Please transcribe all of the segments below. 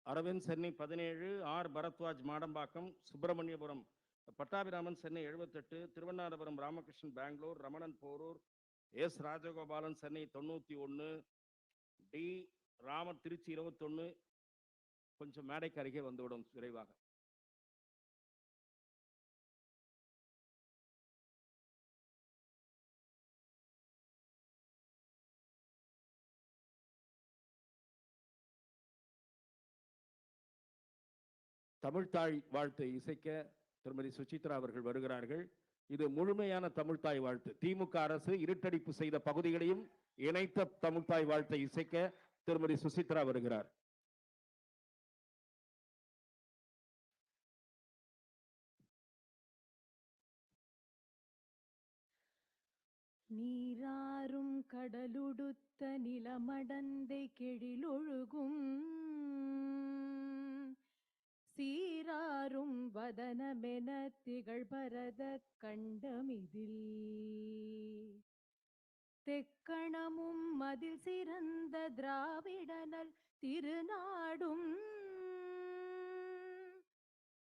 Aravind Chennai 17, R Bharadwaj Madambakkam, Subramaniapuram Pattabiraman Chennai 78, Thiruvannamapuram Ramakrishnan Bangalore, Ramanan Porur, S Rajagopalan Chennai 91, T Raman Trichy 21. கொஞ்சம் மேடைக்கு அருகே வந்துவிடும் விரைவாக. தமிழ்தாய் வாழ்த்தை இசைக்க திருமதி சுசித்ரா அவர்கள் வருகிறார்கள். இது முழுமையான தமிழ்தாய் வாழ்த்து. திமுக அரசு இருட்டடிப்பு செய்த பகுதிகளையும் இணைத்த தமிழ்தாய் வாழ்த்தை இசைக்க திருமதி சுசித்ரா வருகிறார். நீராறும் கடலுடுத்த நிலமடந்தை கெழிலொழுகும் சீராரும் வதனமென திகழ்பரத கண்டமிதில் தெக்கணமும் மதில் சிறந்த திராவிடனல் திருநாடும்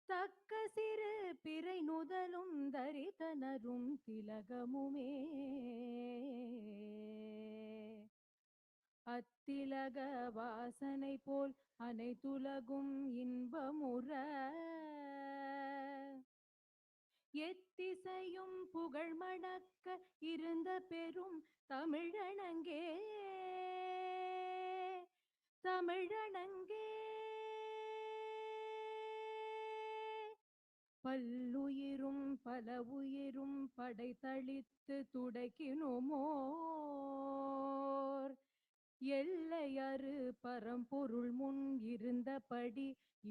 தக்க சிறு பிறை நுதலும் தரிதனரும் திலகமுமே அத்திலக வாசனை போல் அனைத்துலகும் இன்பமுற எத்திசையும் புகழ் மணக்க இருந்த பெரும் தமிழனங்கே தமிழனங்கே பல்லுயிரும் பல உயிரும் படைத்தளித்து துடைக்கினுமோர் எல்லையறு பரம்பொருள் முன் இருந்தபடி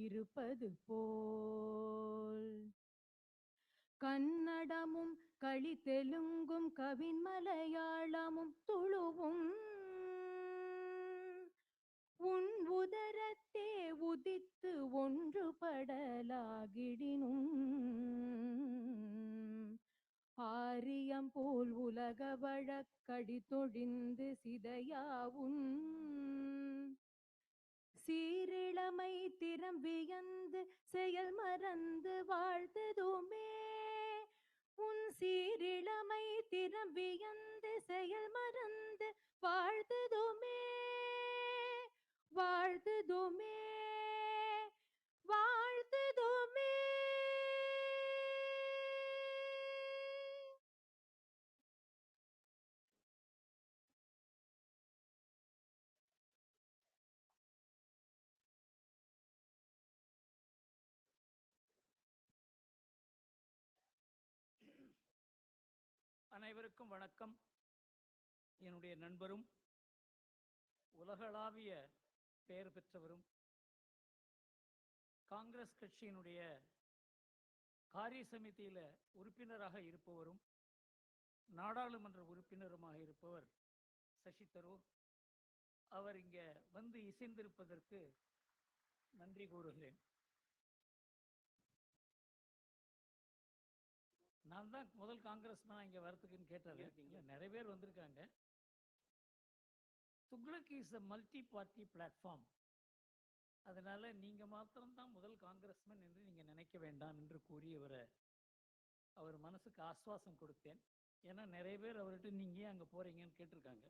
இருப்பது போல் கன்னடமும் களி தெலுங்கும் கவின் மலையாளமும் துளுவும் உன் உதரத்தே உதித்து ஒன்றுபடலாகிடினும் ஆரியம் போல் உலக வழக்கடி தொழிந்து சிதையாவும் சீரிழமை திறம் வியந்து செயல் மறந்து வாழ்த்ததுமே உன் சீரிழமை திறம் வியந்து செயல் மறந்து வாழ்த்ததுமே வாழ்த்துதுமே வாழ்த்துதுமே. அனைவருக்கும் வணக்கம். என்னுடைய நண்பரும் உலகளாவிய பெயர் பெற்றவரும் காங்கிரஸ் கட்சியினுடைய காரிய சமிதியில உறுப்பினராக இருப்பவரும் நாடாளுமன்ற உறுப்பினருமாக இருப்பவர் சசி தரூர். அவர் இங்க வந்து இசைந்திருப்பதற்கு நன்றி கூறுகிறேன். நான் தான் முதல் காங்கிரஸ் மேனா இங்க வரத்துக்குன்னு கேட்டாரு. நிறைய பேர் வந்திருக்காங்க. Tughlaq is a multi-party platform. அதனால நீங்க மாத்திரம்தான் முதல் காங்கிரஸ்மேன் என்று நீங்க நினைக்க வேண்டாம் என்று கூறி அவர் மனசுக்கு ஆஸ்வாசம் கொடுத்தேன். ஏன்னா நிறைய பேர் அவர்கிட்ட நீங்க ஏன் அங்க போறீங்கன்னு கேட்டிருக்காங்க.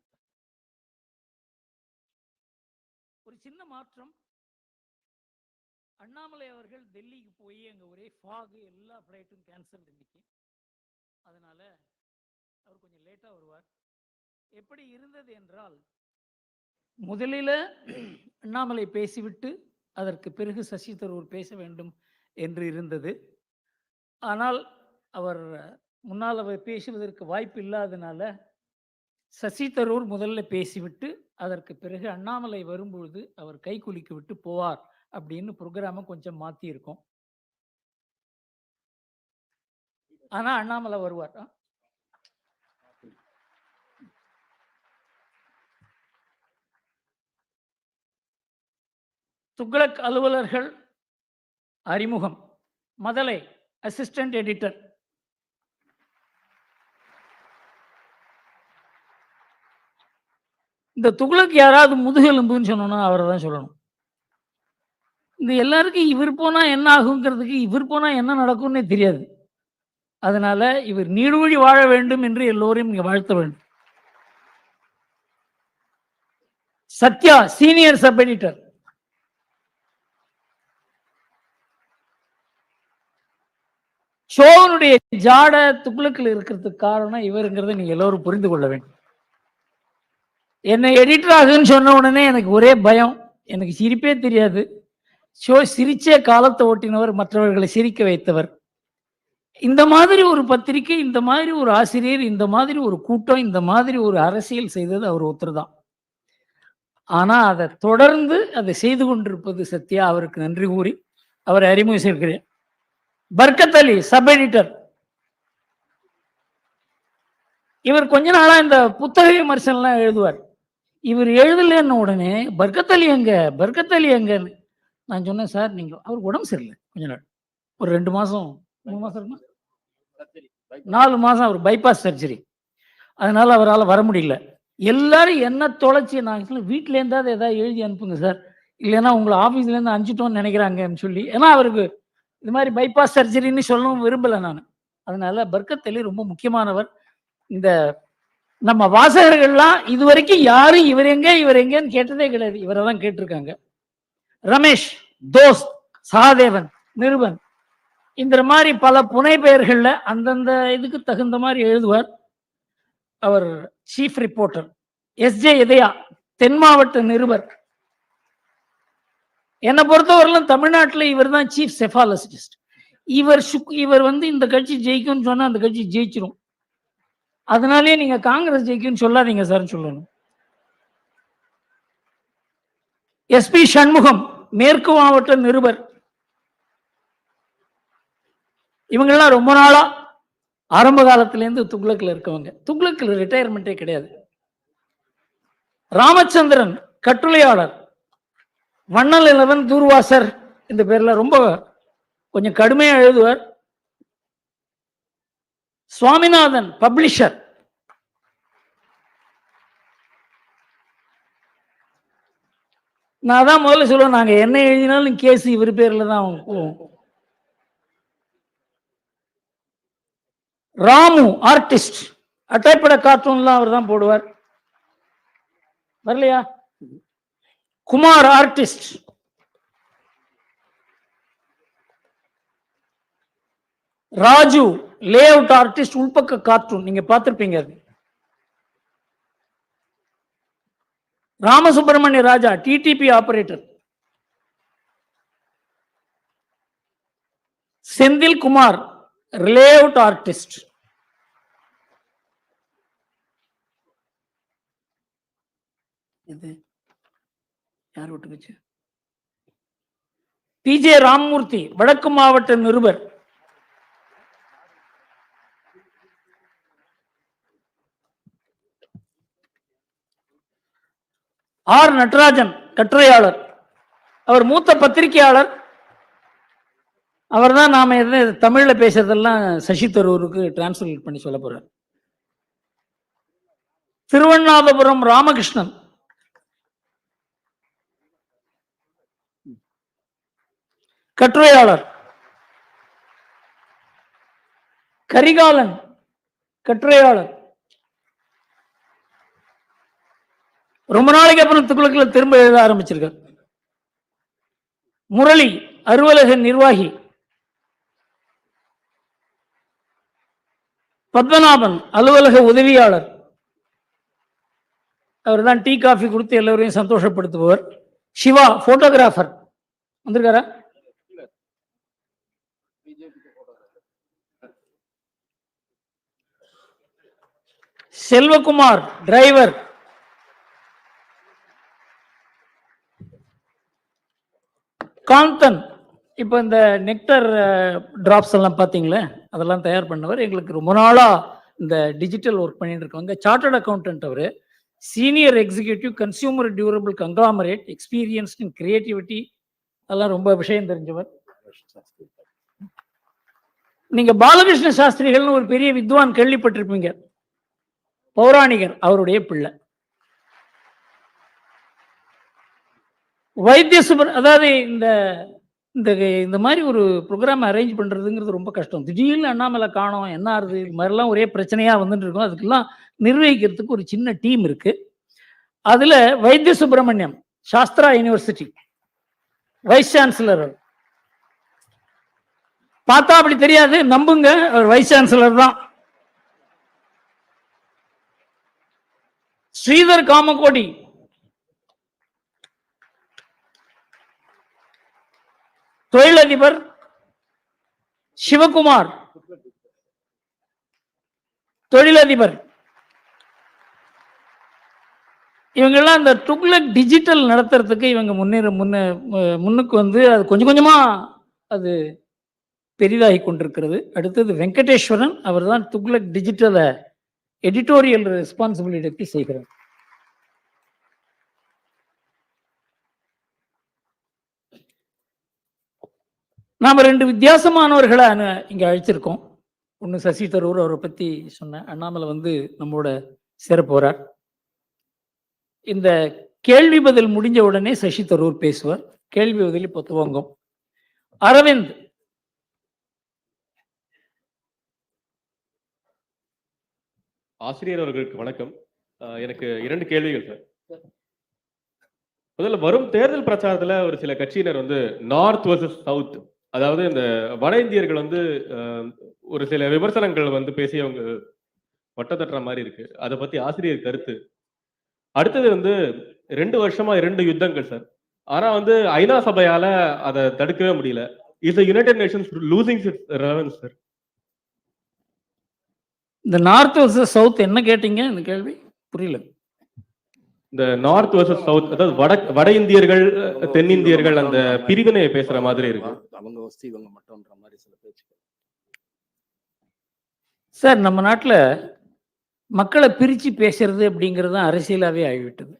ஒரு சின்ன மாற்றம். அண்ணாமலை அவர்கள் டெல்லிக்கு போய் அங்க ஒரே ஃபாக், எல்லா ஃபிளைட்டும் கேன்சல் இன்னைக்கு. அதனால அவர் கொஞ்சம் லேட்டா வருவார். எப்படி இருந்தது என்றால், முதலில் அண்ணாமலை பேசிவிட்டு அதற்கு பிறகு சசி தரூர் பேச வேண்டும் என்று இருந்தது. ஆனால் அவர் முன்னால் அவர் பேசுவதற்கு வாய்ப்பு இல்லாதனால சசி தரூர் முதல்ல பேசிவிட்டு அதற்கு பிறகு அண்ணாமலை வரும்பொழுது அவர் கை குலுக்கி விட்டு போவார் அப்படின்னு ப்ரோக்ராமை கொஞ்சம் மாற்றியிருக்கோம். ஆனால் அண்ணாமலை வருவார். துக்ளக் அலுவலர்கள் அறிமுகம். மதலை அசிஸ்டன்ட் எடிட்டர், இந்த துக்ளக் யாராவது முதுகெலும்புன்னு சொன்னோன்னா அவரை தான் சொல்லணும். இந்த எல்லாருக்கும் இவர் போனா என்ன ஆகுங்கிறதுக்கு இவர் போனா என்ன நடக்கும்னே தெரியாது. அதனால இவர் நீடூழி வாழ வேண்டும் என்று எல்லோரையும் இங்க வாழ்த்த வேண்டும். Sathya senior sub editor. ஷோனுடைய ஜாட துக்ளக்கில் இருக்கிறதுக்கு காரணம் இவருங்கிறத நீங்க எல்லோரும் புரிந்து கொள்ள வேண்டும். என்னை எடிட்டர் ஆகுன்னு சொன்ன உடனே எனக்கு ஒரே பயம், எனக்கு சிரிப்பே தெரியாது. ஷோ சிரிச்சே காலத்தை ஓட்டினவர், மற்றவர்களை சிரிக்க வைத்தவர். இந்த மாதிரி ஒரு பத்திரிகை, இந்த மாதிரி ஒரு ஆசிரியர், இந்த மாதிரி ஒரு கூட்டம், இந்த மாதிரி ஒரு அரசியல் செய்தது அவர் ஒருத்தர் தான். ஆனா அதை தொடர்ந்து அதை செய்து கொண்டிருப்பது சத்யா. அவருக்கு நன்றி கூறி அவரை அறிமுகிச்சிருக்கிறேன். பர்கத் அலி சப் எடிட்டர். இவர் கொஞ்ச நாளா இந்த புத்தக விமர்சனம்லாம் எழுதுவார். இவர் எழுதலன்னு உடனே பர்கத் அலி எங்க, பர்கத் அலி எங்கன்னு நான் சொன்னேன். சார் நீங்க, அவர் உடம்பு சரியில்லை கொஞ்ச நாள், ஒரு 2 மாசம் 3 மாசம் இருக்குமா, 4 மாசம் அவர் பைபாஸ் சர்ஜரி. அதனால அவரால் வர முடியல. எல்லாரும் என்ன தொலைச்சி, நான் வீட்டில இருந்தாவது ஏதாவது எழுதி அனுப்புங்க சார், இல்லைன்னா உங்களை ஆஃபீஸ்ல இருந்து அனுப்பிச்சிட்டோம்னு நினைக்கிறாங்கன்னு சொல்லி. ஏன்னா அவருக்கு இது மாதிரி பைபாஸ் சர்ஜரின்னு சொல்லவும் விரும்பல நான். அதனால பர்கத் அலி ரொம்ப முக்கியமானவர். இந்த நம்ம வாசகர்கள்லாம் இதுவரைக்கும் யாரும் இவர் எங்கன்னு கேட்டதே கிடையாது, இவரை தான் கேட்டிருக்காங்க. ரமேஷ், தோஸ்த், சகாதேவன், நிருபன், இந்த மாதிரி பல புனை பெயர்கள்ல அந்தந்த இதுக்கு தகுந்த மாதிரி எழுதுவார். அவர் சீஃப் ரிப்போர்ட்டர். எஸ்ஜே இதயா தென் மாவட்ட நிருபர். என்னை பொறுத்தவரையிலும் தமிழ்நாட்டில் இவர் தான் சீஃப் செஃபாலஜிஸ்ட். இவர் இந்த கட்சி ஜெயிக்கும்னு சொன்னா அந்த கட்சி ஜெயிச்சிரும். அதனாலே நீங்க காங்கிரஸ் ஜெயிக்கும்னு சொல்லாதீங்க சார் சொல்லணும். எஸ்பி சண்முகம் மேற்கு மாவட்ட நிருபர். இவங்கெல்லாம் ரொம்ப நாளா ஆரம்ப காலத்திலேருந்து துக்ளக்கில் இருக்கவங்க. துக்ளக்கில் ரிட்டையர்மெண்ட்டே கிடையாது. ராமச்சந்திரன் கட்டுரையாளர். வண்ணல் இலவன் தூர்வாசர் இந்த பேர்ல ரொம்ப கொஞ்சம் கடுமையா எழுதுவார். சுவாமிநாதன் பப்ளிஷர். நான் தான் முதல்ல சொல்லுவேன், நாங்க என்ன எழுதினாலும் கேஸ் இவர் பேர்ல தான் போவோம். ராமு ஆர்டிஸ்ட். அட்டைப்பட கார்ட்டூன்லாம் அவர் தான் போடுவார். வரலையா? Kumar artist. Raju layout artist, உள்பக்க கார்ட்டூன் நீங்க பார்த்திருப்பீங்க. அது Ramasubramania Raja DTP operator. Senthil Kumar layout artist. இது யார் விட்டுக்குச்சு? பிஜே ராமமூர்த்தி வடக்கு மாவட்ட நிருபர். ஆர் நடராஜன் கட்டுரையாளர். அவர் மூத்த பத்திரிகையாளர். அவர் தான் நாம தமிழ்ல பேசுறதெல்லாம் சசி தரூருக்கு டிரான்ஸ்லேட் பண்ணி சொல்ல போறார். திருவண்ணாமபுரம் ராமகிருஷ்ணன் கட்டுரையாளர். கரிகாலன் கட்டுரையாளர். ரொம்ப நாளைக்கு அப்புறம் துக்ளக்கில் திரும்ப எழுத ஆரம்பிச்சிருக்கார். முரளி அலுவலக நிர்வாகி. பத்மநாபன் அலுவலக உதவியாளர். அவர் தான் டீ காஃபி கொடுத்து எல்லோரையும் சந்தோஷப்படுத்துபவர். சிவா போட்டோகிராஃபர் வந்திருக்காரா? செல்வகுமார் டிரைவர். காந்தன் இப்போ இந்த நெக்டர் டிராப்ஸ் எல்லாம் பார்த்தீங்களே, அதெல்லாம் தயார் பண்ணவர். எங்களுக்கு ரொம்ப நாளா இந்த டிஜிட்டல் ஒர்க் பண்ணிட்டு இருக்காங்க. சார்ட்டர்ட் அக்கௌண்டன்ட் அவர். Senior executive consumer durable conglomerate, experienced in creativity, அதெல்லாம் ரொம்ப விஷயம் தெரிஞ்சவர். நீங்க பாலகிருஷ்ண சாஸ்திரிகள்னு ஒரு பெரிய வித்வான் கேள்விப்பட்டிருப்பீங்க, பௌராணிகர், அவருடைய பிள்ளை. அதாவது இந்த இந்த இந்த மாதிரி ஒரு ப்ரோக்ராம் அரேஞ்ச் பண்ணுறதுங்கிறது ரொம்ப கஷ்டம். திடீர்னு அண்ணாமலை காணோம், என்ன ஆகுது, இது மாதிரிலாம் ஒரே பிரச்சனையாக வந்துட்டு இருக்கும். அதுக்கெல்லாம் நிர்வகிக்கிறதுக்கு ஒரு சின்ன டீம் இருக்கு. அதில் வைத்திய Subramaniam Sastra university vice chancellor. பார்த்தா அப்படி தெரியாது, நம்புங்க, அவர் வைஸ் சான்சலர் தான். ஸ்ரீதர் காமகோடி தொழிலதிபர், சிவகுமார் தொழிலதிபர். இவங்கெல்லாம் இந்த டுக்லக் டிஜிட்டல் நடத்துறதுக்கு இவங்க முன்னுக்கு வந்து அது கொஞ்சம் கொஞ்சமா அது பெரிதாகி கொண்டிருக்கிறது. அடுத்தது வெங்கடேஸ்வரன், அவர் தான் துக்ளக் டிஜிட்டலை எடிட்டோரியல் ரெஸ்பான்சிபிலிட்டி செய்கிறார். நாம் 2 வித்தியாசமானவர்களை இங்கே அழைச்சிருக்கோம். ஒன்று சசி தரூர், அவரை பற்றி சொன்னேன். அண்ணாமலை வந்து நம்மோட சேர போறார். இந்த கேள்வி பதில் முடிஞ்ச உடனே சசி தரூர் பேசுவார். கேள்வி பதில் இப்போ துவங்கும். அரவிந்த், ஆசிரியர் அவர்களுக்கு வணக்கம். எனக்கு 2 கேள்விகள் சார். முதல்ல, வரும் தேர்தல் பிரச்சாரத்துல ஒரு சில கட்சியினர் வந்து நார்த் வர்சஸ் சவுத், அதாவது இந்த வட இந்தியர்கள் வந்து ஒரு சில விமர்சனங்கள் வந்து பேசி அவங்க வட்ட தட்டுற மாதிரி இருக்கு. அதை பத்தி ஆசிரியர் கருத்து. அடுத்தது வந்து 2 வருஷமா 2 யுத்தங்கள் சார். ஆனா வந்து ஐநா சபையால அதை தடுக்கவே முடியல. Is the United Nations losing it's relevance sir? இந்த நார்த் வர்சஸ் சவுத் என்ன கேட்டீங்க? இந்த கேள்வி புரியல. இந்த நார்த் வர்சஸ் சவுத், அதாவது வட இந்தியர்கள் தென்னிந்தியர்கள் அந்த பிரிவினையை பேசுற மாதிரி இருக்கு. அவங்க வசதி இவங்க மட்டும்ன்ற மாதிரி சில பேச்சு. சார், நம்ம நாட்டில் மக்களை பிரித்து பேசுறது அப்படிங்கிறது தான் அரசியலாகவே ஆகிவிட்டது.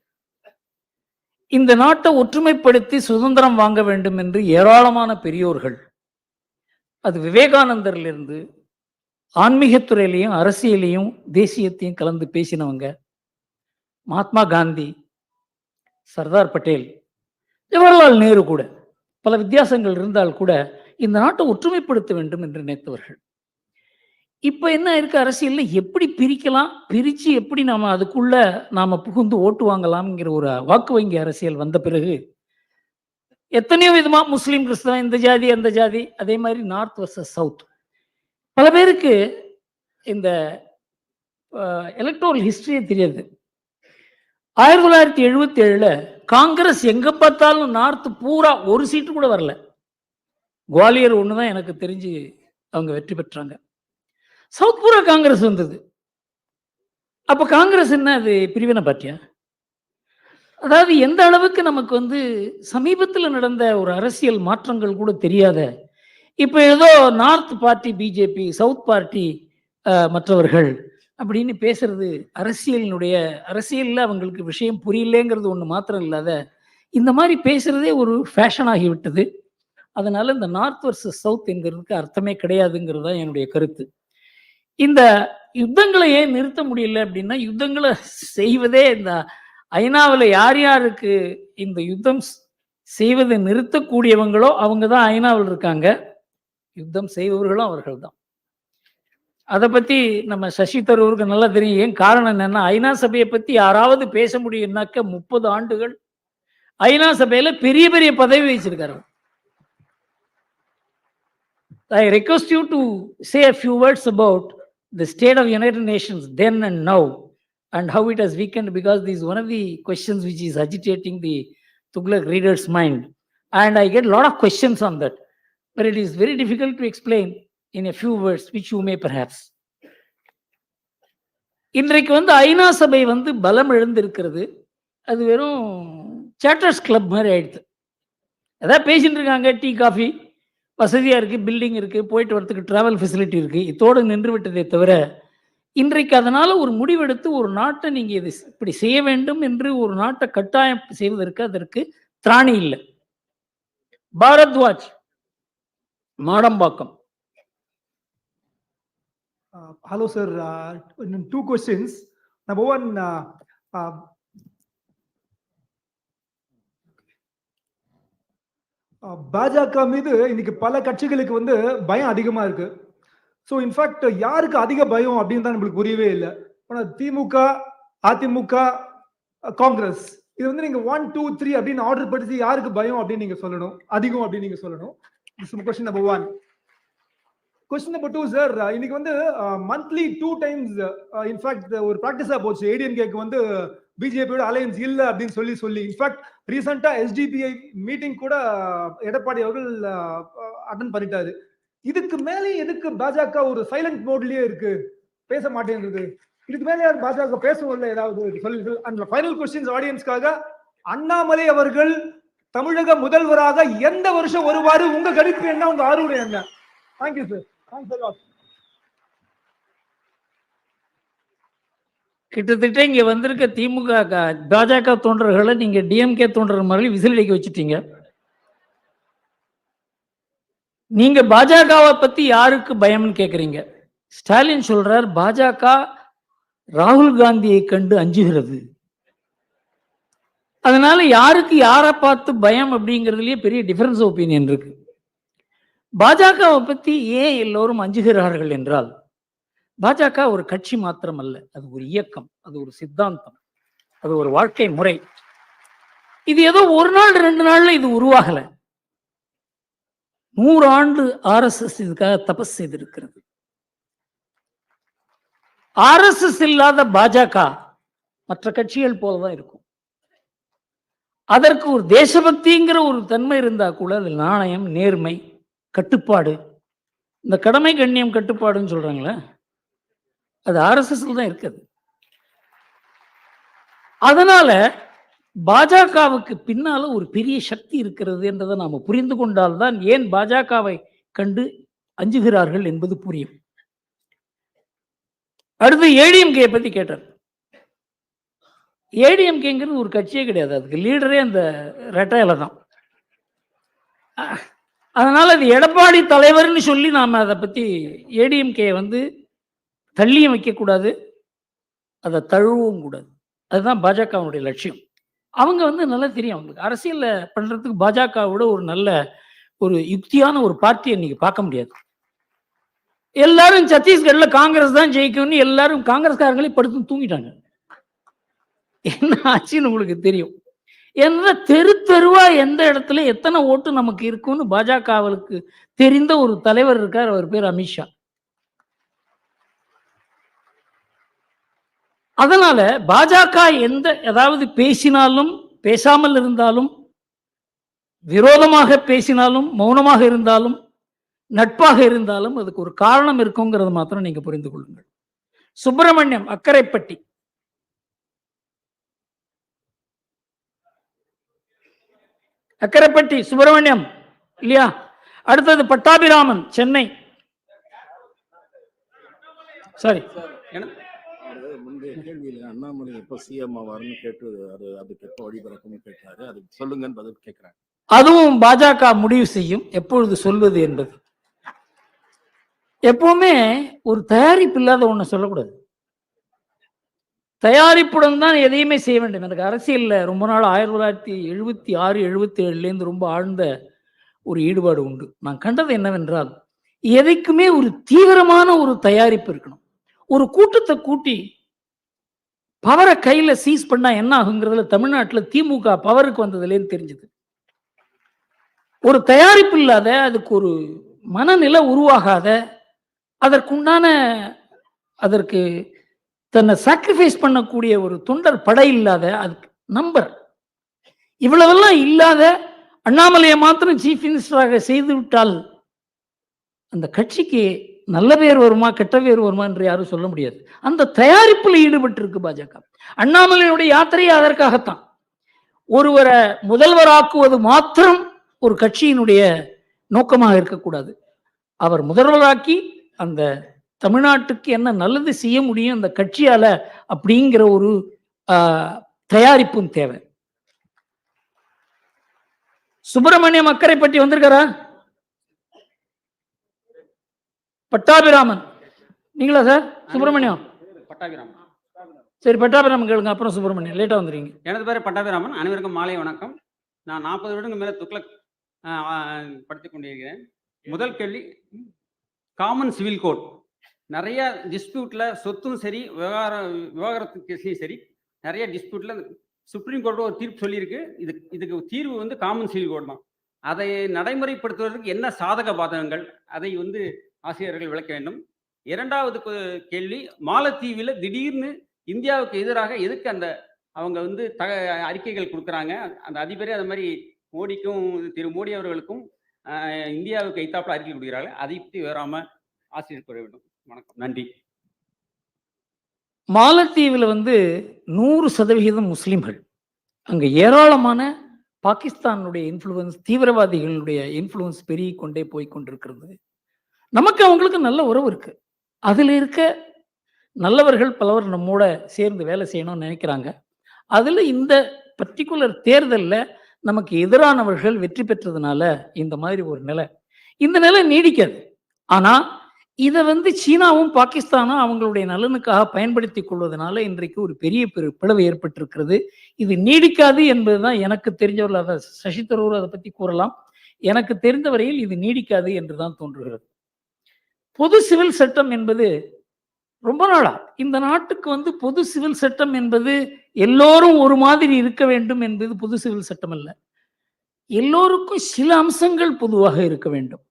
இந்த நாட்டை ஒற்றுமைப்படுத்தி சுதந்திரம் வாங்க வேண்டும் என்று ஏராளமான பெரியோர்கள், அது விவேகானந்தர்லேருந்து ஆன்மீகத்துறையிலையும் அரசியலையும் தேசியத்தையும் கலந்து பேசினவங்க, மகாத்மா காந்தி, சர்தார் பட்டேல், ஜவஹர்லால் நேரு கூட, பல வித்தியாசங்கள் இருந்தால் கூட இந்த நாட்டை ஒற்றுமைப்படுத்த வேண்டும் என்று நினைத்தவர்கள். இப்போ என்ன இருக்கு, அரசியலில் எப்படி பிரிக்கலாம், பிரித்து எப்படி நாம் அதுக்குள்ள நாம் புகுந்து ஓட்டு வாங்கலாம்ங்கிற ஒரு வாக்கு வங்கி அரசியல் வந்த பிறகு எத்தனையோ விதமாக முஸ்லீம், கிறிஸ்தவன், இந்த ஜாதி அந்த ஜாதி, அதே மாதிரி நார்த் வர்சஸ் சவுத். பல பேருக்கு இந்த எலக்ட்ரல் ஹிஸ்டரியே தெரியாது. 1977 காங்கிரஸ் எங்க பார்த்தாலும் நார்த் பூரா ஒரு சீட்டு கூட வரல. குவாலியர் ஒன்று தான் எனக்கு தெரிஞ்சு அவங்க வெற்றி பெற்றாங்க. சவுத் பூரா காங்கிரஸ் வந்தது. அப்ப காங்கிரஸ் என்ன, அது பிரிவினை பார்ட்டியா? அதாவது எந்த அளவுக்கு நமக்கு வந்து சமீபத்தில் நடந்த ஒரு அரசியல் மாற்றங்கள் கூட தெரியாத, இப்போ ஏதோ north party BJP, south party மற்றவர்கள் அப்படின்னு பேசுறது அரசியலில் அவங்களுக்கு விஷயம் புரியலேங்கிறது ஒன்று மாத்திரம் இல்லாத இந்த மாதிரி பேசுறதே ஒரு ஃபேஷன் ஆகிவிட்டது. அதனால இந்த நார்த் வர்சஸ் சவுத் என்கிறதுக்கு அர்த்தமே கிடையாதுங்கிறது தான் என்னுடைய கருத்து. இந்த யுத்தங்களை ஏன் நிறுத்த முடியல அப்படின்னா, யுத்தங்களை செய்வதே இந்த ஐநாவில் யார் யாருக்கு இந்த யுத்தம் செய்வதை நிறுத்தக்கூடியவங்களோ அவங்க தான் ஐநாவில் இருக்காங்க. யுத்தம் செய்பவர்களும் அவர்கள் தான். அதை பற்றி நம்ம சசி தரூருக்கு நல்லா தெரியும். ஏன் காரணம் என்னன்னா, ஐநா சபையை பற்றி யாராவது பேச முடியும்னாக்க 30 ஆண்டுகள் ஐநா சபையில் பெரிய பெரிய பதவி வச்சிருக்காரு. I request you to say a few words about the state of United Nations then and now and how it has weakened, because this is one of the questions which is agitating the Thuglaq reader's mind, and I get a lot of questions on that, but it is very difficult to explain in a few words which you may perhaps. இன்றைக்கு வந்து ஐநா சபை வந்து பலம் எழுந்திருக்கிறது. அது வெறும் சேட்டர்ஸ் club மாதிரி ஆயிடுது. ஏதாவது பேசிட்டு இருக்காங்க, டீ காஃபி வசதியாக இருக்குது, பில்டிங் இருக்குது, போயிட்டு வரத்துக்கு ட்ராவல் ஃபெசிலிட்டி இருக்குது, இதோடு நின்று விட்டதே தவிர இன்றைக்கு அதனால் ஒரு முடிவெடுத்து ஒரு நாட்டை நீங்கள் இது இப்படி செய்ய வேண்டும் என்று ஒரு நாட்டை கட்டாயம் செய்வதற்கு அதற்கு திராணி இல்லை. Bharadwaj, Madambakkam. Hello, sir. 2 questions. Number one, பாஜக மீது இன்னைக்கு பல கட்சிகளுக்கு வந்து பயம் அதிகமா இருக்கு. ஸோ இன்ஃபேக்ட் யாருக்கு அதிக பயம் அப்படின்னு தான் நம்மளுக்கு புரியவே இல்லை. ஆனால் திமுக, அதிமுக, காங்கிரஸ் இது வந்து நீங்க 1, 2, 3 அப்படின்னு ஆர்டர் படுத்தி யாருக்கு பயம் அப்படின்னு நீங்க சொல்லணும், அதிகம் அப்படின்னு நீங்க சொல்லணும். Question number 1. Question number 2 sir, இன்னைக்கு வந்து மந்த்லி 2 டைம்ஸ் இன்ஃபேக்ட் ஒரு ப்ராக்டிஸா போச்சு ஏடிஎம்கேக்கு வந்து பிஜேபியோட அலையன்ஸ் இல்ல அப்படின்னு சொல்லி இன்ஃபேக்ட் ரீசெண்டா எஸ்டிபிஐ மீட்டிங் கூட எடப்பாடி அவர்கள் அட்டன் பண்ணிட்டாரு. இதுக்கு மேலே எதுக்கு பாஜக ஒரு சைலண்ட் மோட்லயே இருக்கு, பேச மாட்டேங்குது? இதுக்கு மேலே யார் பாஜக பேசவும் ஏதாவது சொல்லி. அந்த ஃபைனல் கொஸ்டின்ஸ் ஆடியன்ஸ்க்காக, அண்ணாமலை அவர்கள் தமிழக முதல்வராக எந்த வருஷம் வருவாரு? உங்க கணிப்பு என்ன, உங்க ஆர்வம் என்ன? Thank you sir. கிட்டத்தட்ட இங்க வந்திருக்க திமுக பாஜக தொண்டர்களை நீங்க டிஎம்கே தொண்டர் மாதிரி விசில் அடிக்க வச்சுட்டீங்க. நீங்க பாஜகவை பத்தி யாருக்கு பயம்னு கேக்குறீங்க. ஸ்டாலின் சொல்றார் பாஜக ராகுல் காந்தியை கண்டு அஞ்சுகிறது. அதனால யாருக்கு யாரை பார்த்து பயம் அப்படிங்கிறதுலயே பெரிய டிஃபரன்ஸ் ஒப்பீனியன் இருக்கு. பாஜகவை பத்தி ஏன் எல்லோரும் அஞ்சுகிறார்கள் என்றால், பாஜக ஒரு கட்சி மாத்திரம் அல்ல, அது ஒரு இயக்கம், அது ஒரு சித்தாந்தம், அது ஒரு வாழ்க்கை முறை. இது ஏதோ ஒரு நாள் 2 நாள்ல இது உருவாகல. 100 ஆண்டு RSS இதுக்காக தபஸ் செய்திருக்கிறது. RSS இல்லாத பாஜக மற்ற கட்சிகள் போலதான் இருக்கும். அதற்கு ஒரு தேசபக்திங்கிற ஒரு தன்மை இருந்தா கூட அது நாணயம், நேர்மை, கட்டுப்பாடு, இந்த கடமை கண்ணியம் கட்டுப்பாடுன்னு சொல்றாங்களே, அது RSSல தான் இருக்குது. அதனால பாஜகவுக்கு பின்னால ஒரு பெரிய சக்தி இருக்கிறது என்றதை நாம புரிந்து கொண்டால்தான் ஏன் பாஜகவை கண்டு அஞ்சுகிறார்கள் என்பது புரியும். அடுத்து ஏடிஎம்கே பத்தி கேட்டார். ஏடிஎம்கேங்கிறது ஒரு கட்சியே கிடையாது, அதுக்கு லீடரே அந்த ரெட்டையில தான். அதனால அது எடப்பாடி தலைவர்னு சொல்லி நாம அதை பத்தி ஏடிஎம்கே வந்து தள்ளியும் வைக்கக்கூடாது, அதை தழுவவும் கூடாது. அதுதான் பாஜகவுடைய லட்சியம். அவங்க வந்து நல்லா தெரியும், அவங்களுக்கு அரசியல் பண்றதுக்கு பாஜகவோட ஒரு நல்ல ஒரு யுக்தியான ஒரு பார்ட்டியை நீங்க பார்க்க முடியாது. எல்லாரும் சத்தீஸ்கர்ல காங்கிரஸ் தான் ஜெயிக்கும்னு எல்லாரும் காங்கிரஸ்காரங்களே படுத்து தூங்கிட்டாங்க. என்ன ஆச்சுன்னு உங்களுக்கு தெரியும். ஏன்னா தெரு தெருவா எந்த இடத்துல எத்தனை ஓட்டு நமக்கு இருக்கும்னு பாஜகவுக்கு தெரிந்த ஒரு தலைவர் இருக்கார், அவர் பேர் அமித்ஷா. அதனால பாஜக ஏதாவது பேசினாலும், பேசாமல் இருந்தாலும், விரோதமாக பேசினாலும், மௌனமாக இருந்தாலும், நட்பாக இருந்தாலும் அதுக்கு ஒரு காரணம் இருக்குங்கிறத மாத்திரம் நீங்க புரிந்து கொள்ளுங்கள். சுப்பிரமணியம், அக்கரைப்பட்டி. அக்கரைப்பட்டி சுப்பிரமணியம் இல்லையா? அடுத்தது பட்டாபிராமன், சென்னை. சாரி, முந்தைய கேள்வியில அண்ணாமலை எப்ப சிஎம் ஆவாருன்னு கேட்டு அதுக்கு எப்ப வழிபறக்கும்னு கேட்டாரு, அது சொல்லுங்கன்னு பதில் கேட்கிறேன். அதுவும் பாஜக முடிவு செய்யும் எப்பொழுது சொல்வது என்பது. எப்பவுமே ஒரு தயாரிப்பு இல்லாத ஒண்ணு சொல்லக்கூடாது. தயாரிப்புடன் தான் எதையுமே செய்ய வேண்டும். எனக்கு அரசியல்ல ரொம்ப நாள் 1976, 77 ரொம்ப ஆழ்ந்த ஒரு ஈடுபாடு உண்டு. நான் கண்டது என்னவென்றால், எதைக்குமே ஒரு தீவிரமான ஒரு தயாரிப்பு இருக்கணும். ஒரு கூட்டத்தை கூட்டி பவரை கையில சீஸ் பண்ணா என்ன ஆகுங்கிறதுல தமிழ்நாட்டில் திமுக பவருக்கு வந்ததுலேன்னு தெரிஞ்சது. ஒரு தயாரிப்பு இல்லாத, அதுக்கு ஒரு மனநிலை உருவாகாத, அதற்கு தன்னை சாக்ரிஃபைஸ் பண்ணக்கூடிய ஒரு தொண்டர் படை இல்லாத, அதுக்கு நம்பர் இவ்வளவெல்லாம் இல்லாத அண்ணாமலையை மாத்திரம் சீஃப் மினிஸ்டராக செய்து விட்டால் அந்த கட்சிக்கு நல்ல பேர் வருமா கெட்ட பேர் வருமா என்று யாரும் சொல்ல முடியாது. அந்த தயாரிப்பில் ஈடுபட்டு இருக்கு பாஜக. அண்ணாமலையுடைய யாத்திரையை அதற்காகத்தான். ஒருவரை முதல்வராக்குவது மாத்திரம் ஒரு கட்சியினுடைய நோக்கமாக இருக்கக்கூடாது. அவர் முதல்வராக்கி அந்த தமிழ்நாட்டுக்கு என்ன நல்லது செய்ய முடியும் அந்த கட்சியால அப்படிங்கிற ஒரு தயாரிப்பும் தேவை. சுப்பிரமணியம் அக்கரைப்பட்டி வந்திருக்காரா? பட்டாபிராமன் நீங்களா சார்? சுப்பிரமணியம் பட்டாபிராமன். சரி, பட்டாபிராமன் கேளுங்க, அப்புறம் சுப்பிரமணியம். லேட்டா வந்துருங்க. எனது பேர் பட்டாபிராமன். அனைவருக்கும் மாலை வணக்கம். நான் 40 வருடங்கள் மேல துக்ளக் படுத்திக் கொண்டிருக்கிறேன். முதல் கேள்வி, காமன் சிவில் கோட். நிறைய டிஸ்பியூட்ல சொத்தும் சரி, விவகாரத்து கேஸ்லையும் சரி, நிறைய டிஸ்பியூட்ல சுப்ரீம் கோர்ட் ஒரு தீர்ப்பு சொல்லியிருக்கு. இதுக்கு தீர்வு வந்து காமன் சிவில் கோட் தான். அதை நடைமுறைப்படுத்துவதற்கு என்ன சாதக பாதகங்கள், அதை ஆசிரியர்கள் விளக்க வேண்டும். இரண்டாவது கேள்வி, மாலத்தீவில் திடீர்னு இந்தியாவுக்கு எதிராக எதுக்கு அவங்க அறிக்கைகள் கொடுக்குறாங்க? அந்த அதிபரே அது மாதிரி மோடிக்கும் திரு மோடி அவர்களுக்கும் இந்தியாவுக்கு எய்த்தாப்புல அறிக்கை கொடுக்குறாங்க. அதை பற்றி வராம ஆசிரியர் கூற வேண்டும். வணக்கம், நன்றி. மாலத்தீவில் 100% முஸ்லிம்கள். அங்க ஏராளமான பாகிஸ்தானுடைய இன்ஃப்ளூயன்ஸ், தீவிரவாதிகளுடைய இன்ஃப்ளூயன்ஸ் பெருகி கொண்டே போய் கொண்டிருக்கிறது. நமக்கு அவங்களுக்கு நல்ல உறவு இருக்கு. அதில் இருக்க நல்லவர்கள் பலவர் நம்மோட சேர்ந்து வேலை செய்யணும்னு நினைக்கிறாங்க. அதில் இந்த பர்டிகுலர் தேர்தலில் நமக்கு எதிரானவர்கள் வெற்றி பெற்றதுனால இந்த மாதிரி ஒரு நிலை, இந்த நிலை நீடிக்காது. ஆனால் இதை சீனாவும் பாகிஸ்தானும் அவங்களுடைய நலனுக்காக பயன்படுத்தி கொள்வதனால இன்றைக்கு ஒரு பெரிய பிளவு ஏற்பட்டிருக்கிறது. இது நீடிக்காது என்பதுதான் எனக்கு தெரிஞ்சவர்கள். அதை சசி தரூர் அதை பற்றி கூறலாம். எனக்கு தெரிந்த வரையில் இது நீடிக்காது என்றுதான் தோன்றுகிறது. பொது சிவில் சட்டம் என்பது ரொம்ப நாளா இந்த நாட்டுக்கு பொது சிவில் சட்டம் என்பது எல்லோரும் ஒரு மாதிரி இருக்க வேண்டும் என்பது பொது சிவில் சட்டம் அல்ல. எல்லோருக்கும் சில அம்சங்கள் பொதுவாக இருக்க வேண்டும்.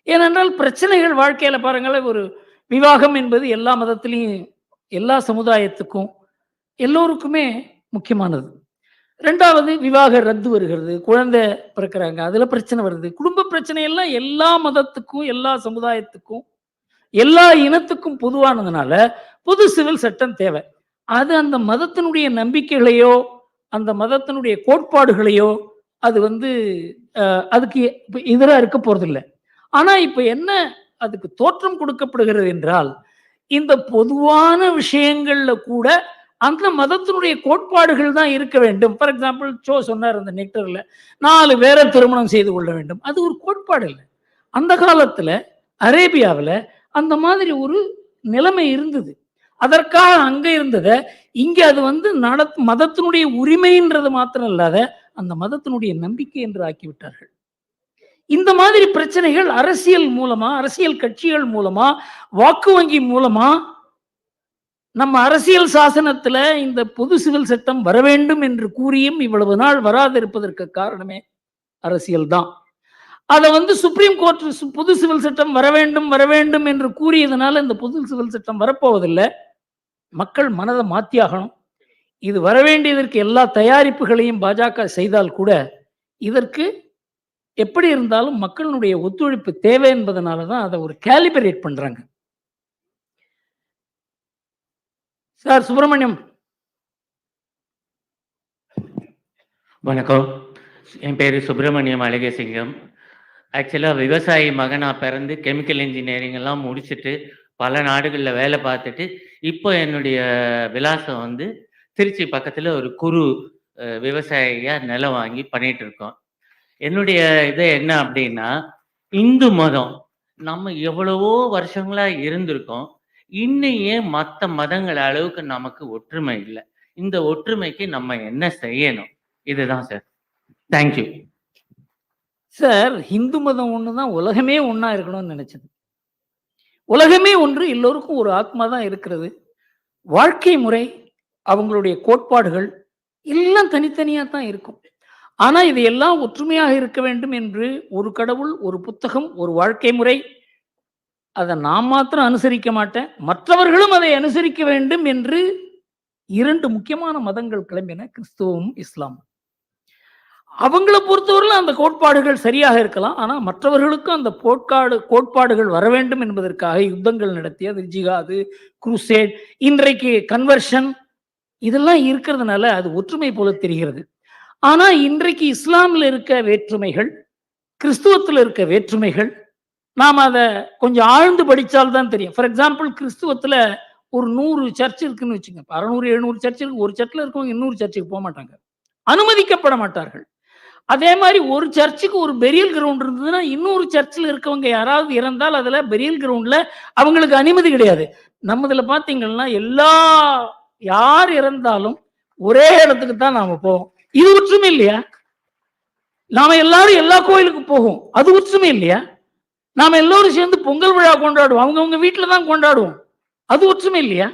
ஏனென்றால் பிரச்சனைகள் வாழ்க்கையில பாருங்களேன், ஒரு விவாகம் என்பது எல்லா மதத்திலையும் எல்லா சமுதாயத்துக்கும் எல்லோருக்குமே முக்கியமானது. ரெண்டாவது, விவாக ரத்து வருகிறது, குழந்தை பிறக்கிறாங்க, அதுல பிரச்சனை வருது. குடும்ப பிரச்சனை எல்லாம் எல்லா மதத்துக்கும் எல்லா சமுதாயத்துக்கும் எல்லா இனத்துக்கும் பொதுவானதுனால பொது சிவில் சட்டம் தேவை. அது அந்த மதத்தினுடைய நம்பிக்கைகளையோ அந்த மதத்தினுடைய கோட்பாடுகளையோ அது அதுக்கு எதிராக இருக்க போறதில்லை. ஆனா இப்ப என்ன அதுக்கு தோற்றம் கொடுக்கப்படுகிறது என்றால், இந்த பொதுவான விஷயங்கள்ல கூட அந்த மதத்தினுடைய கோட்பாடுகள் தான் இருக்க வேண்டும். ஃபார் எக்ஸாம்பிள், சொன்னார் அந்த நெக்டர்ல 4 பேரை திருமணம் செய்து கொள்ள வேண்டும். அது ஒரு கோட்பாடு இல்லை. அந்த காலத்துல அரேபியாவில் அந்த மாதிரி ஒரு நிலைமை இருந்தது. அதற்காக அங்க இருந்ததை இங்க அது மதத்தினுடைய உரிமைன்றது மாத்திரம் இல்லாத அந்த மதத்தினுடைய நம்பிக்கை என்று ஆக்கிவிட்டார்கள். இந்த மாதிரி பிரச்சனைகள் அரசியல் மூலமா, அரசியல் கட்சிகள் மூலமா, வாக்கு வங்கி மூலமா நம்ம அரசியல் சாசனத்துல இந்த பொது சிவில் சட்டம் வர வேண்டும் என்று கூறியும் இவ்வளவு நாள் வராதிருப்பதற்கு காரணமே அரசியல் தான். அதை சுப்ரீம் கோர்ட் பொது சிவில் சட்டம் வர வேண்டும் என்று கூறியதுனால இந்த பொது சிவில் சட்டம் வரப்போவதில்லை. மக்கள் மனதை மாற்றியாகணும். இது வரவேண்டியதற்கு எல்லா தயாரிப்புகளையும் பாஜக செய்தால் கூட இதற்கு எப்படி இருந்தாலும் மக்களுடைய ஒத்துழைப்பு தேவை என்பதனால தான் அதை ஒரு கேலிபரேட் பண்றாங்க. சார் சுப்பிரமணியம். வணக்கம், என் பேர் சுப்பிரமணியம் அழகேசிங்கம். ஆக்சுவலாக விவசாயி மகனாக பிறந்து கெமிக்கல் இன்ஜினியரிங் எல்லாம் முடிச்சுட்டு பல நாடுகளில் வேலை பார்த்துட்டு இப்போ என்னுடைய விலாசம் திருச்சி பக்கத்தில் ஒரு குறு விவசாயியாக நிலம் வாங்கி பண்ணிட்டு இருக்கோம். என்னுடைய இது என்ன அப்படின்னா, இந்து மதம் நம்ம எவ்வளவோ வருஷங்களா இருந்திருக்கோம். இன்னும் ஏன் மற்ற மதங்கள் அளவுக்கு நமக்கு ஒற்றுமை இல்லை? இந்த ஒற்றுமைக்கு நம்ம என்ன செய்யணும்? இதுதான் சார். Thank you sir. இந்து மதம் ஒண்ணுதான் உலகமே ஒன்னா இருக்கணும்னு நினைச்சது. உலகமே ஒன்று, எல்லோருக்கும் ஒரு ஆத்மா தான் இருக்கிறது. வாழ்க்கை முறை, அவங்களுடைய கோட்பாடுகள் எல்லாம் தனித்தனியா தான் இருக்கும். ஆனா இது எல்லாம் ஒற்றுமையாக இருக்க வேண்டும் என்று ஒரு கடவுள், ஒரு புத்தகம், ஒரு வாழ்க்கை முறை, அதை நான் மாத்திரம் அனுசரிக்க மாட்டேன், மற்றவர்களும் அதை அனுசரிக்க வேண்டும் என்று 2 முக்கியமான மதங்கள் கிளம்பின, கிறிஸ்துவம் இஸ்லாம். அவங்களை பொறுத்தவரையில் அந்த கோட்பாடுகள் சரியாக இருக்கலாம். ஆனா மற்றவர்களுக்கும் அந்த கோட்பாடுகள் வர வேண்டும் என்பதற்காக யுத்தங்கள் நடத்தியது, ஜிகாது, குரூசேட், இன்றைக்கு கன்வர்ஷன், இதெல்லாம் இருக்கிறதுனால அது ஒற்றுமை போல தெரிகிறது. ஆனா இன்றைக்கு இஸ்லாமில் இருக்க வேற்றுமைகள், கிறிஸ்துவத்தில் இருக்க வேற்றுமைகள், நாம் அதை கொஞ்சம் ஆழ்ந்து படித்தால்தான் தெரியும். ஃபார் எக்ஸாம்பிள், கிறிஸ்துவத்துல ஒரு 100 சர்ச் இருக்குன்னு வச்சுங்க, 600-700 சர்ச் இருக்கு. ஒரு சர்ச்சில் இருக்கவங்க இன்னொரு சர்ச்சுக்கு போக மாட்டாங்க, அனுமதிக்கப்பட மாட்டார்கள். அதே மாதிரி ஒரு சர்ச்சுக்கு ஒரு பெரியல் கிரவுண்ட் இருந்ததுன்னா இன்னொரு சர்ச்சில் இருக்கவங்க யாராவது இறந்தால் அதுல பெரியல் கிரவுண்ட்ல அவங்களுக்கு அனுமதி கிடையாது. நம்மதுல பாத்தீங்கன்னா யார் இறந்தாலும் ஒரே இடத்துக்கு தான் நாம போவோம். இது ஒற்றுமை இல்லையா? நாம எல்லாரும் எல்லா கோயிலுக்கு போவோம், அது ஒற்றுமை இல்லையா? நாம எல்லாரும் சேர்ந்து பொங்கல் விழா கொண்டாடுவோம், அவங்கவுங்க வீட்டுல தான் கொண்டாடுவோம், அது ஒற்றுமை இல்லையா?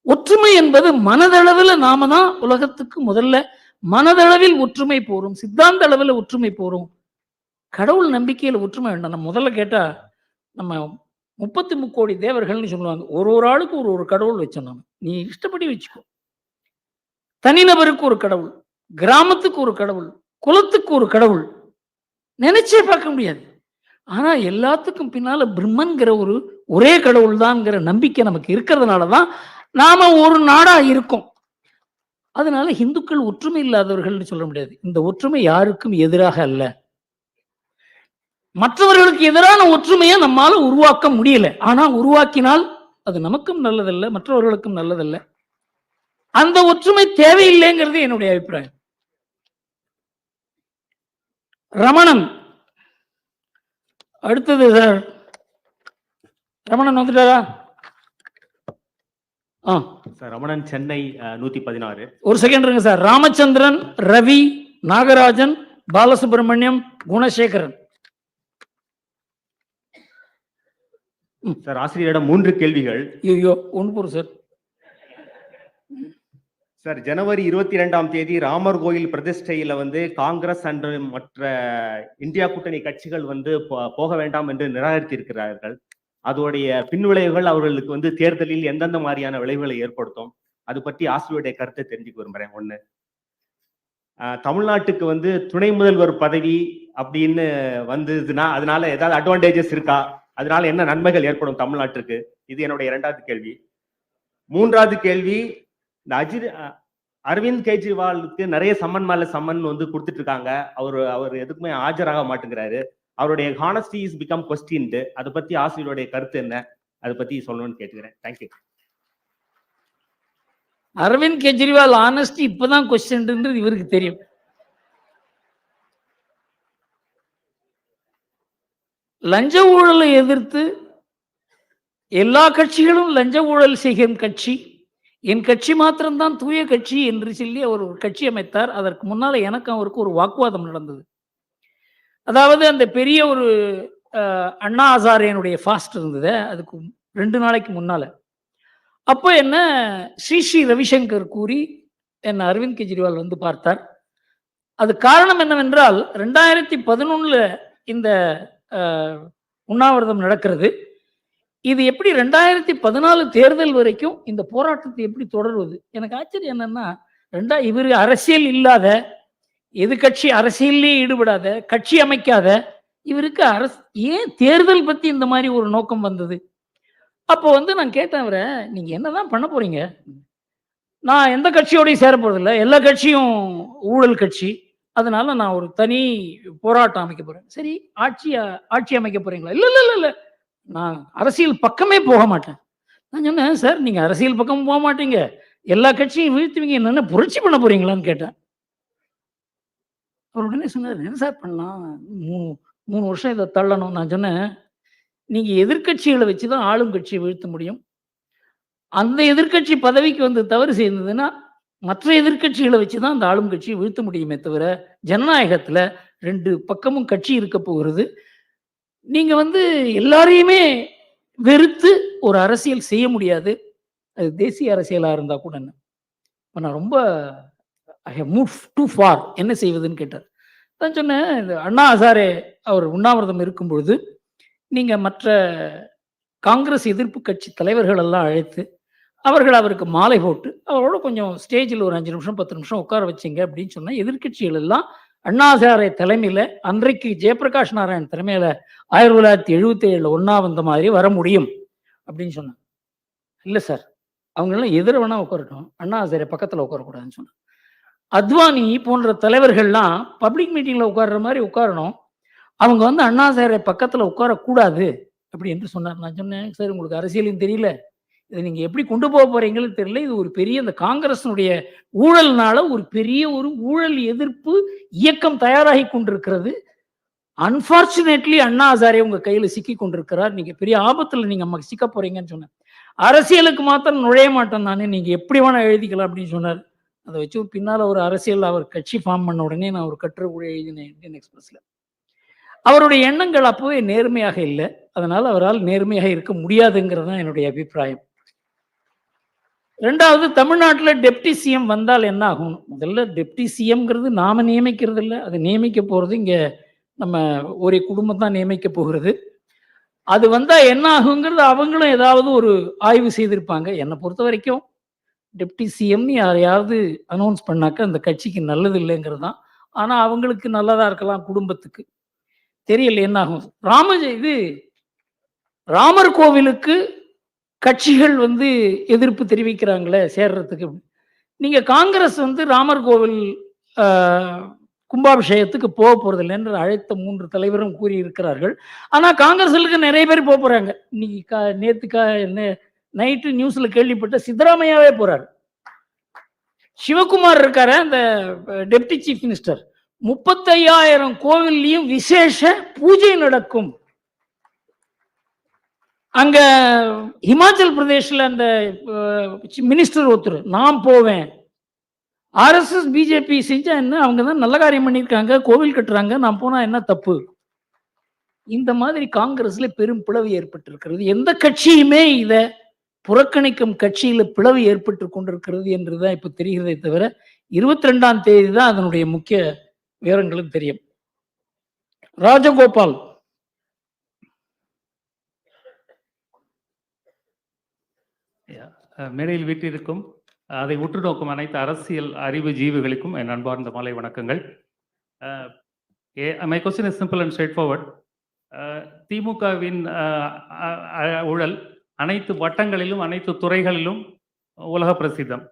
ஒற்றுமை என்பது மனதளவில் நாம தான் உலகத்துக்கு முதல்ல மனதளவில் ஒற்றுமை போறோம், சித்தாந்த அளவில் ஒற்றுமை போறோம். கடவுள் நம்பிக்கையில் ஒற்றுமை வேண்டாம். நம்ம முதல்ல கேட்டா நம்ம 33 கோடி தேவர்கள்னு சொல்லுவாங்க. ஒரு ஒரு ஆளுக்கு ஒரு ஒரு கடவுள் வச்சோம். நாம நீ இஷ்டப்படி வச்சுக்கோ. தனிநபருக்கு ஒரு கடவுள், கிராமத்துக்கு ஒரு கடவுள், குலத்துக்கு ஒரு கடவுள், நினைச்சே பார்க்க முடியாது. ஆனா எல்லாத்துக்கும் பின்னால பிரம்மன்கிற ஒரு ஒரே கடவுள் தான்ங்கிற நம்பிக்கை நமக்கு இருக்கிறதுனாலதான் நாம ஒரு நாடா இருக்கோம். அதனால இந்துக்கள் ஒற்றுமை இல்லாதவர்கள் சொல்ல முடியாது. இந்த ஒற்றுமை யாருக்கும் எதிராக அல்ல. மற்றவர்களுக்கு எதிரான ஒற்றுமையை நம்மால உருவாக்க முடியல. ஆனா உருவாக்கினால் அது நமக்கும் நல்லதல்ல, மற்றவர்களுக்கும் நல்லதல்ல. அந்த ஒற்றுமை தேவையில்லைங்கிறது என்னுடைய அபிப்பிராயம். ரமணன் அடுத்தது சார். ரமணன் வந்துட்டாரா? சார் ரமணன் சென்னை 116. ஒரு செகண்ட் இருங்க சார். ராமச்சந்திரன், ரவி, நாகராஜன், பாலசுப்ரமணியம், குணசேகரன். சார் ஆசிரியரிடம் 3 கேள்விகள். ஐயோ ஒன்று போறோம் சார். சார் ஜனவரி 22ஆம் தேதி ராமர் கோயில் பிரதிஷ்டையில காங்கிரஸ் அன்று மற்ற இந்தியா கூட்டணி கட்சிகள் போக வேண்டாம் என்று நிராகரித்திருக்கிறார்கள். அதோடைய பின்விளைவுகள் அவர்களுக்கு தேர்தலில் எந்தெந்த மாதிரியான விளைவுகளை ஏற்படுத்தும், அது பற்றி ஆசிரியருடைய கருத்தை தெரிஞ்சுக்க விரும்புறேன். 1. தமிழ்நாட்டுக்கு துணை முதல்வர் பதவி அப்படின்னு வந்ததுன்னா அதனால ஏதாவது அட்வான்டேஜஸ் இருக்கா, அதனால என்ன நன்மைகள் ஏற்படும் தமிழ்நாட்டிற்கு, இது என்னுடைய 2வது கேள்வி. 3வது கேள்வி, இந்த அரவிந்த் கெஜ்ரிவாலுக்கு நிறைய சம்மன் மேல சம்மன் கொடுத்துட்டு இருக்காங்க. அவர் எதுக்குமே ஆஜராக மாட்டேங்கிறாரு. அவருடைய ஹானஸ்டி இஸ் பிகம் கொஸ்டின்டு. அதை பத்தி ஆசிரியருடைய கருத்து என்ன, அதை பத்தி சொல்லணும்னு கேட்டுக்கிறேன். தேங்க்யூ. அரவிந்த் கெஜ்ரிவால் ஆனஸ்டி இப்பதான் கொஸ்டின் இவருக்கு தெரியும். லஞ்ச ஊழலை எதிர்த்து எல்லா கட்சிகளும் லஞ்ச ஊழல் செய்யும் கட்சி, என் கட்சி மாத்திரம்தான் தூய கட்சி என்று சொல்லி அவர் ஒரு கட்சி அமைத்தார். அதற்கு முன்னால எனக்கு அவருக்கு ஒரு வாக்குவாதம் நடந்தது. அதாவது அந்த பெரிய ஒரு அண்ணா ஹசாரேனுடைய ஃபாஸ்ட் இருந்தது, அதுக்கு 2 நாளைக்கு முன்னால. அப்போ என்ன ஸ்ரீ ரவிசங்கர் கூறி என்ன அரவிந்த் கெஜ்ரிவால் பார்த்தார். அது காரணம் என்னவென்றால் 2011 இந்த உண்ணாவிரதம் நடக்கிறது. இது எப்படி 2014 தேர்தல் வரைக்கும் இந்த போராட்டத்தை எப்படி தொடர்வது? எனக்கு ஆச்சரியம் என்னன்னா, இவர் அரசியல் இல்லாத, எதிர்கட்சி அரசியலே ஈடுபடாத, கட்சி அமைக்காத இவருக்கு ஏன் தேர்தல் பத்தி இந்த மாதிரி ஒரு நோக்கம் வந்தது? அப்போ நான் கேட்டேன் அவரை, நீங்க என்னதான் பண்ண போறீங்க? நான் எந்த கட்சியோடய சேர போறதில்லை, எல்லா கட்சியும் ஊழல் கட்சி, அதனால நான் ஒரு தனி போராட்டம் அமைக்க போறேன். சரி, ஆட்சி அமைக்க போறீங்களா? இல்ல இல்ல இல்ல, நான் அரசியல் பக்கமே போக மாட்டேன். நான் சொன்னேன், சார் நீங்க அரசியல் பக்கம் போக மாட்டீங்க, எல்லா கட்சியும் வீழ்த்துவீங்க, என்னென்ன புரட்சி பண்ண போறீங்களான்னு கேட்டேன். அவர் உடனே சொன்னார், என்ன சார் பண்ணலாம், 3 வருஷம் இதை தள்ளணும். நான் சொன்னேன், நீங்க எதிர்கட்சிகளை வச்சுதான் ஆளும் கட்சியை வீழ்த்த முடியும். அந்த எதிர்கட்சி பதவிக்கு தவறு செய்ததுன்னா மற்ற எதிர்கட்சிகளை வச்சுதான் அந்த ஆளும் கட்சியை வீழ்த்த முடியுமே தவிர, ஜனநாயகத்துல 2 பக்கமும் கட்சி இருக்க போகிறது. நீங்க எல்லாரையுமே வெறுத்து ஒரு அரசியல் செய்ய முடியாது. அது தேசிய அரசியலா இருந்தா கூட. என்ன நான் ரொம்ப I have move too far, என்ன செய்வதுன்னு கேட்டார். நான் சொன்னேன், இந்த அண்ணா ஹசாரே அவர் உண்ணாவிரதம் இருக்கும் பொழுது நீங்க மற்ற காங்கிரஸ் எதிர்ப்பு கட்சி தலைவர்கள் எல்லாம் அழைத்து அவருக்கு மாலை போட்டு அவரோட கொஞ்சம் ஸ்டேஜில் ஒரு 5 நிமிஷம் 10 நிமிஷம் உட்கார வச்சிங்க அப்படின்னு சொன்னா, எதிர்கட்சிகள் எல்லாம் அண்ணா ஹசாரே தலைமையில, அன்றைக்கு ஜெயபிரகாஷ் நாராயண் தலைமையில 1977 ஒன்னா வந்த மாதிரி வர முடியும் அப்படின்னு சொன்னாங்க. இல்லை சார், அவங்க எல்லாம் எதிர வேணா உட்காரட்டும், அண்ணா ஹசாரே பக்கத்துல உட்காரக்கூடாதுன்னு சொன்னாங்க. அத்வானி போன்ற தலைவர்கள்லாம் பப்ளிக் மீட்டிங்ல உட்கார்ற மாதிரி உட்காரணும், அவங்க அண்ணா ஹசாரே பக்கத்துல உட்காரக்கூடாது அப்படி என்று சொன்னார். நான் சொன்னேன், சார் உங்களுக்கு அரசியலும் தெரியல, இதை நீங்க எப்படி கொண்டு போக போறீங்கன்னு தெரியல, இது ஒரு பெரிய இந்த காங்கிரஸினுடைய ஊழல்னால ஒரு பெரிய ஒரு ஊழல் எதிர்ப்பு இயக்கம் தயாராகி கொண்டிருக்கிறது. அன்பார்ச்சுனேட்லி அண்ணா ஹசாரே உங்க கையில சிக்கி கொண்டிருக்கிறார், நீங்க பெரிய ஆபத்துல நீங்க சிக்க போறீங்கன்னு சொன்னேன். அரசியலுக்கு மாத்திரம் நுழைய மாட்டேன் நானே, நீங்க எப்படி வேணா எழுதிக்கலாம் அப்படின்னு சொன்னார். அதை வச்சு ஒரு பின்னால் ஒரு அரசியல் அவர் கட்சி ஃபார்ம் பண்ண உடனே நான் ஒரு கட்டுரை கூட எழுதினேன் இந்தியன் எக்ஸ்பிரஸில். அவருடைய எண்ணங்கள் அப்போவே நேர்மையாக இல்லை, அதனால் அவரால் நேர்மையாக இருக்க முடியாதுங்கிறது தான் என்னுடைய அபிப்பிராயம். ரெண்டாவது, தமிழ்நாட்டில் டெப்டி சிஎம் வந்தால் என்ன ஆகும்? முதல்ல டெப்டி சிஎம்ங்கிறது நாம நியமிக்கிறது இல்லை, அது நியமிக்க போகிறது இங்கே நம்ம ஒரு குடும்பம் தான் நியமிக்க போகிறது. அது வந்தால் என்ன ஆகுங்கிறது அவங்களும் ஏதாவது ஒரு ஆய்வு செய்திருப்பாங்க. என்னை பொறுத்த வரைக்கும் டெப்டி சிஎம்னு யாரையாவது அனௌன்ஸ் பண்ணாக்க அந்த கட்சிக்கு நல்லது இல்லைங்கிறது தான். ஆனால் அவங்களுக்கு நல்லதாக இருக்கலாம், குடும்பத்துக்கு தெரியல என்ன ஆகும். ராமர் கோவிலுக்கு கட்சிகள் எதிர்ப்பு தெரிவிக்கிறாங்களே சேர்றதுக்கு. நீங்க காங்கிரஸ் ராமர் கோவில் கும்பாபிஷேகத்துக்கு போக போறதில்லை என்று அழைத்த 3 தலைவரும் கூறி இருக்கிறார்கள். ஆனா காங்கிரஸ்களுக்கு நிறைய பேர் போக போறாங்க. இன்னைக்கு நேத்து நைட்டு நியூஸ்ல கேள்விப்பட்ட சித்தராமையாவே போறாரு. சிவகுமார் இருக்காரு அந்த டெப்டி சீஃப் மினிஸ்டர். 35,000 கோவில்லையும் விசேஷ பூஜை நடக்கும். அங்க ஹிமாச்சல் பிரதேஷ்ல அந்த மினிஸ்டர் ஒருத்தர், நான் போவேன், ஆர்எஸ்எஸ் பிஜேபி செஞ்சா என்ன, அவங்க தான் நல்ல காரியம் பண்ணியிருக்காங்க, கோவில் கட்டுறாங்க, நான் போனா என்ன தப்பு? இந்த மாதிரி காங்கிரஸ்ல பெரும் பிளவு ஏற்பட்டிருக்கிறது. எந்த கட்சியுமே இதை புறக்கணிக்கும் கட்சியில பிளவு ஏற்பட்டு கொண்டிருக்கிறது என்றுதான் இப்ப தெரிகிறதே தவிர 22ஆம் தேதி தான் அதனுடைய முக்கிய விவரங்களும் தெரியும். ராஜகோபால் மேடையில் வீட்டிற்கும் அதை உற்று நோக்கும் அனைத்து அரசியல் அறிவு ஜீவிகளுக்கும் என் அன்பார்ந்த மாலை வணக்கங்கள். My question is simple and straight forward. திமுகவின் ஊழல் அனைத்து வட்டங்களிலும் அனைத்து துறைகளிலும் உலக பிரசித்தம்.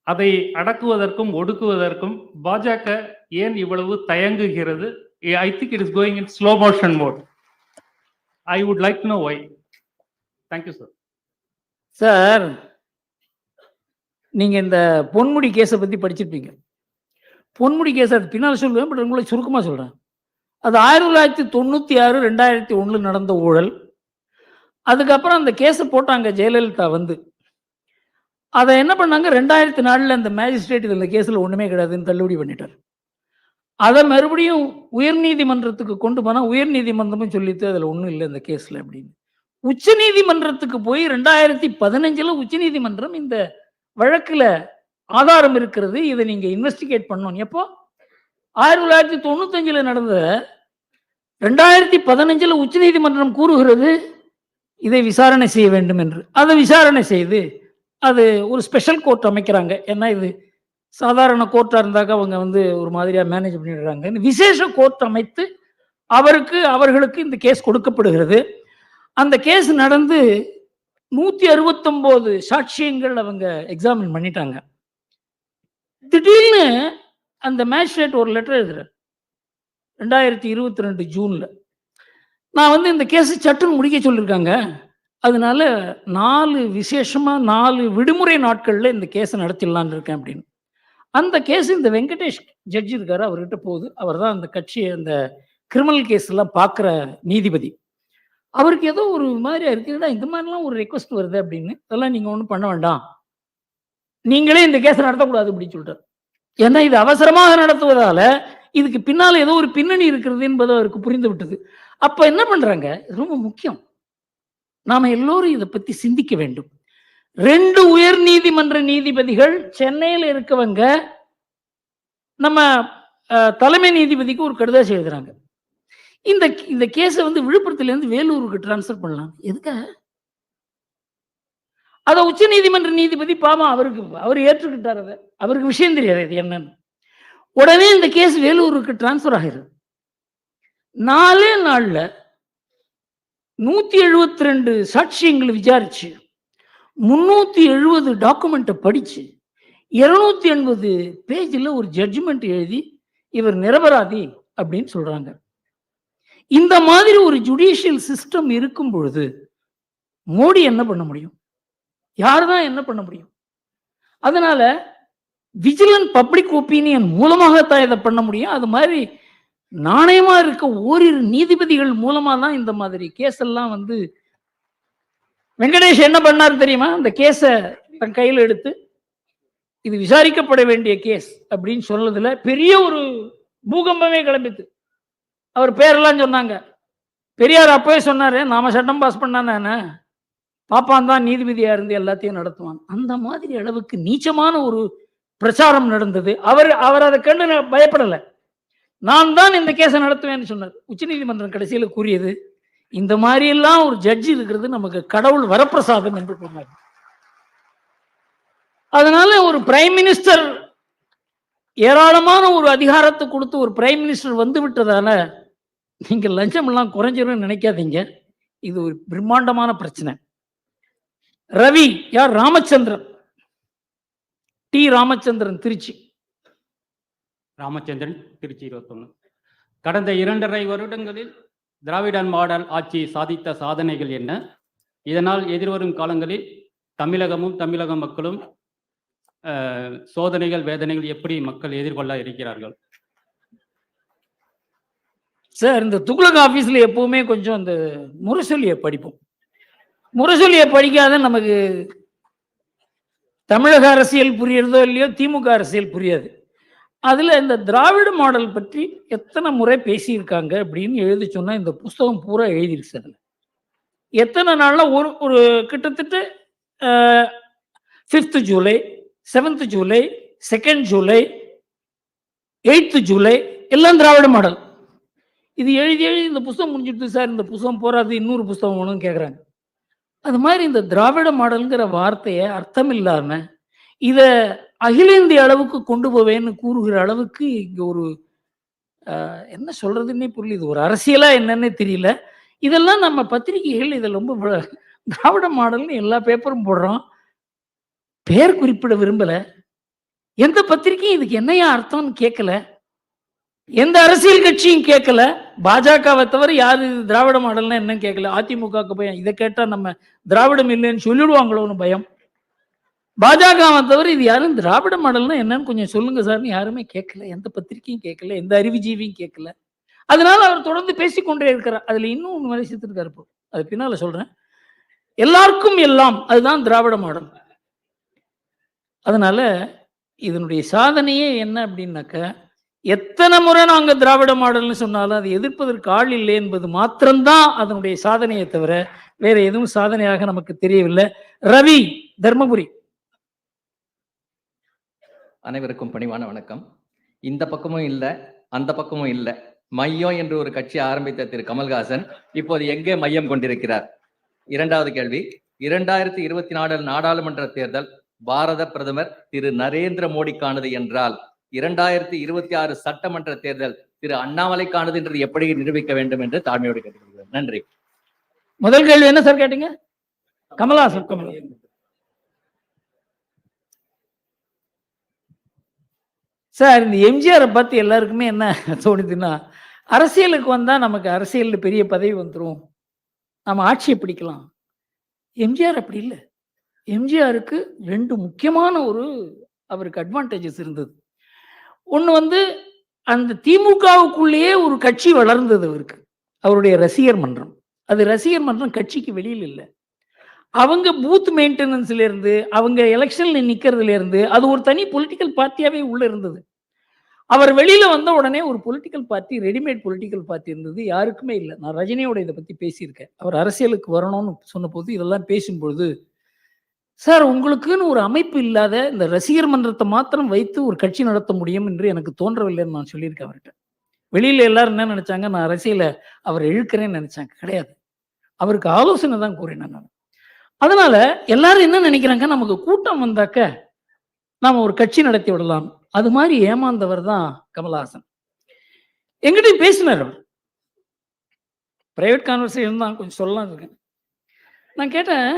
அதை அடக்குவதற்கும் ஒடுக்குவதற்கும் பாஜக ஏன் இவ்வளவு தயங்குகிறது? I think it is going in slow motion mode. I would like to know why. Thank you sir. Sir, நீங்க இந்த பொன்முடி கேஸை பத்தி படிச்சிருப்பீங்க. பொன்முடி கேஸ் அது பின்னால் சொல்லுவேன், பட் உங்களை சுருக்கமாக சொல்றேன். அது 1996 2001 நடந்த ஊழல். அதுக்கப்புறம் அந்த கேஸை போட்டாங்க ஜெயலலிதா அதை என்ன பண்ணாங்க, 2004 அந்த மேஜிஸ்ட்ரேட் இந்த கேஸில் ஒன்றுமே கிடையாதுன்னு தள்ளுபடி பண்ணிட்டார். அதை மறுபடியும் உயர்நீதிமன்றத்துக்கு கொண்டு போனால் உயர்நீதிமன்றமும் சொல்லிட்டு அதில் ஒன்றும் இல்லை இந்த கேஸில் அப்படின்னு. உச்ச நீதிமன்றத்துக்கு போய் 2015 உச்சநீதிமன்றம் இந்த வழக்குல ஆதாரம் இருக்கிறது, இதை நீங்க இன்வெஸ்டிகேட் பண்ணணும். எப்போ 1995 நடந்த 2015 உச்சநீதிமன்றம் கூறுகிறது இதை விசாரணை செய்ய வேண்டும் என்று. அதை விசாரணை செய்து அது ஒரு ஸ்பெஷல் கோர்ட் அமைக்கிறாங்க. ஏன்னா இது சாதாரண கோர்ட்டா இருந்தாக்க அவங்க ஒரு மாதிரியா மேனேஜ் பண்ணிடுறாங்க. விசேஷ கோர்ட் அமைத்து அவர்களுக்கு இந்த கேஸ் கொடுக்கப்படுகிறது. அந்த கேஸ் நடந்து 169 சாட்சியங்கள் அவங்க எக்ஸாமின் பண்ணிட்டாங்க. திடீர்னு அந்த மேஜிஸ்ட்ரேட் ஒரு லெட்டர் எழுதுறார் 2022 ஜூன்ல. நான் இந்த கேஸ் சட்டுன்னு முடிக்க சொல்லியிருக்காங்க, அதனால 4 விடுமுறை நாட்கள்ல இந்த கேஸை நடத்திடலான்னு இருக்கேன் அப்படின்னு. அந்த கேஸ் இந்த வெங்கடேஷ் ஜட்ஜி இருக்காரு, அவர்கிட்ட போகுது. அவர் தான் அந்த கட்சி அந்த கிரிமினல் கேஸ் எல்லாம் பார்க்குற நீதிபதி. அவருக்கு ஏதோ ஒரு மாதிரியா இருக்குடா, இந்த மாதிரிலாம் ஒரு ரெக்வஸ்ட் வருது அப்படின்னு. அதெல்லாம் நீங்க ஒன்றும் பண்ண வேண்டாம், நீங்களே இந்த கேஸை நடத்தக்கூடாது அப்படின்னு சொல்லிட்டார். ஏன்னா இது அவசரமாக நடத்துவதால இதுக்கு பின்னால ஏதோ ஒரு பின்னணி இருக்கிறது என்பது அவருக்கு புரிந்து விட்டது. அப்ப என்ன பண்றாங்க, ரொம்ப முக்கியம், நாம எல்லோரும் இதை பத்தி சிந்திக்க வேண்டும். 2 உயர் நீதிமன்ற நீதிபதிகள் சென்னையில் இருக்கவங்க நம்ம தலைமை நீதிபதிக்கு ஒரு கடிதம் எழுதுறாங்க. இந்த கேஸை விழுப்புரத்துல இருந்து வேலூருக்கு டிரான்ஸ்பர் பண்ணலாம். எதுக்காக? அத உச்ச நீதிமன்ற நீதிபதி பாவம் அவர் ஏற்றுக்கிட்டார். அதை அவருக்கு விஷயம் தெரியாது இது என்னன்னு. உடனே இந்த கேஸ் வேலூருக்கு டிரான்ஸ்பர் ஆகிறது. 4 நாள்ல 172 சாட்சியங்களை விசாரிச்சு 370 டாக்குமெண்ட்டை படிச்சு 280 பேஜ்ல ஒரு ஜட்ஜ்மெண்ட் எழுதி இவர் நிரபராதி அப்படின்னு சொல்றாங்க. இந்த மாதிரி ஒரு ஜுடிஷியல் சிஸ்டம் இருக்கும் பொழுது மோடி என்ன பண்ண முடியும்? யாருதான் என்ன பண்ண முடியும்? அதனால விஜிலன்ட் பப்ளிக் ஒப்பீனியன் மூலமாகத்தான் இதை பண்ண முடியும். அது மாதிரி நாணயமா இருக்க ஓரிரு நீதிபதிகள் மூலமா தான் இந்த மாதிரி கேஸ் எல்லாம் வெங்கடேஷ் என்ன பண்ணாரு தெரியுமா? அந்த கேஸை தன் கையில் எடுத்து இது விசாரிக்கப்பட வேண்டிய கேஸ் அப்படின்னு சொன்னதுல பெரிய ஒரு பூகம்பமே கிளம்பித்து. அவர் பேரெல்லாம் சொன்னாங்க. பெரியார் அப்பவே சொன்னாரு, நாம சட்டம் பாஸ் பண்ணானே பாப்பான் தான் நீதிபதியா இருந்து எல்லாத்தையும் நடத்துவான். அந்த மாதிரி அளவுக்கு நீச்சமான ஒரு பிரச்சாரம் நடந்தது. அவர் அதை கண்டு பயப்படல. நான் தான் இந்த கேஸை நடத்துவேன்னு சொன்னார். உச்சநீதிமன்றம் கடைசியில கூறியது, இந்த மாதிரி எல்லாம் ஒரு ஜட்ஜி இருக்கிறது நமக்கு கடவுள் வரப்பிரசாதம் என்று சொன்னார். அதனால ஒரு பிரைம் மினிஸ்டர் ஏராளமான ஒரு அதிகாரத்தை கொடுத்து ஒரு பிரைம் மினிஸ்டர் வந்து விட்டதால நீங்க லஞ்சம் எல்லாம் குறைஞ்சிரும் நினைக்காதீங்க. இது ஒரு பிரம்மாண்டமான பிரச்சனை. ரவி யார்? ராமச்சந்திரன், டி ராமச்சந்திரன், திருச்சி. ராமச்சந்திரன், திருச்சி 21. கடந்த 2.5 வருடங்களில் திராவிடன் மாடல் ஆட்சி சாதித்த சாதனைகள் என்ன? இதனால் எதிர்வரும் காலங்களில் தமிழகமும் தமிழக மக்களும் சோதனைகள் வேதனைகள் எப்படி மக்கள் எதிர்கொள்ள இருக்கிறார்கள்? சார், இந்த துக்ளக் ஆபீஸ்ல எப்பவுமே கொஞ்சம் அந்த முரசொலியை படிப்போம். முரசொலியை படிக்காத நமக்கு தமிழக அரசியல் புரியறதோ இல்லையோ திமுக அரசியல் புரியாது. அதுல இந்த திராவிட மாடல் பற்றி எத்தனை முறை பேசியிருக்காங்க அப்படின்னு எழுதி சொன்னா இந்த புஸ்தகம் பூரா எழுதிருக்கு சார். எத்தனை நாள்ல ஒரு கிட்டத்தட்ட 5th July, 7th July, 2nd July, 8th July எல்லாம் திராவிட மாடல். இது எழுதி இந்த புஸ்தகம் முடிஞ்சிடுது சார், இந்த புஸ்தகம் போறாது, இன்னொரு புஸ்தகம் வேணும்னு கேட்குறாங்க. அது மாதிரி இந்த திராவிட மாடல்ங்கிற வார்த்தையை அர்த்தம் இல்லாம இதை அகில இந்திய அளவுக்கு கொண்டு போவேன்னு கூறுகிற அளவுக்கு இங்க ஒரு என்ன சொல்றதுன்னே புரியல. ஒரு அரசியலா என்னன்னே தெரியல. இதெல்லாம் நம்ம பத்திரிகைகள் இதில் ரொம்ப திராவிட மாடல்னு எல்லா பேப்பரும் போடுறோம். பேர் குறிப்பிட விரும்பல. எந்த பத்திரிகையும் இதுக்கு என்னையா அர்த்தம்னு கேட்கல. எந்த அரசியல் கட்சியும் கேட்கல. பாஜகவை தவிர யாரு திராவிட மாடல்னா என்னன்னு கேட்கல. அதிமுகவுக்கு பயம், இதை கேட்டா நம்ம திராவிடம் இல்லைன்னு சொல்லிடுவாங்களோன்னு பயம். பாஜகவை தவிர இது யாரும் திராவிட மாடல்னா என்னன்னு கொஞ்சம் சொல்லுங்க சார்னு யாருமே கேட்கல. எந்த பத்திரிகையும் கேட்கல, எந்த அறிவுஜீவியும் கேட்கல. அதனால அவர் தொடர்ந்து பேசிக்கொண்டே இருக்கிறார். அதுல இன்னும் ஒன்று மாதிரி சேர்த்துருக்காரு. இப்போ அது பின்னால சொல்றேன். எல்லாருக்கும் எல்லாம், அதுதான் திராவிட மாடல். அதனால இதனுடைய சாதனையே என்ன அப்படின்னாக்க, எத்தனை முறை நாங்க திராவிட மாடல்னு சொன்னாலும் அதை எதிர்ப்பதற்கு ஆள் இல்லை என்பது மாத்திரம்தான் அதனுடைய சாதனையை தவிர வேற எதுவும் சாதனையாக நமக்கு தெரியவில்லை. ரவி, தர்மபுரி. அனைவருக்கும் பணிவான வணக்கம். இந்த பக்கமும் இல்லை, அந்த பக்கமும் இல்லை, மையம் என்று ஒரு கட்சி ஆரம்பித்த திரு கமல்ஹாசன் இப்போது எங்கே மையம் கொண்டிருக்கிறார்? 2வது கேள்வி, 2024 நாடாளுமன்ற தேர்தல் பாரத பிரதமர் திரு நரேந்திர மோடிக்கானது என்றால் 2026 சட்டமன்ற தேர்தல் திரு அண்ணாமலைக்கானது என்று எப்படி நிரூபிக்க வேண்டும் என்று தாழ்மையோடு கேட்டுக்கொள்கிறேன். நன்றி. முதல் கேள்வி என்ன சார் கேட்டீங்க? கமல்ஹாசன். சார், இந்த எம்ஜிஆரை பார்த்து எல்லாருக்குமே என்ன தோணுதுன்னா, அரசியலுக்கு வந்தா நமக்கு அரசியல்ல பெரிய பதவி வந்துடும், நம்ம ஆட்சியை பிடிக்கலாம். எம்ஜிஆர் அப்படி இல்லை. எம்ஜிஆருக்கு 2 முக்கியமான அவருக்கு அட்வான்டேஜஸ் இருந்தது. ஒன்று அந்த திமுகவுக்குள்ளேயே ஒரு கட்சி வளர்ந்தது அவருக்கு, அவருடைய ரசிகர் மன்றம். அது ரசிகர் மன்றம் கட்சிக்கு வெளியில் இல்லை. அவங்க பூத் மெயின்டெனன்ஸ்ல இருந்து, அவங்க எலெக்ஷன்ல நிக்கிறதுல இருந்து அது ஒரு தனி பொலிட்டிக்கல் பார்ட்டியாவே உள்ள இருந்தது. அவர் வெளியில வந்த உடனே ஒரு political party, readymade political party இருந்தது, யாருக்குமே இல்லை. நான் ரஜினியோட இதை பத்தி பேசியிருக்கேன். அவர் அரசியலுக்கு வரணும்னு சொன்ன போது இதெல்லாம் பேசும்பொழுது, சார் உங்களுக்குன்னு ஒரு அமைப்பு இல்லாத இந்த ரசிகர் மன்றத்தை மாத்திரம் வைத்து ஒரு கட்சி நடத்த முடியும் என்று எனக்கு தோன்றவில்லைன்னு நான் சொல்லியிருக்கேன் அவர்கிட்ட. வெளியில எல்லாரும் என்ன நினைச்சாங்க, நான் அரசியல அவர் இழுக்கிறேன்னு நினைச்சாங்க. கிடையாது, அவருக்கு ஆலோசனை தான் கூறினேன் நான். அதனால எல்லாரும் என்ன நினைக்கிறாங்க, நமக்கு கூட்டம் வந்தாக்க நாம ஒரு கட்சி நடத்தி விடலாம். அது மாதிரி ஏமாந்தவர் தான் கமல்ஹாசன். எங்கிட்டையும் பேசினார் அவர். பிரைவேட் கான்வர்சேஷன் தான், கொஞ்சம் சொல்லலாம் இருக்கேன். நான் கேட்டேன்,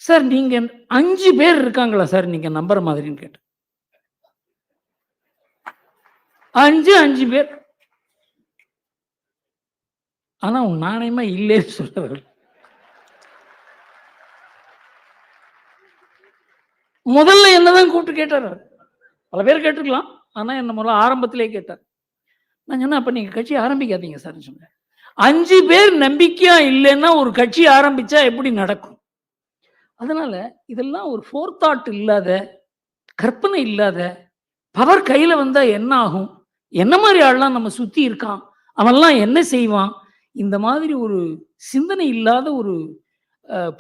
சார் நீங்க 5 பேர் இருக்காங்களா சார் நீங்க நம்புற மாதிரின்னு கேட்டேன். 5 பேர். ஆனா உன் நாணயமா இல்லைன்னு சொல்றாரு. முதல்ல என்னதான் கூப்பிட்டு கேட்டார். பல பேர் கேட்டுக்கலாம், ஆனா என்ன முதல்ல ஆரம்பத்திலே கேட்டார். நான் சொன்னேன், அப்ப நீங்க கட்சி ஆரம்பிக்காதீங்க சார் சொன்னேன். 5 பேர் நம்பிக்கையா இல்லைன்னா ஒரு கட்சி ஆரம்பிச்சா எப்படி நடக்கும்? அதனால இதெல்லாம் ஒரு ஃபோர்தாட் இல்லாத கற்பனை இல்லாத பவர் கையில வந்தா என்ன ஆகும், என்ன மாதிரி ஆள்லாம் நம்ம சுத்தி இருக்கான், அவன்லாம் என்ன செய்வான், இந்த மாதிரி ஒரு சிந்தனை இல்லாத ஒரு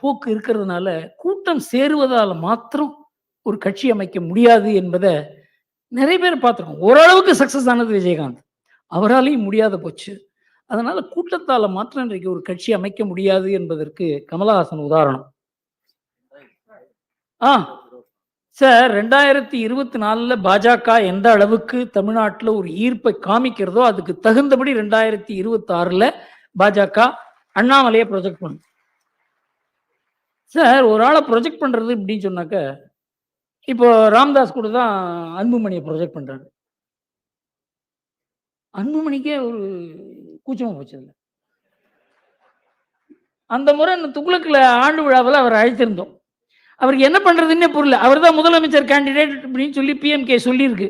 போக்கு இருக்கிறதுனால கூட்டம் சேருவதால் மாத்திரம் ஒரு கட்சி அமைக்க முடியாது என்பதை நிறைய பேர் பார்த்துருக்கோம். ஓரளவுக்கு சக்சஸ் ஆனது விஜயகாந்த், அவராலையும் முடியாத போச்சு. அதனால கூட்டத்தால மாத்திரம் இன்றைக்கு ஒரு கட்சி அமைக்க முடியாது என்பதற்கு கமலஹாசன் உதாரணம். சார் 2024 பாஜக எந்த அளவுக்கு தமிழ்நாட்டில் ஒரு ஈர்ப்பை காமிக்கிறதோ அதுக்கு தகுந்தபடி 2026 பாஜக அண்ணாமலையை ப்ரொஜெக்ட் பண்ணும். சார் ஒரு ஆளை ப்ரொஜெக்ட் பண்றது இப்படின்னு சொன்னாக்க, இப்போ ராம்தாஸ் கூட தான் அன்புமணியை ப்ரொஜெக்ட் பண்றாரு. அன்புமணிக்கே ஒரு கூச்சமா போச்சு. அந்த முறை துக்ளக்ல ஆண்டு விழாவில் அவர் அழைத்திருந்தோம். அவருக்கு என்ன பண்றதுன்னே புரியல. அவர் தான் முதலமைச்சர் கேண்டிடேட் அப்படின்னு சொல்லி பிஎம்கே சொல்லியிருக்கு.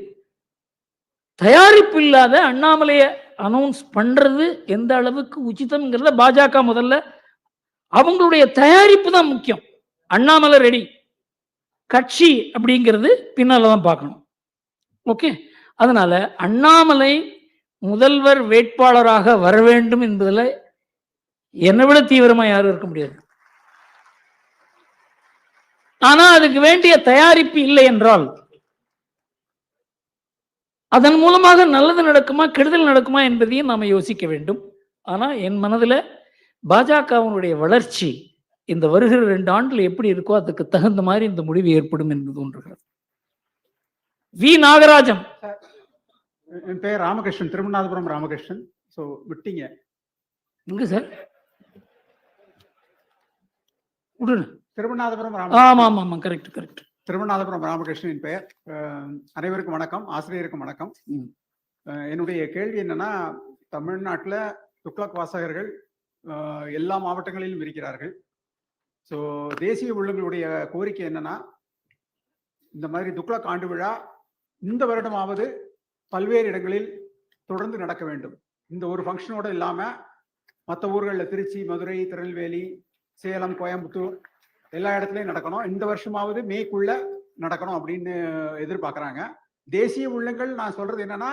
தயாரிப்பு இல்லாத அண்ணாமலையை அனௌன்ஸ் பண்றது எந்த அளவுக்கு உச்சிதம்ங்கிறத பாஜக முதல்ல அவங்களுடைய தயாரிப்பு தான் முக்கியம். அண்ணாமலை ரெடி, கட்சி அப்படிங்கிறது பின்னால்தான் பார்க்கணும். ஓகே, அதனால அண்ணாமலை முதல்வர் வேட்பாளராக வர வேண்டும் என்பதில் என்னை விட தீவிரமா யாரும் இருக்க முடியாது. ஆனா அதுக்கு வேண்டிய தயாரிப்பு இல்லை என்றால் அதன் மூலமாக நல்லது நடக்குமா கெடுதல் நடக்குமா என்பதையும் நாம யோசிக்க வேண்டும். ஆனா என் மனதில் பாஜகவினுடைய வளர்ச்சி இந்த வருகிற 2 ஆண்டுல எப்படி இருக்கோ அதுக்கு தகுந்த மாதிரி இந்த முடிவு ஏற்படும் என்று தோன்றுகிறது. வி நாகராஜன். என் பெயர் ராமகிருஷ்ணன், திருவண்ணாதபுரம் ராமகிருஷ்ணன். ஸோ விட்டீங்க எங்க சார்? திருவண்ணாதபுரம் கரெக்ட். திருவண்ணாதபுரம் ராமகிருஷ்ணன் பெயர். அனைவருக்கும் வணக்கம், ஆசிரியருக்கும் வணக்கம். என்னுடைய கேள்வி என்னன்னா, தமிழ்நாட்டில் துக்ளக் வாசகர்கள் எல்லா மாவட்டங்களிலும் இருக்கிறார்கள். ஸோ தேசிய உள்ளங்களுடைய கோரிக்கை என்னன்னா, இந்த மாதிரி துக்ளக் ஆண்டு விழா இந்த வருடமாவது பல்வேறு இடங்களில் தொடர்ந்து நடக்க வேண்டும். இந்த ஒரு ஃபங்க்ஷனோட இல்லாமல் மற்ற ஊர்களில் திருச்சி, மதுரை, திருநெல்வேலி, சேலம், கோயம்புத்தூர் எல்லா இடத்துலையும் நடக்கணும். இந்த வருஷமாவது மேக்குள்ள நடக்கணும் அப்படின்னு எதிர்பார்க்குறாங்க. தேசிய உள்ளங்கள் நான் சொல்றது என்னன்னா,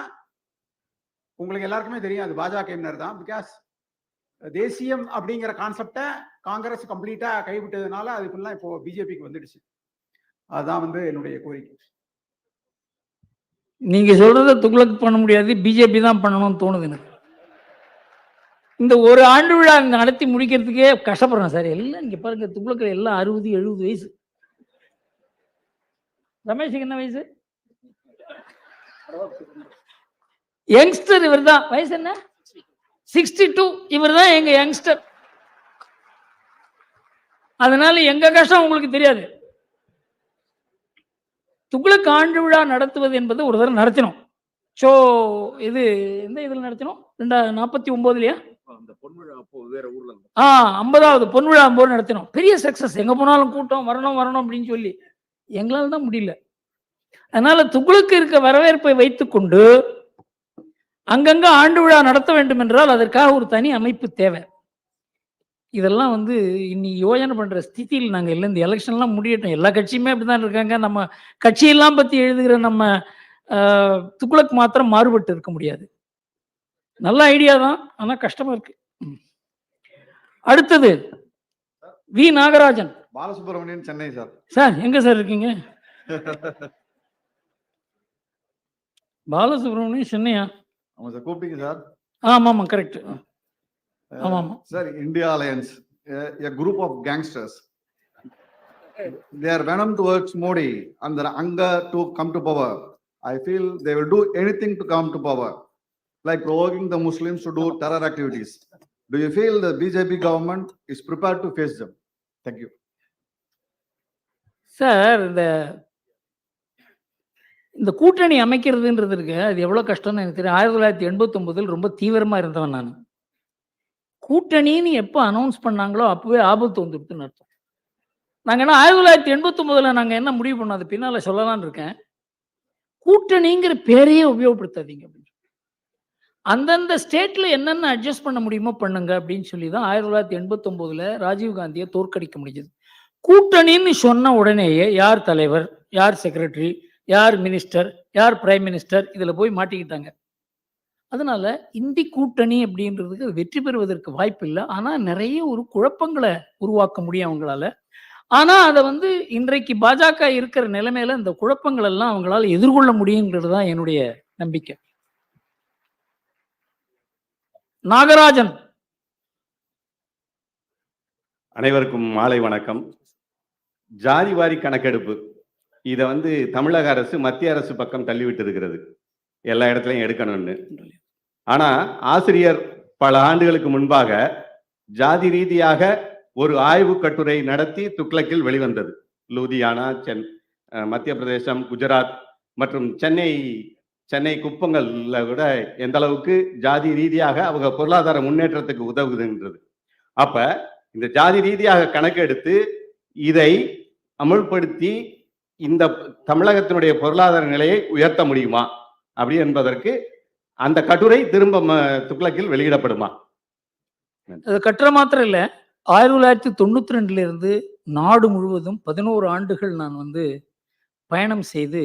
உங்களுக்கு எல்லாருக்குமே தெரியும் அது பாஜகவினர் தான். பிகாஸ் தேசியம் அப்படிங்கிற கான்செப்டை காங்கிரஸ் கம்ப்ளீட்டா கைவிட்டதுனால அது ஃபுல்லாக இப்போ பிஜேபிக்கு வந்துடுச்சு. அதுதான் என்னுடைய கோரிக்கை. நீங்க சொல்றத துக்ளக் பண்ண முடியாது, பிஜேபி தான் பண்ணணும்னு தோணுது எனக்கு. இந்த ஒரு ஆண்டு விழா நடத்தி முடிக்கிறதுக்கே கஷ்டப்படுறேன் சார். எல்லாம் இங்க பாருங்க, துக்ளக்ல எல்லாம் 60-70 வயசு. ரமேஷுக்கு என்ன வயசு? யங்ஸ்டர் இவர் தான். வயசு என்ன? 62. இவர் தான் எங்க யங்ஸ்டர். அதனால எங்க கஷ்டம் உங்களுக்கு தெரியாது. துக்ளக் ஆண்டு விழா நடத்துவது என்பது ஒரு தடவை நடத்தினோம். ஸோ இது எந்த இதில் நடத்தினோம்? 49 50வது பொன்விழா போது நடத்தினோம். பெரிய சக்சஸ். எங்க போனாலும் கூட்டம் வரணும் அப்படின்னு சொல்லி எங்களால் தான் முடியல. அதனால துக்ளக்கு இருக்க வரவேற்பை வைத்துக்கொண்டு அங்கங்க ஆண்டு விழா நடத்த வேண்டும் என்றால் அதற்காக ஒரு தனி அமைப்பு தேவை. இதெல்லாம் இன்னி யோஜனை பண்ற ஸ்திதியில் நாங்கள் இல்லை. இந்த எலெக்ஷன்லாம் முடியட்டும். எல்லா கட்சியுமே அப்படிதான் இருக்காங்க. நம்ம கட்சியெல்லாம் பத்தி எழுதுகிற நம்ம துக்ளக் மாத்திரம் மாறுபட்டு இருக்க முடியாது. நல்ல ஐடியா தான், ஆனா கஷ்டமா இருக்கு. அடுத்தது V Nagarajan. Balasubramanian, Chennai sir. Sir எங்க சார் இருக்கீங்க? பாலசுப்ரமணியன் சென்னையா? ஆமா சார், கூப்பிட்டீங்க சார். ஆமா கரெக்ட். ஆமா sir, India alliance, a group of gangsters, they are venom towards Modi and their anger to come to power. I feel they will do anything to come to power, like provoking the Muslims to do terror activities. Do you feel the BJP government is prepared to face them? Thank you. Sir, இந்த கூட்டணி அமைக்கிறதுன்றது இருக்கு, அது எவ்வளவு கஷ்டம்னு எனக்கு தெரியும். 1989 ரொம்ப தீவிரமா இருந்தவன் நான். கூட்டணின்னு எப்போ அனௌன்ஸ் பண்ணாங்களோ அப்பவே ஆபத்து வந்துடுதுன்னு அர்த்தம். நாங்கள் என்ன 1989 நாங்கள் என்ன முடிவு பண்ணோம், அது பின்னால சொல்லலான்னு இருக்கேன். கூட்டணிங்கிற பேரையே உபயோகப்படுத்தாதீங்க அப்படின்னு. அந்தந்த ஸ்டேட்ல என்னென்ன அட்ஜஸ்ட் பண்ண முடியுமோ பண்ணுங்க அப்படின்னு சொல்லி தான் 1989 ராஜீவ்காந்தியை தோற்கடிக்க முடிஞ்சது. கூட்டணின்னு சொன்ன உடனேயே யார் தலைவர், யார் செக்ரட்டரி, யார் மினிஸ்டர், யார் பிரைம் மினிஸ்டர், இதில் போய் மாட்டிக்கிட்டாங்க. அதனால இந்தி கூட்டணி அப்படின்றதுக்கு வெற்றி பெறுவதற்கு வாய்ப்பு இல்லை. ஆனால் நிறைய ஒரு குழப்பங்களை உருவாக்க முடியும் அவங்களால. ஆனா அதை இன்றைக்கு பாஜக இருக்கிற நிலைமையில இந்த குழப்பங்கள் எல்லாம் அவங்களால எதிர்கொள்ள முடியுங்கிறது தான் என்னுடைய நம்பிக்கை. நாகராஜன். அனைவருக்கும் மாலை வணக்கம். ஜாதிவாரி கணக்கெடுப்பு இதை தமிழக அரசு மத்திய அரசு பக்கம் தள்ளிவிட்டு இருக்கிறது, எல்லா இடத்துலையும் எடுக்கணும்னு. ஆனா ஆசிரியர் பல ஆண்டுகளுக்கு முன்பாக ஜாதி ரீதியாக ஒரு ஆய்வு கட்டுரை நடத்தி துக்ளக்கில் வெளிவந்தது. லூதியானா, மத்திய பிரதேசம், குஜராத் மற்றும் சென்னை குப்பங்கள்ல கூட எந்த அளவுக்கு ஜாதி ரீதியாக அவங்க பொருளாதார முன்னேற்றத்துக்கு உதவுதுன்றது. அப்ப இந்த ஜாதி ரீதியாக கணக்கெடுத்து இதை அமுல்படுத்தி இந்த தமிழகத்தினுடைய பொருளாதார நிலையை உயர்த்த முடியுமா அப்படி என்பதற்கு அந்த கட்டுரை திரும்ப துக்ளக்கில் வெளியிடப்படுமா? அது கட்டுரை மாத்திரம் இல்லை, 1992 இருந்து நாடு முழுவதும் 11 ஆண்டுகள் நான் பயணம் செய்து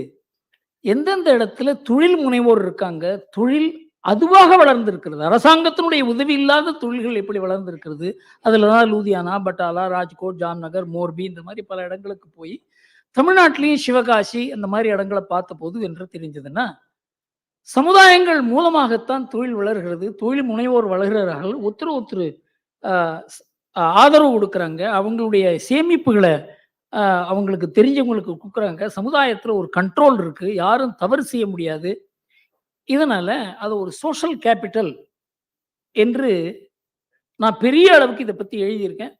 எந்தெந்த இடத்துல தொழில் முனைவோர் இருக்காங்க, தொழில் அதுவாக வளர்ந்திருக்கிறது, அரசாங்கத்தினுடைய உதவி இல்லாத தொழில்கள் எப்படி வளர்ந்திருக்கிறது, அதில் தான் லூதியானா, பட்டாலா, ராஜ்கோட், ஜாம்நகர், மோர்பி இந்த மாதிரி பல இடங்களுக்கு போய் தமிழ்நாட்டிலையும் சிவகாசி அந்த மாதிரி இடங்களை பார்த்த போது என்று தெரிஞ்சதுன்னா, சமுதாயங்கள் மூலமாகத்தான் தொழில் வளர்கிறது, தொழில் முனைவோர் வளர்கிறார்கள், ஒருத்தர் ஆதரவு கொடுக்குறாங்க, அவங்களுடைய சேமிப்புகளை அவங்களுக்கு தெரிஞ்சவங்களுக்கு கொடுக்குறாங்க, சமுதாயத்தில் ஒரு கண்ட்ரோல் இருக்கு, யாரும் தவறு செய்ய முடியாது. இதனால அது ஒரு சோஷியல் கேபிட்டல் என்று நான் பெரிய அளவுக்கு இதை பற்றி எழுதியிருக்கேன்.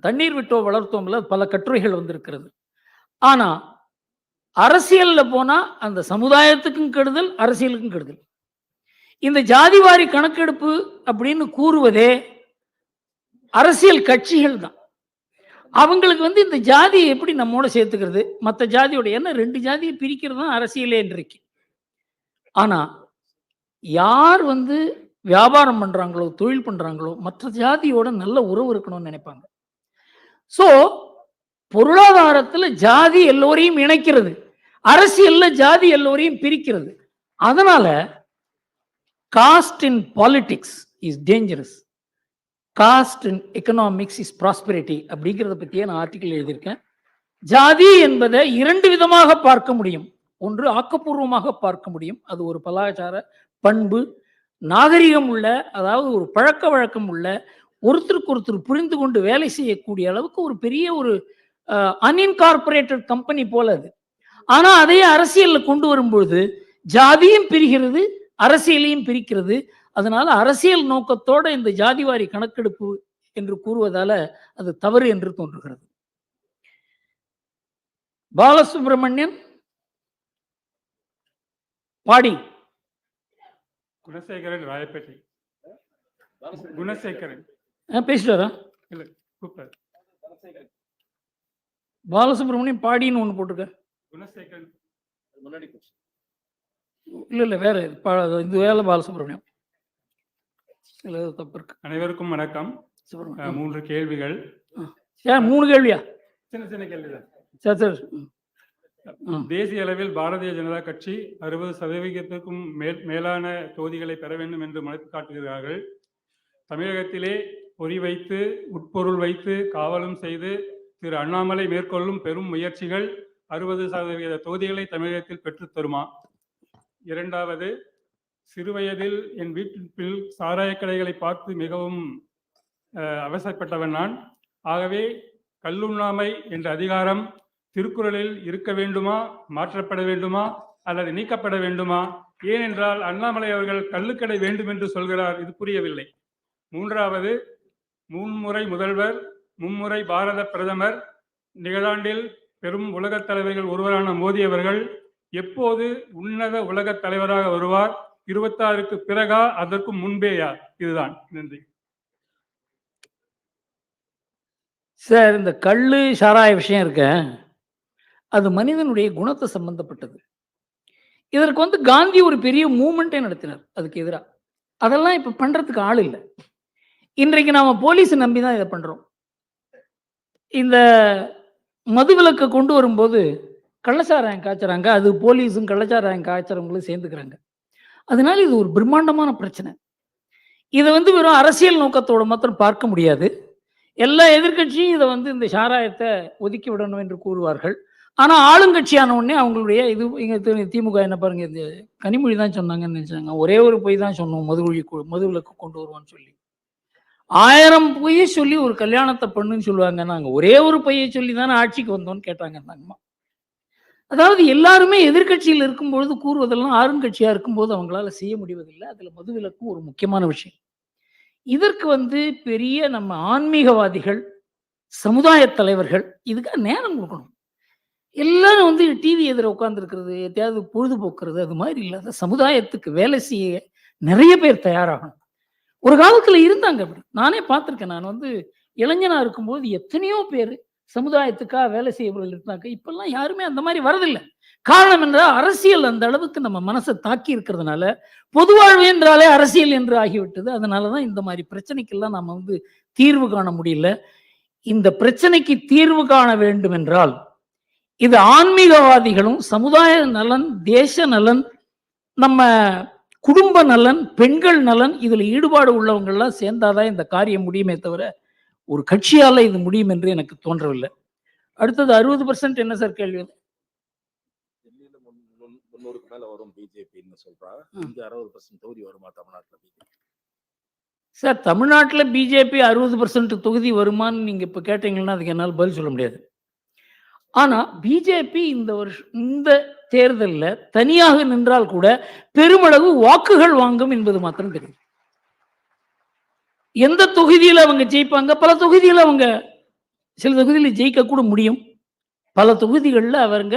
தண்ணீர் விட்டோ வளர்த்தோம்ல பல கட்டுரைகள் வந்திருக்கிறது. ஆனா அரசியல்ல போனா அந்த சமுதாயத்துக்கும் கெடுதல், அரசியலுக்கும் கெடுதல். இந்த ஜாதிவாரி கணக்கெடுப்பு அப்படின்னு கூறுவதே அரசியல் கட்சிகள் தான். அவங்களுக்கு இந்த ஜாதியை எப்படி நம்மோட சேர்த்துக்கிறது, மற்ற ஜாதியோட, என்ன 2 ஜாதியை பிரிக்கிறது தான் அரசியலே இன்றைக்கு. ஆனா யார் வியாபாரம் பண்றாங்களோ, தொழில் பண்றாங்களோ, மற்ற ஜாதியோட நல்ல உறவு இருக்கணும்னு நினைப்பாங்க. சோ பொருளாதாரத்துல ஜாதி எல்லோரையும் இணைக்கிறது, அரசியல்ல ஜாதி எல்லோரையும் பிரிக்கிறது. அதனால cost in politics is dangerous, cost in economics is prosperity அப்படிங்கிறத பற்றியே நான் ஆர்டிக்கல் எழுதியிருக்கேன். ஜாதி என்பதை 2 விதமாக பார்க்க முடியும். ஒன்று ஆக்கப்பூர்வமாக பார்க்க முடியும், அது ஒரு கலாச்சார பண்பு, நாகரிகம் உள்ள, அதாவது ஒரு பழக்க வழக்கம் உள்ள, ஒருத்தருக்கு ஒருத்தர் புரிந்து கொண்டு வேலை செய்யக்கூடிய அளவுக்கு ஒரு பெரிய ஒரு அன்இன்கார்பரேட்டட் கம்பெனி போல அது. ஆனா அதையே அரசியல்ல கொண்டு வரும்பொழுது ஜாதியும் பிரிகிறது, அரசியலையும் பிரிக்கிறது. அதனால அரசியல் நோக்கத்தோட இந்த ஜாதிவாரி கணக்கெடுப்பு என்று கூறுவதால அது தவறு என்று தோன்றுகிறது. பாலசுப்ரமணியன் பாடி. குணசேகரன், ராயப்பேட்டை. குணசேகரன் பேசிட்டாரா? இல்ல, கூப்பிட்டாரு. பாலசுப்ரமணியம் பாடின்னு ஒண்ணு போட்டிருக்க. குணசேகரன் முன்னாடி இல்ல வேற இது வேலை பாலசுப்ரமணியம். தப்பு இருக்கு. அனைவருக்கும் வணக்கம். 3 கேள்விகள். 3 கேள்வியா? சின்ன கேள்விதான். சரி. தேசிய அளவில் பாரதிய ஜனதா கட்சி 60% மேலான தொகுதிகளை பெற வேண்டும் என்று மனு காட்டுகிறார்கள். தமிழகத்திலே பொறி வைத்து, உட்பொருள் வைத்து, காவலும் செய்து திரு அண்ணாமலை மேற்கொள்ளும் பெரும் முயற்சிகள் 60% தொகுதிகளை தமிழகத்தில் பெற்றுத் தருமா? 2வது, சிறுவயதில் என் வீட்டில் சாராய கடைகளை பார்த்து மிகவும் அவசரப்பட்டவன் நான். ஆகவே கல்லுண்ணாமை என்ற அதிகாரம் திருக்குறளில் இருக்க வேண்டுமா, மாற்றப்பட வேண்டுமா, அல்லது நீக்கப்பட வேண்டுமா? ஏனென்றால் அண்ணாமலை அவர்கள் கள்ளுக்கடை வேண்டும் என்று சொல்கிறார், இது புரியவில்லை. 3வது, 3 முறை முதல்வர், 3 முறை பாரத பிரதமர், நிகழாண்டில் பெரும் உலகத் தலைவர்கள் ஒருவரான மோடி அவர்கள் எப்போது உன்னத உலகத் தலைவராக வருவார்? 26க்கு பிறகா, அதற்கு முன்பேயா? இதுதான். நன்றி சார். இந்த கள்ளு சாராய விஷயம் இருக்க, அது மனிதனுடைய குணத்தை சம்பந்தப்பட்டது. இதற்கு காந்தி ஒரு பெரிய மூவ்மெண்ட்டே நடத்தினார் அதுக்கு எதிராக. அதெல்லாம் இப்ப பண்றதுக்கு ஆள் இல்லை. இன்றைக்கு நாம போலீஸ் நம்பிதான் இதை பண்றோம். இந்த மதுவிலக்கை கொண்டு வரும்போது கள்ளச்சாராயம் காய்ச்சறாங்க. அது போலீஸும் கள்ளச்சாராயம் காய்ச்சறவங்களும் சேர்ந்துக்கிறாங்க. அதனால இது ஒரு பிரம்மாண்டமான பிரச்சனை. இத வெறும் அரசியல் நோக்கத்தோட மாத்திரம் பார்க்க முடியாது. எல்லா எதிர்க்கட்சியும் இத இந்த சாராயத்த ஒதுக்கி விடணும் என்று கூறுவார்கள். ஆனா ஆளுங்கட்சியான உடனே அவங்களுடைய இது இங்க திமுக என்ன பாருங்க, இந்த கனிமொழி தான் சொன்னாங்கன்னு நினைச்சாங்க. ஒரே ஒரு பொய் தான் சொன்னோம், மதுவிலக்கு கொண்டு வருவோம்னு சொல்லி. 1000 பொய்யை சொல்லி ஒரு கல்யாணத்தை பண்ணுன்னு சொல்லுவாங்க. நாங்க ஒரே ஒரு பொய்யை சொல்லி தானே ஆட்சிக்கு வந்தோம்னு கேட்டாங்க அந்த அம்மா. அதாவது எல்லாருமே எதிர்க்கட்சியில் இருக்கும்பொழுது கூறுவதெல்லாம் ஆளுங்கட்சியா இருக்கும்போது அவங்களால செய்ய முடிவதில்லை. அதுல மதுவிலக்கும் ஒரு முக்கியமான விஷயம். இதற்கு பெரிய நம்ம ஆன்மீகவாதிகள், சமுதாய தலைவர்கள் இதுக்காக நேரம் கொடுக்கணும். எல்லாரும் டிவி எதிர உட்கார்ந்துருக்கிறது, எதையாவது பொழுதுபோக்குறது, அது மாதிரி இல்லாத சமுதாயத்துக்கு வேலை செய்ய நிறைய பேர் தயாராகணும். ஒரு காலத்துல இருந்தாங்க அப்படி. நானே பார்த்திருக்கேன். நான் இளைஞனா இருக்கும்போது எத்தனையோ பேர் சமுதாயத்துக்காக வேலை செய்யவர்கள் இருந்தாங்க. இப்பெல்லாம் யாருமே அந்த மாதிரி வரதில்லை. காரணம் என்றால் அரசியல் அந்த அளவுக்கு நம்ம மனசை தாக்கி இருக்கிறதுனால, பொது வாழ்வு என்றாலே அரசியல் என்று ஆகிவிட்டது. அதனாலதான் இந்த மாதிரி பிரச்சனைக்கெல்லாம் நாம தீர்வு காண முடியல. இந்த பிரச்சனைக்கு தீர்வு காண வேண்டும் என்றால் இது ஆன்மீகவாதிகளும், சமுதாய நலன், தேச நலன், நம்ம குடும்ப நலன், பெண்கள் நலன், இதுல ஈடுபாடு உள்ளவங்க எல்லாம் சேர்ந்தாதான் இந்த காரியம் முடியுமே தவிர ஒரு கட்சியால இது முடியும் என்று எனக்கு தோன்றவில்லை. அடுத்தது 60% என்ன சார் கேள்வி? டெல்லியில 300க்கு மேல வரும் பிஜேபின்னு சொல்றா. இங்க 60% தொகுதி வருமா தமிழ்நாட்டுல பிஜேபி? சார், தமிழ்நாட்டில் பிஜேபி 60% தொகுதி வருமான்னு நீங்க இப்ப கேட்டீங்கன்னா அதுக்கு என்னால் பதில் சொல்ல முடியாது. ஆனா பிஜேபி இந்த தேர்தலில் தனியாக நின்றால் கூட பெருமளவு வாக்குகள் வாங்கும் என்பது மாத்திரம் தெரியும். எந்த தொகுதியில் அவங்க ஜெயிப்பாங்க? பல தொகுதியில் அவங்க சில தொகுதியில் ஜெயிக்க கூட முடியும். பல தொகுதிகளில் அவங்க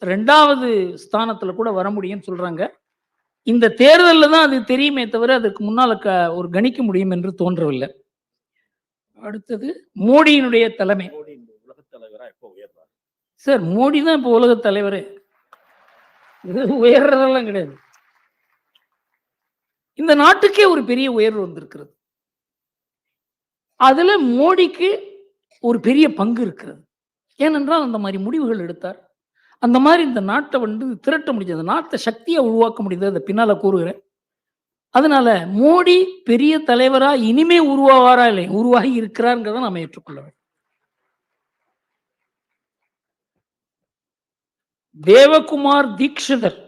2வது ஸ்தானத்துல கூட வர முடியும்னு சொல்றாங்க. இந்த தேர்தலில் தான் அது தெரியுமே தவிர அதற்கு முன்னால ஒரு கணிக்க முடியும் என்று தோன்றவில்லை. அடுத்தது மோடியினுடைய தலைமை. உலக தலைவரா எப்போ உயர்றாரு? சார், மோடி தான் இப்போ உலக தலைவரே. உயர்றதெல்லாம் கிடையாது. இந்த நாட்டுக்கே ஒரு பெரிய உயர்வு வந்திருக்கிறது. அதுல மோடிக்கு ஒரு பெரிய பங்கு இருக்கிறது. ஏனென்றால் அந்த மாதிரி முடிவுகள் எடுத்தார். அந்த மாதிரி இந்த நாட்டை திரட்ட முடிஞ்சது, நாட்டை சக்தியை உருவாக்க முடியுது. அதை பின்னால கூறுகிறேன். அதனால மோடி பெரிய தலைவரா இனிமே உருவாவாரா இல்லை, உருவாகி இருக்கிறார்ங்கிறத நாம ஏற்றுக்கொள்ள வேண்டும். தேவகுமார் தீக்ஷிதர்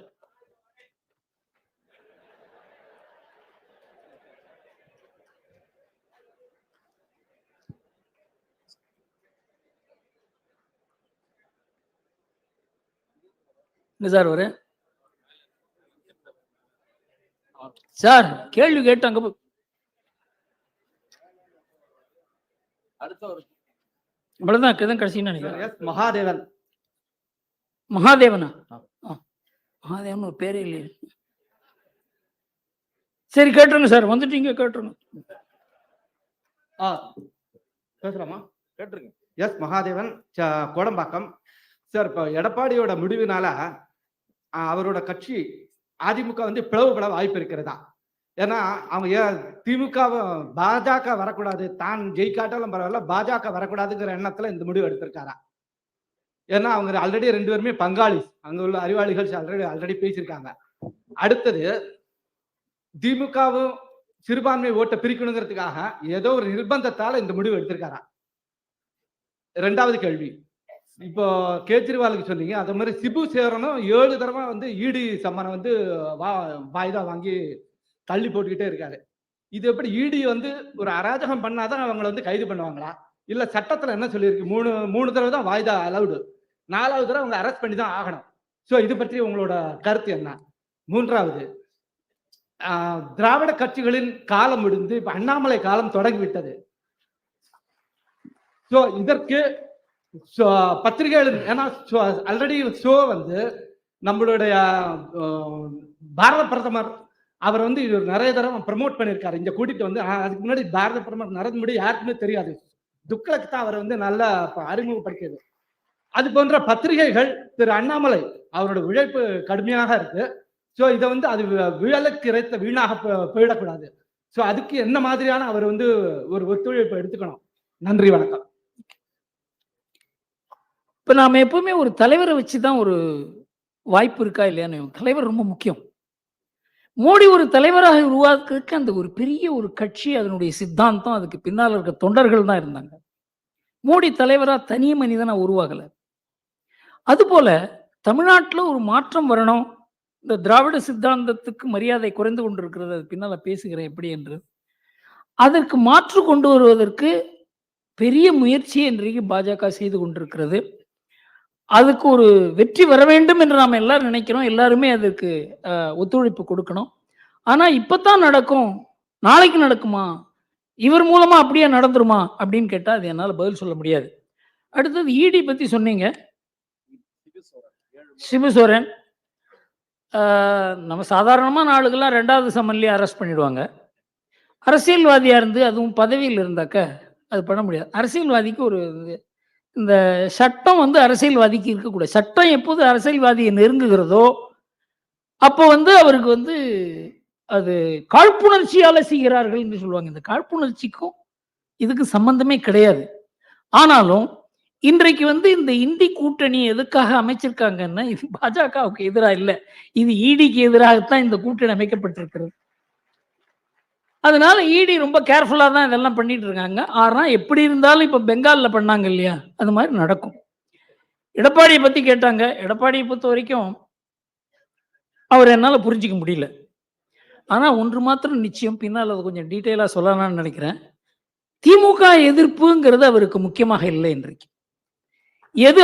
சார் வர சார் கேள்வி கேட்டு அங்க அவ்வளவுதான் கடைசின்னு நினைக்கிறேன். மகாதேவன். மகாதேவனா? மகாதேவன் ஒரு பேரே இல்லையே. சரி கேட்டுருங்க சார், வந்துட்டீங்க கேட்டுருங்க. பேசுறாமா? கேட்டுருங்க. எஸ் மகாதேவன், கோடம்பாக்கம். சார், இப்போ எடப்பாடியோட முடிவினால அவரோட கட்சி அதிமுக பிளவுபட வாய்ப்பு இருக்கிறதா? ஏன்னா அவங்க திமுக பாஜக வரக்கூடாது, தான் ஜெயிக்காட்டாலும் பரவாயில்ல, பாஜக வரக்கூடாதுங்கிற எண்ணத்துல இந்த முடிவு எடுத்திருக்காரா? ஏன்னா அவங்க ஆல்ரெடி 2 பேருமே பங்காளி. அங்க உள்ள அறிவாளிகள் ஆல்ரெடி பேசியிருக்காங்க. அடுத்தது திமுகவும் சிறுபான்மை ஓட்டை பிரிக்கணுங்கிறதுக்காக ஏதோ ஒரு நிர்பந்தத்தால இந்த முடிவு எடுத்திருக்காரா? 2வது கேள்வி, இப்போ கேஜ்ரிவாலுக்கு சொன்னீங்க, அதே மாதிரி சிபு சேரனும் 7 தடவை இடி சம்மனை வாய்தா வாங்கி தள்ளி போட்டுக்கிட்டே இருக்காரு. இது எப்படி இடி ஒரு அராஜகம் பண்ணாதான் அவங்களை கைது பண்ணுவாங்களா? இல்ல சட்டத்துல என்ன சொல்லியிருக்கு? 3 தடவை தான் வாய்தா அலவுடு, 4வது தடவை அவங்க அரெஸ்ட் பண்ணி தான் ஆகணும். ஸோ இது பற்றி உங்களோட கருத்து என்ன? 3வது, திராவிட கட்சிகளின் காலம் முடிந்து இப்ப அண்ணாமலை காலம் தொடங்கிவிட்டது. ஸோ இதற்கு பத்திரிகைகள், ஏன்னா ஆல்ரெடி ஷோ நம்மளுடைய பாரத பிரதமர் அவர் இது நிறைய தடவை ப்ரமோட் பண்ணியிருக்காரு. இங்க கூட்டிட்டு அதுக்கு முன்னாடி பாரத பிரதமர் நரேந்திர மோடி யாருக்குமே தெரியாது. துக்ளக் தான் அவர் நல்ல அறிமுகப்படுத்தியது. அது போன்ற பத்திரிகைகள் திரு அண்ணாமலை அவரோட உழைப்பு கடுமையாக இருக்கு. ஸோ இதை அது விழலுக்கு இறைத்த வீணாக போயிடக்கூடாது. ஸோ அதுக்கு என்ன மாதிரியான அவர் ஒரு ஒத்துழைப்பு எடுத்துக்கணும்? நன்றி, வணக்கம். இப்போ நாம் எப்பவுமே ஒரு தலைவரை வச்சு தான் ஒரு வாய்ப்பு இருக்கா இல்லையான்னு, தலைவர் ரொம்ப முக்கியம். மோடி ஒரு தலைவராக உருவாக்குறதுக்கு அந்த ஒரு பெரிய ஒரு கட்சி, அதனுடைய சித்தாந்தம், அதுக்கு பின்னால் இருக்க தொண்டர்கள் தான் இருந்தாங்க. மோடி தலைவராக தனி மனிதனா உருவாகலை. அதுபோல தமிழ்நாட்டில் ஒரு மாற்றம் வரணும். இந்த திராவிட சித்தாந்தத்துக்கு மரியாதை குறைந்து கொண்டிருக்கிறது, அது பின்னால் பேசுகிறேன் எப்படி என்று. அதற்கு மாற்று கொண்டு வருவதற்கு பெரிய முயற்சியை இன்றைக்கு பாஜக செய்து கொண்டிருக்கிறது. அதுக்கு ஒரு வெற்றி வர வேண்டும் என்று நாம் எல்லாரும் நினைக்கிறோம். எல்லாருமே அதற்கு ஒத்துழைப்பு கொடுக்கணும். ஆனால் இப்போத்தான் நடக்கும், நாளைக்கு நடக்குமா, இவர் மூலமா அப்படியே நடந்துருமா அப்படின்னு கேட்டால் அது என்னால் பதில் சொல்ல முடியாது. அடுத்தது இடி பற்றி சொன்னீங்க. சிபுசோரன் நம்ம சாதாரணமான ஆளுக்கெல்லாம் 2வது சம்மன்லேயே அரெஸ்ட் பண்ணிடுவாங்க. அரசியல்வாதியாக இருந்து அதுவும் பதவியில் இருந்தாக்க அது பண்ண முடியாது. அரசியல்வாதிக்கு ஒரு இந்த சட்டம் வந்து அரசியல்வாதிக்கு இருக்கக்கூடாது. சட்டம் எப்போது அரசியல்வாதியை நெருங்குகிறதோ அப்போ வந்து அவருக்கு வந்து அது காழ்ப்புணர்ச்சியால செய்கிறார்கள் என்று சொல்லுவாங்க. இந்த காழ்ப்புணர்ச்சிக்கும் இதுக்கு சம்பந்தமே கிடையாது. ஆனாலும் இன்றைக்கு வந்து இந்த இந்தி கூட்டணி எதுக்காக அமைச்சிருக்காங்கன்னா, இது பாஜகவுக்கு எதிராக இல்லை, இது ஈடிக்கு எதிராகத்தான் இந்த கூட்டணி அமைக்கப்பட்டிருக்கிறது. அதனால ஈடி ரொம்ப கேர்ஃபுல்லாக தான் இதெல்லாம் பண்ணிட்டு இருக்காங்க. ஆனால் எப்படி இருந்தாலும் இப்போ பெங்காலில் பண்ணாங்க இல்லையா, அது மாதிரி நடக்கும். எடப்பாடியை பற்றி கேட்டாங்க. எடப்பாடியை பொறுத்த வரைக்கும் அவர் என்னால் புரிஞ்சிக்க முடியல. ஆனால் ஒன்று மாத்திரம் நிச்சயம், பின்னால் அதை கொஞ்சம் டீட்டெயிலாக சொல்லலாம்னு நினைக்கிறேன். திமுக எதிர்ப்புங்கிறது அவருக்கு முக்கியமாக இல்லை. இன்றைக்கு எது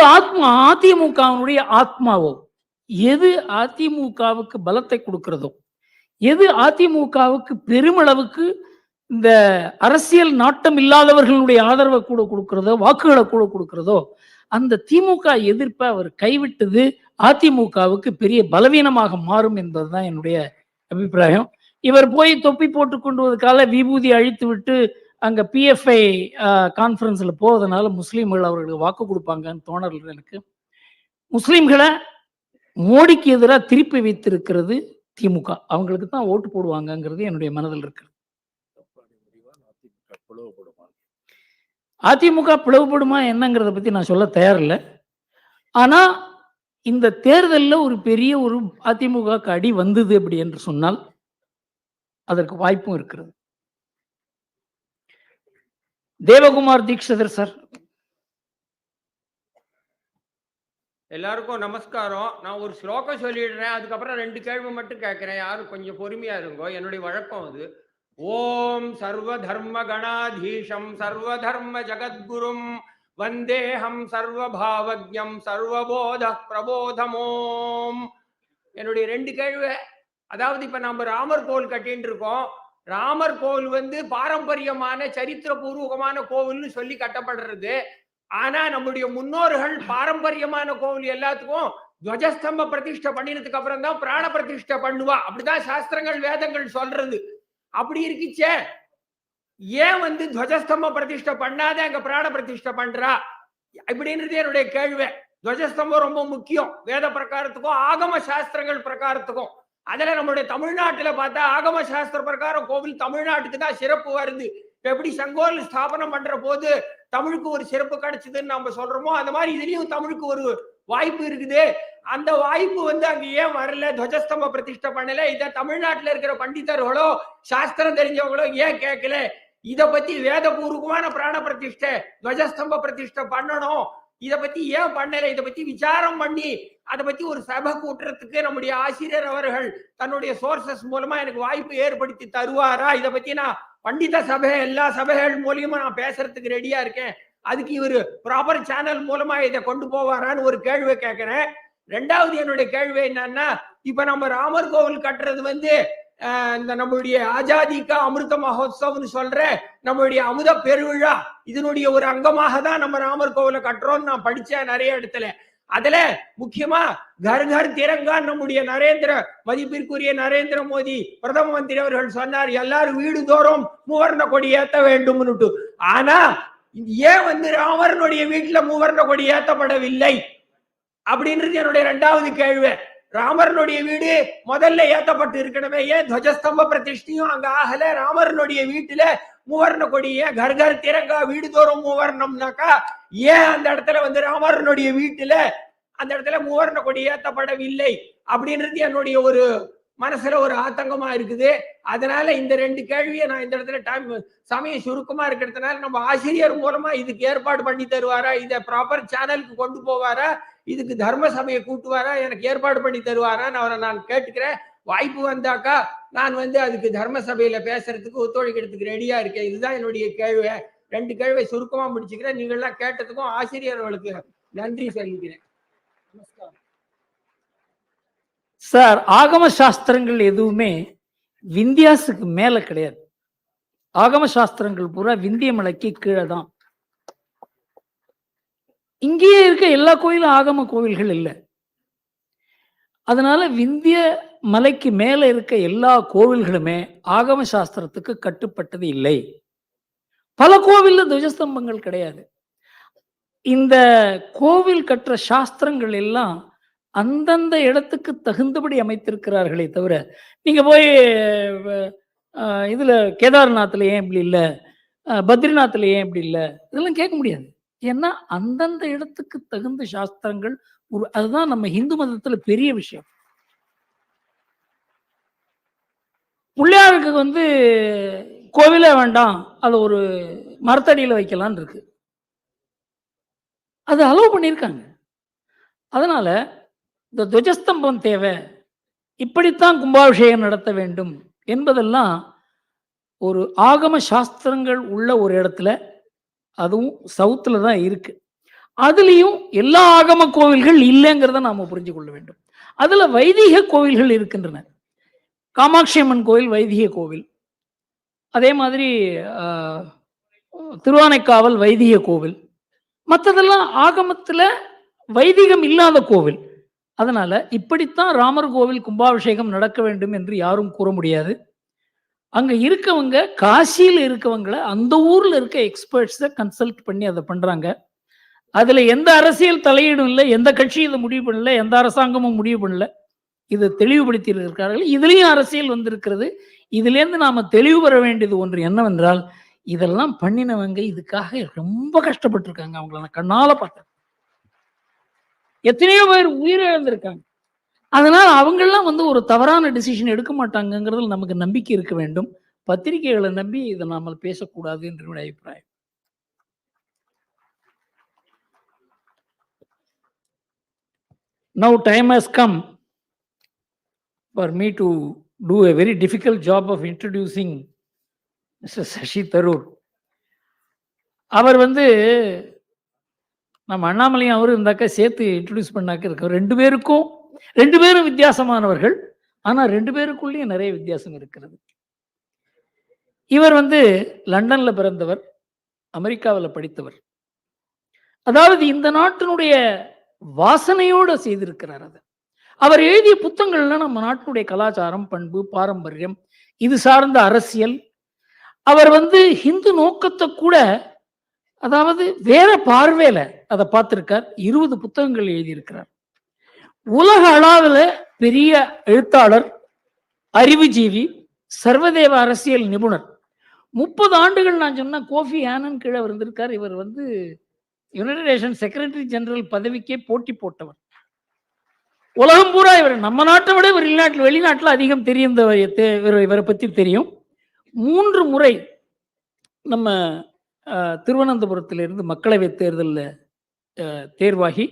அதிமுகவினுடைய ஆத்மாவோ, எது அதிமுகவுக்கு பலத்தை கொடுக்கிறதோ, எது அதிமுகவுக்கு பெருமளவுக்கு இந்த அரசியல் நாட்டம் இல்லாதவர்களுடைய ஆதரவை கூட கொடுக்கிறதோ, வாக்குகளை கூட கொடுக்கிறதோ, அந்த திமுக எதிர்ப்பை அவர் கைவிட்டது அதிமுகவுக்கு பெரிய பலவீனமாக மாறும் என்பதுதான் என்னுடைய அபிப்பிராயம். இவர் போய் தொப்பி போட்டு கொண்டு வதற்கால விபூதி அழித்து விட்டு அங்க பிஎஃப்ஐ கான்ஃபரன்ஸ்ல போவதனால முஸ்லீம்கள் அவர்களுக்கு வாக்கு கொடுப்பாங்கன்னு தோணல எனக்கு. முஸ்லீம்களை மோடிக்கு எதிராக திருப்பி வைத்திருக்கிறது திமுக. அவங்களுக்கு தான் ஓட்டு போடுவாங்கங்கிறது என்னுடைய மனதில் இருக்கு. அதிமுக பிளவுபடுமா என்னங்கிறத பத்தி நான் சொல்ல தயாரில்லை. ஆனா இந்த தேர்தலில் ஒரு பெரிய ஒரு அதிமுக அடி வந்தது அப்படி என்று சொன்னால் அதற்கு வாய்ப்பும் இருக்கிறது. தேவகுமார் தீக்ஷிதர் சார். எல்லாருக்கும் நமஸ்காரம். நான் ஒரு ஸ்லோகம் சொல்லிடுறேன், அதுக்கப்புறம் 2 கேள்வி மட்டும் கேட்கிறேன். யாரும் கொஞ்சம் பொறுமையா இருங்கோ, என்னுடைய வழக்கம் அது. ஓம் சர்வ தர்ம கணாதீஷம் சர்வ தர்ம ஜகத்குரும் வந்தேஹம் சர்வ பாவஜ்ஞம் சர்வபோத பிரபோதமோம். என்னுடைய 2 கேள்வி. அதாவது இப்ப நம்ம ராமர் கோவில் கட்டின்னு இருக்கோம். ராமர் கோவில் வந்து பாரம்பரியமான சரித்திரபூர்வமான கோவில்னு சொல்லி கட்டப்படுறது. ஆனா நம்முடைய முன்னோர்கள் பாரம்பரியமான கோவில் எல்லாத்துக்கும் துவஜஸ்தம்ப பிரதிஷ்டை பண்ணினதுக்கு அப்புறம் தான் பிராண பிரதிஷ்டை பண்ணுவா. அப்படிதான் சாஸ்திரங்கள் வேதங்கள் சொல்றது. அப்படி இருக்குச்சே, ஏன் வந்து துவஜஸ்தம்ப பிரதிஷ்டை பண்ணாத அங்க பிராண பிரதிஷ்டை பண்றா இப்படின்றது என்னுடைய கேள்வி. துவஜஸ்தம்பம் ரொம்ப முக்கியம், வேத பிரகாரத்துக்கும் ஆகம சாஸ்திரங்கள் பிரகாரத்துக்கும். அதுல நம்மளுடைய தமிழ்நாட்டுல பார்த்தா ஆகம சாஸ்திர பிரகாரம் கோவில் தமிழ்நாட்டுக்கு தான் சிறப்பு வருது. எப்படி செங்கோல் ஸ்தாபனம் பண்ற போது தமிழுக்கு ஒரு சிறப்பு கிடைச்சதுன்னு நம்ம சொல்றோமோ, அந்த மாதிரி இதுலயும் தமிழுக்கு ஒரு வாய்ப்பு இருக்குது. அந்த வாய்ப்பு வந்து அங்க ஏன் வரல, துவஜஸ்தம்ப பிரதிஷ்டை பண்ணல? இத தமிழ்நாட்டுல இருக்கிற பண்டிதர்களோ சாஸ்திரம் தெரிஞ்சவங்களோ ஏன் கேட்கல? இத பத்தி வேதபூர்வமான பிராண பிரதிஷ்டை துவஜஸ்தம்ப பிரதிஷ்டை பண்ணணும், இத பத்தி ஏன் பண்ணல? இத பத்தி விசாரம் பண்ணி அதை பத்தி ஒரு சபை கூட்டுறதுக்கு நம்முடைய ஆசிரியர் அவர்கள் தன்னுடைய சோர்சஸ் மூலமா எனக்கு வாய்ப்பு ஏற்படுத்தி தருவாரா? இதை பத்தி நான் பண்டித சபை எல்லா சபைகள் மூலியமா நான் பேசுறதுக்கு ரெடியா இருக்கேன். அதுக்கு இவரு ப்ராப்பர் சேனல் மூலமா இதை கொண்டு போவாரான்னு ஒரு கேள்வி கேட்கிறேன். 2வது என்னுடைய கேள்வி என்னன்னா, இப்ப நம்ம ராமர் கோவில் கட்டுறது வந்து இந்த நம்மளுடைய ஆஜாதிக்கா அமிர்த மகோத்சவம்னு சொல்ற நம்மளுடைய அமுத பெருவிழா, இதனுடைய ஒரு அங்கமாக தான் நம்ம ராமர் கோவிலை கட்டுறோம்னு நான் படிச்சேன் நிறைய இடத்துல. அதுல முக்கியமா கர் கர் திரங்கா நம்முடைய மதிப்பிற்குரிய நரேந்திர மோடி பிரதம மந்திரி அவர்கள் சொன்னார், எல்லாரும் வீடு தோறும் மூவர்ண கொடி ஏத்த வேண்டும்னுட்டு. ஆனா ஏன் வந்து ராமரனுடைய வீட்டுல மூவர்ண கொடி ஏத்தப்படவில்லை அப்படின்றது என்னுடைய 2வது கேள்வி. ராமரனுடைய வீடு முதல்ல ஏத்தப்பட்டு இருக்கணுமே, ஏன் துவஜஸ்தம்ப பிரதிஷ்டையும் அங்க ஆகல? ராமரனுடைய வீட்டுல மூவர்ண கொடி ஏன் கர் கர் திரங்கா வீடு தோறும் மூவர்ணம்னாக்கா ஏன் அந்த இடத்துல வந்து ராமரனுடைய வீட்டுல அந்த இடத்துல மூவர்ண கொடி ஏற்றப்படவில்லை அப்படின்றது என்னுடைய ஒரு மனசுல ஒரு ஆத்தங்கமா இருக்குது. அதனால இந்த 2 கேள்வியை நான் இந்த இடத்துல சமயம் சுருக்கமா இருக்கிறதுனால நம்ம ஆசிரியர் மூலமா இதுக்கு ஏற்பாடு பண்ணி தருவாரா, இதை ப்ராப்பர் சேனலுக்கு கொண்டு போவாரா, இதுக்கு தர்ம சபையை கூட்டுவாரா, எனக்கு ஏற்பாடு பண்ணி தருவாரான்னு அவரை நான் கேட்டுக்கிறேன். வாய்ப்பு வந்தாக்கா நான் வந்து அதுக்கு தர்ம சபையில பேசுறதுக்கு ஒத்துழைக்கிறதுக்கு ரெடியா இருக்கேன். இதுதான் என்னுடைய கேள்வி. 2 கேள்வியை சுருக்கமா முடிச்சுக்கிறேன். நீங்கள்லாம் கேட்டதுக்கும் ஆசிரியர்களுக்கு நன்றி சொல்லிக்கிறேன். நமஸ்காரம் சார். ஆகம சாஸ்திரங்கள் எதுவுமே விந்தியாசுக்கு மேல கிடையாது. ஆகம சாஸ்திரங்கள் பூரா விந்திய மலைக்கு கீழே தான். இங்கேயே இருக்க எல்லா கோயிலும் ஆகம கோவில்கள் இல்லை. அதனால விந்திய மலைக்கு மேல இருக்க எல்லா கோவில்களுமே ஆகம சாஸ்திரத்துக்கு கட்டுப்பட்டது இல்லை. பல கோவில்ல துவஜஸ்தம்பங்கள் கிடையாது. இந்த கோவில் கட்டுற சாஸ்திரங்கள் எல்லாம் அந்தந்த இடத்துக்கு தகுந்தபடி அமைத்திருக்கிறார்களே தவிர, நீங்க போய் இதுல கேதார்நாத்ல ஏன் இப்படி இல்லை, பத்ரிநாத்ல ஏன் இப்படி இல்லை, இதெல்லாம் கேட்க முடியாது. ஏன்னா அந்தந்த இடத்துக்கு தகுந்த சாஸ்திரங்கள் அதுதான் நம்ம இந்து மதத்துல பெரிய விஷயம். பிள்ளையாருக்கு வந்து கோவிலே வேண்டாம், அதை ஒரு மரத்தடியில வைக்கலான் இருக்கு. அது அலோவ் பண்ணியிருக்காங்க. அதனால இந்த துவஜஸ்தம்பம் தேவை, இப்படித்தான் கும்பாபிஷேகம் நடத்த வேண்டும் என்பதெல்லாம் ஒரு ஆகம சாஸ்திரங்கள் உள்ள ஒரு இடத்துல, அதுவும் சவுத்துல தான் இருக்கு. அதுலேயும் எல்லா ஆகம கோவில்கள் இல்லைங்கிறத நாம புரிஞ்சு கொள்ள வேண்டும். அதுல வைதிக கோவில்கள் இருக்கின்றன. காமாட்சி அம்மன் கோவில் வைதிக கோவில், அதே மாதிரி திருவானைக்காவல் வைதிக கோவில், மற்றதெல்லாம் ஆகமத்துல வைதிகம் இல்லாத கோவில். அதனால இப்படித்தான் ராமர் கோவில் கும்பாபிஷேகம் நடக்க வேண்டும் என்று யாரும் கூற முடியாது. அங்க இருக்கவங்க காசியில் இருக்கவங்களை அந்த ஊர்ல இருக்க எக்ஸ்பர்ட்ஸை கன்சல்ட் பண்ணி அதை பண்றாங்க. அதுல எந்த அரசியல் தலையீடும் இல்லை, எந்த கட்சி இதை முடிவு பண்ணல, எந்த அரசாங்கமும் முடிவு பண்ணல. இதை தெளிவுபடுத்தி இருக்கிறார்கள். இதுலயும் அரசியல் வந்திருக்கிறது. இதுல இருந்து நாம தெளிவு பெற வேண்டியது ஒன்று என்னவென்றால், இதெல்லாம் பண்ணினவங்க இதுக்காக ரொம்ப கஷ்டப்பட்டிருக்காங்க. அவங்கள நான் கண்ணால பார்த்தேன். எத்தனையோ பேர் உயிரிழந்திருக்காங்க. அதனால அவங்கெல்லாம் வந்து ஒரு தவறான டிசிஷன் எடுக்க மாட்டாங்கிறதுல நமக்கு நம்பிக்கை இருக்க வேண்டும். பத்திரிகைகளை நம்பி இதை நாம பேசக்கூடாது என்று என்னுடைய அபிப்பிராயம். Now time has come for me to do a very difficult job of introducing Mr. Shashi Tharoor. அவர் வந்து நம்ம அண்ணாமலையும் அவரும் இருந்தாக்க சேர்த்து இன்ட்ரடியூஸ் பண்ணாக்க இருக்க. 2 பேரும் வித்தியாசமானவர்கள். ஆனா 2 பேருக்குள்ளேயும் நிறைய வித்தியாசம் இருக்கிறது. இவர் வந்து லண்டன்ல பிறந்தவர், அமெரிக்காவில் படித்தவர். அதாவது இந்த நாட்டினுடைய வாசனையோட செய்திருக்கிறார். அது அவர் எழுதிய புத்தகங்கள்லாம் நம்ம நாட்டினுடைய கலாச்சாரம், பண்பு, பாரம்பரியம், இது சார்ந்த அரசியல். அவர் வந்து ஹிந்து நோக்கத்தை கூட, அதாவது வேற பார்வையில அதை பார்த்திருக்கார். 20 புத்தகங்கள் எழுதியிருக்கிறார். உலக அளவில் பெரிய எழுத்தாளர், அறிவுஜீவி, சர்வதேவ அரசியல் நிபுணர். 30 ஆண்டுகள் நான் சொன்ன கோஃபி ஆனன் கீழே இருந்திருக்கார். இவர் வந்து யுனைடெட் நேஷன் செக்ரட்டரி ஜெனரல் பதவிக்கே போட்டி போட்டவர். உலகம் பூரா இவர், நம்ம நாட்டை விட வெளிநாட்டில் அதிகம் தெரியும். இவரை பற்றி தெரியும். 3 முறை நம்ம திருவனந்தபுரத்திலிருந்து மக்களவை தேர்தலில் தேர்வாகி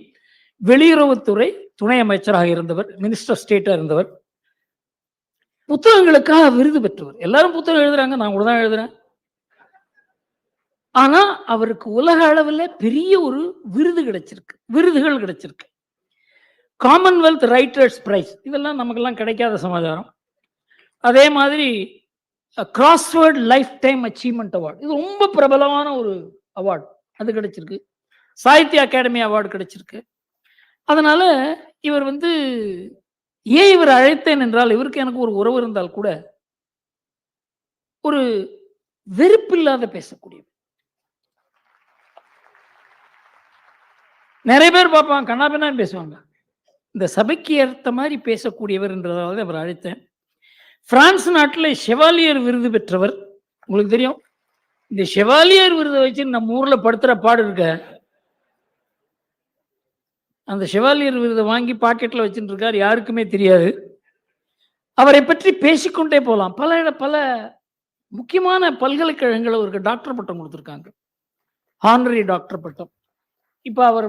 வெளியுறவுத்துறை துணை அமைச்சராக இருந்தவர், மினிஸ்டர் ஸ்டேட்டாக இருந்தவர். புத்தகங்களுக்காக விருது பெற்றவர். எல்லாரும் புத்தகம் எழுதுறாங்க, நான் கூட தான் எழுதுறேன். ஆனா அவருக்கு உலக அளவில் பெரிய ஒரு விருதுகள் கிடைச்சிருக்கு. காமன்வெல்த் ரைட்டர்ஸ் பிரைஸ், இதெல்லாம் நமக்கெல்லாம் கிடைக்காத சமாச்சாரம். அதே மாதிரி crossword life time achievement award, இது ரொம்ப பிரபலமான ஒரு அவார்டு, அது கிடைச்சிருக்கு. சாகித்ய அகாடமி அவார்டு கிடைச்சிருக்கு. அதனால இவர் வந்து, ஏன் இவர் அழைத்தேன் என்றால், இவருக்கு எனக்கு ஒரு உறவு இருந்தால் கூட ஒரு வெறுப்பில்லாத பேசக்கூடியவர். நிறைய பேர் பார்ப்பாங்க, கண்ணாபின்னா பேசுவாங்க. இந்த சபைக்கு ஏற்ற மாதிரி பேசக்கூடியவர் என்றதால அவர் அழைத்தேன். பிரான்ஸ் நாட்டில் ஷெவாலியர் விருது பெற்றவர். உங்களுக்கு தெரியும், இந்த ஷெவாலியர் விருதை வச்சு நம்ம ஊர்ல படுத்துற பாடு இருக்க. அந்த செவாலியர் விருதை வாங்கி பாக்கெட்டில் வச்சுட்டு இருக்கார், யாருக்குமே தெரியாது. அவரை பற்றி பேசிக்கொண்டே போகலாம். பல முக்கியமான பல்கலைக்கழகங்கள் அவருக்கு டாக்டர் பட்டம் கொடுத்துருக்காங்க, ஹானரரி டாக்டர் பட்டம். இப்போ அவர்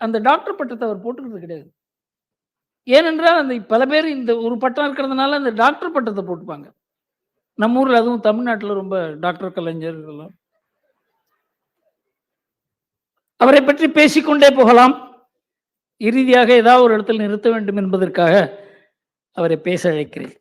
அந்த டாக்டர் பட்டத்தை அவர் போட்டுக்கிறது கிடையாது. ஏனென்றால் அந்த பல பேர் இந்த ஒரு பட்டம் இருக்கிறதுனால அந்த டாக்டர் பட்டத்தை போட்டுப்பாங்க. நம்ம ஊரில், அதுவும் தமிழ்நாட்டில் ரொம்ப டாக்டர் கலைஞர் இதெல்லாம். அவரை பற்றி பேசிக்கொண்டே போகலாம். இறுதியாக ஏதாவது ஒரு இடத்தில் நிறுத்த வேண்டும் என்பதற்காக அவரை பேச அழைக்கிறேன்.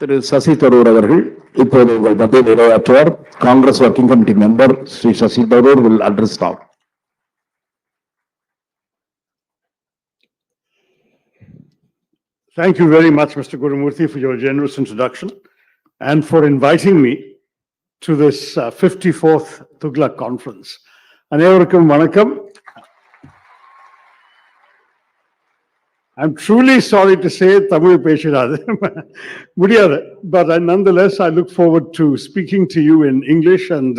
திரு சசி தரூர் அவர்கள் இப்போது உங்கள் மத்தியில் உரையாற்றுவார். Congress working committee member Shri Shashi Tharoor will address now. Thank you very much, Mr. Gurumurthy, for your generous introduction and for inviting me to this 54th Thuglaq conference. அனைவருக்கும் வணக்கம். I'm truly sorry to say Tamil பேசிடாது முடியாது, but nonetheless I look forward to speaking to you in English, and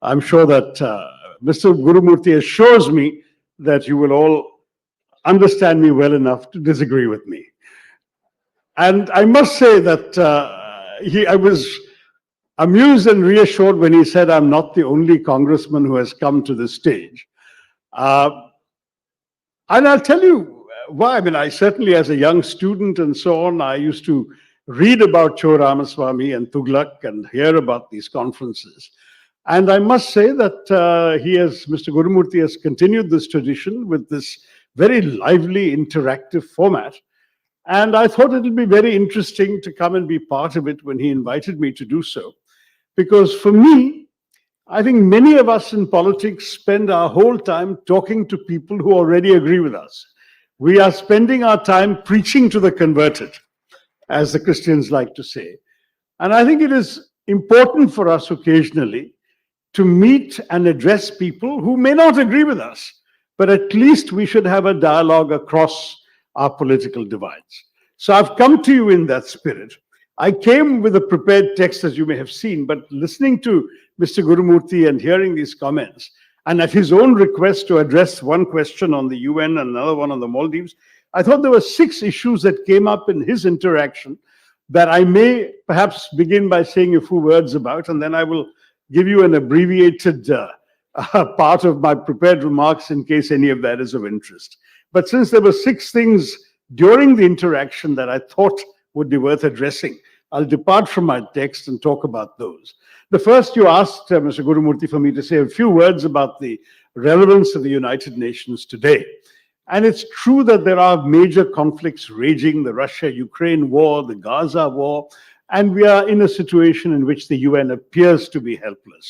I'm sure that Mr. Gurumurthy assures me that you will all understand me well enough to disagree with me. And I must say that I was amused and reassured when he said I'm not the only congressman who has come to this stage. And I'll tell you why. I mean, I certainly, as a young student and so on, I used to read about Cho Ramaswamy and Thuglaq and hear about these conferences. And I must say that Mr. Gurumurthy has continued this tradition with this very lively, interactive format. And I thought it would be very interesting to come and be part of it when he invited me to do so. Because for me, I think many of us in politics spend our whole time talking to people who already agree with us. We are spending our time preaching to the converted, as the Christians like to say. And I think it is important for us occasionally to meet and address people who may not agree with us, but at least we should have a dialogue across our political divides. So I've come to you in that spirit. I came with a prepared text, as you may have seen, but listening to Mr. Gurumurthy and hearing these comments, and at his own request to address one question on the UN and another one on the Maldives, I thought there were 6 issues that came up in his interaction that I may perhaps begin by saying a few words about, and then I will give you an abbreviated part of my prepared remarks in case any of that is of interest. But since there were 6 things during the interaction that I thought would be worth addressing, I'll depart from my text and talk about those. The first, you asked Mr. Gurumurthy for me to say a few words about the relevance of the United Nations today. And it's true that there are major conflicts raging, the Russia-Ukraine war, the Gaza war, and we are in a situation in which the UN appears to be helpless.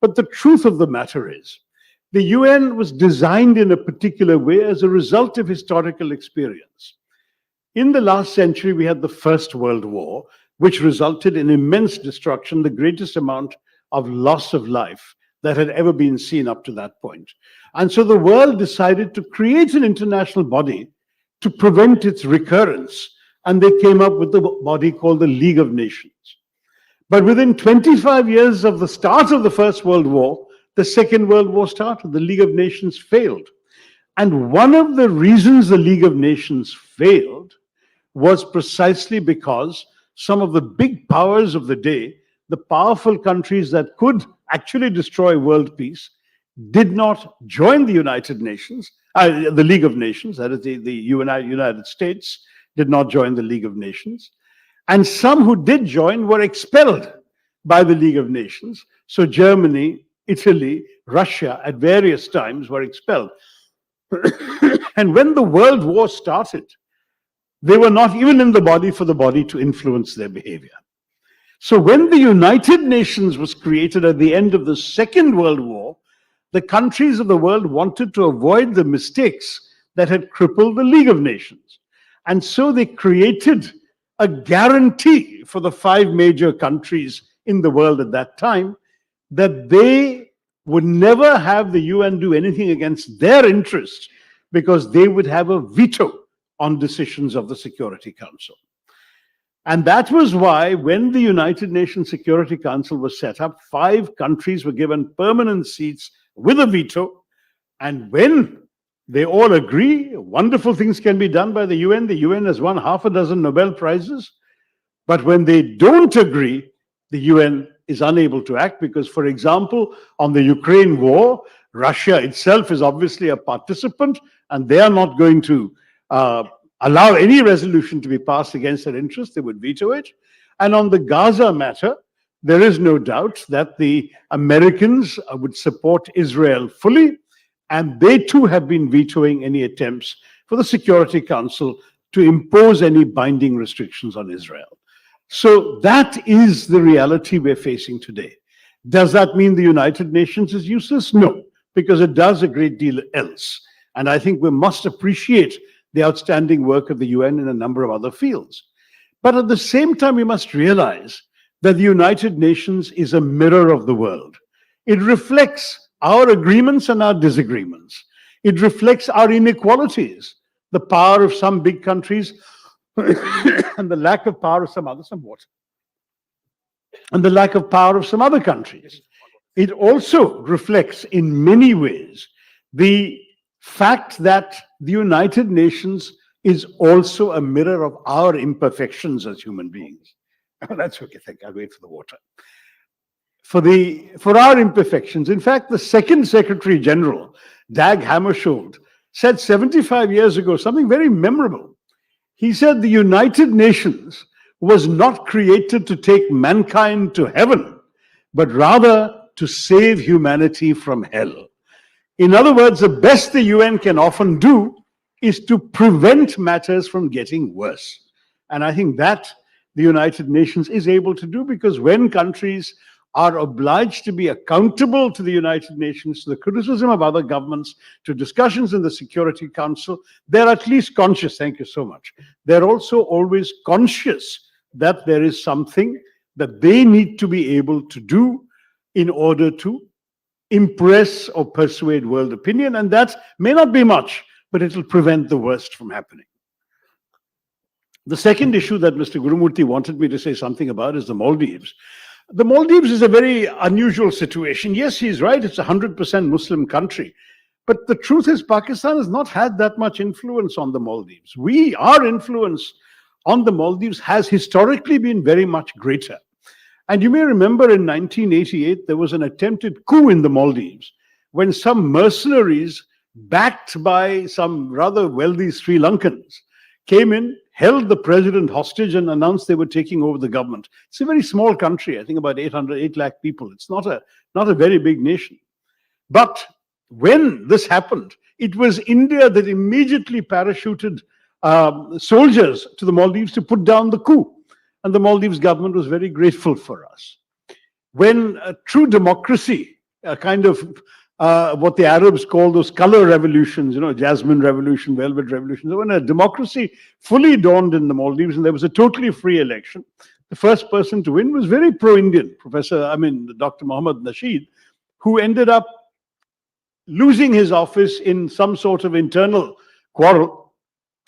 But the truth of the matter is, the UN was designed in a particular way as a result of historical experience. In the last century, we had the First World War, which resulted in immense destruction, the greatest amount of loss of life that had ever been seen up to that point. And so the world decided to create an international body to prevent its recurrence. And they came up with the body called the League of Nations. But within 25 years of the start of the First World War, the Second World War started. The League of Nations failed. And one of the reasons the League of Nations failed was precisely because some of the big powers of the day, the powerful countries that could actually destroy world peace, did not join the United Nations, the League of Nations, that is the United States did not join the League of Nations. And some who did join were expelled by the League of Nations. So Germany, Italy, Russia at various times were expelled. And when the World War started, they were not even in the body for the body to influence their behavior. So when the United Nations was created at the end of the Second World War, the countries of the world wanted to avoid the mistakes that had crippled the League of Nations. And so they created a guarantee for the 5 major countries in the world at that time that they would never have the UN do anything against their interests, because they would have a veto on decisions of the Security Council. And that was why when the United Nations Security Council was set up, 5 countries were given permanent seats with a veto. And when they all agree, wonderful things can be done by the UN. The UN has won half a dozen Nobel Prizes. But when they don't agree, the UN is unable to act because, for example, on the Ukraine war, Russia itself is obviously a participant and they are not going to allow any resolution to be passed against their interests. They would veto it. And on the Gaza matter, there is no doubt that the Americans would support Israel fully, and they too have been vetoing any attempts for the Security Council to impose any binding restrictions on Israel. So that is the reality we're facing today. Does that mean the United Nations is useless? No, because it does a great deal else. And I think we must appreciate the outstanding work of the UN in a number of other fields. But at the same time, we must realize that the United Nations is a mirror of the world. It reflects our agreements and our disagreements. It reflects our inequalities, the power of some big countries and the lack of power of some others, some water, and the lack of power of some other countries. It also reflects in many ways the fact that the United Nations is also a mirror of our imperfections as human beings. That's okay, thank you. I'll wait for the water. For our imperfections, in fact, the second Secretary General, Dag Hammarskjöld, said 75 years ago something very memorable. He said the United Nations was not created to take mankind to heaven, but rather to save humanity from hell. In other words, the best the UN can often do is to prevent matters from getting worse. And I think that the United Nations is able to do, because when countries are obliged to be accountable to the United Nations, to the criticism of other governments, to discussions in the Security Council, they're at least conscious, thank you so much. They're also always conscious that there is something that they need to be able to do in order to impress or persuade world opinion, and that may not be much, but it'll prevent the worst from happening. The second issue that Mr. Gurumurthy wanted me to say something about is the Maldives. The Maldives is a very unusual situation. Yes, he's right, it's a 100% Muslim country. But the truth is, Pakistan has not had that much influence on the Maldives. Our influence on the Maldives has historically been very much greater. And you may remember in 1988, there was an attempted coup in the Maldives when some mercenaries, backed by some rather wealthy Sri Lankans, came in, held the president hostage and announced they were taking over the government. It's a very small country, I think about 8 lakh people. It's not a very big nation. But when this happened, it was India that immediately parachuted soldiers to the Maldives to put down the coup. And the Maldives government was very grateful for us. When true democracy, a kind of what the Arabs call those color revolutions, Jasmine Revolution, Velvet Revolution. So when a democracy fully dawned in the Maldives and there was a totally free election, the first person to win was very pro-Indian, Dr. Mohammad Nasheed, who ended up losing his office in some sort of internal quarrel,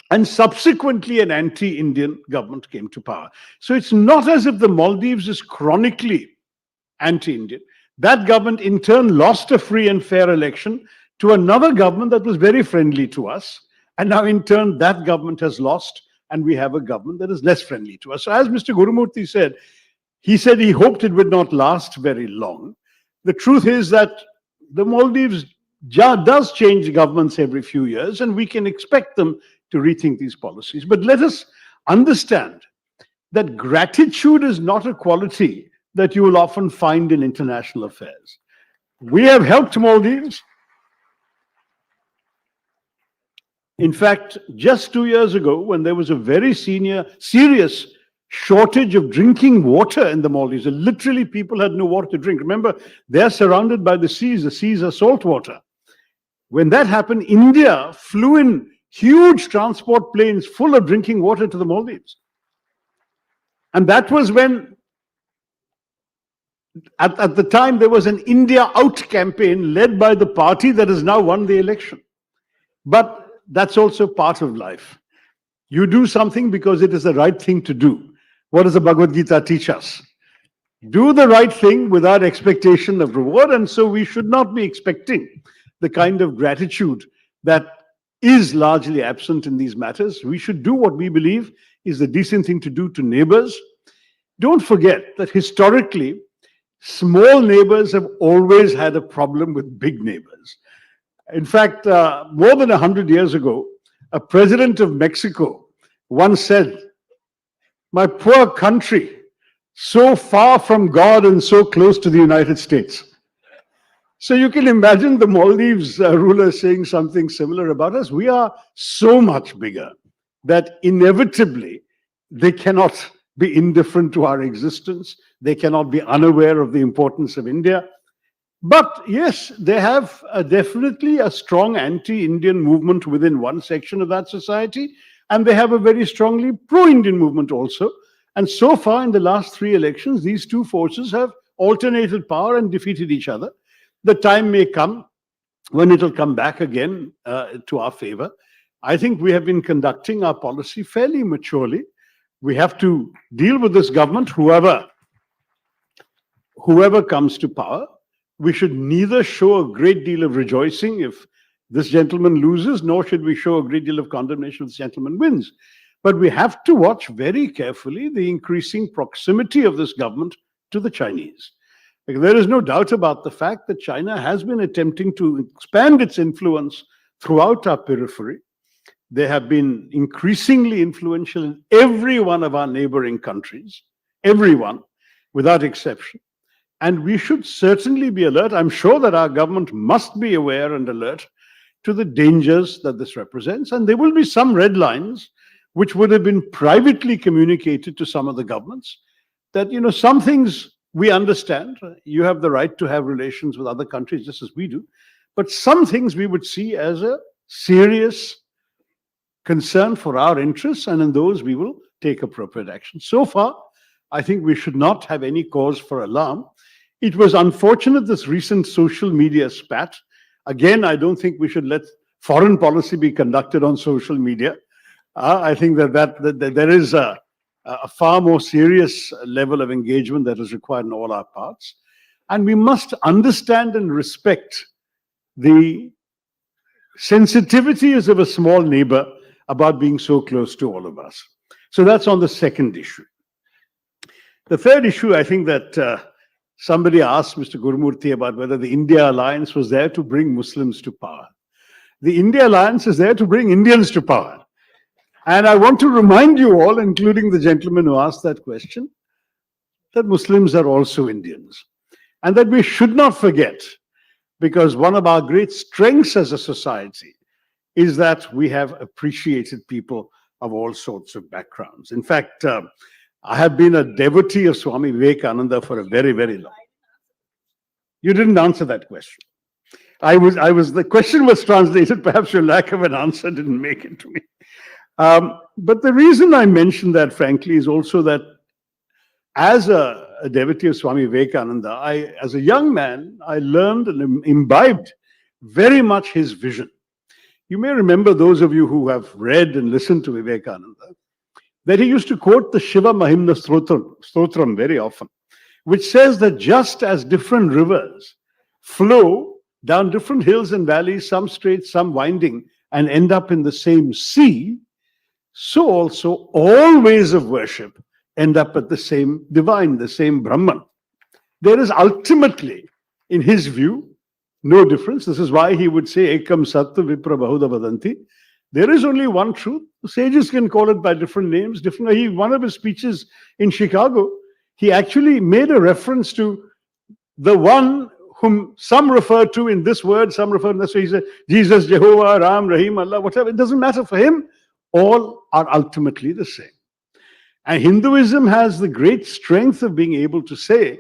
and subsequently an anti-Indian government came to power. So it's not as if the Maldives is chronically anti-Indian. That government in turn lost a free and fair election to another government that was very friendly to us. And now in turn, that government has lost and we have a government that is less friendly to us. So as Mr. Gurumurthy said he hoped it would not last very long. The truth is that the Maldives does change governments every few years and we can expect them to rethink these policies. But let us understand that gratitude is not a quality that you will often find in international affairs. We have helped Maldives. In fact, just 2 years ago, when there was a very serious shortage of drinking water in the Maldives, literally people had no water to drink. Remember, they're surrounded by the seas are salt water. When that happened, India flew in huge transport planes full of drinking water to the Maldives. And that was when At the time, there was an India Out campaign led by the party that has now won the election. But that's also part of life. You do something because it is the right thing to do. What does the Bhagavad Gita teach us? Do the right thing without expectation of reward, and so we should not be expecting the kind of gratitude that is largely absent in these matters. We should do what we believe is the decent thing to do to neighbors. Don't forget that historically, small neighbors have always had a problem with big neighbors. In fact, more than 100 years ago, a president of Mexico once said, "My poor country, so far from God and so close to the United States." So you can imagine the Maldives ruler saying something similar about us. We are so much bigger that inevitably they cannot be indifferent to our existence. They cannot be unaware of the importance of India. But yes, they have definitely a strong anti-Indian movement within one section of that society, and they have a very strongly pro-Indian movement also. And so far in the last 3 elections, these two forces have alternated power and defeated each other. The time may come when it will come back again to our favor. I think we have been conducting our policy fairly maturely. We have to deal with this government, whoever comes to power. We should neither show a great deal of rejoicing if this gentleman loses, nor should we show a great deal of condemnation if this gentleman wins. But we have to watch very carefully the increasing proximity of this government to the Chinese. Because there is no doubt about the fact that China has been attempting to expand its influence throughout our periphery. They have been increasingly influential in every one of our neighboring countries, everyone, without exception. And we should certainly be alert. I'm sure that our government must be aware and alert to the dangers that this represents. And there will be some red lines which would have been privately communicated to some of the governments that, some things we understand. You have the right to have relations with other countries just as we do. But some things we would see as a serious concern for our interests, and in those we will take appropriate action. So far, I think we should not have any cause for alarm. It was unfortunate, this recent social media spat. Again, I don't think we should let foreign policy be conducted on social media. I think that there is a far more serious level of engagement that is required in all our parts. And we must understand and respect the sensitivities of a small neighbor about being so close to all of us. So that's on the second issue. The third issue, I think that somebody asked Mr. Gurumurthy about whether the India Alliance was there to bring Muslims to power. The India Alliance is there to bring Indians to power. And I want to remind you all, including the gentleman who asked that question, that Muslims are also Indians. And that we should not forget, because one of our great strengths as a society is that we have appreciated people of all sorts of backgrounds. In fact, I have been a devotee of Swami Vivekananda for a very, very long. You didn't answer that question. The question was translated, perhaps your lack of an answer didn't make it to me. But the reason I mention that, frankly, is also that as a devotee of Swami Vivekananda, as a young man, I learned and imbibed very much his vision. You may remember, those of you who have read and listened to Vivekananda, that he used to quote the Shiva Mahimna Stotram very often, which says that just as different rivers flow down different hills and valleys, some straight, some winding, and end up in the same sea, so also all ways of worship end up at the same divine, the same Brahman. There is ultimately, in his view, no difference. This is why he would say, Ekam Sattva Vipra Bahuda Vadanti. There is only one truth. Sages can call it by different names. One of his speeches in Chicago, he actually made a reference to the one whom some refer to in this word, some refer to this way. He said, Jesus, Jehovah, Ram, Rahim, Allah, whatever. It doesn't matter for him. All are ultimately the same. And Hinduism has the great strength of being able to say,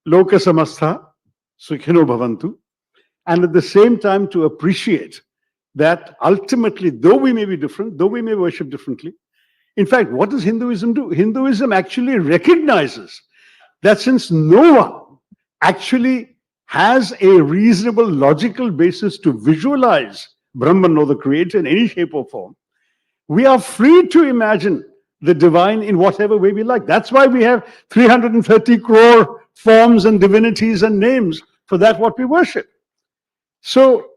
Loka Samastha, Sukhino Bhavantu, and at the same time to appreciate that ultimately, though we may be different, though we may worship differently, in fact, what does Hinduism do? Hinduism actually recognizes that since no one actually has a reasonable logical basis to visualize Brahman or the Creator in any shape or form. We are free to imagine the divine in whatever way we like. That's why we have 330 crore forms and divinities and names for that what we worship. So,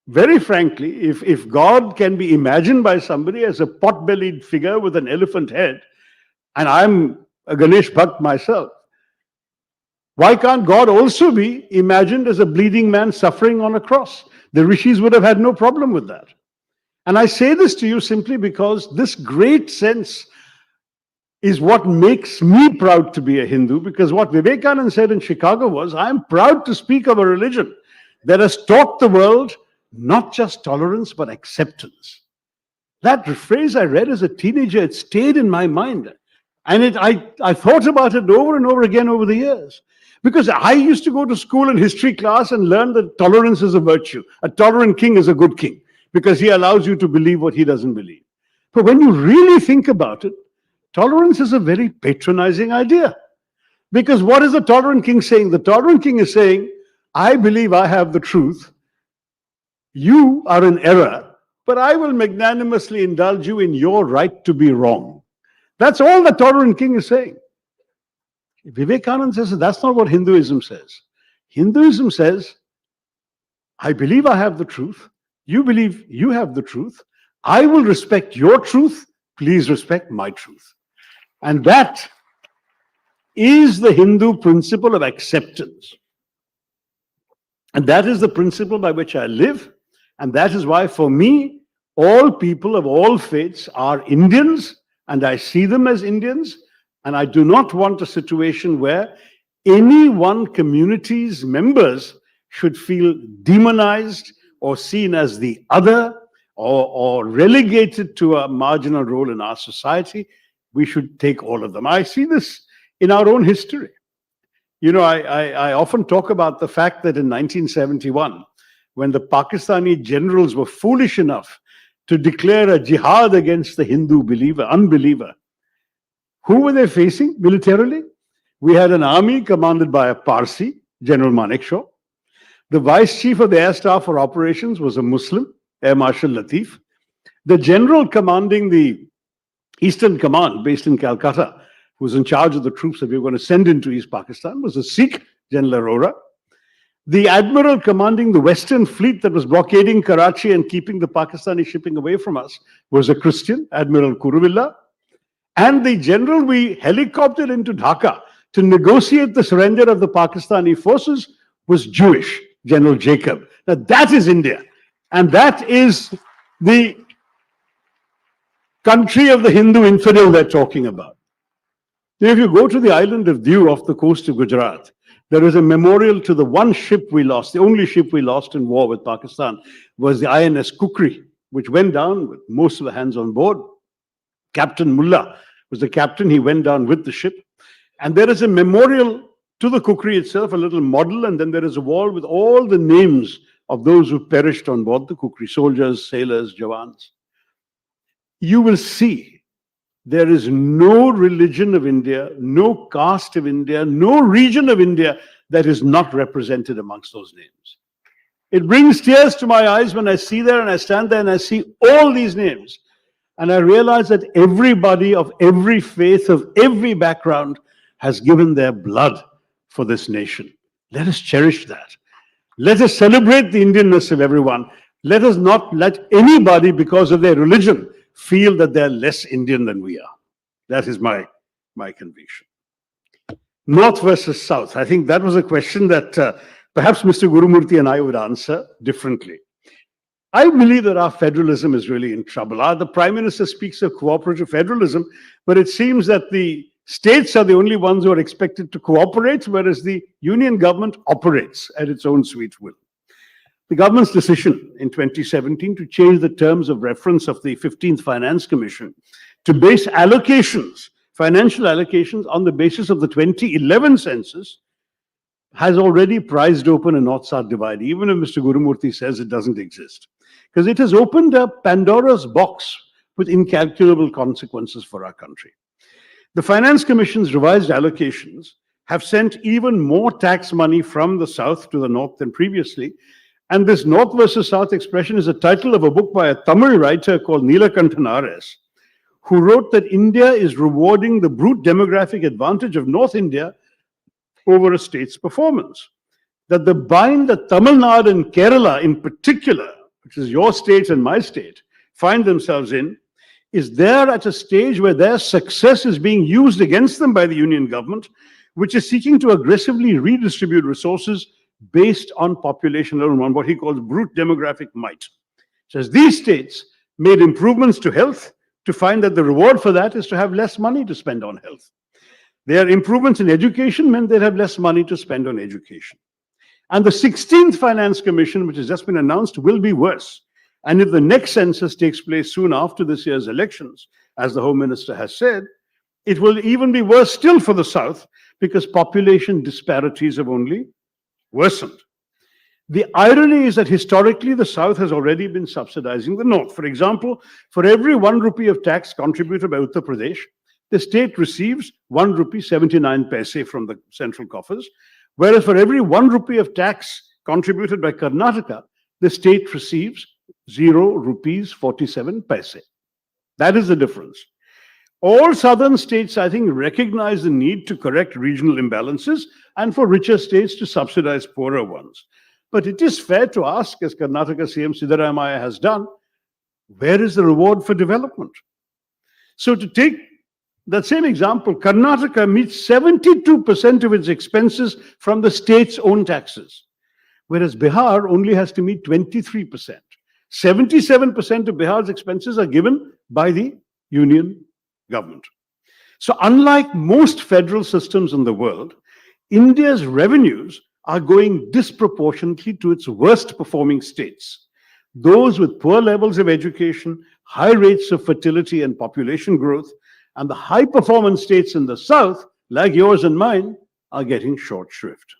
very frankly, if God can be imagined by somebody as a pot-bellied figure with an elephant head, and I'm a Ganesh Bhakt myself, why can't God also be imagined as a bleeding man suffering on a cross? The rishis would have had no problem with that. And I say this to you simply because this great sense is what makes me proud to be a Hindu, because what Vivekananda said in Chicago was, I'm proud to speak of a religion that has taught the world not just tolerance, but acceptance. That phrase I read as a teenager, it stayed in my mind. And I thought about it over and over again over the years. Because I used to go to school in history class and learn that tolerance is a virtue. A tolerant king is a good king because he allows you to believe what he doesn't believe. But when you really think about it, tolerance is a very patronizing idea. Because what is the tolerant king saying? The tolerant king is saying, I believe I have the truth. You are in error, but I will magnanimously indulge you in your right to be wrong. That's all the tolerant king is saying. Vivekananda says that's not what Hinduism says. Hinduism says, I believe I have the truth. You believe you have the truth. I will respect your truth. Please respect my truth. And that is the Hindu principle of acceptance. And that is the principle by which I live. And that is why, for me, all people of all faiths are Indians, and I see them as Indians. And I do not want a situation where any one community's members should feel demonized or seen as the other or relegated to a marginal role in our society. We should take all of them. I see this in our own history. You know, I often talk about the fact that in 1971, when the Pakistani generals were foolish enough to declare a jihad against the Hindu unbeliever, who were they facing militarily? We had an army commanded by a Parsi, General Manekshaw. The vice chief of the air staff for operations was a Muslim, Air Marshal Latif. The general commanding the Eastern Command, based in Calcutta, who was in charge of the troops that we were going to send into East Pakistan, was a Sikh, General Arora. The admiral commanding the Western Fleet that was blockading Karachi and keeping the Pakistani shipping away from us was a Christian, Admiral Kuruvilla. And the general we helicoptered into Dhaka to negotiate the surrender of the Pakistani forces was Jewish, General Jacob. Now that is India. And that is the country of the Hindu infidel they're talking about. Now, if you go to the island of Diu off the coast of Gujarat, there is a memorial to the one ship we lost. The only ship we lost in war with Pakistan was the INS Kukri, which went down with most of the hands on board. Captain Mullah was the captain. He went down with the ship. And there is a memorial to the Kukri itself, a little model, and then there is a wall with all the names of those who perished on board the Kukri, soldiers, sailors, Jawans. You will see there is no religion of India, no caste of India, no region of India that is not represented amongst those names. It brings tears to my eyes when I see there and I stand there and I see all these names. And I realize that everybody of every faith, of every background, has given their blood for this nation. Let us cherish that. Let us celebrate the Indianness of everyone. Let us not let anybody, because of their religion, feel that they're less Indian than we are. That is my conviction. North versus South. I think that was a question that perhaps Mr. Gurumurthy and I would answer differently. I believe that our federalism is really in trouble. The Prime Minister speaks of cooperative federalism, but it seems that the states are the only ones who are expected to cooperate, whereas the union government operates at its own sweet will. The government's decision in 2017 to change the terms of reference of the 15th Finance Commission to base allocations, financial allocations, on the basis of the 2011 census has already prized open a North-South divide, even if Mr. Gurumurthy says it doesn't exist. Because it has opened a Pandora's box with incalculable consequences for our country. The Finance Commission's revised allocations have sent even more tax money from the South to the North than previously, And this North versus South expression is a title of a book by a Tamil writer called Neelakanthan R.S., who wrote that India is rewarding the brute demographic advantage of North India over a state's performance. That the bind that Tamil Nadu and Kerala in particular, which is your state and my state, find themselves in, is there at a stage where their success is being used against them by the union government, which is seeking to aggressively redistribute resources based on population alone, on what he calls brute demographic might. Says these states made improvements to health to find that the reward for that is to have less money to spend on health. Their improvements in education meant they'd have less money to spend on education. And the 16th Finance Commission, which has just been announced, will be worse. And if the next census takes place soon after this year's elections, as the Home Minister has said, it will even be worse still for the South because population disparities have only worsened. The irony is that historically the South has already been subsidizing the North. For example, for every 1 rupee of tax contributed by Uttar Pradesh, the state receives 1 rupee 79 paise from the central coffers, whereas for every 1 rupee of tax contributed by Karnataka, the state receives 0 rupees 47 paise. That is the difference. All southern states, I think, recognize the need to correct regional imbalances and for richer states to subsidize poorer ones. But it is fair to ask, as Karnataka CM Siddaramaiah has done, where is the reward for development? So to take that same example, Karnataka meets 72% of its expenses from the state's own taxes, whereas Bihar only has to meet 23%. 77% of Bihar's expenses are given by the union government. So unlike most federal systems in the world, India's revenues are going disproportionately to its worst performing states. Those with poor levels of education, high rates of fertility and population growth, and the high performance states in the South, like yours and mine, are getting short shrift.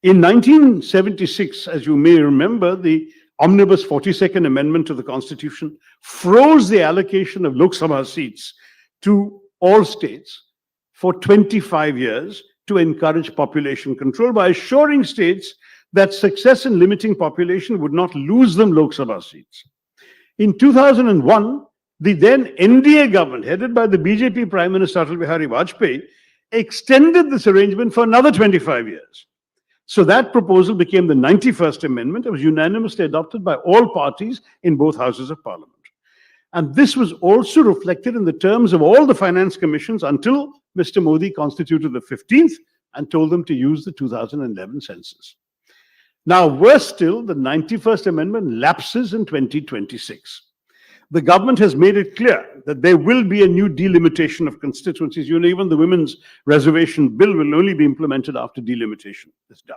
In 1976, as you may remember, the Omnibus 42nd Amendment to the Constitution froze the allocation of Lok Sabha seats to all states for 25 years to encourage population control by assuring states that success in limiting population would not lose them Lok Sabha seats. In 2001, the then NDA government, headed by the BJP Prime Minister Atal Bihari Vajpayee, extended this arrangement for another 25 years. So that proposal became the 91st Amendment. It was unanimously adopted by all parties in both houses of parliament. And this was also reflected in the terms of all the finance commissions until Mr. Modi constituted the 15th and told them to use the 2011 census. Now, worse still, the 91st Amendment lapses in 2026. The government has made it clear that there will be a new delimitation of constituencies. You know, even the women's reservation bill will only be implemented after delimitation is done.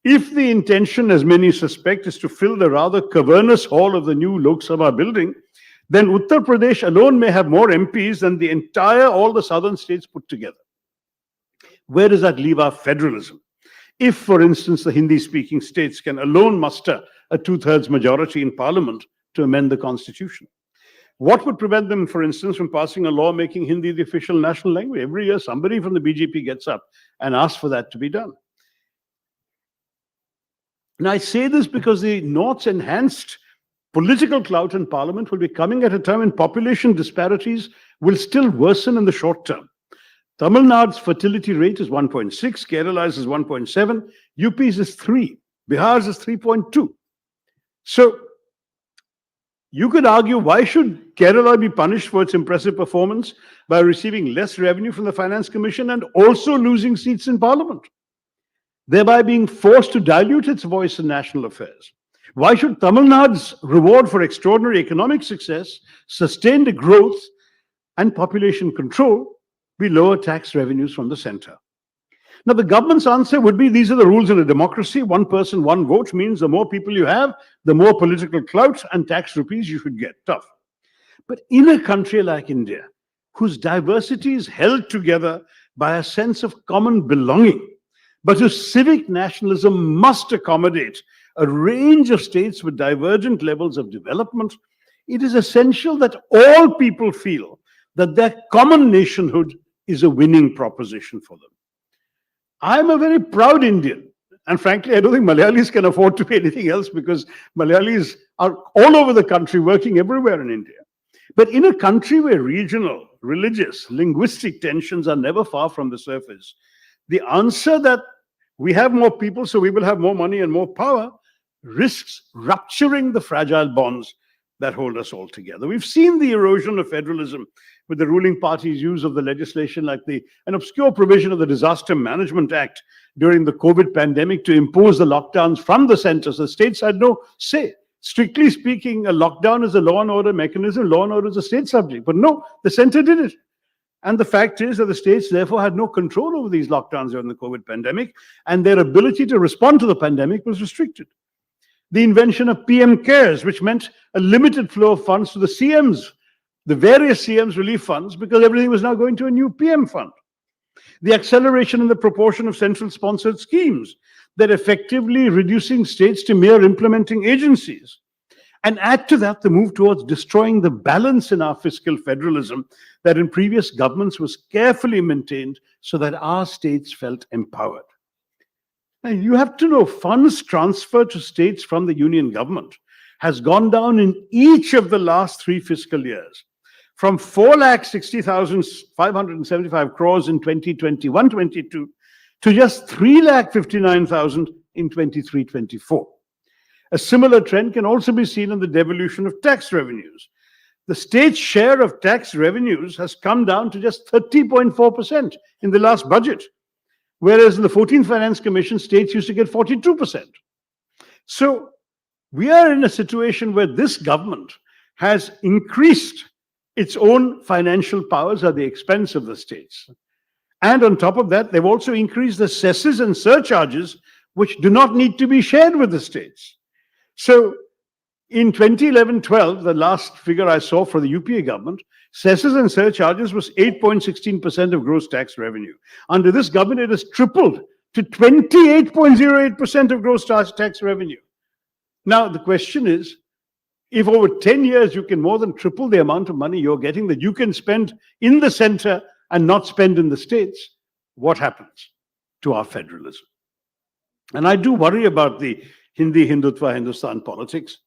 If the intention, as many suspect, is to fill the rather cavernous hall of the new Lok Sabha building, then Uttar Pradesh alone may have more MPs than all the southern states put together. Where does that leave our federalism? If, for instance, the Hindi-speaking states can alone muster a two-thirds majority in parliament to amend the constitution, what would prevent them, for instance, from passing a law making Hindi the official national language? Every year, somebody from the BJP gets up and asks for that to be done. And I say this because the North's enhanced political clout in parliament will be coming at a time when population disparities will still worsen in the short term. Tamil Nadu's fertility rate is 1.6, Kerala's is 1.7, UP's is 3, Bihar's is 3.2. So you could argue, why should Kerala be punished for its impressive performance by receiving less revenue from the Finance Commission and also losing seats in parliament, thereby being forced to dilute its voice in national affairs? Why should Tamil Nadu's reward for extraordinary economic success, sustained growth, and population control be lower tax revenues from the center? Now, the government's answer would be, these are the rules in a democracy. One person, one vote means the more people you have, the more political clout and tax rupees you should get. Tough. But in a country like India, whose diversity is held together by a sense of common belonging, but whose civic nationalism must accommodate a range of states with divergent levels of development, it is essential that all people feel that their common nationhood is a winning proposition for them. I'm a very proud Indian, And frankly, I don't think Malayalis can afford to pay anything else because Malayalis are all over the country, working everywhere in India. But in a country where regional, religious, linguistic tensions are never far from the surface, the answer that we have more people, so we will have more money and more power, risks rupturing the fragile bonds that hold us all together. We've seen the erosion of federalism with the ruling party's use of the legislation like an obscure provision of the Disaster Management Act during the COVID pandemic to impose the lockdowns from the center. So states had no say. Strictly speaking, a lockdown is a law and order mechanism. Law and order is a state subject. But no, the center did it. And the fact is that the states therefore had no control over these lockdowns during the COVID pandemic, and their ability to respond to the pandemic was restricted. The invention of PM CARES, which meant a limited flow of funds to the CMs, the various CMs relief funds, because everything was now going to a new PM fund. The acceleration in the proportion of central sponsored schemes that effectively reducing states to mere implementing agencies. And add to that the move towards destroying the balance in our fiscal federalism that in previous governments was carefully maintained so that our states felt empowered. Now, you have to know funds transferred to states from the union government has gone down in each of the last 3 fiscal years, from 4,60,575 crores in 2021-22 to just 3,59,000 in 23-24. A similar trend can also be seen in the devolution of tax revenues. The state's share of tax revenues has come down to just 30.4% in the last budget, whereas in the 14th Finance Commission, states used to get 42%. So we are in a situation where this government has increased its own financial powers at the expense of the states. And on top of that, they've also increased the cesses and surcharges, which do not need to be shared with the states. So in 2011-12, the last figure I saw for the UPA government, cesses and surcharges was 8.16% of gross tax revenue. Under this government, it has tripled to 28.08% of gross tax revenue. Now, the question is, if over 10 years you can more than triple the amount of money you're getting that you can spend in the center and not spend in the states, what happens to our federalism? And I do worry about the Hindi, Hindutva, Hindustan politics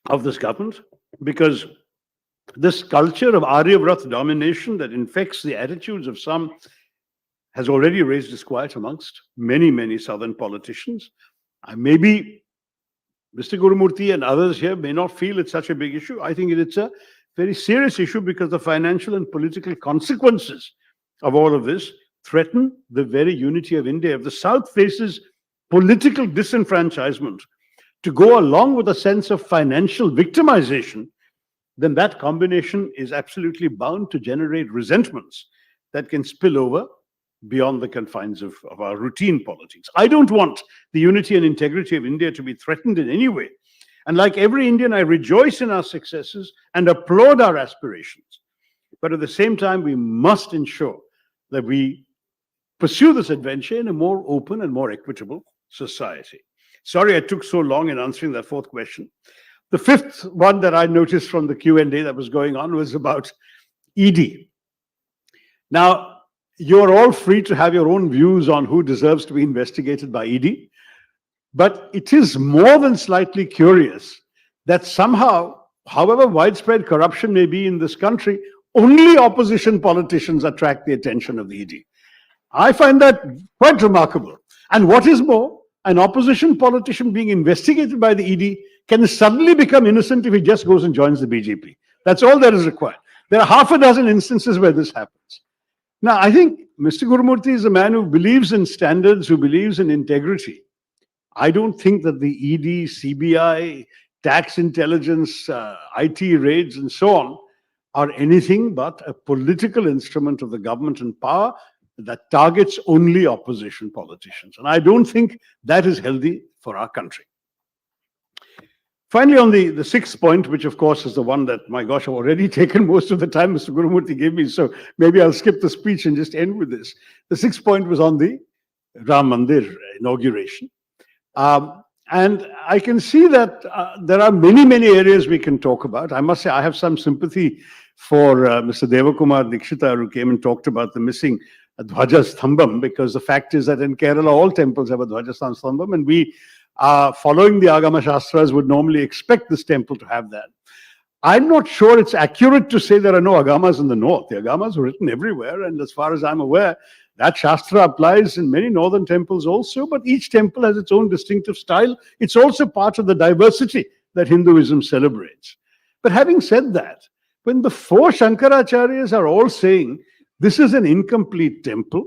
of this government, because this culture of Aryavrat domination that infects the attitudes of some has already raised disquiet amongst many, many southern politicians. Maybe Mr. Gurumurthy and others here may not feel it's such a big issue. I think it's a very serious issue because the financial and political consequences of all of this threaten the very unity of India. If the South faces political disenfranchisement to go along with a sense of financial victimization, then that combination is absolutely bound to generate resentments that can spill over beyond the confines of our routine politics. I don't want the unity and integrity of India to be threatened in any way. And like every Indian, I rejoice in our successes and applaud our aspirations. But at the same time, we must ensure that we pursue this adventure in a more open and more equitable society. Sorry I took so long in answering that 4th question. The 5th one that I noticed from the Q&A that was going on was about ED. Now, you're all free to have your own views on who deserves to be investigated by ED, but it is more than slightly curious that somehow, however widespread corruption may be in this country, only opposition politicians attract the attention of the ED. I find that quite remarkable. And what is more, an opposition politician being investigated by the ED can suddenly become innocent if he just goes and joins the BJP. That's all that is required. There are half a dozen instances where this happens. Now, I think Mr. Gurumurthy is a man who believes in standards, who believes in integrity. I don't think that the ED, CBI, tax intelligence, IT raids, and so on are anything but a political instrument of the government and power that targets only opposition politicians. And I don't think that is healthy for our country. Finally, on the 6th point, which of course is the one that, my gosh, I've already taken most of the time Mr. Gurumurthy gave me, so maybe I'll skip the speech and just end with this. The 6th point was on the Ram Mandir inauguration. And I can see that there are many, many areas we can talk about. I must say I have some sympathy for Mr. Devakumar Dikshita, who came and talked about the missing Dhwaja Stambham, because the fact is that in Kerala, all temples have a Dhwaja Stambham, and we, following the Agama Shastras, would normally expect this temple to have that. I'm not sure it's accurate to say there are no Agamas in the north. The Agamas are written everywhere, and as far as I'm aware, that Shastra applies in many northern temples also, but each temple has its own distinctive style. It's also part of the diversity that Hinduism celebrates. But having said that, when the four Shankaracharyas are all saying this is an incomplete temple,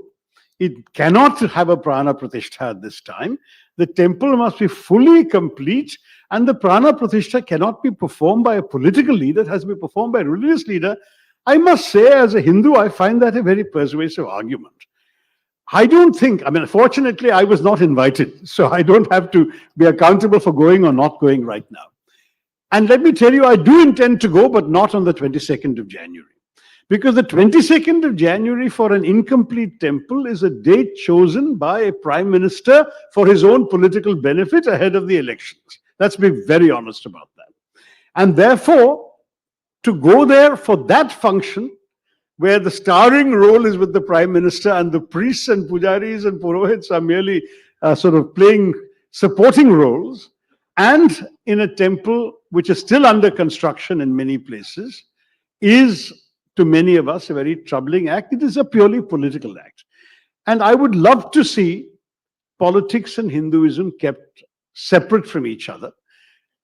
it cannot have a Prana Pratishtha at this time, the temple must be fully complete, and the Prana Pratishtha cannot be performed by a political leader, it has to be performed by a religious leader. I must say, as a Hindu, I find that a very persuasive argument. I don't think, I mean, fortunately, I was not invited, so I don't have to be accountable for going or not going right now. And let me tell you, I do intend to go, but not on the 22nd of January. Because the 22nd of January for an incomplete temple is a date chosen by a prime minister for his own political benefit ahead of the elections. Let's be very honest about that. And therefore, to go there for that function, where the starring role is with the prime minister and the priests and pujaris and purohits are merely sort of playing supporting roles, and in a temple which is still under construction in many places, is to many of us a very troubling act. It is a purely political act. And I would love to see politics and Hinduism kept separate from each other.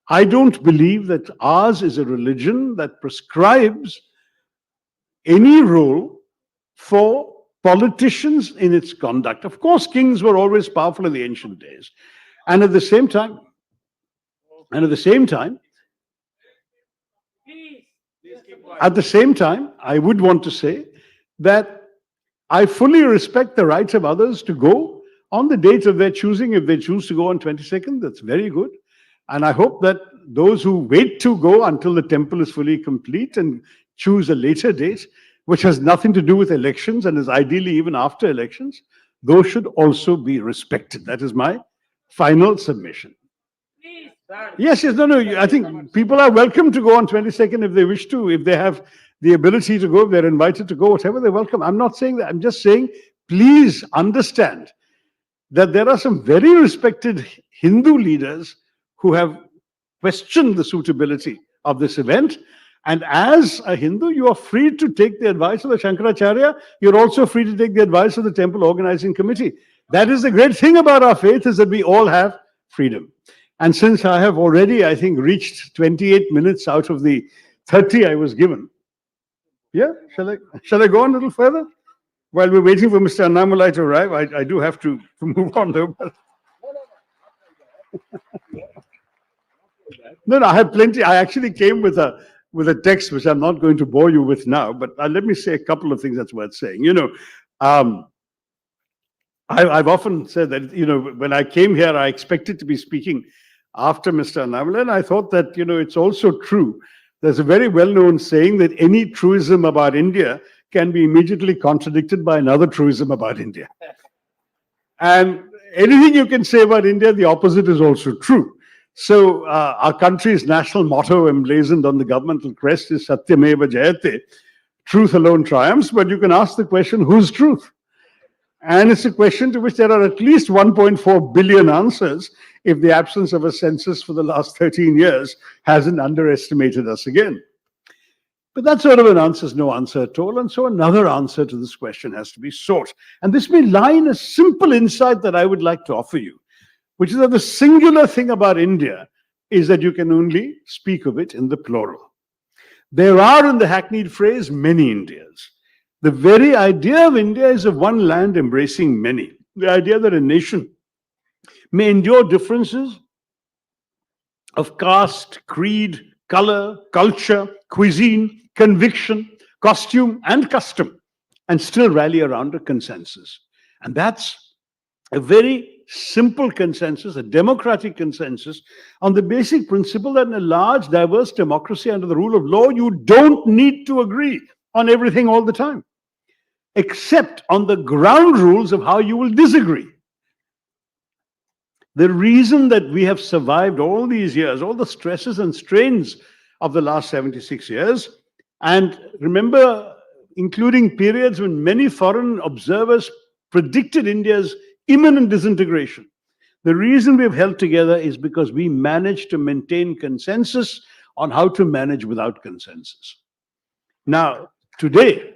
I don't believe that ours is a religion that prescribes any role for politicians in its conduct. Of course, kings were always powerful in the ancient days. And at the same time, I would want to say that I fully respect the rights of others to go on the date of their choosing. If they choose to go on 22nd, that's very good. And I hope that those who wait to go until the temple is fully complete and choose a later date, which has nothing to do with elections and is ideally even after elections, those should also be respected. That is my final submission. Yes, no, I think people are welcome to go on 22nd if they wish to, if they have the ability to go, if they're invited to go, whatever, they're welcome. I'm not saying that. I'm just saying, please understand that there are some very respected Hindu leaders who have questioned the suitability of this event. And as a Hindu, you are free to take the advice of the Shankaracharya. You're also free to take the advice of the temple organizing committee. That is the great thing about our faith, is that we all have freedom. And since I have already, I think, reached 28 minutes out of the 30 I was given. Yeah, shall I go on a little further? While we're waiting for Mr. Annamalai to arrive, I do have to move on though. No, I have plenty. I actually came with a text which I'm not going to bore you with now, but let me say a couple of things that's worth saying. You know, I've often said that, you know, when I came here, I expected to be speaking after Mr. Annamalai, and I thought that, you know, it's also true. There's a very well-known saying that any truism about India can be immediately contradicted by another truism about India. And anything you can say about India, the opposite is also true. So our country's national motto emblazoned on the governmental crest is Satyameva Jayate, truth alone triumphs, but you can ask the question, whose truth? And it's a question to which there are at least 1.4 billion answers if the absence of a census for the last 13 years hasn't underestimated us again. But that sort of an answer is no answer at all. And so another answer to this question has to be sought. And this may lie in a simple insight that I would like to offer you, which is that the singular thing about India is that you can only speak of it in the plural. There are, in the hackneyed phrase, many Indias. The very idea of India is of one land embracing many. The idea that a nation may endure differences of caste, creed, color, culture, cuisine, conviction, costume, and custom, and still rally around a consensus. And that's a very simple consensus, a democratic consensus, on the basic principle that in a large, diverse democracy under the rule of law, you don't need to agree on everything all the time, except on the ground rules of how you will disagree. The reason that we have survived all these years, all the stresses and strains of the last 76 years, and remember, including periods when many foreign observers predicted India's imminent disintegration. The reason we've held together is because we managed to maintain consensus on how to manage without consensus. Now, today,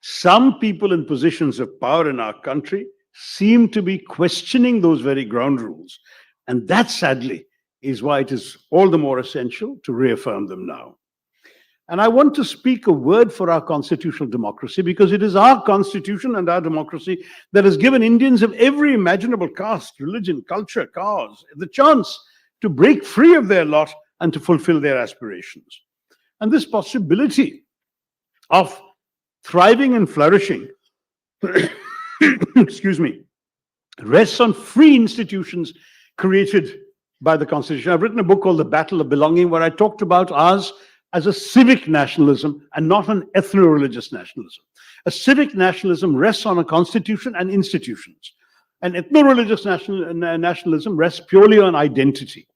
some people in positions of power in our country seem to be questioning those very ground rules. And that, sadly, is why it is all the more essential to reaffirm them now. And I want to speak a word for our constitutional democracy, because it is our constitution and our democracy that has given Indians of every imaginable caste, religion, culture, cause, the chance to break free of their lot and to fulfill their aspirations. And this possibility of thriving and flourishing, excuse me, rests on free institutions created by the Constitution. I've written a book called The Battle of Belonging, where I talked about ours as a civic nationalism and not an ethno-religious nationalism. A civic nationalism rests on a constitution and institutions. An ethno-religious nationalism rests purely on identity.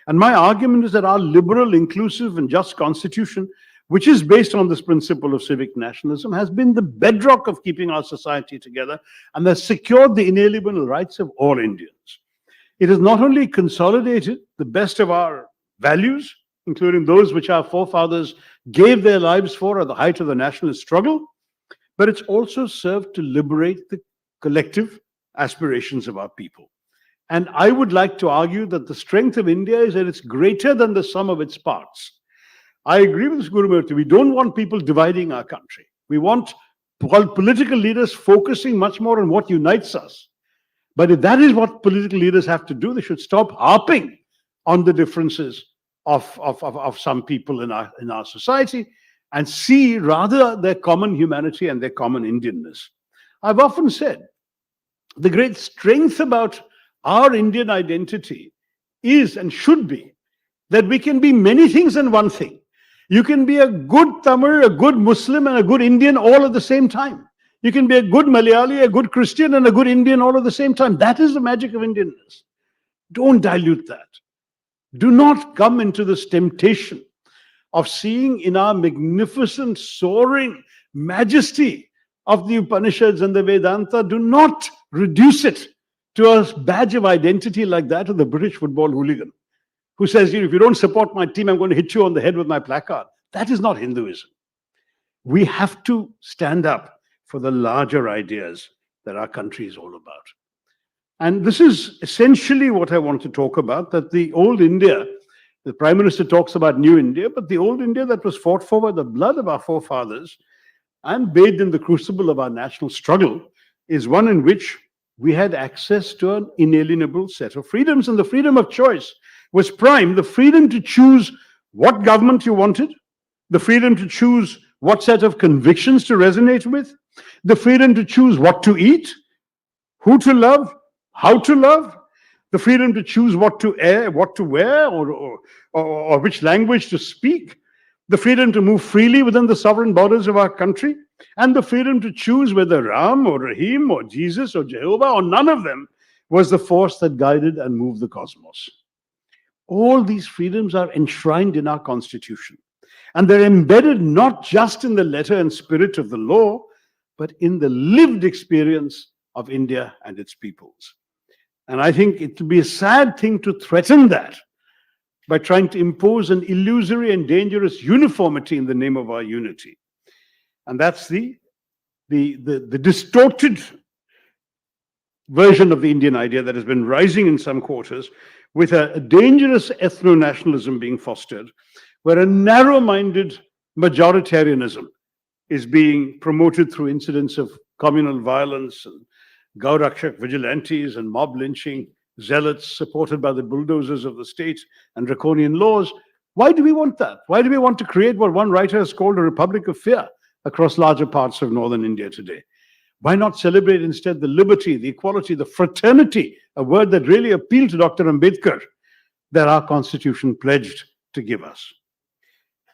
And my argument is that our liberal, inclusive, and just constitution, which is based on this principle of civic nationalism, has been the bedrock of keeping our society together and has secured the inalienable rights of all Indians. It has not only consolidated the best of our values, including those which our forefathers gave their lives for at the height of the nationalist struggle, but it's also served to liberate the collective aspirations of our people. And I would like to argue that the strength of India is that it's greater than the sum of its parts. I agree with Gurumurthy. We don't want people dividing our country. We want political leaders focusing much more on what unites us. But if that is what political leaders have to do, they should stop harping on the differences of some people in our society and see rather their common humanity and their common Indianness. I've often said the great strength about our Indian identity is and should be that we can be many things in one thing. You can be a good Tamil, a good Muslim, and a good Indian all at the same time. You can be a good Malayali, a good Christian, and a good Indian all at the same time. That is the magic of Indianness. Don't dilute that. Do not come into this temptation of seeing in our magnificent, soaring majesty of the Upanishads and the Vedanta, do not reduce it to a badge of identity like that of the British football hooligan who says, if you don't support my team, I'm going to hit you on the head with my placard. That is not Hinduism. We have to stand up for the larger ideas that our country is all about. And this is essentially what I want to talk about, that the old India, the Prime Minister talks about new India, but the old India that was fought for by the blood of our forefathers and bathed in the crucible of our national struggle is one in which we had access to an inalienable set of freedoms, and the freedom of choice was prime. The freedom to choose what government you wanted, the freedom to choose what set of convictions to resonate with, the freedom to choose what to eat, who to love, how to love, the freedom to choose what to wear, or which language to speak, the freedom to move freely within the sovereign borders of our country, and the freedom to choose whether Ram or Rahim or Jesus or Jehovah or none of them was the force that guided and moved the cosmos. All these freedoms are enshrined in our Constitution, and they're embedded not just in the letter and spirit of the law, but in the lived experience of India and its peoples. And I think it would be a sad thing to threaten that by trying to impose an illusory and dangerous uniformity in the name of our unity. And that's the distorted version of the Indian idea that has been rising in some quarters, with a dangerous ethno-nationalism being fostered, where a narrow-minded majoritarianism is being promoted through incidents of communal violence and Gaurakshak vigilantes and mob lynching, zealots supported by the bulldozers of the state and draconian laws. Why do we want that? Why do we want to create what one writer has called a republic of fear across larger parts of northern India today? Why not celebrate instead the liberty, the equality, the fraternity, a word that really appealed to Dr. Ambedkar, that our Constitution pledged to give us?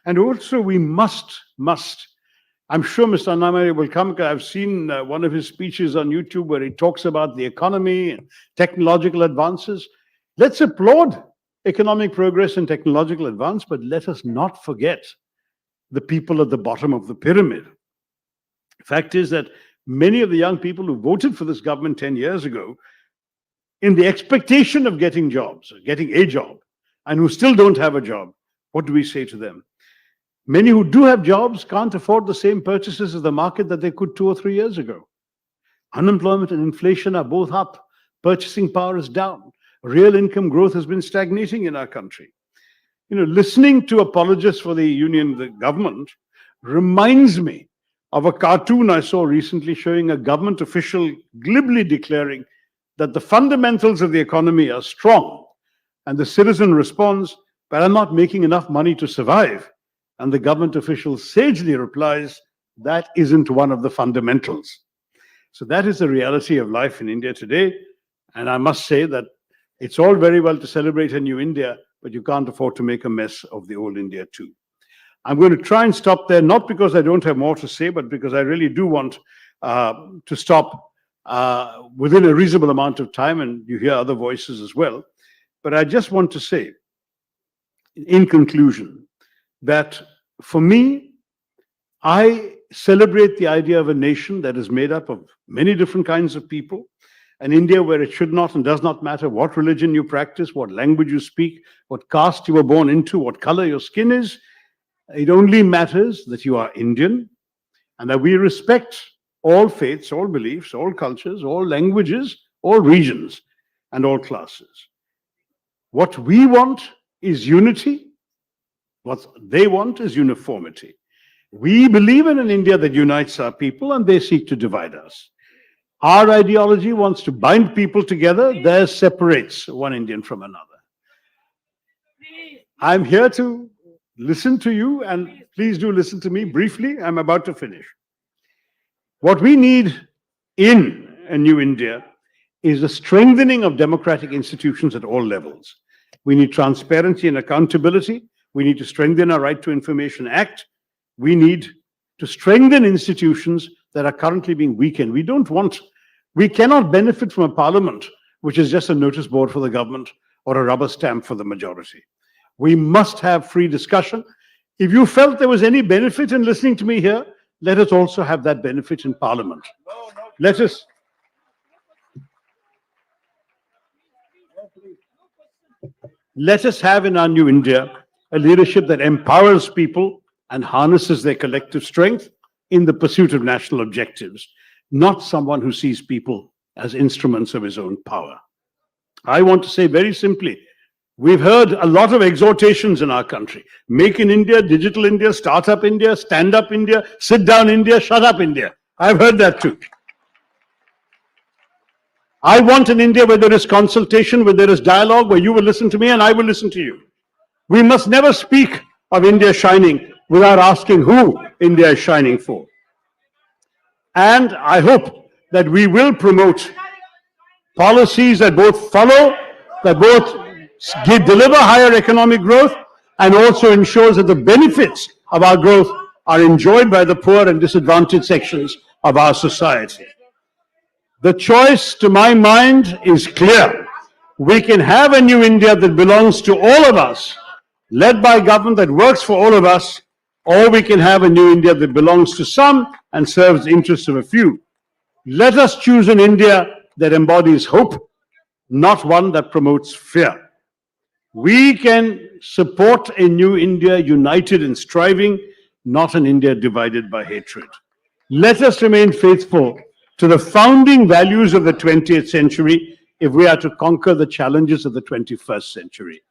And also we must, I'm sure Mr. Annamari will come, because I've seen one of his speeches on YouTube where he talks about the economy and technological advances. Let's applaud economic progress and technological advance, but let us not forget the people at the bottom of the pyramid, Fact is that many of the young people who voted for this government 10 years ago, in the expectation of getting jobs, getting a job, and who still don't have a job, what do we say to them? Many who do have jobs can't afford the same purchases of the market that they could 2 or 3 years ago. Unemployment and inflation are both up. Purchasing power is down. Real income growth has been stagnating in our country. Listening to apologists for the union, the government, reminds me of a cartoon I saw recently showing a government official glibly declaring that the fundamentals of the economy are strong. And the citizen responds, "But I'm not making enough money to survive." And the government official sagely replies, "That isn't one of the fundamentals." So that is the reality of life in India today. And I must say that it's all very well to celebrate a new India, but you can't afford to make a mess of the old India too. I'm going to try and stop there, not because I don't have more to say, but because I really do want to stop within a reasonable amount of time, and you hear other voices as well. But I just want to say, in conclusion, that for me, I celebrate the idea of a nation that is made up of many different kinds of people, an India where it should not and does not matter what religion you practice, what language you speak, what caste you were born into, what color your skin is. It only matters that you are Indian and that we respect all faiths, all beliefs, all cultures, all languages, all regions, and all classes. What we want is unity. What they want is uniformity. We believe in an India that unites our people, and they seek to divide us. Our ideology wants to bind people together. Theirs separates one Indian from another. I'm here to listen to you, and please do listen to me briefly. I'm about to finish. What we need in a new India is a strengthening of democratic institutions at all levels. We need transparency and accountability. We need to strengthen our Right to Information Act. We need to strengthen institutions that are currently being weakened. We cannot benefit from a parliament which is just a notice board for the government or a rubber stamp for the majority. We must have free discussion. If you felt there was any benefit in listening to me here, let us also have that benefit in parliament. Let us have in our new India a leadership that empowers people and harnesses their collective strength in the pursuit of national objectives, not someone who sees people as instruments of his own power. I want to say very simply, we've heard a lot of exhortations in our country. Make in India, digital India, startup India, stand up India, sit down India, shut up India. I've heard that too. I want an India where there is consultation, where there is dialogue, where you will listen to me and I will listen to you. We must never speak of India shining without asking who India is shining for. And I hope that we will promote policies that both follow, that both deliver higher economic growth, and also ensures that the benefits of our growth are enjoyed by the poor and disadvantaged sections of our society. The choice, to my mind, is clear. We can have a new India that belongs to all of us, led by government that works for all of us, or we can have a new India that belongs to some and serves the interests of a few. Let us choose an India that embodies hope, not one that promotes fear. We can support a new India united in striving, not an India divided by hatred. Let us remain faithful to the founding values of the 20th century if we are to conquer the challenges of the 21st century.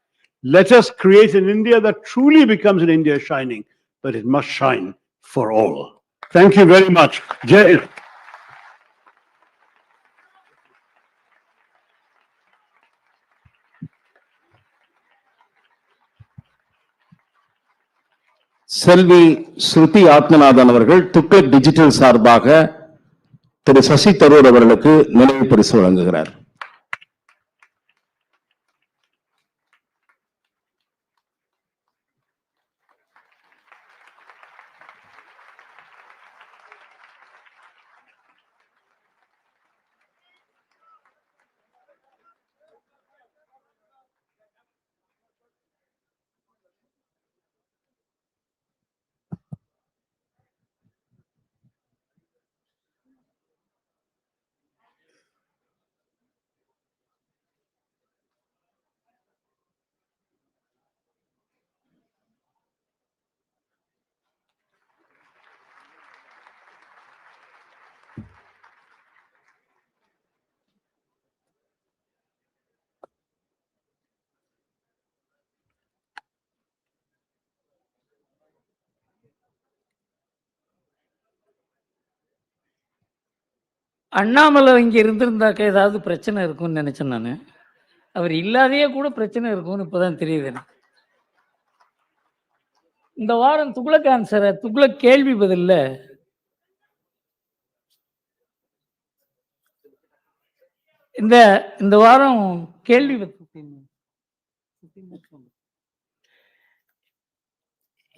Let us create an India that truly becomes an India shining, but it must shine for all. Thank you very much. Jai Hind. செல்வி ஸ்ருதி ஆத்மநாதன் அவர்கள் Tughlaq digital சார்பாக திரு சசி தரூர் அவர்களுக்கு நினைவு பரிசு வழங்குகிறார். அண்ணாமலை இங்க இருந்திருந்தாக்க ஏதாவது பிரச்சனை இருக்கும்னு நினைச்சேன் நான். அவர் இல்லாதையே கூட பிரச்சனை இருக்கும்னு இப்பதான் தெரியுது எனக்கு. இந்த வாரம் துக்ளக் ஆன்சரை துக்ளக் கேள்வி பதில்ல இந்த வாரம் கேள்வி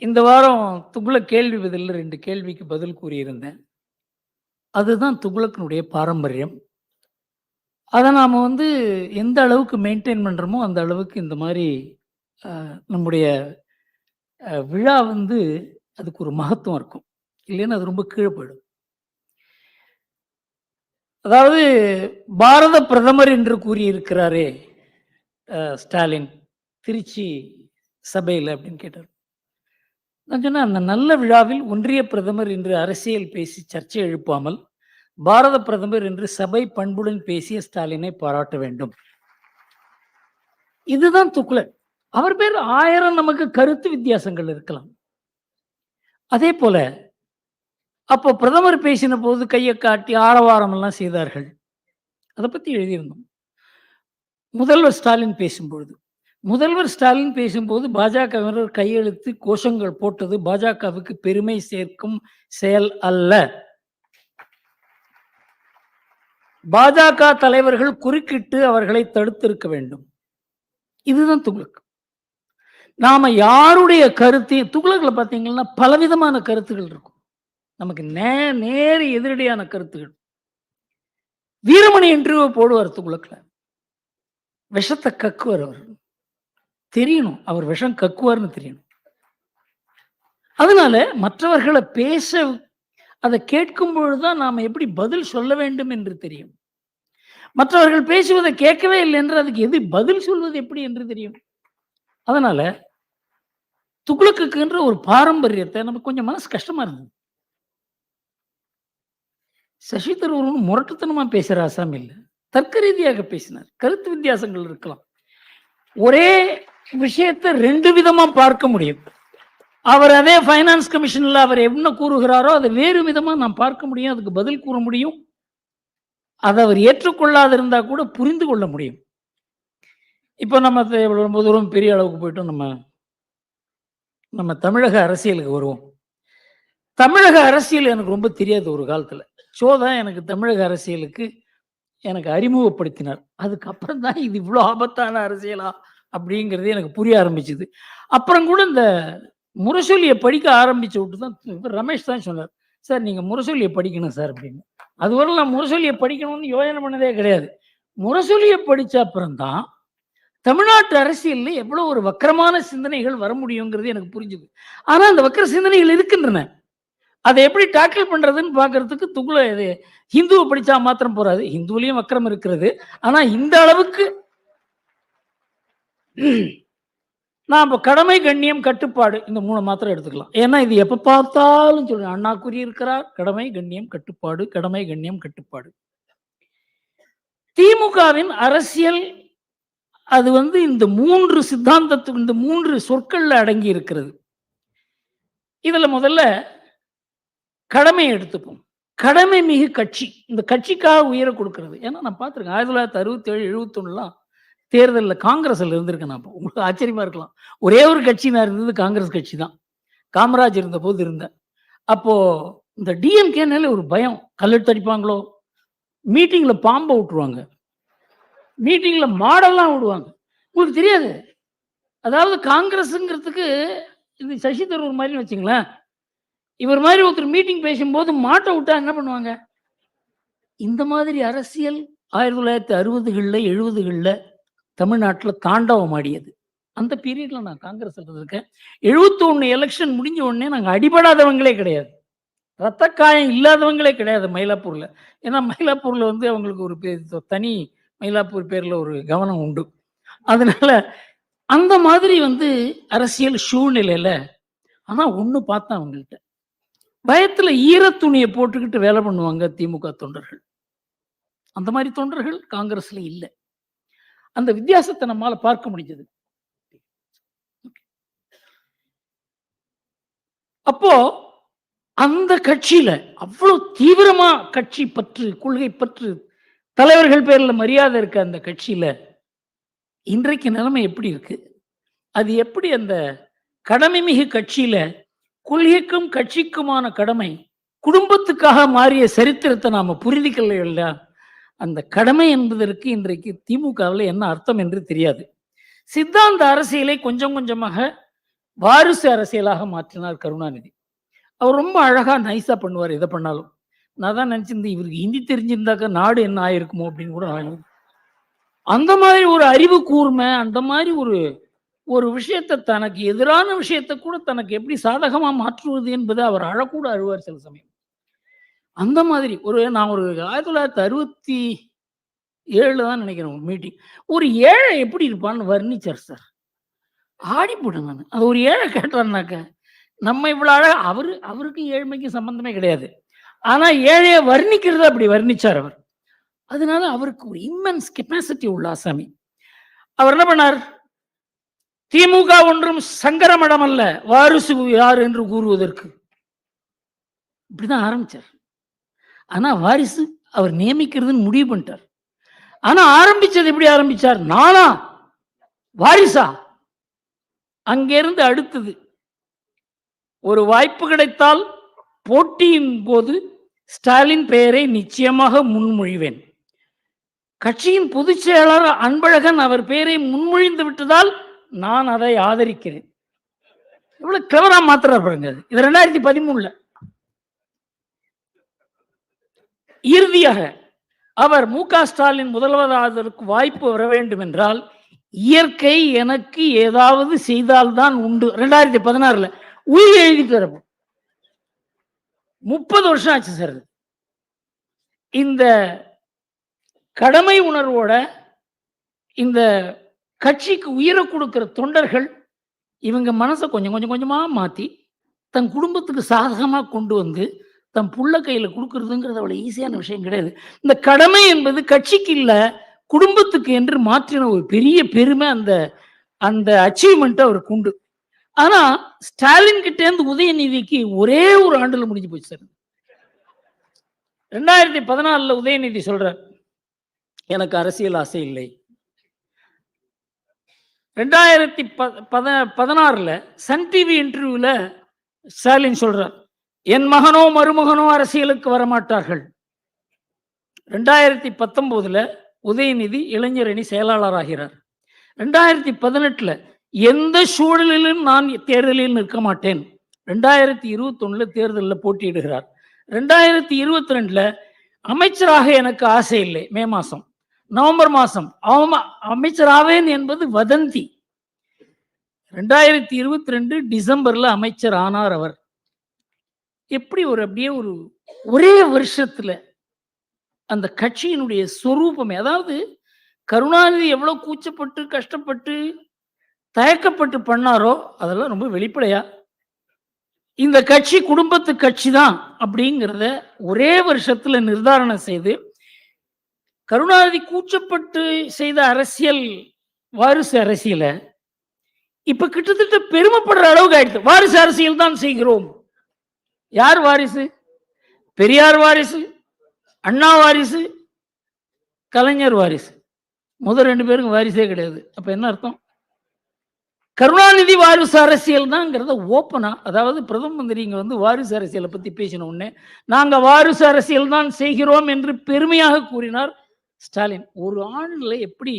இந்த வாரம் துக்ளக் கேள்வி பதில்ல 2 கேள்விக்கு பதில் கூறியிருந்தேன். அதுதான் துக்ளக்கினுடைய பாரம்பரியம். அதை நாம் எந்த அளவுக்கு மெயின்டைன் பண்ணுறோமோ அந்த அளவுக்கு இந்த மாதிரி நம்முடைய விழா அதுக்கு ஒரு மகத்துவம் இருக்கும். இல்லைன்னா அது ரொம்ப கீழே போயிடும். அதாவது பாரத பிரதமர் என்று கூறியிருக்கிறாரே ஸ்டாலின் திருச்சி சபையில் அப்படின்னு கேட்டார். நான் சொன்னேன், அந்த நல்ல விழாவில் ஒன்றிய பிரதமர் என்று அரசியல் பேசி சர்ச்சை எழுப்பாமல் பாரத பிரதமர் என்று சபை பண்புடன் பேசிய ஸ்டாலினை பாராட்ட வேண்டும். இதுதான் துக்ளக். அவர் பேர் 1000 நமக்கு கருத்து வித்தியாசங்கள் இருக்கலாம். அதே போல அப்போ பிரதமர் பேசின போது கையை காட்டி ஆரவாரம் எல்லாம் செய்தார்கள். அதை பத்தி எழுதியிருந்தோம். முதல்வர் ஸ்டாலின் பேசும்போது பாஜகவினர் கையெழுத்து கோஷங்கள் போட்டது பாஜகவுக்கு பெருமை சேர்க்கும் செயல் அல்ல. பாஜக தலைவர்கள் குறுக்கிட்டு அவர்களை தடுத்திருக்க வேண்டும். இதுதான் துக்ளக். நாம யாருடைய கருத்தையும் துக்ளக்ல பார்த்தீங்கன்னா பலவிதமான கருத்துகள் இருக்கும். நமக்கு நேர் எதிரடியான கருத்துகள். வீரமணி இன்டர்வியூ போடுவார் துக்ளக்ல. விஷத்தை கக்குவார். அவர் தெரியணும், அவர் விஷம் கக்குவார்னு தெரியணும். அதனால மற்றவர்களை பேச அதை கேட்கும் பொழுதுதான் நாம எப்படி பதில் சொல்ல வேண்டும் என்று தெரியும். மற்றவர்கள் பேசுவதை கேட்கவே இல்லை என்று அதுக்கு எது பதில் சொல்வது எப்படி என்று தெரியும். அதனால துக்ளக்குன்ற ஒரு பாரம்பரியத்தை நமக்கு கொஞ்சம் மனசு கஷ்டமா இருந்தது. சசி தரூர் முரட்டுத்தனமா பேசுற ஆசாமி இல்லை, தர்க்க ரீதியாக பேசினார். கருத்து வித்தியாசங்கள் இருக்கலாம். ஒரே விஷயத்தை 2 விதமா பார்க்க முடியும். அவர் அதே ஃபைனான்ஸ் கமிஷன்ல அவர் என்ன கூறுகிறாரோ அதை வேறு விதமா நாம் பார்க்க முடியும், அதுக்கு பதில் கூற முடியும். அதை அவர் ஏற்றுக்கொள்ளாது இருந்தா கூட புரிந்து கொள்ள முடியும். இப்போ நம்ம ரொம்ப தூரம் பெரிய அளவுக்கு போயிட்டோம். நம்ம தமிழக அரசியலுக்கு வருவோம். தமிழக அரசியல் எனக்கு ரொம்ப தெரியாது. ஒரு காலத்துல சோதான் எனக்கு தமிழக அரசியலுக்கு எனக்கு அறிமுகப்படுத்தினார். அதுக்கப்புறம் தான் இது இவ்வளோ ஆபத்தான அரசியலா அப்படிங்கிறது எனக்கு புரிய ஆரம்பிச்சுது. அப்புறம் கூட இந்த முரசொலியை படிக்க ஆரம்பிச்சு விட்டு தான் ரமேஷ் தான் சொன்னார், சார் நீங்க முரசொலியை படிக்கணும் சார் அப்படின்னு. அதுவரை நான் முரசொலியை படிக்கணும்னு யோசனை பண்ணதே கிடையாது. முரசொலியை படிச்ச அப்புறம் தான் தமிழ்நாட்டு அரசியலில் எவ்வளவு ஒரு வக்கரமான சிந்தனைகள் வர முடியுங்கிறது எனக்கு புரிஞ்சுது. ஆனா அந்த வக்கர சிந்தனைகள் இருக்கின்றன. அதை எப்படி டாக்கிள் பண்றதுன்னு பாக்குறதுக்கு துக்ளக் ஹிந்துவை படிச்சா மாத்திரம் போறாது. ஹிந்துவிலையும் வக்கரம் இருக்கிறது. ஆனா இந்த அளவுக்கு நான் இப்போ கடமை கண்ணியம் கட்டுப்பாடு இந்த 3 மாத்திரம் எடுத்துக்கலாம். ஏன்னா இது எப்ப பார்த்தாலும் சொல்றேன், அண்ணா கூறியிருக்கிறார் கடமை கண்ணியம் கட்டுப்பாடு, கடமை கண்ணியம் கட்டுப்பாடு. திமுகவின் அரசியல் அது இந்த 3 சித்தாந்தத்துக்கு இந்த 3 சொற்கள்ல அடங்கி இருக்கிறது. இதுல முதல்ல கடமை எடுத்துப்போம். கடமை மிகு கட்சி. இந்த கட்சிக்காக உயிரை கொடுக்கிறது. ஏன்னா நான் பார்த்துருக்கேன் 1967 71 தேர்தலில் காங்கிரஸ்ல இருந்திருக்கேன். நான் உங்களுக்கு ஆச்சரியமா இருக்கலாம். ஒரே ஒரு கட்சி நான் இருந்தது காங்கிரஸ் கட்சி தான். காமராஜ் இருந்த போது இருந்தேன். அப்போ இந்த டிஎம்கேனால ஒரு பயம், கல்லெடுத்து அடிப்பாங்களோ, மீட்டிங்ல பாம்பை விட்டுருவாங்க, மீட்டிங்ல மாடெல்லாம் விடுவாங்க. உங்களுக்கு தெரியாது. அதாவது காங்கிரஸ்ங்கிறதுக்கு இது சசி தரூர் மாதிரி வச்சுங்களேன். இவர் மாதிரி ஒருத்தர் மீட்டிங் பேசும்போது மாட்டை விட்டா என்ன பண்ணுவாங்க? இந்த மாதிரி அரசியல் 1960களில் 70களில் தமிழ்நாட்டில் தாண்டவம் ஆடியது. அந்த பீரியட்ல நான் காங்கிரஸ்ல இருக்கேன். 71 எலெக்ஷன் முடிஞ்ச உடனே நாங்கள் அடிபடாதவங்களே கிடையாது, ரத்த காயம் இல்லாதவங்களே கிடையாது மயிலாப்பூர்ல. ஏன்னா மயிலாப்பூர்ல அவங்களுக்கு ஒரு தனி மயிலாப்பூர் பேர்ல ஒரு கவனம் உண்டு. அதனால அந்த மாதிரி அரசியல் சூழ்நிலையில ஆனா ஒண்ணு பார்த்தேன், அவங்கள்ட்ட பயத்துல ஈரத்துணியை போட்டுக்கிட்டு வேலை பண்ணுவாங்க திமுக தொண்டர்கள். அந்த மாதிரி தொண்டர்கள் காங்கிரஸ்ல இல்லை. அந்த வித்தியாசத்தை நம்மால பார்க்க முடிஞ்சது. அப்போ அந்த கட்சியில அவ்வளவு தீவிரமா கட்சி பற்று, கொள்கை பற்று, தலைவர்கள் பேர்ல மரியாதை இருக்க அந்த கட்சியில இன்றைக்கு நிலைமை எப்படி இருக்கு? அது எப்படி அந்த கடமை மிகு கட்சியில கொள்கைக்கும் கட்சிக்குமான கடமை குடும்பத்துக்காக மாறிய சரித்திரத்தை நாம புரிந்துக்கல இல்லையா? அந்த கடமை என்பதற்கு இன்றைக்கு திமுகவில் என்ன அர்த்தம் என்று தெரியாது. சித்தாந்த அரசியலை கொஞ்சம் கொஞ்சமாக வாரிசு அரசியலாக மாற்றினார் கருணாநிதி. அவர் ரொம்ப அழகா நைஸா பண்ணுவார் எதை பண்ணாலும். நான் தான் நினைச்சிருந்தேன் இவருக்கு ஹிந்தி தெரிஞ்சிருந்தாக்க நாடு என்ன ஆயிருக்குமோ அப்படின்னு கூட அந்த மாதிரி ஒரு அறிவு கூர்மை, அந்த மாதிரி ஒரு விஷயத்தை தனக்கு எதிரான விஷயத்தை கூட தனக்கு எப்படி சாதகமா மாற்றுவது என்பதை அவர் அழக்கூட அழுவார் சில சமயம். அந்த மாதிரி நான் ஒரு 1967 தான் நினைக்கிறேன் ஒரு மீட்டிங். ஒரு ஏழை எப்படி இருப்பான்னு வர்ணிச்சார் சார். ஆடி போட்டேன் நான். அது ஒரு ஏழை கேட்டார்னாக்க நம்ம இவ்வளவு அழகா அவருக்கு ஏழ்மைக்கு சம்பந்தமே கிடையாது. ஆனா ஏழையை வர்ணிக்கிறத அப்படி வர்ணிச்சார் அவர். அதனால அவருக்கு ஒரு இம்மென்ஸ் கெப்பாசிட்டி உள்ள ஆசாமி. அவர் என்ன பண்ணார்? திமுக ஒன்றும் சங்கரமடம் அல்ல, வாரிசு யார் என்று கூறுவதற்கு இப்படிதான் ஆரம்பிச்சார். ஆனா வாரிசு அவர் நியமிக்கிறதுன்னு முடிவு பண்ணிட்டார். ஆனா ஆரம்பிச்சது எப்படி ஆரம்பிச்சார்? நானா வாரிசா? அங்கிருந்து அடுத்தது ஒரு வாய்ப்பு கிடைத்தால் போட்டியின் போது ஸ்டாலின் பெயரை நிச்சயமாக முன்மொழிவேன். கட்சியின் பொதுச் செயலாளர் அன்பழகன் அவர் பெயரை முன்மொழிந்து விட்டதால் நான் அதை ஆதரிக்கிறேன். இவ்வளவு கிளவரா மாத்திரார் பாருங்க. இது 2013. இறுதியாக அவர் மு.க. ஸ்டாலின் முதல்வராவதற்கு வாய்ப்பு வர வேண்டும் என்றால் இயற்கை எனக்கு ஏதாவது செய்தால்தான் உண்டு. 2016 உயிர் எழுதிட்டு வரப்போ 30 வருஷம் ஆச்சு சார். இந்த கடமை உணர்வோட இந்த கட்சிக்கு உயிரை கொடுக்கிற தொண்டர்கள் இவங்க மனசை கொஞ்சம் கொஞ்சமா மாத்தி தன் குடும்பத்துக்கு சாதகமா கொண்டு வந்து தன் புள்ள கையில கொடுக்கறதுங்கிறது அவ்வளவு ஈஸியான விஷயம் கிடையாது. இந்த கடமை என்பது கட்சிக்கு இல்ல குடும்பத்துக்கு என்று மாற்றின ஒரு பெரிய பெருமை அந்த அச்சீவ்மெண்ட் அவருக்கு உண்டு. ஆனா ஸ்டாலின் கிட்ட இருந்து உதயநிதிக்கு ஒரே ஒரு ஆண்டுல முடிஞ்சு போச்சு சார். 2014 உதயநிதி சொல்றார் எனக்கு அரசியல் ஆசை இல்லை. 2016 சன் டிவி இன்டர்வியூல ஸ்டாலின் சொல்றார் என் மகனோ மருமகனோ அரசியலுக்கு வரமாட்டார்கள். 2019 உதயநிதி இளைஞரணி செயலாளர் ஆகிறார். 2018 எந்த சூழலிலும் நான் தேர்தலில் நிற்க மாட்டேன். 2021 தேர்தலில் போட்டியிடுகிறார். 2022 அமைச்சராக எனக்கு ஆசை இல்லை. மே மாசம் நவம்பர் மாசம் அமைச்சராவேன் என்பது வதந்தி. 2022 டிசம்பர்ல அமைச்சர் ஆனார் அவர். எப்படி அப்படியே ஒரே வருஷத்துல அந்த கட்சியினுடைய சொரூபமே, அதாவது கருணாநிதி எவ்வளவு கூச்சப்பட்டு கஷ்டப்பட்டு தயக்கப்பட்டு பண்ணாரோ அதெல்லாம் ரொம்ப வெளிப்படையா இந்த கட்சி குடும்பத்து கட்சி தான் அப்படிங்கிறத ஒரே வருஷத்துல நிர்தாரணம் செய்து கருணாநிதி கூச்சப்பட்டு செய்த அரசியல் வாரிசு அரசியல இப்ப கிட்டத்தட்ட பெருமைப்படுற அளவுக்கு ஆயிடுச்சு. வாரிசு அரசியல் தான் செய்கிறோம். யார் வாரிசு? பெரியார் வாரிசு, அண்ணா வாரிசு, கலைஞர் வாரிசு. முதல் 2 பேருக்கு வாரிசே கிடையாது. அப்ப என்ன அர்த்தம்? கருணாநிதி வாரிசு அரசியல் தான்ங்கிறத ஓப்பனா, அதாவது பிரதம மந்திரி இங்க வாரிசு அரசியலை பத்தி பேசின உடனே நாங்க வாரிசு அரசியல் தான் செய்கிறோம் என்று பெருமையாக கூறினார் ஸ்டாலின். ஒரு ஆண்டுல எப்படி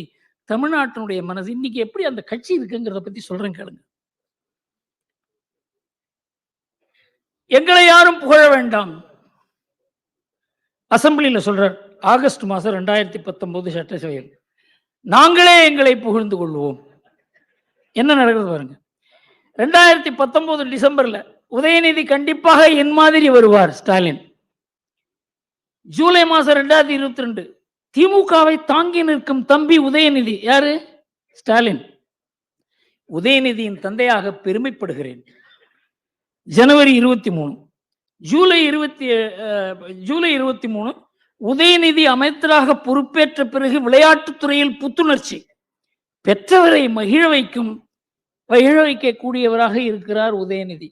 தமிழ்நாட்டினுடைய மனசு இன்னைக்கு எப்படி அந்த கட்சி இருக்குங்கிறத பத்தி சொல்றேன் கேளுங்க. எங்களை யாரும் புகழ வேண்டாம். அசம்பிளியில சொல்றார் ஆகஸ்ட் மாசம் 2019 சட்டசபையில் நாங்களே எங்களை புகழ்ந்து கொள்வோம். என்ன நடக்குது பாருங்க. 2019 டிசம்பர்ல உதயநிதி கண்டிப்பாக என் மாதிரி வருவார் ஸ்டாலின். ஜூலை மாசம் 2022 திமுகவை தாங்கி நிற்கும் தம்பி உதயநிதி. யாரு? ஸ்டாலின். உதயநிதியின் தந்தையாக பெருமைப்படுகிறேன். ஜனவரி 23 ஜூலை 23 உதயநிதி அமைச்சராக பொறுப்பேற்ற பிறகு விளையாட்டுத்துறையில் புத்துணர்ச்சி பெற்றவரை மகிழ வைக்கக்கூடியவராக இருக்கிறார் உதயநிதி.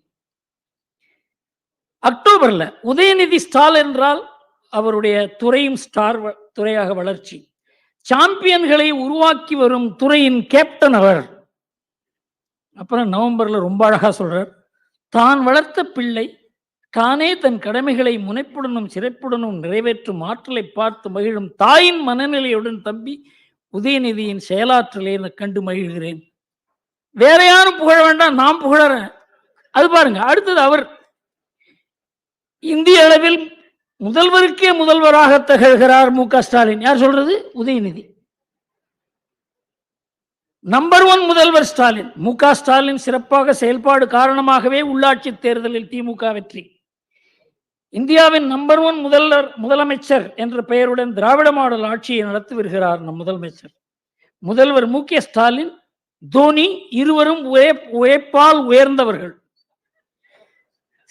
அக்டோபர்ல உதயநிதி ஸ்டார் என்றால் அவருடைய துறையும் ஸ்டார் துறையாக வளர்ச்சி. சாம்பியன்களை உருவாக்கி வரும் துறையின் கேப்டன் அவர். அப்புறம் நவம்பர்ல ரொம்ப அழகா சொல்றார், தான் வளர்த்த பிள்ளை தானே தன் கடமைகளை முனைப்புடனும் சிறப்புடனும் நிறைவேற்றும் ஆற்றலை பார்த்து மகிழும் தாயின் மனநிலையுடன் தம்பி உதயநிதியின் செயலாற்றலை கண்டு மகிழ்கிறேன். வேற யாரும் புகழ வேண்டாம், நான் புகழறேன். அது பாருங்க. அடுத்தது அவர் இந்திய அளவில் முதல்வருக்கே முதல்வராக திகழ்கிறார் மு.க. ஸ்டாலின். யார் சொல்றது? உதயநிதி. நம்பர் 1 முதல்வர் ஸ்டாலின். மு.க. ஸ்டாலின் சிறப்பாக செயல்பாடு காரணமாகவே உள்ளாட்சி தேர்தலில் திமுக வெற்றி. இந்தியாவின் நம்பர் 1 முதலமைச்சர் என்ற பெயருடன் திராவிட மாடல் ஆட்சியை நடத்தி வருகிறார் நம் முதலமைச்சர். முதல்வர் மு.க. ஸ்டாலின், தோனி இருவரும் உழைப்பால் உயர்ந்தவர்கள்.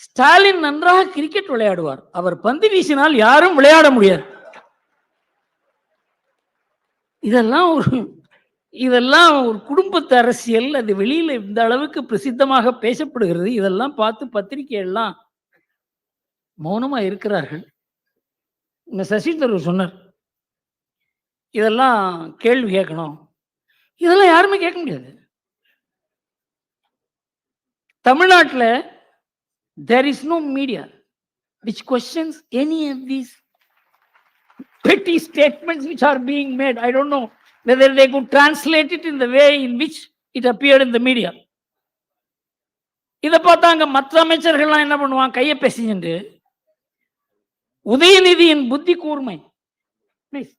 ஸ்டாலின் நன்றாக கிரிக்கெட் விளையாடுவார். அவர் பந்து வீசினால் யாரும் விளையாட முடியாது. இதெல்லாம் ஒரு குடும்பத்து அரசியல். அது வெளியில இந்த அளவுக்கு பிரசித்தமாக பேசப்படுகிறது. இதெல்லாம் பார்த்து பத்திரிகை எல்லாம் மௌனமா இருக்கிறார்கள். இந்த சசி தரூர் சொன்னார், இதெல்லாம் கேள்வி கேட்கணும். இதெல்லாம் யாருமே கேட்க முடியாது. தமிழ்நாட்டில் there is no media which questions any of these petty statements which are being made. I don't know whether they could translate it in the way in which it appeared in the media. இதை பார்த்தாங்க மற்ற அமைச்சர்கள்லாம் என்ன பண்ணுவாங்க, கையை பேசிட்டு உதயநிதியின் புத்தி கூர்மை. Please.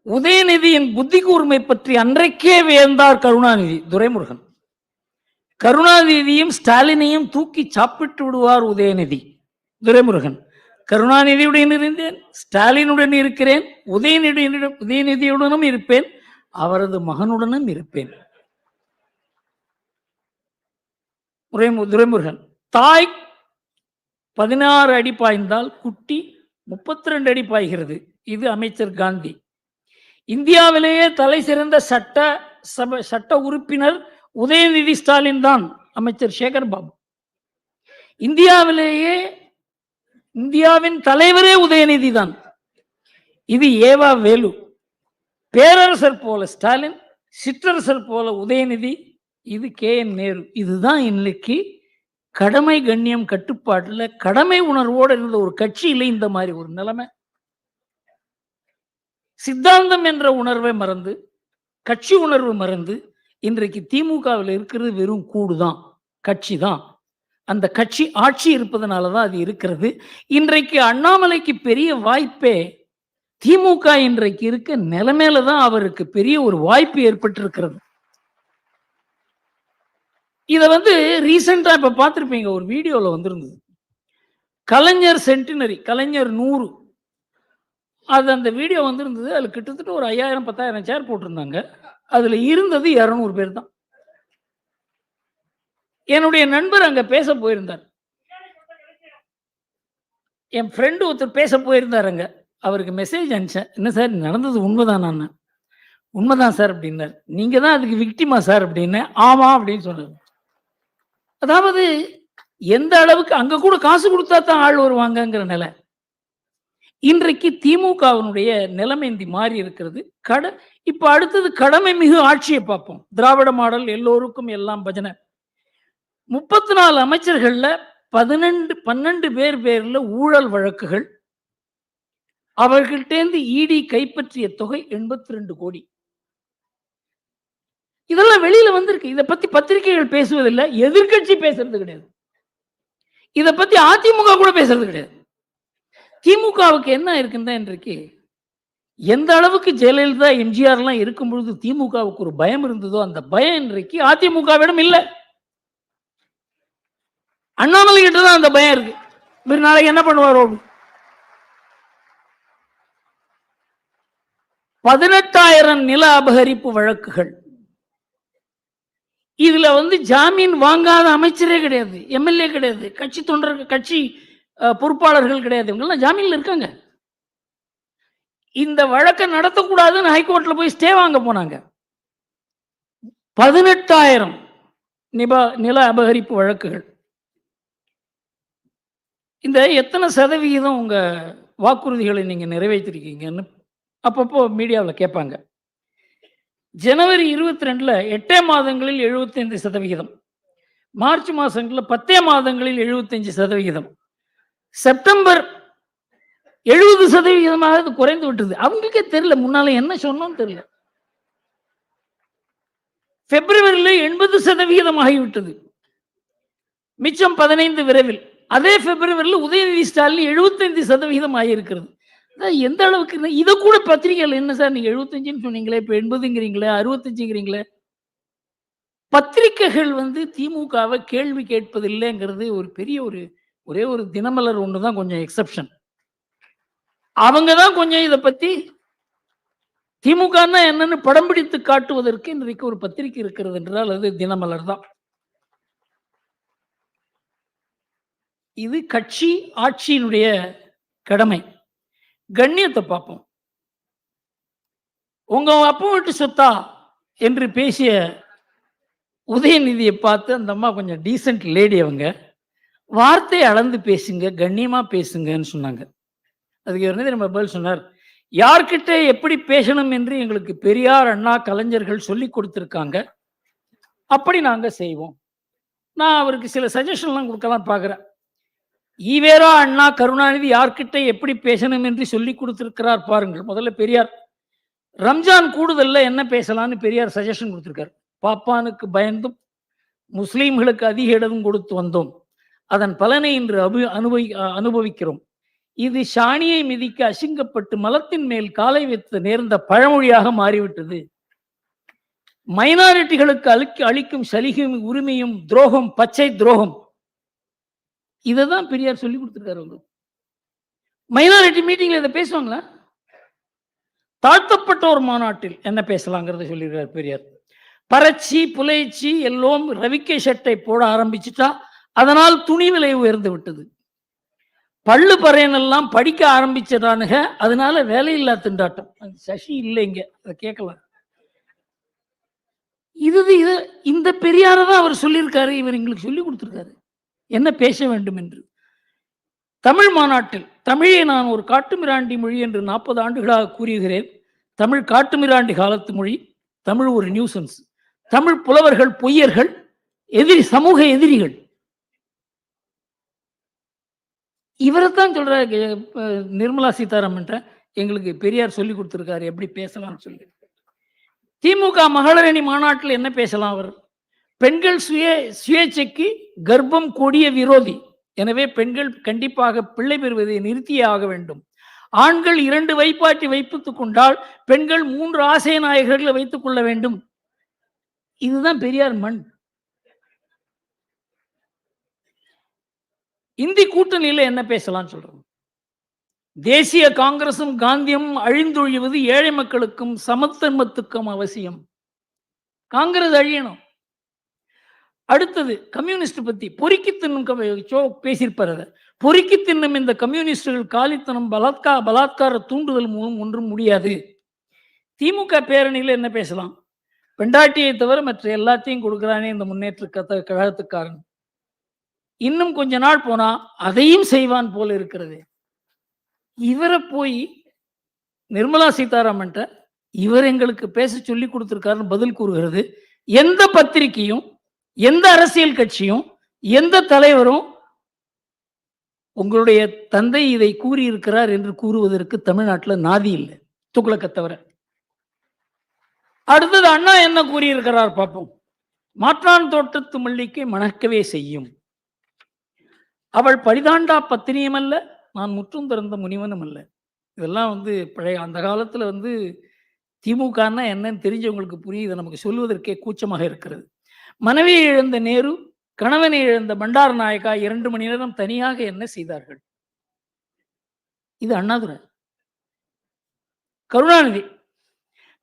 உதயநிதியின் புத்தி கூர்மை பற்றி அன்றைக்கே வியந்தார் கருணாநிதி. துரைமுருகன், கருணாநிதியும் ஸ்டாலினையும் தூக்கி சாப்பிட்டு விடுவார் உதயநிதி. துரைமுருகன், கருணாநிதியுடன் இருந்தேன், ஸ்டாலினுடன் இருக்கிறேன், உதயநிதியுடனும் இருப்பேன், அவரது மகனுடனும் இருப்பேன். துரைமுருகன், தாய் 16 அடி பாய்ந்தால் குட்டி 32 அடி பாய்கிறது. இது அமைச்சர் காந்தி. இந்தியாவிலேயே தலை சிறந்த சட்ட உறுப்பினர் உதயநிதி ஸ்டாலின் தான். அமைச்சர் சேகர் பாபு. இந்தியாவின் தலைவரே உதயநிதி தான். இது ஏவா வேலு. பேரரசர் போல ஸ்டாலின், சிற்றரசர் போல உதயநிதி. இது KN நேரு. இதுதான் இன்னைக்கு கடமை கண்ணியம் கட்டுப்பாட்டுல கடமை உணர்வோடு இருந்த ஒரு கட்சியில இந்த மாதிரி ஒரு நிலைமை. சித்தாந்தம் என்ற உணர்வை மறந்து, கட்சி உணர்வு மறந்து இன்றைக்கு திமுகவில் இருக்கிறது வெறும் கூடுதான், கட்சி தான். அந்த கட்சி ஆட்சி இருப்பதனாலதான் அது இருக்கிறது. இன்றைக்கு அண்ணாமலைக்கு பெரிய வாய்ப்பே திமுக இன்றைக்கு இருக்க நிலைமையில தான் அவருக்கு பெரிய ஒரு வாய்ப்பு ஏற்பட்டிருக்கிறது. இதை ரீசெண்டா இப்ப பார்த்திருப்பீங்க, ஒரு வீடியோல வந்திருந்தது. கலைஞர் சென்டினரி, கலைஞர் 100, அது அந்த வீடியோ வந்திருந்தது. அதில் கிட்டத்தட்ட ஒரு 5000-10,000 சேர் போட்டிருந்தாங்க. அதுல இருந்தது 200 பேர் தான். என்னுடைய நண்பர் அங்க பேச போயிருந்தார். என் ஃப்ரெண்டு ஒருத்தர் பேச போயிருந்தார் அங்க. அவருக்கு மெசேஜ் அனுப்பிச்சேன், என்ன சார் நடந்தது உண்மைதான்? நான் உண்மைதான் சார் அப்படின்னார். நீங்க தான் அதுக்கு விக்டிமா சார் அப்படின்னு. ஆமா அப்படின்னு சொன்னார். அதாவது எந்த அளவுக்கு அங்க கூட காசு கொடுத்தா தான் ஆள் வருவாங்கங்கிற நிலை. இன்றைக்கு திமுகவினுடைய நிலைமை மாறி இருக்கிறது. இப்ப அடுத்தது கடமை மிகு ஆட்சியை பார்ப்போம். திராவிட மாடல், எல்லோருக்கும் எல்லாம் பஜனை. 34 அமைச்சர்கள்ல 12 பேர்ல ஊழல் வழக்குகள். அவர்கள்டேந்து இடி கைப்பற்றிய தொகை 82 கோடி. இதெல்லாம் வெளியில வந்திருக்கு. இதை பத்தி பத்திரிகைகள் பேசுவதில்லை, எதிர்கட்சி பேசுறது கிடையாது. இதை பத்தி அதிமுக கூட பேசுறது கிடையாது. திமுகவுக்கு என்ன இருக்குன்னா, இன்றைக்கு எந்த அளவுக்கு ஜெயலலிதா எம்ஜிஆர் எல்லாம் இருக்கும் பொழுது திமுகவுக்கு ஒரு பயம் இருந்ததோ, அந்த பயம் இன்றைக்கு அதிமுகவிடம் இல்லை. அண்ணாமலை கிட்ட தான் அந்த பயம் இருக்கு. நாளைக்கு என்ன பண்ணுவாரோ. 18,000 நில அபகரிப்பு வழக்குகள். இதுல ஜாமீன் வாங்காத அமைச்சரே கிடையாது, எம்எல்ஏ கிடையாது, கட்சி தொண்டர்கள், கட்சி பொறுப்பாளர்கள் கிடையாது, இவங்கெல்லாம் ஜாமீன்ல இருக்காங்க. இந்த வழக்கை நடத்தக்கூடாதுன்னு ஹைகோர்ட்ல போய் ஸ்டே வாங்க போனாங்க. 18,000 நில அபகரிப்பு வழக்குகள். இந்த எத்தனை சதவிகிதம் உங்க வாக்குறுதிகளை நீங்க நிறைவேற்றிருக்கீங்கன்னு அப்பப்போ மீடியாவில் கேட்பாங்க. ஜனவரி 22 8 மாதங்களில் 75%, மார்ச் மாதங்களில் 10 மாதங்களில் 75%, செப்டம்பர் 70% அது குறைந்து விட்டது. அவங்களுக்கே தெரியல முன்னால என்ன சொன்னோம் தெரியல. பிப்ரவரியில் 80% ஆகிவிட்டது, மிச்சம் 15 விரைவில். அதே பிப்ரவரியில் உதயநிதி ஸ்டாலின் 75% ஆகியிருக்கிறது. எந்த அளவுக்கு இதை கூட பத்திரிகைகள் என்ன சார் நீங்க 75 சொன்னீங்களே, இப்ப 80ங்கிறீங்களே, 65ங்கிறீங்களே. பத்திரிகைகள் திமுகவை கேள்வி கேட்பதில்லைங்கிறது ஒரு பெரிய ஒரே ஒரு தினமலர் ஒண்ணுதான் கொஞ்சம் எக்ஸப்ஷன். அவங்க தான் கொஞ்சம் இதை பத்தி திமுக என்னன்னு படம் பிடித்து காட்டுவதற்கு இன்றைக்கு ஒரு பத்திரிகை இருக்கிறது என்றால் அது தினமலர் தான். இது கட்சி ஆட்சியினுடைய கடமை. கண்ணியத்தை பார்ப்போம். உங்க அப்பா வீட்டு சொத்தா என்று பேசிய உதயநிதியை பார்த்து அந்த அம்மா கொஞ்சம் டீசென்ட் லேடி, அவங்க வார்த்தையை அளந்து பேசுங்க, கண்ணியமா பேசுங்கன்னு சொன்னாங்க. அதுக்கு நம்ம பதில் சொன்னார், யார்கிட்ட எப்படி பேசணும் என்று எங்களுக்கு பெரியார், அண்ணா, கலைஞர்கள் சொல்லி கொடுத்துருக்காங்க, அப்படி நாங்க செய்வோம். நான் அவருக்கு சில சஜஷன்லாம் கொடுக்கலாம் பார்க்குறேன். ஈவேரா, அண்ணா, கருணாநிதி யார்கிட்ட எப்படி பேசணும் என்று சொல்லி கொடுத்திருக்கிறார் பாருங்கள். முதல்ல பெரியார் ரம்ஜான் கூடுதல்ல என்ன பேசலாம்னு பெரியார் சஜஷன் கொடுத்திருக்கார். பாப்பானுக்கு பயந்தும் முஸ்லீம்களுக்கு அதிக இடம் கொடுத்து வந்தோம், அதன் பலனை இன்று அனுபவிக்கிறோம். இது சாணியை மிதிக்க அசிங்கப்பட்டு மலத்தின் மேல் காலை வைத்து நேர்ந்த பழமொழியாக மாறிவிட்டது. மைனாரிட்டிகளுக்கு அளிக்கும் சலுகையும் உரிமையும் துரோகம், பச்சை துரோகம். இதைதான் பெரியார் சொல்லி கொடுத்திருக்காரு. மைனாரிட்டி மீட்டிங்ல இதை பேசுவாங்களா? தாழ்த்தப்பட்ட ஒரு மாநாட்டில் என்ன பேசலாங்கிறத சொல்லியிருக்காரு பெரியார். பறச்சி புலைச்சி எல்லோரும் ரவிக்கை சட்டை போட ஆரம்பிச்சுட்டா அதனால் துணி விலை உயர்ந்து விட்டது. பள்ளு பறையனெல்லாம் படிக்க ஆரம்பிச்சிடானுங்க, அதனால வேலையில்லா திண்டாட்டம். சசி இல்லைங்க, அதை கேட்கலாம். இது இந்த பெரியார தான் அவர் சொல்லியிருக்காரு. இவர் எங்களுக்கு சொல்லி கொடுத்திருக்காரு என்ன பேச வேண்டும் என்று. தமிழ் மாநாட்டில் தமிழை நான் ஒரு காட்டுமிராண்டி மொழி என்று 40 ஆண்டுகளாக கூறுகிறேன். தமிழ் காட்டுமிராண்டி காலத்து மொழி. தமிழ் ஒரு நியூசன்ஸ். தமிழ் புலவர்கள் பொய்யர்கள், எதிரி, சமூக எதிரிகள். இவரைத்தான் சொல்ற நிர்மலா சீதாராமன் எங்களுக்கு பெரியார் சொல்லி கொடுத்திருக்காரு எப்படி பேசலாம்னு சொல்லி. திமுக மகளிரணி மாநாட்டில் என்ன பேசலாம்? அவர் பெண்கள் சுயேட்சைக்கு கர்ப்பம் கொடிய விரோதி, எனவே பெண்கள் கண்டிப்பாக பிள்ளை பெறுவதை நிறுத்தியே ஆக வேண்டும். ஆண்கள் 2 வைப்பாட்டி வைத்துக் கொண்டால் பெண்கள் 3 ஆசை நாயகர்களை வைத்துக் கொள்ள வேண்டும். இதுதான் பெரியார் மண். இந்தி கூட்டணியில என்ன பேசலாம் சொல்றோம்? தேசிய காங்கிரசும் காந்தியும் அழிந்தொழிவது ஏழை மக்களுக்கும் சமத்துவத்துக்கும் அவசியம். காங்கிரஸ் அழியணும். அடுத்தது கம்யூனிஸ்ட் பத்தி பொறுக்கி தின்னும் பேசியிருப்பார். பொறுக்கி தின்னும் இந்த கம்யூனிஸ்டுகள் காலித்தனம், பலாத்கார தூண்டுதல் மூலம் ஒன்றும் முடியாது. திமுக பேரணியில் என்ன பேசலாம்? பெண்டாட்டியை தவிர மற்ற எல்லாத்தையும் கொடுக்கிறானே இந்த முன்னேற்ற கழகத்துக்காரன், இன்னும் கொஞ்ச நாள் போனா அதையும் செய்வான் போல இருக்கிறது. இவரை போய் நிர்மலா சீதாராமன் இவர் எங்களுக்கு பேச சொல்லி கொடுத்திருக்காருன்னு பதில் கூறுகிறது. எந்த பத்திரிகையும், எந்த அரசியல் கட்சியும், எந்த தலைவரும் உங்களுடைய தந்தை இதை கூறியிருக்கிறார் என்று கூறுவதற்கு தமிழ்நாட்டில் நாதி இல்லை, துக்ளக்க தவிர. அடுத்தது அண்ணா என்ன கூறியிருக்கிறார் பார்ப்போம். மாற்றான் தோட்டத்து மல்லிகை மணக்கவே செய்யும், அவள் பரிதாண்டா பத்தினியும் அல்ல, நான் முற்றும் திறந்த முனிவனும் அல்ல. இதெல்லாம் பழைய அந்த காலத்துல திமுகன்னா என்னன்னு தெரிஞ்சவங்களுக்கு புரியுது, நமக்கு சொல்லுவதற்கே கூச்சமாக இருக்கிறது. மனைவியை இழந்த நேரு, கணவனை இழந்த பண்டார நாயக்கா 2 மணி நேரம் தனியாக என்ன செய்தார்கள்? இது அண்ணாதுரை. கருணாநிதி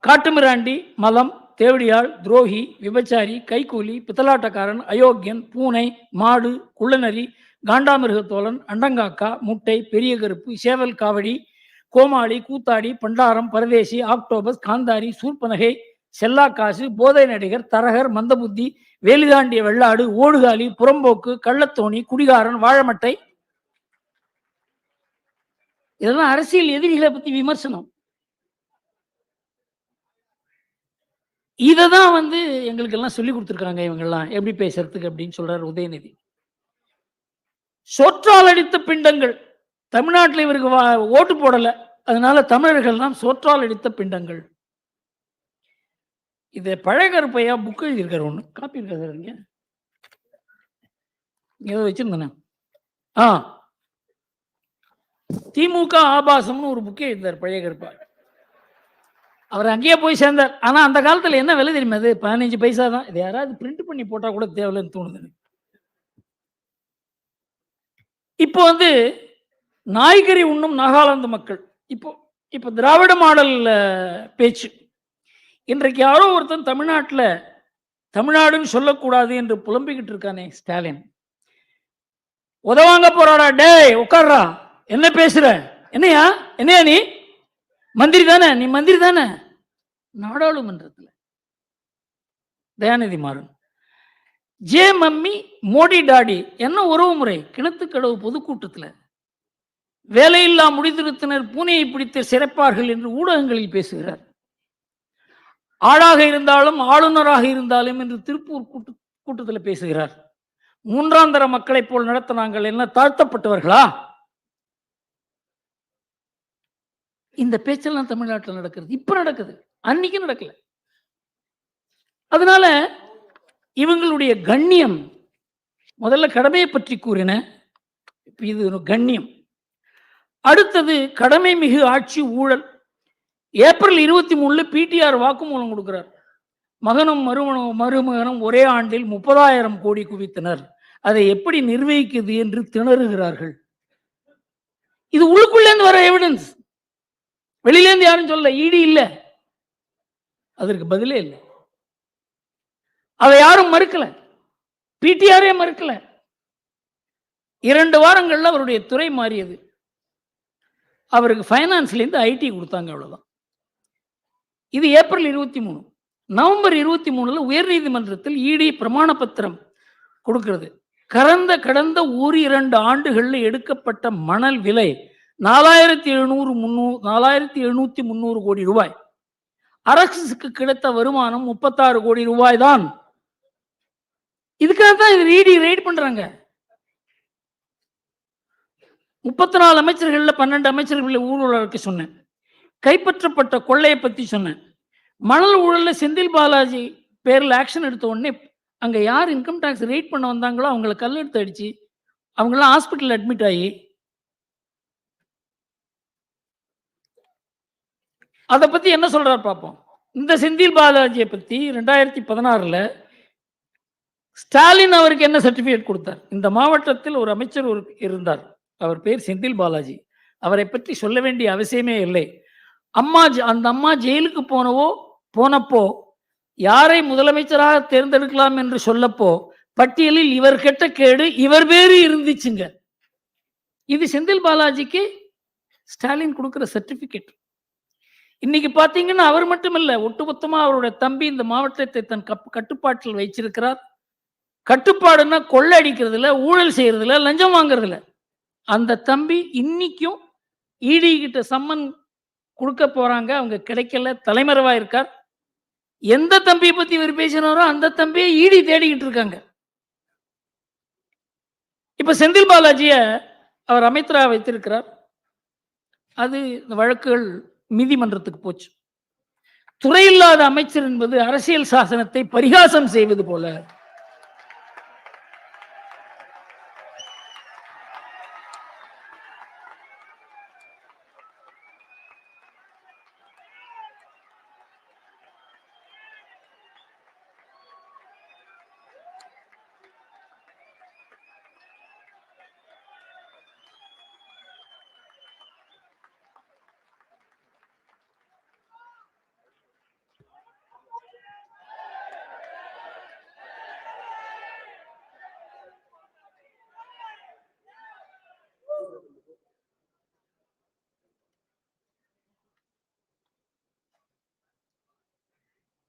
காட்டுமிராண்டி, மலம், தேவடியாள், துரோகி, விபச்சாரி, கைக்கூலி, பித்தலாட்டக்காரன், அயோக்கியன், பூனை, மாடு, குள்ளநரி, காண்டாமிருகத்தோழன், அண்டங்காக்கா, முட்டை, பெரிய கருப்பு, சேவல் காவடி, கோமாளி, கூத்தாடி, பண்டாரம், பரதேசி, ஆக்டோபஸ், காந்தாரி, சூர்பனகை, செல்லாக்காசு, போதை நடிகர், தரகர், மந்தபுத்தி, வேலிதாண்டிய வெள்ளாடு, ஓடுகாலி, புறம்போக்கு, கள்ளத்தோணி, குடிகாரன், வாழமட்டை. இதெல்லாம் அரசியல் எதிரிகளை பத்தி விமர்சனம். இதை தான் எங்களுக்கு எல்லாம் சொல்லி கொடுத்துருக்காங்க இவங்கெல்லாம் எப்படி பேசுறதுக்கு அப்படின்னு சொல்றாரு உதயநிதி. சோற்றால் அடித்த பிண்டங்கள். தமிழ்நாட்டில் இவருக்கு ஓட்டு போடல, அதனால தமிழர்கள் தான் சோற்றால் அடித்த பிண்டங்கள். இதை பழகருப்பையா புக் எழுதியிருக்காரு, ஒன்று காப்பி இருக்காரு இங்க ஏதோ வச்சிருந்தேன். திமுக ஆபாசம்னு ஒரு புக்கே எழுதினார் பழைய கருப்பா. அவர் அங்கேயே போய் சேர்ந்தார். ஆனா அந்த காலத்துல என்ன விலை தெரியுமா? அது 15 பைசா தான். இது யாராவது பிரிண்ட் பண்ணி போட்டா கூட தேவையில்லைன்னு தோணுது. இப்போ நாய்கறி உண்ணும் நாகாலாந்து மக்கள் இப்போ திராவிட மாடல் பேச்சு. இன்றைக்கு யாரோ ஒருத்தன் தமிழ்நாட்டில் தமிழ்நாடுன்னு சொல்லக்கூடாது என்று புலம்பிக்கிட்டு இருக்கானே ஸ்டாலின். உதவாங்க போறாடா, டேய் உட்கார்றா, என்ன பேசுற, என்னையா நீ மந்திரி தானே, நீ மந்திரி தானே. நாடாளுமன்றத்தில் Dayanidhi Maran J mummy Modi daddy என்ன உறவு முறை? கிணத்துக்கடவு பொதுக்கூட்டத்தில் வேலையில்லா முடித்திருத்தினர் பூனையை பிடித்து சிறைப்பார்கள் என்று ஊடகங்களில் பேசுகிறார். ஆளாக இருந்தாலும் ஆளுநராக இருந்தாலும் என்று திருப்பூர் கூட்டத்தில் பேசுகிறார். மூன்றாம் தர மக்களை போல் நடத்த நாங்கள் என்ன தாழ்த்தப்பட்டவர்களா? இந்த பேச்செல்லாம் தமிழ்நாட்டில் நடக்கிறது. இப்ப நடக்குது, அன்னைக்கு நடக்கல. அதனால இவங்களுடைய கண்ணியம், முதல்ல கடமையை பற்றி கூறின, இது ஒரு கண்ணியம். அடுத்தது கடமை மிகு ஆட்சி ஊழல். ஏப்ரல் 23 பிடிஆர் வாக்குமூலம் கொடுக்கிறார். மகனும் மருமகனும் ஒரே ஆண்டில் 30,000 கோடி குவித்தனர், அதை எப்படி நிர்வகிக்குது என்று திணறுகிறார்கள். இது உள்ளுக்குள்ளேருந்து வர எவிடன்ஸ், வெளியிலேருந்து யாரும் சொல்ல. ஈடி இல்ல, அதற்கு பதிலே இல்லை. அதை யாரும் மறுக்கல, பிடிஆரே மறுக்கல. 2 வாரங்கள்ல அவருடைய துறை மாறியது. அவருக்கு ஃபைனான்ஸ்ல இருந்து ஐடி கொடுத்தாங்க, அவ்வளவுதான். இது ஏப்ரல் 23. நவம்பர் 23 உயர்நீதிமன்றத்தில் இடி பிரமாண பத்திரம் கொடுக்கிறது. கடந்த 1-2 ஆண்டுகளில் எடுக்கப்பட்ட மணல் விலை 4,700 கோடி ரூபாய். அரசுக்கு கிடைத்த வருமானம் 36 கோடி ரூபாய் தான். இதுக்காக தான் இது இடி ரைட் பண்றாங்க. 34 அமைச்சர்கள்ல 12 அமைச்சர்கள் ஊழலுக்கு சொன்னேன். கைப்பற்றப்பட்ட கொள்ளையை பத்தி சொன்னேன். மணல் ஊழல்ல செந்தில் பாலாஜி பேர்ல ஆக்ஷன் எடுத்த உடனே அங்க யார் இன்கம் டாக்ஸ் ரைட் பண்ண வந்தாங்களோ அவங்களை கல்லெடுத்து அடிச்சு அவங்களாம் ஹாஸ்பிட்டல் அட்மிட் ஆகி, அதை பத்தி என்ன சொல்றாரு பார்ப்போம். இந்த செந்தில் பாலாஜியை பத்தி 2016 ஸ்டாலின் அவருக்கு என்ன சர்டிபிகேட் கொடுத்தார்? இந்த மாவட்டத்தில் ஒரு அமைச்சர் இருந்தார், அவர் பேர் செந்தில் பாலாஜி. அவரை பற்றி சொல்ல வேண்டிய அவசியமே இல்லை. அந்த அம்மா ஜெயிலுக்கு போனப்போ யாரை முதலமைச்சராக தேர்ந்தெடுக்கலாம் என்று சொல்லப்போ பட்டியலில் இவர் கெட்ட கேடு இவர் பேரு இருந்துச்சுங்க. இது செந்தில் பாலாஜிக்கு ஸ்டாலின் கொடுக்கிற சர்டிபிகேட். இன்னைக்கு பாத்தீங்கன்னா அவர் மட்டுமல்ல, ஒட்டுமொத்தமா அவருடைய தம்பி இந்த மாவட்டத்தை தன் கட்டுப்பாட்டில் வைச்சிருக்கிறார். கட்டுப்பாடுன்னா கொள்ளை அடிக்கிறதுல, ஊழல் செய்யறதுல, லஞ்சம் வாங்குறதுல. அந்த தம்பி இன்னைக்கும் இடி கிட்ட சம்மன் கொடுக்க போறாங்க, அவங்க கிடைக்கல, தலைமறைவா இருக்கார். எந்த தம்பியை பத்தி இவர் பேசினாரோ அந்த தம்பியை இடி தேடிக்கிட்டு இருக்காங்க. இப்ப செந்தில் பாலாஜிய அவர் அமைச்சராக வைத்திருக்கிறார். அது இந்த வழக்குகள் நீதிமன்றத்துக்கு போச்சு. துறையில்லாத அமைச்சர் என்பது அரசியல் சாசனத்தை பரிகாசம் செய்வது போல.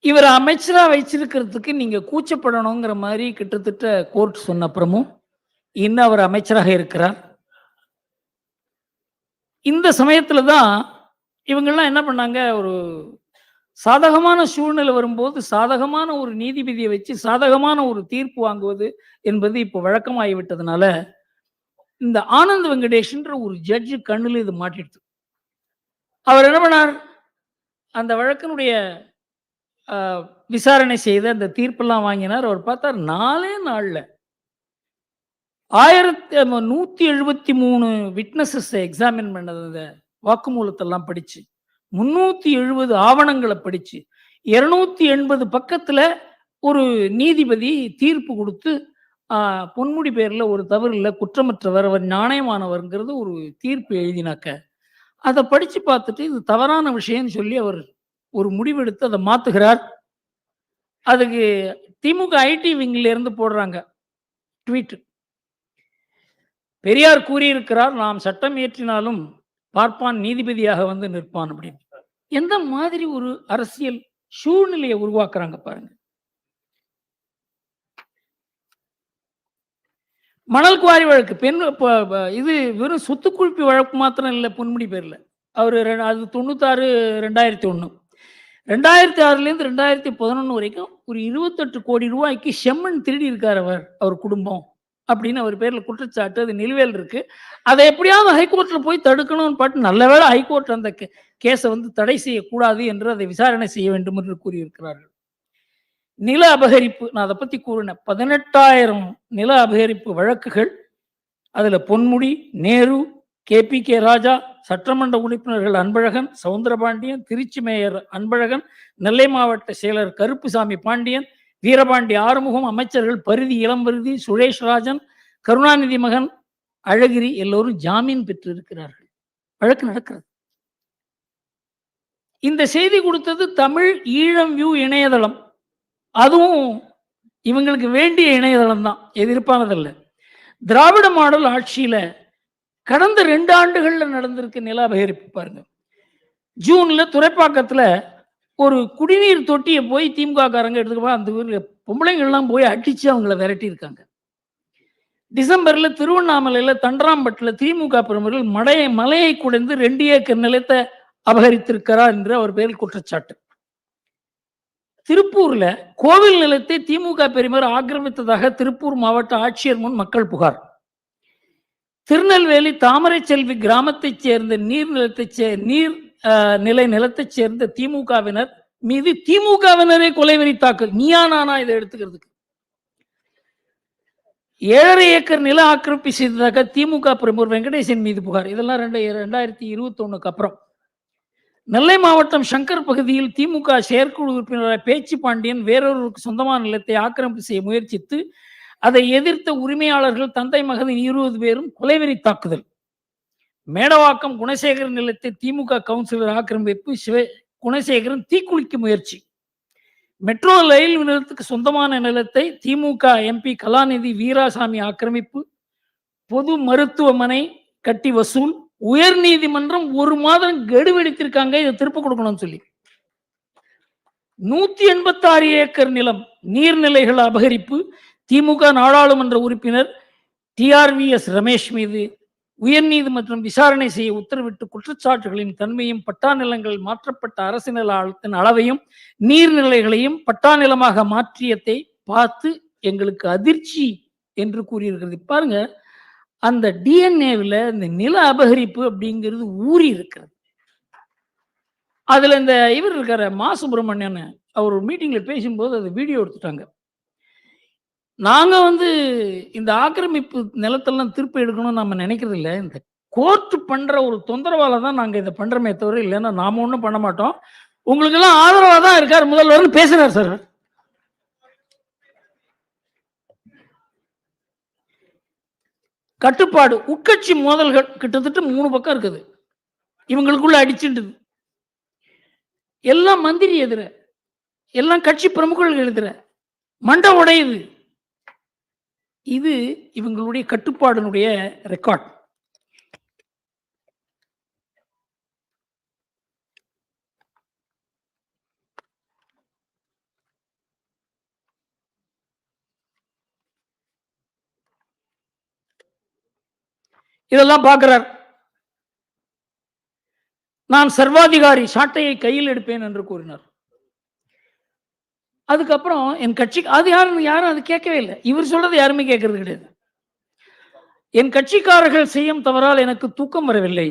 இவரை அமைச்சரா வச்சிருக்கிறதுக்கு நீங்க கூச்சப்படணுங்கிற மாதிரி கிட்டத்தட்ட கோர்ட் சொன்ன அப்புறமும் இன்னும் அவர் அமைச்சராக இருக்கிறார். இந்த சமயத்துல தான் இவங்கெல்லாம் என்ன பண்ணாங்க, ஒரு சாதகமான சூழ்நிலை வரும்போது சாதகமான ஒரு நீதிபதியை வச்சு சாதகமான ஒரு தீர்ப்பு வாங்குவது என்பது இப்போ வழக்கமாகிவிட்டதுனால இந்த ஆனந்த் வெங்கடேஷ்ன்ற ஒரு ஜட்ஜு கண்ணுல இது மாட்டிடுது. அவர் என்ன பண்ணார், அந்த வழக்கினுடைய விசாரணை செய்த அந்த தீர்ப்பெல்லாம் வாங்கினார். அவர் பார்த்தார் 4 நாள்ல 1173 விட்னஸஸ் எக்ஸாமின் பண்ணது, வாக்குமூலத்தெல்லாம் படிச்சு 370 ஆவணங்களை படிச்சு 280 பக்கத்துல ஒரு நீதிபதி தீர்ப்பு கொடுத்து பொன்முடி பேர்ல ஒரு தவறு இல்லை, குற்றமற்றவர், அவர் நாணயமானவர்ங்கிறது ஒரு தீர்ப்பு எழுதினாக்க அதை படிச்சு பார்த்துட்டு இது தவறான விஷயம்னு சொல்லி அவர் ஒரு முடிவெடுத்து அதை மாத்துகிறார். அதுக்கு திமுக ஐடி விங்ல இருந்து போடுறாங்க ட்வீட். பெரியார் கூறியிருக்கிறார், நாம் சட்டம் இயற்றினாலும் பார்ப்பான் நீதிபதியாக வந்து நிற்பான் அப்படின்னு. எந்த மாதிரி ஒரு அரசியல் சூழ்நிலையை உருவாக்குறாங்க பாருங்க. மணல் குவாரி வழக்கு இது வெறும் சொத்து குவிப்பு வழக்கு மாத்திரம் இல்லை பொன்முடி பேர்ல. அவர் அது 96 2001 2006 2011 வரைக்கும் ஒரு 28 கோடி ரூபாய்க்கு செம்மண் திருடி இருக்கார் அவர் குடும்பம் அப்படின்னு அவர் பேர்ல குற்றச்சாட்டு, அது நிலுவையில் இருக்கு. அதை எப்படியாவது ஹைகோர்ட்ல போய் தடுக்கணும்னு பாட்டு நல்லவேளை ஹைகோர்ட் அந்த கேஸை வந்து தடை செய்யக்கூடாது என்று அதை விசாரணை செய்ய வேண்டும் என்று கூறியிருக்கிறார்கள். நில அபகரிப்பு, நான் அதை பத்தி கூறினேன், 18,000 நில அபகரிப்பு வழக்குகள். அதுல பொன்முடி, நேரு, KPK ராஜா, சட்டமன்ற உறுப்பினர்கள் அன்பழகன், சவுந்தரபாண்டியன், திருச்சி மேயர் அன்பழகன், நெல்லை மாவட்ட செயலர் கருப்புசாமி பாண்டியன், வீரபாண்டி ஆறுமுகம், அமைச்சர்கள் பரிதி இளம்பரிதி, சுரேஷ் ராஜன், கருணாநிதி மகன் அழகிரி எல்லோரும் ஜாமீன் பெற்று இருக்கிறார்கள். வழக்கு நடக்கிறது. இந்த செய்தி கொடுத்தது தமிழ் ஈழம் வியூ இணையதளம். அதுவும் இவங்களுக்கு வேண்டிய இணையதளம் தான், எதிர்ப்பானதில்லை. திராவிட மாடல் ஆட்சியில கடந்த 2 ஆண்டுகள்ல நடந்திருக்கு நில அபகரிப்பு பாருங்க. ஜூன்ல துறைப்பாக்கத்துல ஒரு குடிநீர் தொட்டியை போய் திமுக காரங்க எடுத்துக்கப்போ அந்த ஊர்ல பொம்பளைங்கள்லாம் போய் அடிச்சு அவங்கள விரட்டி இருக்காங்க. டிசம்பர்ல திருவண்ணாமலையில தண்டராம்பட்டுல திமுக பிரமுகர்கள் மலையை குடைந்து 2 ஏக்கர் நிலத்தை அபகரித்திருக்கிறார் என்று அவர் பேரில் குற்றச்சாட்டு. திருப்பூர்ல கோவில் நிலத்தை திமுக பெருமர் ஆக்கிரமித்ததாக திருப்பூர் மாவட்ட ஆட்சியர் முன் மக்கள் புகார். திருநெல்வேலி தாமரை செல்வி கிராமத்தைச் சேர்ந்த நீர்நிலை நிலத்தைச் சேர்ந்த திமுகவினர் மீது திமுகவினரே கொலைவெறி தாக்கல். நீயா நானா இதை எடுத்துக்கிறதுக்கு? 7.5 ஏக்கர் நில ஆக்கிரமிப்பு செய்ததாக திமுக பிரமுகர் வெங்கடேசன் மீது புகார். இதெல்லாம் 2021 அப்புறம். நெல்லை மாவட்டம் சங்கர் பகுதியில் திமுக செயற்குழு உறுப்பினர் பேச்சு பாண்டியன் வேறொருவருக்கு சொந்தமான நிலத்தை ஆக்கிரமிப்பு செய்ய முயற்சித்து அதை எதிர்த்த உரிமையாளர்கள் தந்தை மகன் 20 பேரும் கொலைவெறி தாக்குதல். மேடவாக்கம் குணசேகரன் நிலத்தை திமுக கவுன்சிலர் ஆக்கிரமிப்பு, குணசேகரன் தீக்குளிக்க முயற்சி. மெட்ரோ ரயில் நிலையத்துக்கு சொந்தமான நிலத்தை திமுக MP கலாநிதி வீராசாமி ஆக்கிரமிப்பு. பொது மருத்துவமனை கட்டி வசூல். உயர் நீதிமன்றம் 1 மாதம் கெடு வெடித்திருக்காங்க, இதை திருப்ப கொடுக்கணும்னு சொல்லி. 186 ஏக்கர் நிலம் நீர்நிலைகள் அபகரிப்பு. திமுக நாடாளுமன்ற உறுப்பினர் TRVS ரமேஷ் மீது உயர்நீதிமன்றம் விசாரணை செய்ய உத்தரவிட்டு குற்றச்சாட்டுகளின் தன்மையும் பட்டா நிலங்கள் மாற்றப்பட்ட அரசு நில ஆழத்தின் அளவையும் நீர்நிலைகளையும் பட்டா நிலமாக மாற்றியதை பார்த்து எங்களுக்கு அதிர்ச்சி என்று கூறியிருக்கிறது. பாருங்க, அந்த DNA-வில் இந்த நில அபகரிப்பு அப்படிங்கிறது ஊறி இருக்கிறது. அதுல இந்த இவர் இருக்கார மா சுப்பிரமணியன், அவர் ஒரு மீட்டிங்ல பேசும்போது அதை வீடியோ எடுத்துட்டாங்க. நாங்க இந்த ஆக்கிரமிப்பு நிலத்தெல்லாம் திருப்பி எடுக்கணும்னு நம்ம நினைக்கிறது இல்லை, இந்த கோர்ட் பண்ற ஒரு தொந்தரவால தான் நாங்க இதை பண்றோமே தவிர இல்லைன்னா நாம ஒன்றும் பண்ண மாட்டோம். உங்களுக்கு எல்லாம் ஆதரவா தான் இருக்கார் முதல்வர் பேசுறார் சார். கட்டுப்பாடு, உட்கட்சி மோதல்கள் கிட்டத்தட்ட 3 பக்கம் இருக்குது. இவங்களுக்குள்ள அடிச்சுட்டு எல்லாம் மந்திரி எதிர, எல்லாம் கட்சி பிரமுகர்கள் எதிர மண்டை உடையுது. இது இவங்களுடைய கட்டுப்பாடுனுடைய ரெக்கார்ட். இதெல்லாம் பார்க்கிறார். நான் சர்வாதிகாரி, சாட்டையை கையில் எடுப்பேன் என்று கூறினார். அதுக்கப்புறம் என் கட்சி அது யாரும் அது கேட்கவே இல்லை. இவர் சொல்றது யாருமே கேட்கறது கிடையாது. என் கட்சிக்காரர்கள் செய்யும் தவறால் எனக்கு தூக்கம் வரவில்லை.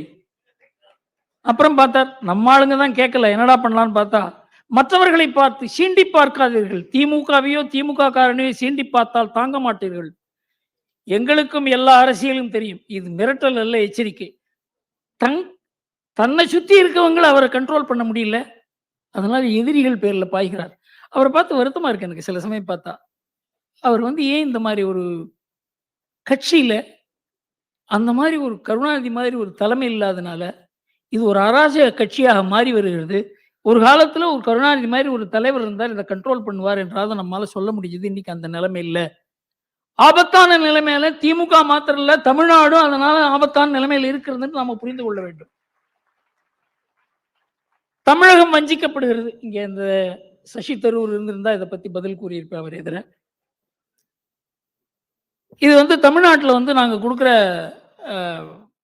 அப்புறம் பார்த்தார், நம்ம ஆளுங்க தான் கேட்கல, என்னடா பண்ணலான்னு பார்த்தா, மற்றவர்களை பார்த்து சீண்டி பார்க்காதீர்கள், திமுகவையோ திமுக காரனையோ சீண்டி பார்த்தால் தாங்க மாட்டீர்கள். எங்களுக்கும் எல்லா அரசியலும் தெரியும், இது மிரட்டல் அல்ல, எச்சரிக்கை. தன்னை சுத்தி இருக்கவங்களை அவரை கண்ட்ரோல் பண்ண முடியல, அதனால எதிரிகள் பேர்ல பாய்கிறார். அவரை பார்த்து வருத்தமா இருக்கு எனக்கு சில சமயம் பார்த்தா. அவர் ஏன் இந்த மாதிரி ஒரு கட்சியில அந்த மாதிரி ஒரு கருணாநிதி மாதிரி ஒரு தலைமை இல்லாதனால இது ஒரு அராஜக கட்சியாக மாறி வருகிறது. ஒரு காலத்துல ஒரு கருணாநிதி மாதிரி ஒரு தலைவர் இருந்தால் இதை கண்ட்ரோல் பண்ணுவார் என்றாவது நம்மளால சொல்ல முடியுது. இன்னைக்கு அந்த நிலைமை இல்லை. ஆபத்தான நிலைமையில திமுக மாத்திரம் இல்ல, தமிழ்நாடும் அதனால ஆபத்தான நிலைமையில் இருக்கிறதுன்னு நாம புரிந்து கொள்ள வேண்டும். தமிழகம் வஞ்சிக்கப்படுகிறது. இங்க இந்த சசி தரூர் இருந்திருந்தா இதை பத்தி பதில் கூறியிருப்பேன் அவர் எதிர. இது தமிழ்நாட்டில் நாங்க கொடுக்குற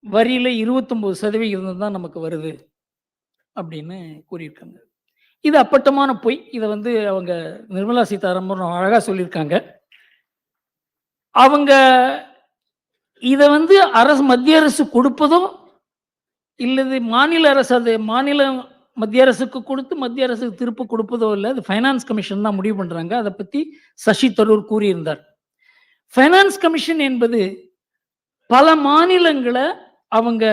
வரியில 29% தான் நமக்கு வருது அப்படின்னு கூறியிருக்காங்க. இது அப்பட்டமான பொய். இதை அவங்க நிர்மலா சீதாராமன் அழகா சொல்லியிருக்காங்க. அவங்க இதை அரசு, மத்திய அரசு கொடுப்பதோ இல்லது மாநில அரசு, அது மாநில மத்திய அரசுக்கு கொடுத்து மத்திய அரசுக்கு திருப்பி கொடுப்பதோ இல்லை, அது ஃபைனான்ஸ் கமிஷன் தான் முடிவு பண்றாங்க. அதை பத்தி சசி தரூர் கூறியிருந்தார். ஃபைனான்ஸ் கமிஷன் என்பது பல மாநிலங்களை அவங்க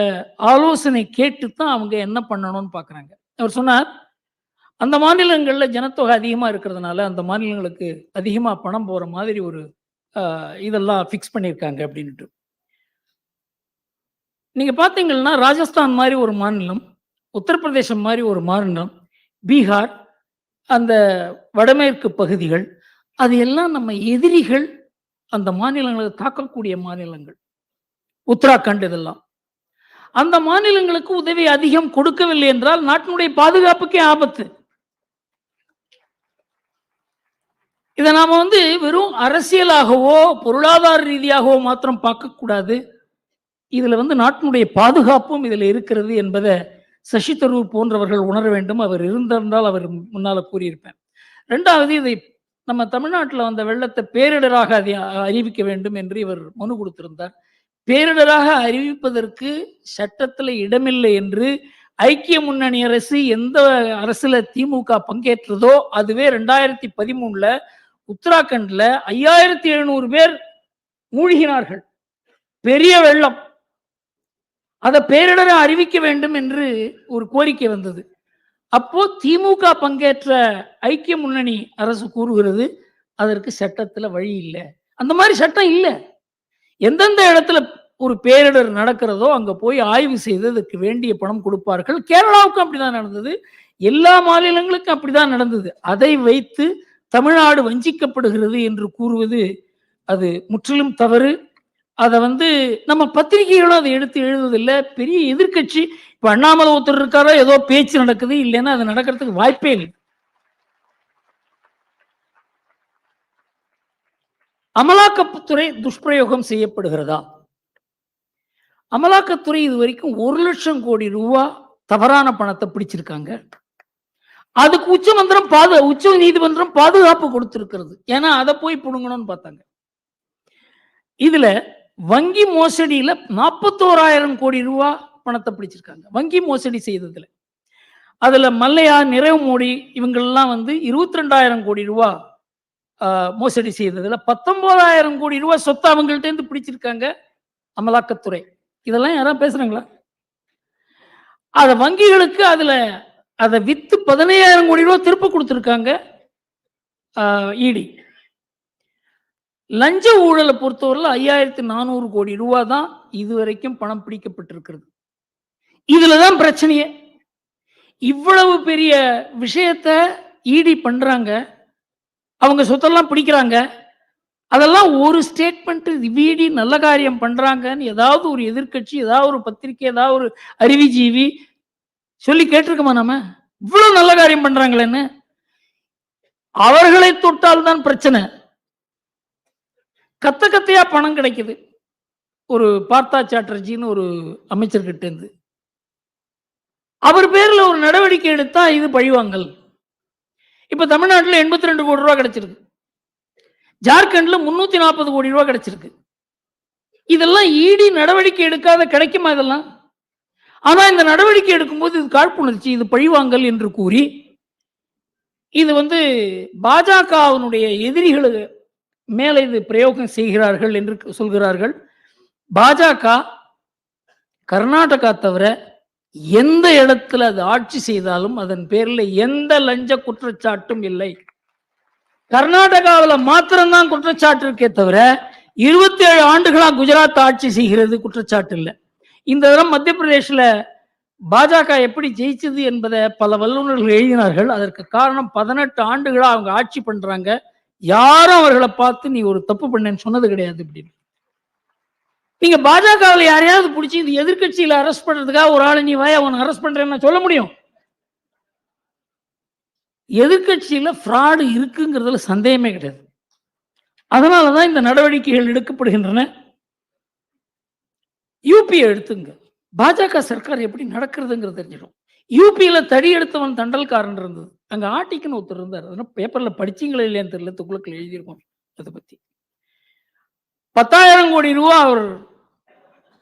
ஆலோசனை கேட்டு தான் அவங்க என்ன பண்ணணும்னு பார்க்குறாங்க. அவர் சொன்னார், அந்த மாநிலங்களில் ஜனத்தொகை அதிகமாக இருக்கிறதுனால அந்த மாநிலங்களுக்கு அதிகமாக பணம் போகிற மாதிரி ஒரு இதெல்லாம் ஃபிக்ஸ் பண்ணியிருக்காங்க அப்படின்ட்டு. நீங்கள் பார்த்தீங்கன்னா ராஜஸ்தான் மாதிரி ஒரு மாநிலம், உத்தரப்பிரதேசம் மாதிரி ஒரு மாநிலம், பீகார், அந்த வடமேற்கு பகுதிகள், அது எல்லாம் நம்ம எதிரிகள் அந்த மாநிலங்களை தாக்கக்கூடிய மாநிலங்கள். உத்தராகண்ட் இதெல்லாம் அந்த மாநிலங்களுக்கு உதவி அதிகம் கொடுக்கவில்லை என்றால் நாட்டினுடைய பாதுகாப்புக்கே ஆபத்து. இதை நாம வெறும் அரசியலாகவோ பொருளாதார ரீதியாகவோ மாத்திரம் பார்க்கக்கூடாது. இதுல நாட்டினுடைய பாதுகாப்பும் இதுல இருக்கிறது என்பதை சசி தரூர் போன்றவர்கள் உணர வேண்டும். அவர் இருந்திருந்தால் அவர் முன்னால கூறியிருப்பேன். ரெண்டாவது, இதை நம்ம தமிழ்நாட்டில் வந்த வெள்ளத்தை பேரிடராக அதை அறிவிக்க வேண்டும் என்று இவர் மனு கொடுத்திருந்தார். பேரிடராக அறிவிப்பதற்கு சட்டத்தில் இடமில்லை என்று ஐக்கிய முன்னணி அரசு எந்த அரசுல திமுக பங்கேற்றதோ அதுவே 2013 உத்தராகண்ட்ல 5700 பேர் மூழ்கினார்கள். பெரிய வெள்ளம். அதை பேரிடரை அறிவிக்க வேண்டும் என்று ஒரு கோரிக்கை வந்தது. அப்போ திமுக பங்கேற்ற ஐக்கிய முன்னணி அரசு கூறுகிறது அதற்கு சட்டத்துல வழி இல்லை. அந்த மாதிரி சட்டம் இல்லை. எந்தெந்த இடத்துல ஒரு பேரிடர் நடக்கிறதோ அங்க போய் ஆய்வு செய்து அதற்கு வேண்டிய பணம் கொடுப்பார்கள். கேரளாவுக்கும் அப்படிதான் நடந்தது, எல்லா மாநிலங்களுக்கும் அப்படிதான் நடந்தது. அதை வைத்து தமிழ்நாடு வஞ்சிக்கப்படுகிறது என்று கூறுவது அது முற்றிலும் தவறு. அதை நம்ம பத்திரிகைகளும் அதை எடுத்து எழுதுவதில்லை. பெரிய எதிர்கட்சி இப்ப அண்ணாமலை ஒருத்தர் இருக்காரோ ஏதோ பேச்சு நடக்குது, இல்லைன்னா அது நடக்கிறதுக்கு வாய்ப்பே இல்லை. அமலாக்கத்துறை துஷ்பிரயோகம் செய்யப்படுகிறதா? அமலாக்கத்துறை இது வரைக்கும் 1 லட்சம் கோடி ரூபாய் தவறான பணத்தை பிடிச்சிருக்காங்க. அதுக்கு உச்ச நீதிமன்றம் பாதுகாப்பு கொடுத்திருக்கிறது. ஏன்னா அதை போய் புடுங்கணும்னு பார்த்தாங்க. இதுல வங்கி மோசடியில 41,000 கோடி ரூபாய் பணத்தை பிடிச்சிருக்காங்க வங்கி மோசடி செய்ததுல. அதுல மல்லையா, நிரவ் மோடி இவங்கெல்லாம் 22,000 கோடி ரூபாய் மோசடி செய்ததுல 19,000 கோடி ரூபாய் சொத்து அவங்கள்ட்ட இருந்து பிடிச்சிருக்காங்க அமலாக்கத்துறை. இதெல்லாம் யாராவது பேசுறாங்களா? அத வங்கிகளுக்கு அதுல அதை வித்து 15,000 கோடி ரூபாய் திருப்ப கொடுத்திருக்காங்க இடி. லஞ்ச ஊழலை பொறுத்தவரையில் 5,400 கோடி ரூபாய் தான் இதுவரைக்கும் பணம் பிடிக்கப்பட்டிருக்கிறது. இதுலதான் பிரச்சனையே. இவ்வளவு பெரிய விஷயத்தை இடி பண்றாங்க, அவங்க சொத்தெல்லாம் பிடிக்கிறாங்க. அதெல்லாம் ஒரு ஸ்டேட்மெண்ட், இடி நல்ல காரியம் பண்றாங்கன்னு ஏதாவது ஒரு எதிர்கட்சி, ஏதாவது ஒரு பத்திரிகை, ஏதாவது ஒரு அறிவுஜீவி சொல்லி கேட்டிருக்கோமா? நம்ம இவ்வளவு நல்ல காரியம் பண்றாங்களேன்னு. அவர்களை தொட்டால் தான் பிரச்சனை. கத்தையா பணம் கிடைக்குது. ஒரு பார்த்தா சாட்டர்ஜின்னு ஒரு அமைச்சர்கிட்ட இருந்து. அவர் பேர்ல ஒரு நடவடிக்கை எடுத்தா இது பழிவாங்கல். இப்ப தமிழ்நாட்டில் 82 கோடி ரூபாய் கிடைச்சிருக்கு, ஜார்க்கண்ட்ல 340 கோடி ரூபாய் கிடைச்சிருக்கு. இதெல்லாம் ஈடி நடவடிக்கை எடுக்காத கிடைக்குமா இதெல்லாம்? ஆனா இந்த நடவடிக்கை எடுக்கும்போது இது காழ்ப்புணர்ச்சி, இது பழிவாங்கல் என்று கூறி இது பாஜகவினுடைய எதிரிகளுக்கு மேலே இது பிரயோகம் செய்கிறார்கள் என்று சொல்கிறார்கள். பாஜக கர்நாடகா தவிர எந்த இடத்துல அது ஆட்சி செய்தாலும் அதன் பேரில் எந்த லஞ்ச குற்றச்சாட்டும் இல்லை. கர்நாடகாவில் மாத்திரம்தான் குற்றச்சாட்டு இருக்கே தவிர 27 ஆண்டுகளா குஜராத் ஆட்சி செய்கிறது, குற்றச்சாட்டு இல்லை. இந்த தரம் மத்திய பிரதேசில் பாஜக எப்படி ஜெயிச்சது என்பதை பல வல்லுநர்கள் எழுதினார்கள். அதற்கு காரணம் 18 ஆண்டுகளா அவங்க ஆட்சி பண்றாங்க, யாரும் அவர்களை பார்த்து நீ ஒரு தப்பு பண்ணேன்னு சொன்னது கிடையாது. அப்படின்னு நீங்க பாஜகவில் யாரையாவது பிடிச்சி இந்த எதிர்கட்சியில அரெஸ்ட் பண்றதுக்காக ஒரு ஆளை நீ வாய அவனை அரெஸ்ட் பண்றேன்னு சொல்ல முடியும்? எதிர்கட்சியில ஃப்ராடு இருக்குங்கிறதுல சந்தேகமே கிடையாது. அதனாலதான் இந்த நடவடிக்கைகள் எடுக்கப்படுகின்றன. யூபியை எடுத்துங்க, பாஜக சர்க்கார் எப்படி நடக்கிறதுங்கிறது தெரிஞ்சிடும். யூபியில தடி எடுத்தவன் தண்டல்காரன் இருந்தது, அங்க ஆட்டிக்குன்னு ஒருத்தர் இருந்தார். அதனால பேப்பர்ல படிச்சீங்களா இல்லையான்னு தெரியல, துக்ளக்ல எழுதியிருக்கோம் அதை பத்தி. 10,000 கோடி ரூபாய் அவர்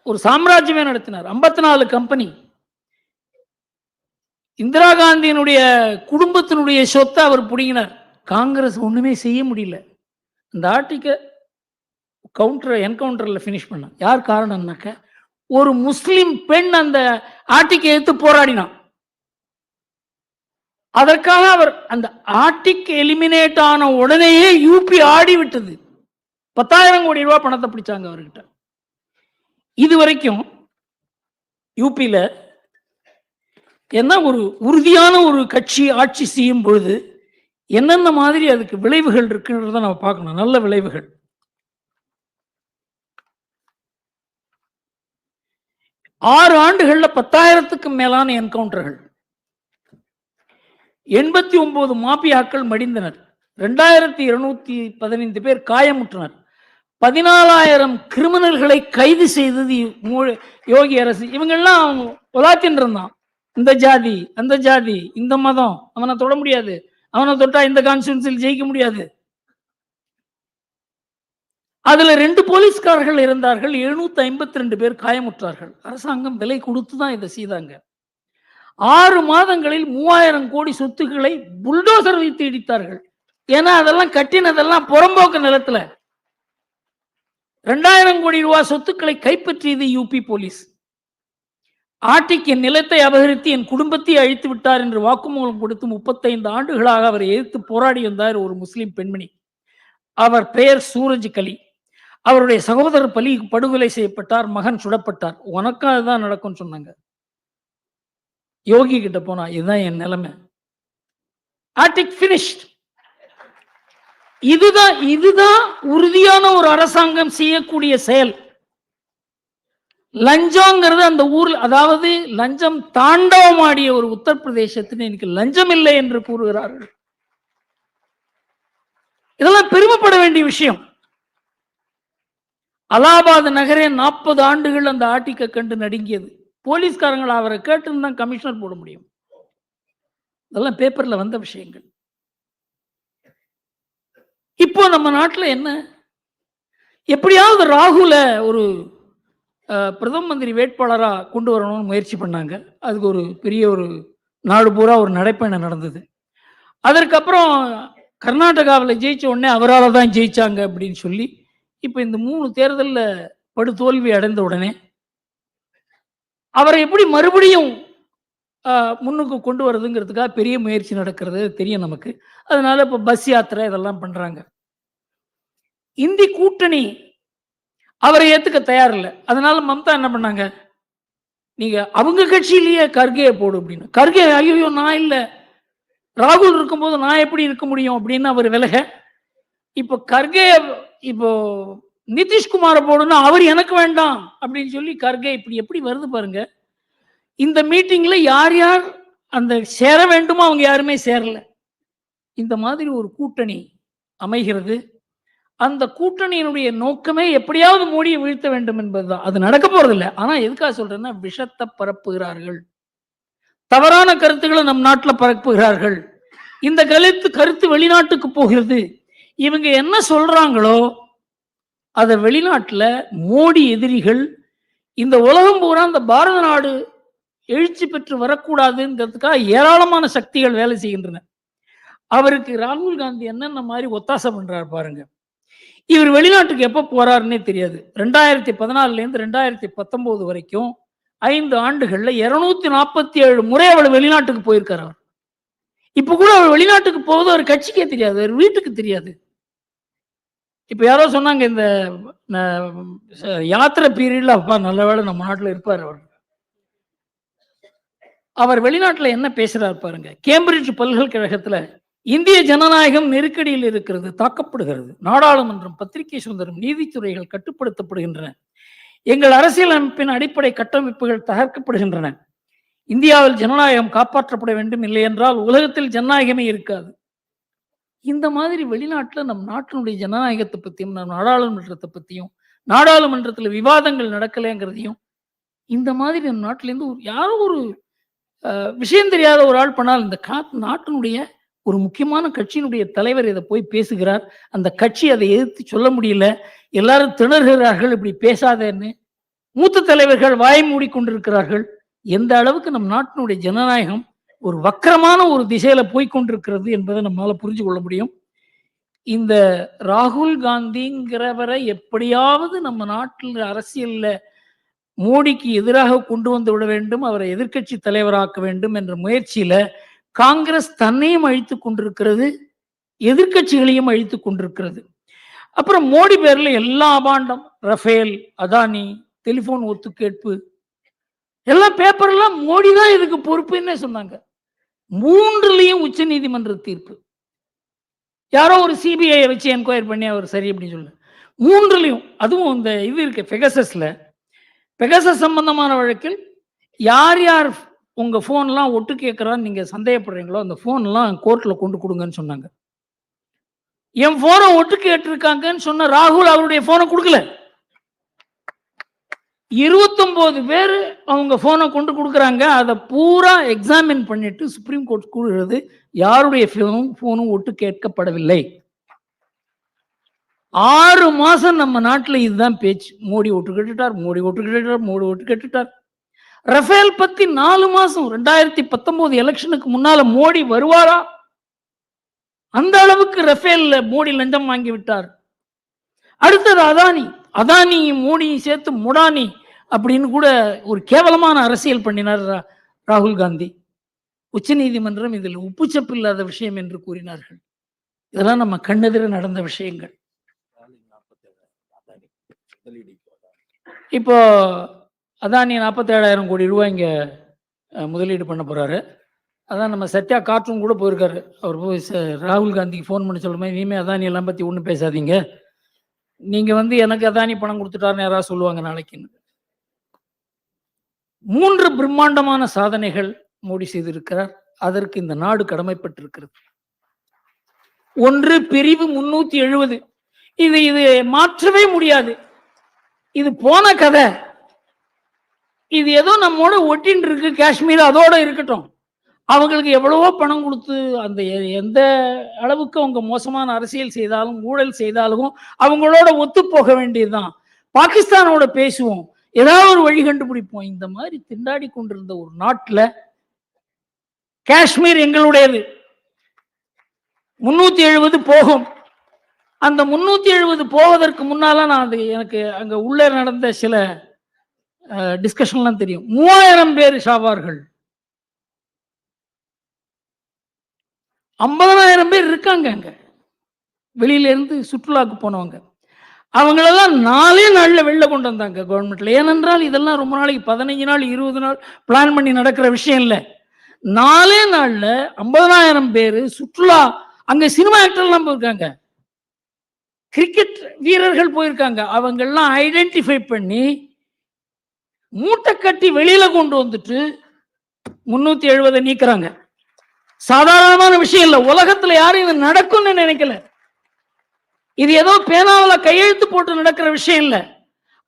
ஒரு சாம்ராஜ்யமே நடத்தினார், 54 கம்பெனி. இந்திரா காந்தியினுடைய குடும்பத்தினுடைய சொத்தை அவர் புடுங்கினார். காங்கிரஸ் ஒண்ணுமே செய்ய முடியல. அந்த ஆர்டிக்க என்கவுண்டர்ல பினிஷ் பண்ண யார் காரணம்னாக்க ஒரு முஸ்லிம் பெண் அந்த ஆர்டிக்கை எடுத்து போராடினான். அதற்காக அவர் அந்த ஆர்டிக் எலிமினேட் ஆன உடனேயே யூபி ஆடி விட்டது. 10,000 கோடி ரூபாய் பணத்தை பிடிச்சாங்க அவர்கிட்ட. இதுவரைக்கும் யூபியில என்ன ஒரு உறுதியான ஒரு கட்சி ஆட்சி செய்யும் பொழுது என்னென்ன மாதிரி அதுக்கு விளைவுகள் இருக்குன்றத நம்ம பார்க்கணும், நல்ல விளைவுகள். ஆறு ஆண்டுகள்ல 10,000க்கு மேலான என்கவுண்டர்கள், 89 மாபியாக்கள் மடிந்தனர், 2,215 பேர் காயமுற்றனர், 14,000 கிரிமினல்களை கைது செய்தது யோகி அரசு. இவங்கெல்லாம் உலாத்தின் இருந்தான், இந்த ஜாதி அந்த ஜாதி இந்த மதம், அவனை தொட முடியாது, அவனை தொட்டா இந்த கான்ஸ்டியூன்சியில் ஜெயிக்க முடியாது. அதுல 2 போலீஸ்காரர்கள் இருந்தார்கள், 752 பேர் காயமுற்றார்கள். அரசாங்கம் விலை கொடுத்துதான் இதை செய்தாங்க. 6 மாதங்களில் 3,000 கோடி சொத்துக்களை புல்டோசர் வைத்து இடித்தார்கள். ஏன்னா அதெல்லாம் கட்டினதெல்லாம் புறம்போக்கு நிலத்துல. 2,000 கோடி ரூபாய் சொத்துக்களை கைப்பற்றியது யூபி போலீஸ். ஆர்டிக் என் நிலத்தை அபகரித்து என் குடும்பத்தை அழித்து விட்டார் என்று வாக்குமூலம் கொடுத்து 35 ஆண்டுகளாக அவர் எதிர்த்து போராடி வந்தார் ஒரு முஸ்லிம் பெண்மணி. அவர் பெயர் சூரஜ் கலி. அவருடைய சகோதரர் படுகொலை செய்யப்பட்டார், மகன் சுடப்பட்டார். உனக்கும் அதுதான் நடக்கும்னு சொன்னாங்க. யோகி கிட்ட போனா இதுதான் என் நிலைமை, ஆர்டிக் ஃபினிஷ்ட். இதுதான் உறுதியான ஒரு அரசாங்கம் செய்யக்கூடிய செயல். லஞ்சம்ங்கிறது அந்த ஊர்ல, அதாவது லஞ்சம் தாண்டவமாடிய ஒரு உத்தரப்பிரதேசத்தில் இன்னைக்கு லஞ்சம் இல்லை என்று கூறுகிறார்கள். இதெல்லாம் பெருமைப்பட வேண்டிய விஷயம். அலகாபாத் நகரே 40 ஆண்டுகள் அந்த ஆர்டிக்கை கண்டு நடுங்கியது. போலீஸ்காரங்களை அவரை கேட்டுன்னு தான் கமிஷனர் போட முடியும். இதெல்லாம் பேப்பர்ல வந்த விஷயங்கள். இப்போ நம்ம நாட்டில் என்ன, எப்படியாவது ராகுல ஒரு பிரதம மந்திரி வேட்பாளராக கொண்டு வரணும்னு முயற்சி பண்ணாங்க. அதுக்கு ஒரு பெரிய ஒரு நாடு பூரா ஒரு நடைப்பயணம் நடந்தது. அதற்கப்புறம் கர்நாடகாவில் ஜெயிச்ச உடனே அவரால் தான் ஜெயிச்சாங்க அப்படின்னு சொல்லி இப்போ இந்த 3 தேர்தலில் படுதோல்வி அடைந்த உடனே அவரை எப்படி மறுபடியும் முன்னுக்கு கொண்டு வருதுங்கிறதுக்காக பெரிய முயற்சி நடக்கிறது தெரியும் நமக்கு. அதனால இப்போ பஸ் யாத்திரை இதெல்லாம் பண்றாங்க. இந்தி கூட்டணி அவரை ஏத்துக்க தயார் இல்லை. அதனால மம்தா என்ன பண்ணாங்க, நீங்க அவங்க கட்சியிலேயே கர்கே போடு அப்படின்னு. கர்கே ஐயோ நான் இல்லை, ராகுல் இருக்கும்போது நான் எப்படி இருக்க முடியும் அப்படின்னு அவர் விலக. இப்போ கர்கே இப்போ நிதிஷ்குமாரை போடணும், அவர் எனக்கு வேண்டாம் அப்படின்னு சொல்லி கர்கே இப்படி எப்படி வருது பாருங்க. இந்த மீட்டிங்ல யார் யார் அந்த சேர வேண்டுமோ அவங்க யாருமே சேரல. இந்த மாதிரி ஒரு கூட்டணி அமைகிறது. அந்த கூட்டணியினுடைய நோக்கமே எப்படியாவது மோடியை வீழ்த்த வேண்டும் என்பதுதான். அது நடக்க போறதில்லை. ஆனா எதுக்காக சொல்றேன்னா, விஷத்தை பரப்புகிறார்கள், தவறான கருத்துக்களை நம் நாட்டில் பரப்புகிறார்கள். இந்த கருத்து வெளிநாட்டுக்கு போகிறது. இவங்க என்ன சொல்றாங்களோ அதை வெளிநாட்டில் மோடி எதிரிகள் இந்த உலகம் பூரா இந்த பாரத நாடு எழுச்சி பெற்று வரக்கூடாதுங்கிறதுக்காக ஏராளமான சக்திகள் வேலை செய்கின்றன. அவருக்கு ராகுல் காந்தி என்னென்ன மாதிரி ஒத்தாசை பண்றாரு பாருங்க. இவர் வெளிநாட்டுக்கு எப்ப போறாருன்னே தெரியாது. 2014 2019 வரைக்கும் 5 ஆண்டுகள்ல 247 முறை அவர் வெளிநாட்டுக்கு போயிருக்காரு. அவர் இப்ப கூட அவர் வெளிநாட்டுக்கு போவது ஒரு கட்சிக்கே தெரியாது, ஒரு வீட்டுக்கு தெரியாது. இப்ப யாரோ சொன்னாங்க இந்த யாத்திரை பீரியட்ல, அப்பா நல்ல வேளை நம்ம நாட்டில் இருப்பார் அவர். அவர் வெளிநாட்டில் என்ன பேசுறாரு பாருங்க. கேம்பிரிட்ஜ் பல்கலைக்கழகத்துல இந்திய ஜனநாயகம் நெருக்கடியில் இருக்கிறது, தாக்கப்படுகிறது. நாடாளுமன்றம், பத்திரிகை சுதந்திரம், நீதித்துறைகள் கட்டுப்படுத்தப்படுகின்றன. எங்கள் அரசியலமைப்பின் அடிப்படை கட்டமைப்புகள் தகர்க்கப்படுகின்றன. இந்தியாவில் ஜனநாயகம் காப்பாற்றப்பட வேண்டும், இல்லை என்றால் உலகத்தில் ஜனநாயகமே இருக்காது. இந்த மாதிரி வெளிநாட்டில் நம் நாட்டினுடைய ஜனநாயகத்தை பற்றியும் நம் நாடாளுமன்றத்தை பற்றியும், நாடாளுமன்றத்தில் விவாதங்கள் நடக்கலைங்கிறதையும், இந்த மாதிரி நம் நாட்டிலேருந்து யாரோ ஒரு விஷயம் தெரியாத ஒரு ஆள் பண்ணால், இந்த நாட்டினுடைய ஒரு முக்கியமான கட்சியினுடைய தலைவர் இதை போய் பேசுகிறார். அந்த கட்சி அதை எதிர்த்து சொல்ல முடியல, எல்லாரும் திணறுகிறார்கள், இப்படி பேசாதேன்னு மூத்த தலைவர்கள் வாய் மூடிக்கொண்டிருக்கிறார்கள். எந்த அளவுக்கு நம் நாட்டினுடைய ஜனநாயகம் ஒரு வக்கரமான ஒரு திசையில போய்கொண்டிருக்கிறது என்பதை நம்மளால புரிஞ்சு கொள்ள முடியும். இந்த ராகுல் காந்திங்கிறவரை எப்படியாவது நம்ம நாட்டில் அரசியல்ல மோடிக்கு எதிராக கொண்டு வந்து விட வேண்டும், அவரை எதிர்க்கட்சி தலைவராக்க வேண்டும் என்ற முயற்சியில காங்கிரஸ் தன்னையும் அழித்துக் கொண்டிருக்கிறது, எதிர்க்கட்சிகளையும் அழித்துக் கொண்டிருக்கிறது. அப்புறம் மோடி பேர்ல எல்லா அபாண்டம், ரஃபேல், அதானி, டெலிபோன் ஒத்து கேட்பு, எல்லா பேப்பர்லாம் மோடி தான் இதுக்கு பொறுப்புன்னே சொன்னாங்க. 3லையும் உச்ச நீதிமன்ற தீர்ப்பு. யாரோ ஒரு சிபிஐ வச்சு என்கொயரி பண்ணி அவர் சரி அப்படின்னு சொல்ல. 3லையும், அதுவும் இந்த இது இருக்கு பெகசஸ் சம்பந்தமான வழக்கில் யார் யார் உங்க போன்லாம் ஒட்டு கேட்கறான்னு நீங்க சந்தேகப்படுறீங்களோ அந்த போன்லாம் கோர்ட்ல கொண்டு கொடுங்கன்னு சொன்னாங்க. என் போனை ஒட்டு கேட்டிருக்காங்கன்னு சொன்ன ராகுல் அவருடைய போனை கொடுக்கல. 29 பேர் அவங்க போனை கொண்டு கொடுக்குறாங்க. அதை பூரா எக்ஸாமின் பண்ணிட்டு சுப்ரீம் கோர்ட் கூறுகிறது யாருடைய போனும் ஒட்டு கேட்கப்படவில்லை. 6 மாசம் நம்ம நாட்டில் இதுதான் பேச்சு. மோடி ஒட்டு கேட்டுட்டார், மோடி ஒட்டு கேட்டுட்டார், மோடி ஒட்டு கேட்டுட்டார். ரஃபேல் பத்தி 4 மாசம் 2019 எலெக்ஷனுக்கு முன்னால மோடி வருவாரா, அந்த அளவுக்கு ரஃபேல்ல மோடி லஞ்சம் வாங்கி விட்டார். அடுத்தது அதானி மோடியை சேர்த்து முடானி அப்படின்னு கூட ஒரு கேவலமான அரசியல் பண்ணினார் ராகுல் காந்தி. உச்ச நீதிமன்றம் இதில் உப்புச்சப்பு இல்லாத விஷயம் என்று கூறினார்கள். இதெல்லாம் நம்ம கண்ணெதிர நடந்த விஷயங்கள். இப்போ அதானி 47,000 கோடி ரூபாய் இங்க முதலீடு பண்ண போறாரு. அதான் நம்ம சத்யா கார்ட்டூன் கூட போயிருக்காரு. அவர் போய் ராகுல் காந்திக்கு ஃபோன் பண்ணி சொல்லுமே, இனிமே அதானி எல்லாம் பத்தி ஒன்றும் பேசாதீங்க, நீங்க எனக்கு அதானி பணம் கொடுத்துட்டாருன்னு யாராவது சொல்லுவாங்க நாளைக்குன்னு. 3 பிரம்மாண்டமான சாதனைகள் மோடி செய்திருக்கிறார். அதற்கு இந்த நாடு கடமைப்பட்டிருக்கிறது. ஒன்று, பிரிவு 370. இது மாற்றவே முடியாது. இது போன கதை. இது ஏதோ நம்மோட ஒட்டின்னு இருக்கு. காஷ்மீர் அதோட இருக்கட்டும். அவங்களுக்கு எவ்வளவோ பணம் கொடுத்து அந்த எந்த அளவுக்கு அவங்க மோசமான அரசியல் செய்தாலும் ஊழல் செய்தாலும் அவங்களோட ஒத்து போக வேண்டியதுதான். பாகிஸ்தானோட பேசுவோம், ஏதாவது ஒரு வழி கண்டுபிடிப்போம். இந்த மாதிரி திண்டாடி கொண்டிருந்த ஒரு நாட்டில் காஷ்மீர் எங்களுடையது, 370 போகும். அந்த 370 போவதற்கு முன்னால நான் எனக்கு அங்க உள்ள நடந்த சில டிஸ்கஷன்லாம் தெரியும். 3000 பேர் ஷாவார்கள், 50,000 பேர் இருக்காங்க அங்க வெளியில இருந்து சுற்றுலாக்கு போனவங்க. அவங்களெல்லாம் 4 நாள்ல வெளில கொண்டு வந்தாங்க கவர்மெண்ட்ல. ஏனென்றால் இதெல்லாம் ரொம்ப நாளைக்கு 15 நாள் 20 நாள் பிளான் பண்ணி நடக்கிற விஷயம் இல்லை. 4 நாள்ல 50,000 பேர் சுற்றுலா. அங்க சினிமா ஆக்டர்லாம் போயிருக்காங்க, கிரிக்கெட் வீரர்கள் போயிருக்காங்க. அவங்கெல்லாம் ஐடென்டிஃபை பண்ணி மூட்டை கட்டி வெளியில கொண்டு வந்துட்டு 370 நீக்கிறாங்க. சாதாரணமான விஷயம் இல்லை. உலகத்துல யாரும் இது நடக்கும்னு நினைக்கல. இது ஏதோ பேனாவில் கையெழுத்து போட்டு நடக்கிற விஷயம் இல்லை.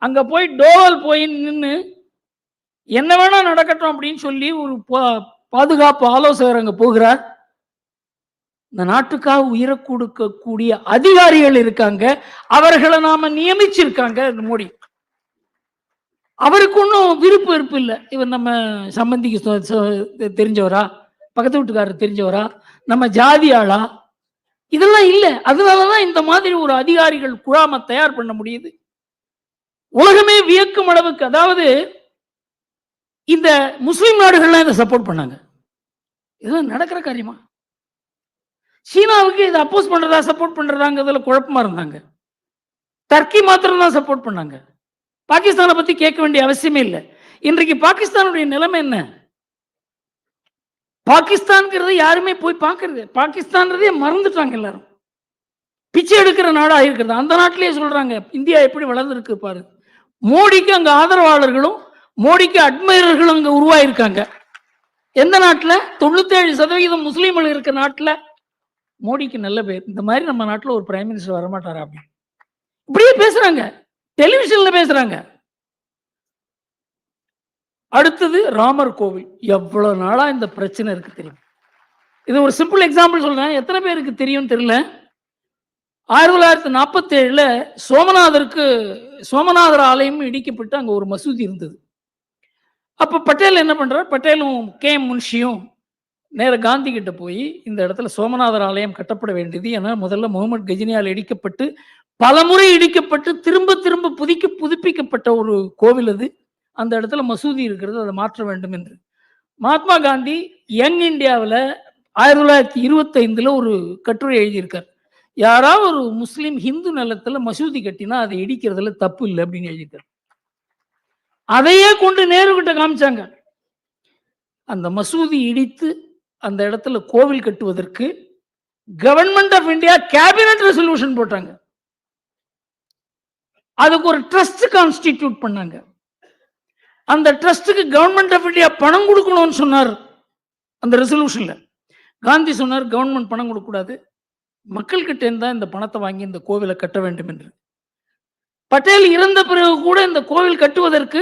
அங்க போய் டோவல் போய் நின்று என்ன வேணா நடக்கட்டும் அப்படின்னு சொல்லி ஒரு பாதுகாப்பு ஆலோசகர் அங்க போகிறார். இந்த நாட்டுக்காக உயிரை கொடுக்கக்கூடிய அதிகாரிகள் இருக்காங்க, அவர்களை நாம நியமிச்சிருக்காங்க மோடி. அவருக்கு ஒன்றும் விருப்பு வெறுப்பு இல்லை. இவர் நம்ம சம்பந்திக்கு தெரிஞ்சவரா, பக்கத்து வீட்டுக்காரர் தெரிஞ்சவரா, நம்ம ஜாதி ஆளா, இதெல்லாம் இல்லை. அதனாலதான் இந்த மாதிரி ஒரு அதிகாரிகள் குழாம தயார் பண்ண முடியுது. உலகமே வியக்கும் அளவுக்கு. அதாவது இந்த முஸ்லிம் நாடுகள்லாம் இதை சப்போர்ட் பண்ணாங்க. இதெல்லாம் நடக்கிற காரியமா? சீனாவுக்கு இதை அப்போஸ் பண்றதா சப்போர்ட் பண்றதாங்கிறதுல குழப்பமா இருந்தாங்க. டர்க்கி மாத்திரம் தான் சப்போர்ட் பண்ணாங்க. பாகிஸ்தானை பத்தி கேட்க வேண்டிய அவசியமே இல்லை. இன்றைக்கு பாகிஸ்தானுடைய நிலைமை என்ன? பாகிஸ்தான்ங்கிறது யாருமே போய் பார்க்கறது, பாகிஸ்தான்றதே மறந்துட்டாங்க எல்லாரும். பிச்சை எடுக்கிற நாடா இருக்கிறது. அந்த நாட்டிலேயே சொல்றாங்க இந்தியா எப்படி வளர்ந்துருக்கு பாரு. மோடிக்கு அங்க ஆதரவாளர்களும் மோடிக்கு அட்மைரர்களும் அங்க உருவாயிருக்காங்க. எந்த நாட்டுல? 97% முஸ்லீம்கள் இருக்க நாட்டுல மோடிக்கு நல்ல பேர். இந்த மாதிரி நம்ம நாட்டுல ஒரு பிரைம் மினிஸ்டர் வரமாட்டாரா அப்படி இப்படியே பேசுறாங்க, டெலிவிஷன்ல பேசுறாங்க. அடுத்தது ராமர் கோவில். எவ்வளவு நாளா இந்த பிரச்சனை இருக்கு தெரியும். இது ஒரு சிம்பிள் எக்ஸாம்பிள் சொல்றேன், எத்தனை பேருக்கு தெரியும் தெரியல. 1947 சோமநாதர் ஆலயம் இடிக்கப்பட்டு அங்க ஒரு மசூதி இருந்தது. அப்ப பட்டேல் என்ன பண்றார், பட்டேலும் கே முன்ஷியும் நேர காந்தி கிட்ட போய் இந்த இடத்துல சோமநாதர் ஆலயம் கட்டப்பட வேண்டியது, ஏன்னா முதல்ல முகமது கஜினியால் இடிக்கப்பட்டு பலமுறை இடிக்கப்பட்டு திரும்ப திரும்ப புதுப்பிக்கப்பட்ட ஒரு கோவில் அது. அந்த இடத்துல மசூதி இருக்கிறது, அதை மாற்ற வேண்டும் என்று மகாத்மா காந்தி யங் இந்தியாவில் 1925 ஒரு கட்டுரை எழுதியிருக்கார். யாராவது ஒரு முஸ்லீம் ஹிந்து நிலத்துல மசூதி கட்டினா அதை இடிக்கிறதுல தப்பு இல்லை அப்படின்னு எழுதியிருக்கார். அதையே கொண்டு நேரு கிட்ட காமிச்சாங்க. அந்த மசூதி இடித்து அந்த இடத்துல கோவில் கட்டுவதற்கு government of India cabinet resolution போட்டாங்க. அதுக்கு ஒரு ட்ரஸ்ட் கான்ஸ்டிடியூட் பண்ணாங்க. அந்த ட்ரஸ்டுக்கு கவர்மெண்ட் ஆஃப் இந்தியா பணம் கொடுக்கணும்னு சொன்னார். அந்த ரெசல்யூஷன்ல காந்தி சொன்னார் கவர்மெண்ட் பணம் கொடுக்கக்கூடாது, மக்கள் கிட்ட இருந்தா இந்த பணத்தை வாங்கி இந்த கோவிலை கட்ட வேண்டும் என்று. பட்டேல் இறந்த பிறகு கூட இந்த கோவில் கட்டுவதற்கு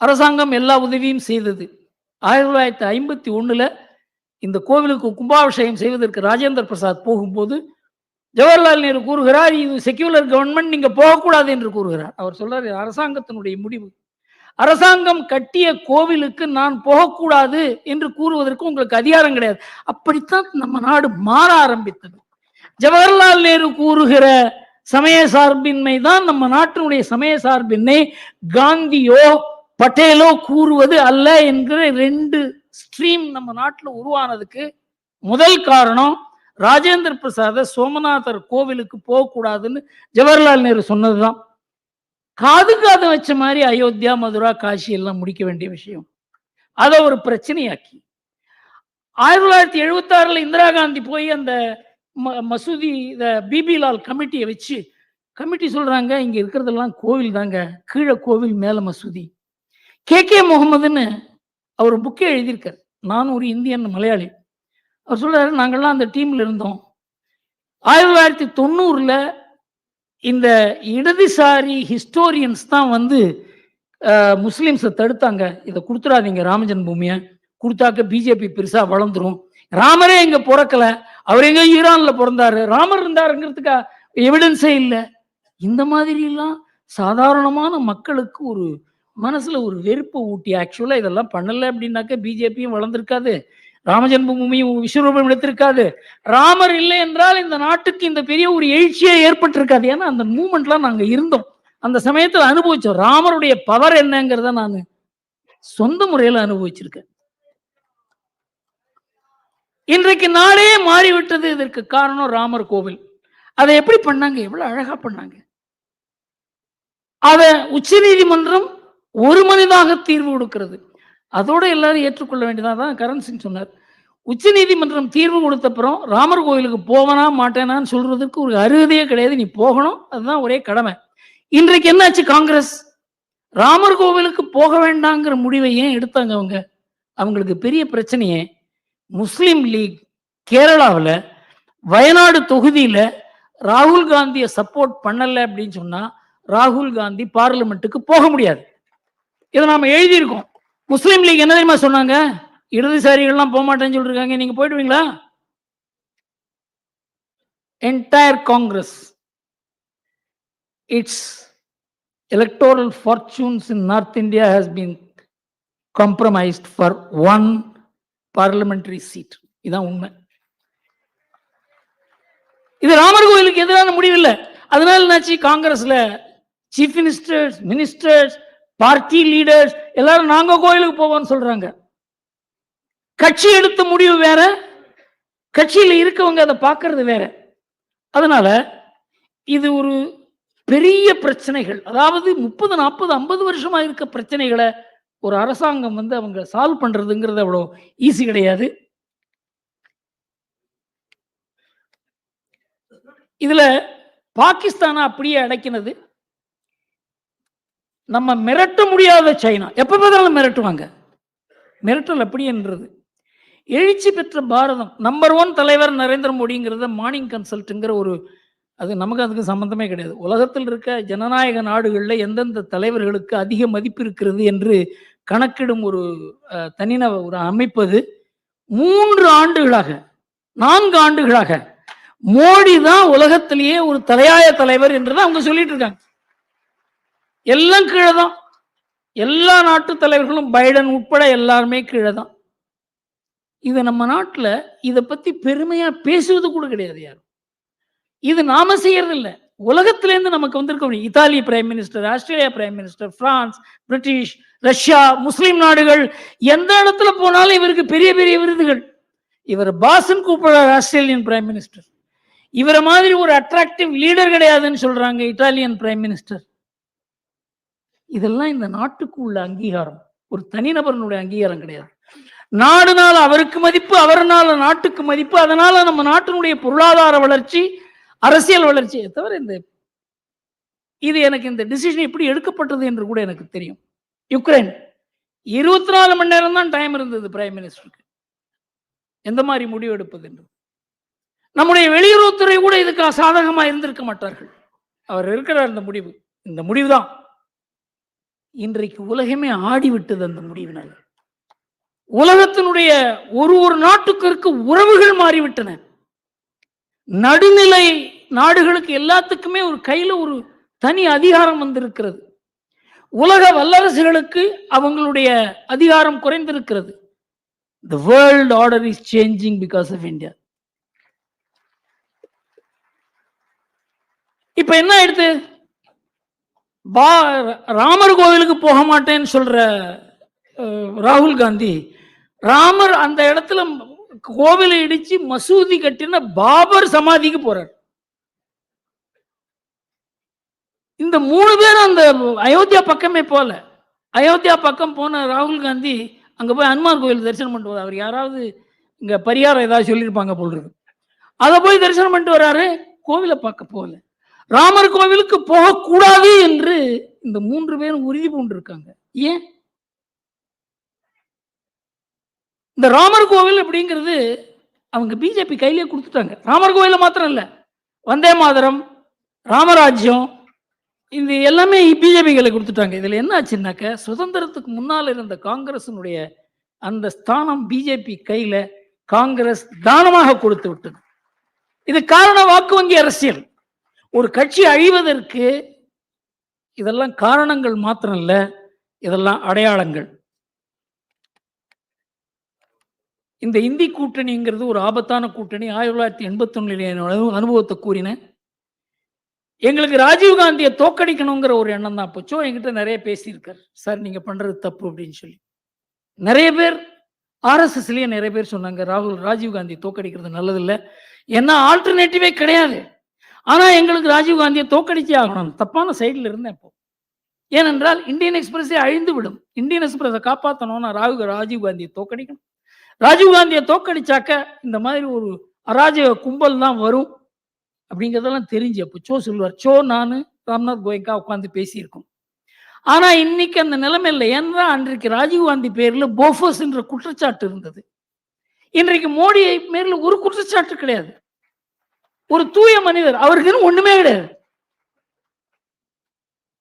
அரசாங்கம் எல்லா உதவியும் செய்தது. 1951 இந்த கோவிலுக்கு கும்பாபிஷேகம் செய்வதற்கு ராஜேந்திர பிரசாத் போகும்போது ஜவஹர்லால் நேரு கூறுகிறார், இது செக்யூலர் கவர்மெண்ட், நீங்க போகக்கூடாது என்று கூறுகிறார். அவர் சொல்றாரு அரசாங்கத்தினுடைய முடிவு. அரசாங்கம் கட்டிய கோவிலுக்கு நான் போகக்கூடாது என்று கூறுவதற்கு உங்களுக்கு அதிகாரம் கிடையாது. அப்படித்தான் நம்ம நாடு மாற ஆரம்பித்தது. ஜவஹர்லால் நேரு கூறுகிற சமய சார்பின்மை தான் நம்ம நாட்டினுடைய சமய சார்பின்மை. காந்தியோ பட்டேலோ கூறுவது அல்ல என்கிற 2 ஸ்ட்ரீம் நம்ம நாட்டில் உருவானதுக்கு முதல் காரணம் ராஜேந்திர பிரசாத சோமநாதர் கோவிலுக்கு போகக்கூடாதுன்னு ஜவஹர்லால் நேரு சொன்னதுதான். காது வச்ச மாதிரி அயோத்தியா, மதுரா, காசி எல்லாம் முடிக்க வேண்டிய விஷயம், அதை ஒரு பிரச்சனையாக்கி 1976 இந்திரா காந்தி போய் அந்த மசூதி பிபி லால் கமிட்டியை வச்சு கமிட்டி சொல்றாங்க இங்க இருக்கிறதெல்லாம் கோவில் தாங்க, கீழே கோவில் மேல மசூதி. கே முகமதுன்னு அவர் புக்கே எழுதியிருக்கார். நான் ஒரு இந்தியன் மலையாளி. அவர் சொல்றாரு நாங்கள்லாம் அந்த டீம்ல இருந்தோம். 1990 இந்த இடதுசாரி ஹிஸ்டோரியன்ஸ் தான் வந்து முஸ்லிம்ஸை தடுத்தாங்க, இதை கொடுத்துடாதீங்க ராமஜன் பூமியை, கொடுத்தாக்க பிஜேபி பெருசா வளர்ந்துரும், ராமரே எங்க பிறக்கல, அவர் எங்க ஈரான்ல பிறந்தாரு, ராமர் இருந்தாருங்கிறதுக்கா எவிடன்ஸே இல்லை. இந்த மாதிரி எல்லாம் சாதாரணமான மக்களுக்கு ஒரு மனசுல ஒரு வெறுப்பை ஊட்டி ஆக்சுவலா இதெல்லாம் பண்ணல அப்படின்னாக்க பிஜேபியும் வளர்ந்திருக்காது, ராமஜென்மபூமியும் விஸ்வரூபம் எடுத்திருக்காது, ராமர் இல்லை என்றால் இந்த நாட்டுக்கு இந்த பெரிய ஒரு எழுச்சியே ஏற்பட்டிருக்காது. ஏன்னா அந்த மூமெண்ட்லாம் நாங்க இருந்தோம், அந்த சமயத்துல அனுபவிச்சோம். ராமருடைய பவர் என்னங்கிறத நான் சொந்த முறையில அனுபவிச்சிருக்கேன். இன்றைக்கு நாடே மாறிவிட்டது. இதற்கு காரணம் ராமர் கோவில். அதை எப்படி பண்ணாங்க, எவ்வளவு அழகா பண்ணாங்க. அத உச்ச நீதிமன்றம் ஒரு மனிதாக தீர்வு கொடுக்கிறது. அதோட எல்லாரும் ஏற்றுக்கொள்ள வேண்டியதான். கரண் சிங் சொன்னார், உச்ச நீதிமன்றம் தீர்வு கொடுத்தப்புறம் ராமர் கோயிலுக்கு போவனா மாட்டேனான்னு சொல்றதுக்கு ஒரு அருகதையே கிடையாது, நீ போகணும், அதுதான் ஒரே கடமை. இன்றைக்கு என்னாச்சு, காங்கிரஸ் ராமர் கோவிலுக்கு போக வேண்டாங்கிற முடிவை ஏன் எடுத்தாங்க? அவங்களுக்கு பெரிய பிரச்சனையே முஸ்லிம் லீக் கேரளாவில் வயநாடு தொகுதியில் ராகுல் காந்தியை சப்போர்ட் பண்ணல அப்படின்னு சொன்னா ராகுல் காந்தி பார்லிமெண்ட்டுக்கு போக முடியாது. இதை நாம எழுதியிருக்கோம். முஸ்லீம் லீக் என்ன தெரியுமா சொன்னாங்க? இடதுசாரிகள்லாம் போக மாட்டேன்னு சொல்லிருக்காங்க, நீங்க போயிடுவீங்களா? Entire Congress, its electoral fortunes in North India has been compromised for one parliamentary seat. இதான் உண்மை. இது ராமர் கோயிலுக்கு எதிரான முடிவு இல்லை. அதனால என்னாச்சு, காங்கிரஸ்ல chief ministers, ministers, party leaders எல்லாரும் நாங்க கோயிலுக்கு போவோம்னு சொல்றாங்க. கட்சி எடுத்த முடிவு வேற, கட்சியில இருக்கவங்க அதை பார்க்கறது வேற. அதனால இது ஒரு பெரிய பிரச்சனைகள், அதாவது 30, 40, 50 வருஷமா இருக்க பிரச்சனைகளை ஒரு அரசாங்கம் அவங்க சால்வ் பண்றதுங்கிறது அவ்வளோ ஈஸி கிடையாது. இதுல பாகிஸ்தானை அப்படியே அடைக்கினது, நம்ம மிரட்ட முடியாத சைனா. எப்ப பார்த்தாலும் மிரட்டுவாங்க. மிரட்டல் அப்படின்றது எழுச்சி பெற்ற பாரதம். நம்பர் 1 தலைவர் நரேந்திர மோடிங்கிறத மார்னிங் கன்சல்ட்டுங்கிற ஒரு, அது நமக்கு அதுக்கு சம்பந்தமே கிடையாது. உலகத்தில் இருக்க ஜனநாயக நாடுகளில் எந்தெந்த தலைவர்களுக்கு அதிக மதிப்பு இருக்கிறது என்று கணக்கிடும் ஒரு தனிநபர் ஒரு அமைப்பது 3 ஆண்டுகளாக 4 ஆண்டுகளாக மோடி தான் உலகத்திலேயே ஒரு தலையாய தலைவர் என்றுதான் அவங்க சொல்லிட்டு இருக்காங்க. எல்லாம் கீழே தான். எல்லா நாட்டு தலைவர்களும் பைடன் உட்பட எல்லாருமே கீழே தான். இது நம்ம நாட்டில் இதை பத்தி பெருமையா பேசுவது கூட கிடையாது யாரும். இது நாம செய்யறது இல்லை, உலகத்திலேருந்து நமக்கு வந்திருக்க முடியும். Italy prime minister, Australia prime minister, France, British, Russia, முஸ்லிம் நாடுகள் எந்த இடத்துல போனாலும் இவருக்கு பெரிய பெரிய விருதுகள். இவர் பாசன் கூப்பிடுறார் ஆஸ்திரேலியன் பிரைம் மினிஸ்டர். இவரை மாதிரி ஒரு அட்ராக்டிவ் லீடர் கிடையாதுன்னு சொல்றாங்க இத்தாலியன் பிரைம் மினிஸ்டர். இதெல்லாம் இந்த நாட்டுக்கு உள்ள அங்கீகாரம், ஒரு தனிநபர்களுடைய அங்கீகாரம் கிடையாது. நாடுனால அவருக்கு மதிப்பு, அவர்னால நாட்டுக்கு மதிப்பு. அதனால நம்ம நாட்டினுடைய பொருளாதார வளர்ச்சி, அரசியல் வளர்ச்சியை தவிர இது எனக்கு இந்த டிசிஷன் எப்படி எடுக்கப்பட்டது என்று கூட எனக்கு தெரியும். யுக்ரைன் 24 மணி நேரம் தான் டைம் இருந்தது பிரைம் மினிஸ்டருக்கு எந்த மாதிரி முடிவு எடுப்பது என்று. நம்முடைய வெளியுறவுத்துறை கூட இதுக்கு சாதகமாக இருந்திருக்க மாட்டார்கள். அவர் இருக்கிறார். இந்த முடிவு தான் இன்றைக்கு உலகமே ஆடிவிட்டது. அந்த முடிவினால் உலகத்தினுடைய ஒரு நாட்டுக்கு இருக்க உறவுகள் மாறிவிட்டன. நடுநிலை நாடுகளுக்கு எல்லாத்துக்குமே ஒரு கையில ஒரு தனி அதிகாரம் வந்திருக்கிறது. உலக வல்லரசுகளுக்கு அவங்களுடைய அதிகாரம் குறைந்திருக்கிறது. The world order is changing because of India. இப்ப என்ன ஆயிடுது? ராமர் கோவிலுக்கு போக மாட்டேன்னு சொல்ற ராகுல் காந்தி, ராமர் அந்த இடத்துல கோவிலை இடிச்சு மசூதி கட்டின பாபர் சமாதிக்கு போறார். இந்த 3 பேரும் அந்த அயோத்தியா பக்கமே போல. அயோத்தியா பக்கம் போன ராகுல் காந்தி அங்க போய் ஹனுமான் கோவில் தரிசனம் பண்ணிட்டு வர. அவர் யாராவது இங்க பரிகாரம் ஏதாவது சொல்லியிருப்பாங்க போல் இருக்கு. அதை போய் தரிசனம் பண்ணிட்டு வர்றாரு, கோவிலை பார்க்க போகல. ராமர் கோவிலுக்கு போகக்கூடாது என்று இந்த 3 பேரும் உறுதி பூண்டு இருக்காங்க. ஏன்? இந்த ராமர் கோவில் அப்படிங்கிறது அவங்க பிஜேபி கையிலே கொடுத்துட்டாங்க. ராமர் கோவில மாத்திரம் இல்ல, வந்தே மாதரம், ராமராஜ்யம், இந்த எல்லாமே பிஜேபி கையில கொடுத்துட்டாங்க. இதுல என்ன ஆச்சுன்னாக்க, சுதந்திரத்துக்கு முன்னால் இருந்த காங்கிரசினுடைய அந்த ஸ்தானம் பிஜேபி கையில காங்கிரஸ் தானமாக கொடுத்து விட்டது. இது காரணம் வாக்கு வங்கி அரசியல். ஒரு கட்சி அழிவதற்கு இதெல்லாம் காரணங்கள் மாத்திரம் இல்ல, இதெல்லாம் அடையாளங்கள். இந்த இந்தி கூட்டணிங்கிறது ஒரு ஆபத்தான கூட்டணி. 1981 அனுபவத்தை கூறினேன். எங்களுக்கு ராஜீவ் காந்தியை தோக்கடிக்கணுங்கிற ஒரு எண்ணம் தான் போச்சோ. என்கிட்ட நிறைய பேசியிருக்கார், சார் நீங்க பண்றது தப்பு அப்படின்னு சொல்லி. நிறைய பேர் ஆர்எஸ்எஸ்லயே நிறைய பேர் சொன்னாங்க ராஜீவ் காந்தி தோக்கடிக்கிறது நல்லதில்லை, ஏன்னா ஆல்டர்னேட்டிவே கிடையாது. ஆனா எங்களுக்கு ராஜீவ் காந்தியை தோக்கடிச்சே ஆகணும். தப்பான சைடில் இருந்தேன் இப்போ. ஏனென்றால் இந்தியன் எக்ஸ்பிரஸே அழிந்து விடும். இந்தியன் எக்ஸ்பிரஸை காப்பாற்றணும்னா ராஜீவ் காந்தியை தோக்கடிக்கணும். ராஜீவ் காந்தியை தோக்கடிச்சாக்க இந்த மாதிரி ஒரு அராஜக கும்பல் தான் வரும் அப்படிங்கிறதெல்லாம் தெரிஞ்சு அப்போ சோ சொல்லுவார். சோ நானு ராம்நாத் கோயங்கா உட்காந்து பேசியிருக்கோம். ஆனா இன்னைக்கு அந்த நிலைமை இல்லை. ஏன்னா அன்றைக்கு ராஜீவ் காந்தி பேர்ல போஃபர்ஸ் என்ற குற்றச்சாட்டு இருந்தது. இன்றைக்கு மோடி பேர்ல ஒரு குற்றச்சாட்டு கிடையாது. ஒரு தூய மனிதர், அவருக்குன்னு ஒண்ணுமே கிடையாது.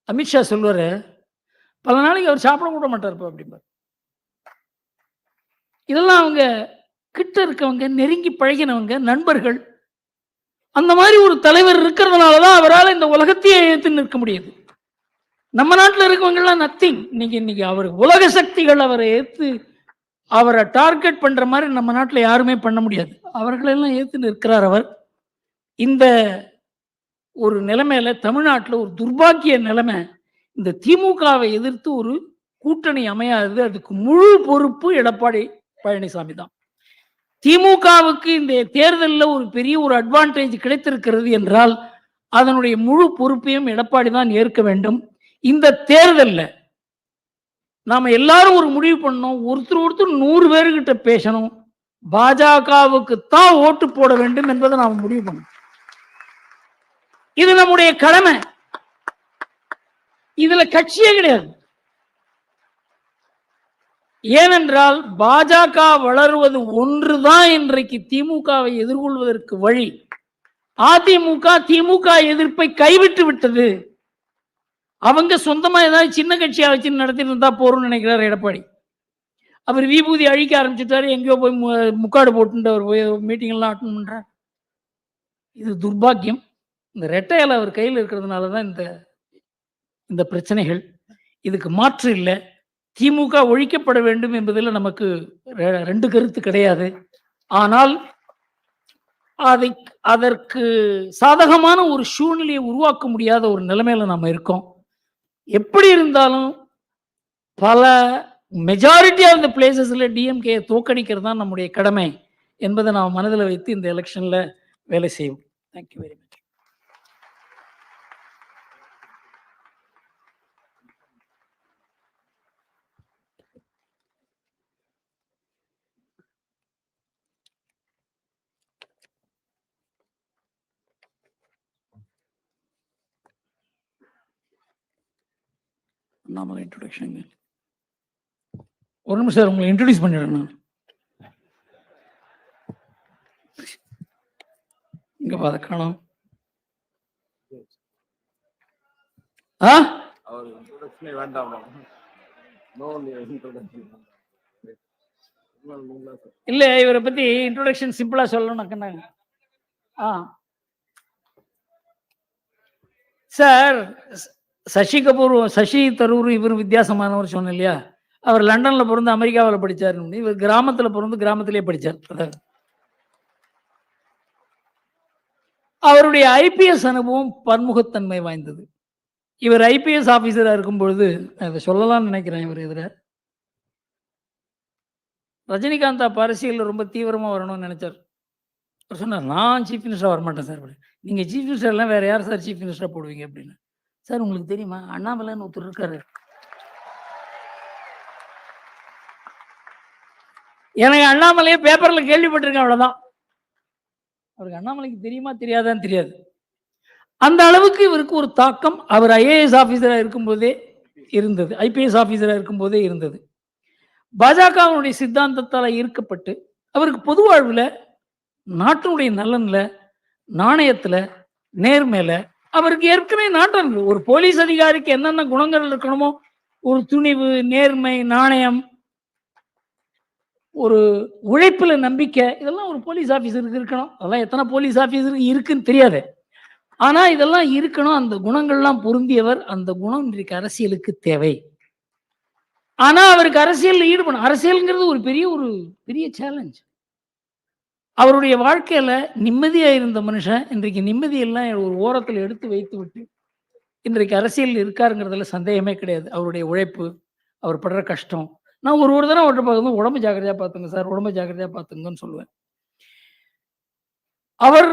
அமித்ஷா சொல்லுவாரு, பல நாளைக்கு அவர் சாப்பிட கூட மாட்டார் அப்படிம்பார். இதெல்லாம் அவங்க கிட்ட இருக்கவங்க, நெருங்கி பழகினவங்க, நண்பர்கள். அந்த மாதிரி ஒரு தலைவர் இருக்கிறதுனாலதான் அவரால் இந்த உலகத்தையே ஏற்று நிற்க முடியுது. நம்ம நாட்டில் இருக்கவங்க எல்லாம் நத்திங். இன்னைக்கு அவர் உலக சக்திகள் அவரை ஏற்று அவரை டார்கெட் பண்ற மாதிரி நம்ம நாட்டில் யாருமே பண்ண முடியாது. அவர்களெல்லாம் ஏற்று நிற்கிறார் அவர். இந்த ஒரு நிலைமையில தமிழ்நாட்டில் ஒரு துர்பாக்கிய நிலைமை, இந்த திமுகவை எதிர்த்து ஒரு கூட்டணி அமையாது. அதுக்கு முழு பொறுப்பு எடப்பாடி பழனிசாமி தான். திமுகவுக்கு இந்த தேர்தலில் ஒரு பெரிய ஒரு அட்வான்டேஜ் கிடைத்திருக்கிறது என்றால் அதனுடைய முழு பொறுப்பையும் எடப்பாடி தான் ஏற்க வேண்டும். இந்த தேர்தலில் நாம எல்லாரும் ஒரு முடிவு பண்ணோம், ஒருத்தர் 100 பேர்கிட்ட பேசணும், பாஜகவுக்கு தான் ஓட்டு போட வேண்டும் என்பதை நாம முடிவு பண்ணோம். இது நம்முடைய கடமை. இதுல கட்சியே கிடையாது. ஏனென்றால் பாஜக வளருவது ஒன்றுதான் இன்றைக்கு திமுகவை எதிர்கொள்வதற்கு வழி. அதிமுக திமுக எதிர்ப்பை கைவிட்டு விட்டது. அவங்க சொந்தமா ஏதாவது சின்ன கட்சியா வச்சு நடத்திட்டு இருந்தா போறோம்னு நினைக்கிறார் எடப்பாடி. அவர் விபூதி அழிக்க ஆரம்பிச்சுட்டாரு, எங்கேயோ போய் முக்காடு போட்டு அவர் போய் மீட்டிங் எல்லாம் அட்டன் பண்றார். இது துர்பாக்கியம். இந்த ரெட்டையில அவர் கையில் இருக்கிறதுனாலதான் இந்த பிரச்சனைகள். இதுக்கு மாற்று இல்லை. திமுக ஒழிக்கப்பட வேண்டும் என்பதில் நமக்கு 2 கருத்து கிடையாது. ஆனால் அதற்கு சாதகமான ஒரு சூழ்நிலையை உருவாக்க முடியாத ஒரு நிலைமையில நம்ம இருக்கோம். எப்படி இருந்தாலும் பல மெஜாரிட்டி ஆஃப் த பிளேசஸ்ல டிஎம்கே தோக்கடிக்கிறது தான் நம்முடைய கடமை என்பதை நாம் மனதில் வைத்து இந்த எலெக்ஷன்ல வேலை செய்வோம். Thank you very much. நாம இன்ட்ரோடக்ஷன் ஒரு நிமிஷம் உங்களை இன்ட்ரோடியூஸ் பண்ணிடுறேன். நான் இங்க பாத காணோம். இல்ல, இவரை பத்தி இன்ட்ரோடக்ஷன் சிம்பிளா சொல்லணும். சார், சசி தரூர் இவர் வித்தியாசமானவர் சொன்ன இல்லையா? அவர் லண்டன்ல பிறந்து அமெரிக்காவில் படிச்சார். இவர் கிராமத்துல பிறந்து கிராமத்திலே படிச்சார். அவருடைய ஐபிஎஸ் அனுபவம் பன்முகத்தன்மை வாய்ந்தது. இவர் ஐபிஎஸ் ஆபீசரா இருக்கும் பொழுது அதை சொல்லலாம்னு நினைக்கிறேன். இவர் எதிர ரஜினிகாந்த் அரசியல் ரொம்ப தீவிரமா வரணும்னு நினைச்சார். அவர் சொன்னார், நான் சீஃப் மினிஸ்டரா வரமாட்டேன் சார். நீங்க சீஃப் மினிஸ்டர் எல்லாம் வேற யார் சார் சீஃப் மினிஸ்டரா போடுவீங்க அப்படின்னு. சார் உங்களுக்கு தெரியுமா, அண்ணாமலைன்னு ஒருத்தர் இருக்காரு. எனக்கு அண்ணாமலையே பேப்பர்ல கேள்விப்பட்டிருக்கேன், அவ்வளவுதான். அவருக்கு அண்ணாமலைக்கு தெரியுமா தெரியாதான்னு தெரியாது. அந்த அளவுக்கு இவருக்கு ஒரு தாக்கம் அவர் ஐஏஎஸ் ஆபீசரா இருக்கும்போதே இருந்தது, ஐபிஎஸ் ஆபீசரா இருக்கும்போதே இருந்தது. பாஜகவுடைய சித்தாந்தத்தால் ஈர்க்கப்பட்டு அவருக்கு பொது வாழ்வுல நாட்டினுடைய நலன்ல, நாணயத்துல, நேர்மையில அவருக்கு ஏற்கனவே நாட்டம். ஒரு போலீஸ் அதிகாரிக்கு என்னென்ன குணங்கள் இருக்கணுமோ, ஒரு துணிவு, நேர்மை, நாணயம், ஒரு உழைப்புல நம்பிக்கை, இதெல்லாம் ஒரு போலீஸ் ஆபீசருக்கு இருக்கணும். அதெல்லாம் எத்தனை போலீஸ் ஆபீசருக்கு இருக்குன்னு தெரியாது. ஆனா இதெல்லாம் இருக்கணும். அந்த குணங்கள்லாம் பொருந்தியவர். அந்த குணம் இன்றைக்கு அரசியலுக்கு தேவை. ஆனா அவருக்கு அரசியல் ஈடுபடும். அரசியல்ங்கிறது ஒரு பெரிய சேலஞ்ச். அவருடைய வாழ்க்கையில நிம்மதியா இருந்த மனுஷன் இன்றைக்கு நிம்மதியெல்லாம் ஒரு ஓரத்தில் எடுத்து வைத்து விட்டு இன்றைக்கு அரசியல் இருக்காருங்கிறதுல சந்தேகமே கிடையாது. அவருடைய உழைப்பு, அவர் படுற கஷ்டம். நான் ஒரு தடவை அவர்கிட்ட பார்க்கும்போது உடம்பு ஜாக்கிரதையா பார்த்துங்க சார், உடம்பு ஜாக்கிரதையா பார்த்துங்கன்னு சொல்லுவேன். அவர்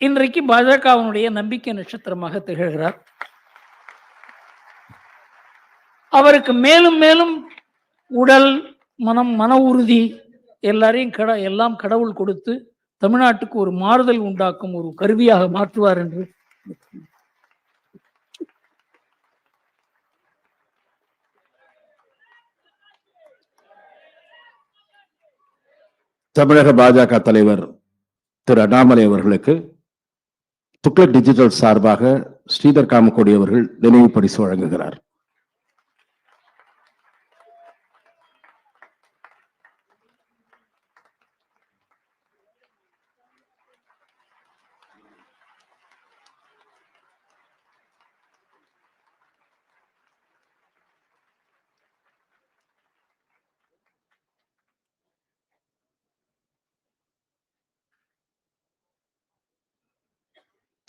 இன்றைக்கு பாஜகவினுடைய நம்பிக்கை நட்சத்திரமாக திகழ்கிறார். அவருக்கு மேலும் மேலும் உடல், மனம், மன உறுதி எல்லாரையும் எல்லாம் கடவுள் கொடுத்து தமிழ்நாட்டுக்கு ஒரு மாறுதல் உண்டாக்கும் ஒரு கருவியாக மாற்றுவார் என்று தமிழக பாஜக தலைவர் திரு அண்ணாமலை அவர்களுக்கு துக்ளக் டிஜிட்டல் சார்பாக ஸ்ரீதர் காமக்கோடி அவர்கள் நினைவு பரிசு வழங்குகிறார்.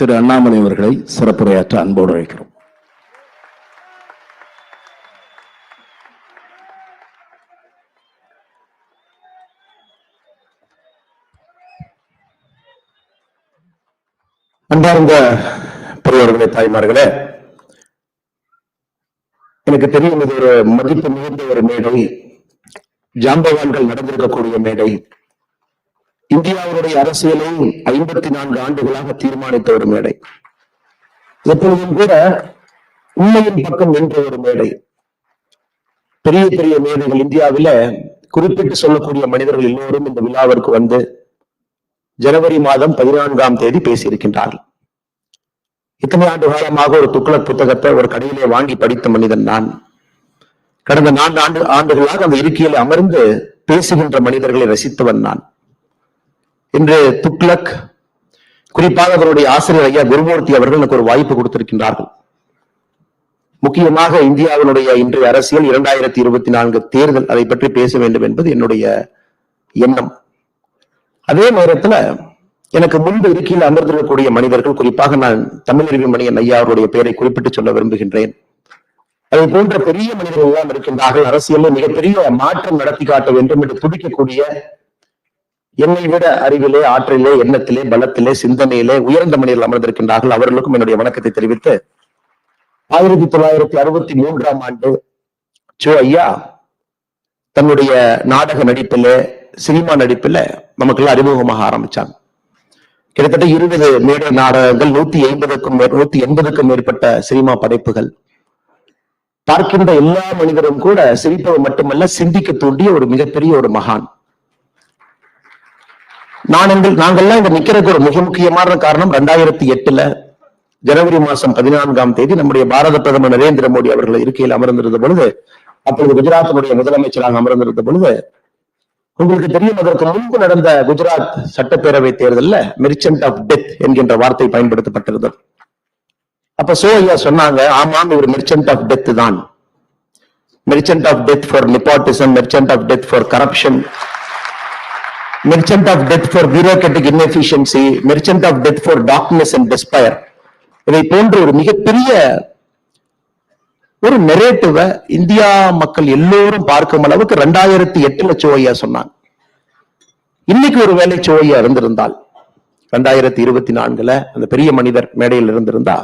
திரு அண்ணாமலை அவர்களை சிறப்புரையாற்ற அன்போடு அழைக்கிறோம். அன்பார்ந்த பெரியவர்களே, தாய்மார்களே, எனக்கு தெரியும் இது ஒரு மதிப்பு மிகுந்த ஒரு மேடை, ஜாம்பவான்கள் நடந்திருக்கக்கூடிய மேடை, இந்தியாவுடைய அரசியலை 54 ஆண்டுகளாக தீர்மானித்த ஒரு மேடை, எப்பொழுதும் கூட உண்மையின் பக்கம் நின்ற ஒரு மேடை. பெரிய பெரிய மேடைகள் இந்தியாவில குறிப்பிட்டு சொல்லக்கூடிய மனிதர்கள் எல்லோரும் இந்த விழாவிற்கு வந்து ஜனவரி மாதம் 14ஆம் தேதி பேசியிருக்கின்றார்கள். இத்தனை ஆண்டு காலமாக ஒரு துக்ளக் புத்தகத்தை ஒரு கடையிலே வாங்கி படித்த மனிதன் நான். கடந்த 4 ஆண்டுகளாக அந்த இருக்கையில் அமர்ந்து பேசுகின்ற மனிதர்களை ரசித்தவன் நான். இன்று துக்ளக், குறிப்பாக அவருடைய ஆசிரியர் ஐயா குருமூர்த்தி அவர்கள் எனக்கு ஒரு வாய்ப்பு கொடுத்திருக்கின்றார்கள். முக்கியமாக இந்தியாவினுடைய இன்றைய அரசியல் 2024 தேர்தல், அதை பற்றி பேச வேண்டும் என்பது என்னுடைய எண்ணம். அதே நேரத்தில் எனக்கு முன்பு இருக்கையில் அமர்ந்திருக்கக்கூடிய மனிதர்கள், குறிப்பாக நான் தமிழறிவி மணியன் ஐயா அவருடைய பெயரை குறிப்பிட்டு சொல்ல விரும்புகின்றேன். அதை போன்ற பெரிய மனிதர்கள் எல்லாம் இருக்கின்றார்கள். அரசியலில் மிகப்பெரிய மாற்றம் நடத்தி காட்ட வேண்டும் என்று துடிக்கக்கூடிய, என்னை விட அறிவிலே, ஆற்றலிலே, எண்ணத்திலே, பலத்திலே, சிந்தனையிலே உயர்ந்த மனிதர்கள் அமர்ந்திருக்கின்றார்கள். அவர்களுக்கும் என்னுடைய வணக்கத்தை தெரிவித்து, 1963ஆம் ஆண்டு ஐயா தன்னுடைய நாடக நடிப்பிலே, சினிமா நடிப்பில் நமக்கெல்லாம் அறிமுகமாக ஆரம்பிச்சாங்க. கிட்டத்தட்ட 20 மேடை நாடகங்கள், 180க்கும் மேற்பட்ட சினிமா படைப்புகள். பார்க்கின்ற எல்லா மனிதரும் கூட சிரிப்பது மட்டுமல்ல, சிந்திக்க தூண்டிய ஒரு மிகப்பெரிய ஒரு மகான். நாங்கள்லாம் இங்க நிக்கிறதுக்கு ஒரு மிக முக்கியமான காரணம், 2008 ஜனவரி மாதம் 14ஆம் தேதி நம்முடைய பாரத பிரதமர் நரேந்திர மோடி அவர்கள் இருக்கையில் அமர்ந்திருந்த பொழுது, அப்பொழுது குஜராத்தினுடைய முதலமைச்சராக அமர்ந்திருந்த பொழுது, உங்களுக்கு தெரியும், அதற்கு முன்பு நடந்த குஜராத் சட்டப்பேரவை தேர்தலில் மெர்ச்சன்ட் ஆஃப் டெத் என்கின்ற வார்த்தை பயன்படுத்தப்பட்டிருந்தது. அப்ப ஐயா சொன்னாங்க, ஆமாம், இவர் மெர்ச்சன்ட் ஆஃப் டெத் தான். Merchant of death for nepotism, merchant of death for corruption, merchant of death for bureaucratic inefficiency, merchant of death for darkness and despair. இதை போன்ற ஒரு மிகப்பெரிய ஒரு நெரேட்டிவ இந்தியா மக்கள் எல்லோரும் பார்க்கும் அளவுக்கு 2008 ஐயா சொன்னாங்க. இன்னைக்கு ஒரு வேலை ஐயா இருந்திருந்தால், 2024 அந்த பெரிய மனிதர் மேடையில் இருந்திருந்தா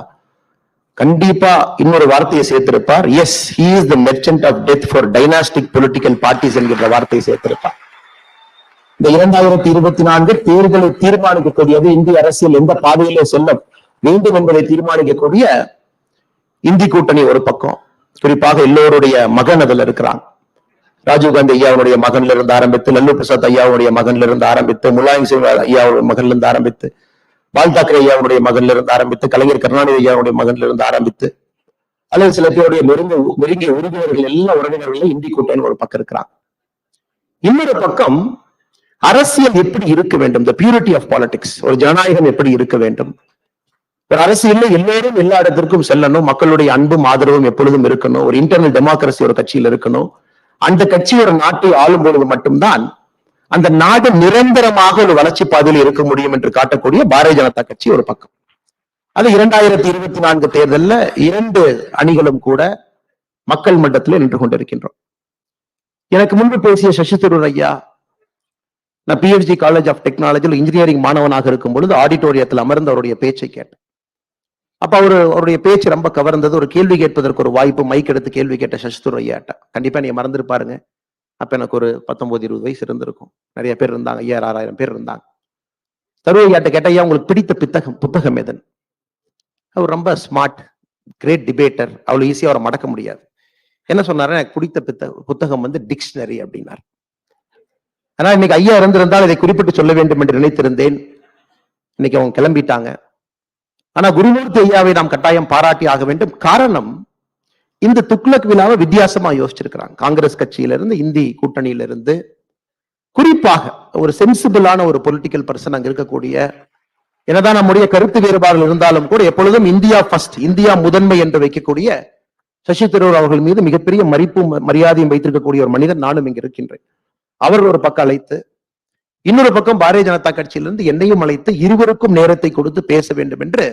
கண்டிப்பா இன்னொரு வார்த்தையை சேர்த்திருப்பார். Yes, he is the merchant of death for dynastic political parties என்கின்ற வார்த்தையை சேர்த்திருப்பார். இந்த 2024 தேர்தலை தீர்மானிக்கக்கூடியது, இந்திய அரசியல் எந்த பாதையிலே செல்ல வேண்டும் என்பதை தீர்மானிக்கக்கூடிய இந்தி கூட்டணி ஒரு பக்கம், குறிப்பாக எல்லோருடைய மகன் அதில் இருக்கிறான். ராஜீவ்காந்தி ஐயாவுடைய மகன்ல இருந்து ஆரம்பித்து, லல்லு பிரசாத் ஐயாவுடைய மகன்ல இருந்து ஆரம்பித்து, முலாயம் சிங் ஐயாவுடைய மகன்ல இருந்து ஆரம்பித்து, பால் தாக்கரே ஐயாவுடைய மகன்ல இருந்து ஆரம்பித்து, கலைஞர் கருணாநிதி ஐயாவுடைய மகன்ல இருந்து ஆரம்பித்து, அல்லது சில பேருடைய நெருங்கிய உறவினர்கள், எல்லா உறவினர்களும் இந்தி கூட்டணி ஒரு பக்கம் இருக்கிறாங்க. இன்னொரு பக்கம் அரசியல் எப்படி இருக்க வேண்டும், the purity of politics, ஒரு ஜனநாயகம் எப்படி இருக்க வேண்டும், ஒரு அரசியல்ல எல்லோரும் எல்லா இடத்திற்கும் செல்லணும், மக்களுடைய அன்பும் ஆதரவும் எப்பொழுதும் இருக்கணும், ஒரு இன்டர்னல் டெமோக்ரஸி ஒரு கட்சியில் இருக்கணும், அந்த கட்சி ஒரு நாட்டை ஆளும் பொழுது மட்டும்தான் அந்த நாடு நிரந்தரமாக ஒரு வளர்ச்சி பாதையில் இருக்க முடியும் என்று காட்டக்கூடிய பாரதிய ஜனதா கட்சி ஒரு பக்கம். அது 2024 தேர்தலில் 2 அணிகளும் கூட மக்கள் மன்றத்தில் நின்று கொண்டிருக்கின்றோம். எனக்கு முன்பு பேசிய சசி தரூர் ஐயா, நான் PhD காலேஜ் ஆஃப் டெக்னாலஜியில் இன்ஜினியரிங் மாணவனாக இருக்கும் பொழுது ஆடிட்டோரியத்தில் அமர்ந்து அவருடைய பேச்சை கேட்டேன். அப்ப அவருடைய பேச்சு ரொம்ப கவர்ந்தது. ஒரு கேள்வி கேட்பதற்கு ஒரு வாய்ப்பு, மைக் எடுத்து கேள்வி கேட்ட சசி தரூர் ஐயாட்ட. கண்டிப்பா நீங்க மறந்துருப்பாருங்க, அப்ப எனக்கு ஒரு 19-20 வயசு இருந்திருக்கும். நிறைய பேர் இருந்தாங்க, 5000-6000 பேர் இருந்தாங்க. தரூர் ஐயாட்ட கேட்ட, ஐயா உங்களுக்கு பிடித்த புத்தகம் எதன்? அவர் ரொம்ப ஸ்மார்ட், கிரேட் டிபேட்டர், அவ்வளவு ஈஸியா அவரை மடக்க முடியாது. என்ன சொன்னாரு, எனக்கு பிடித்த புத்தகம் டிக்ஷனரி அப்படின்னார். ஆனா இன்னைக்கு ஐயா இருந்திருந்தால் இதை குறிப்பிட்டு சொல்ல வேண்டும் என்று நினைத்திருந்தேன். இன்னைக்கு அவங்க கிளம்பிட்டாங்க. ஆனா குருமூர்த்தி ஐயாவை நாம் கட்டாயம் பாராட்டி ஆக வேண்டும். காரணம், இந்த துக்ளக் விழாவை வித்தியாசமா யோசிச்சிருக்கிறாங்க. காங்கிரஸ் கட்சியிலிருந்து, இந்தி கூட்டணியிலிருந்து, குறிப்பாக ஒரு சென்சிபிளான ஒரு பொலிட்டிக்கல் பர்சன் அங்க இருக்கக்கூடிய, என்னதான் நம்முடைய கருத்து வேறுபாடுகள் இருந்தாலும் கூட எப்பொழுதும் இந்தியா ஃபர்ஸ்ட், இந்தியா முதன்மை என்று வைக்கக்கூடிய சசி தரூர் அவர்கள் மீது மிகப்பெரிய மதிப்பும் மரியாதையும் வைத்திருக்கக்கூடிய ஒரு மனிதன் நானும் இங்க இருக்கின்றேன். அவர் ஒரு பக்கம் அழைத்து, இன்னொரு பக்கம் பாரதிய ஜனதா கட்சியிலிருந்து என்னையும் அழைத்து இருவருக்கும் நேரத்தை கொடுத்து பேச வேண்டும் என்று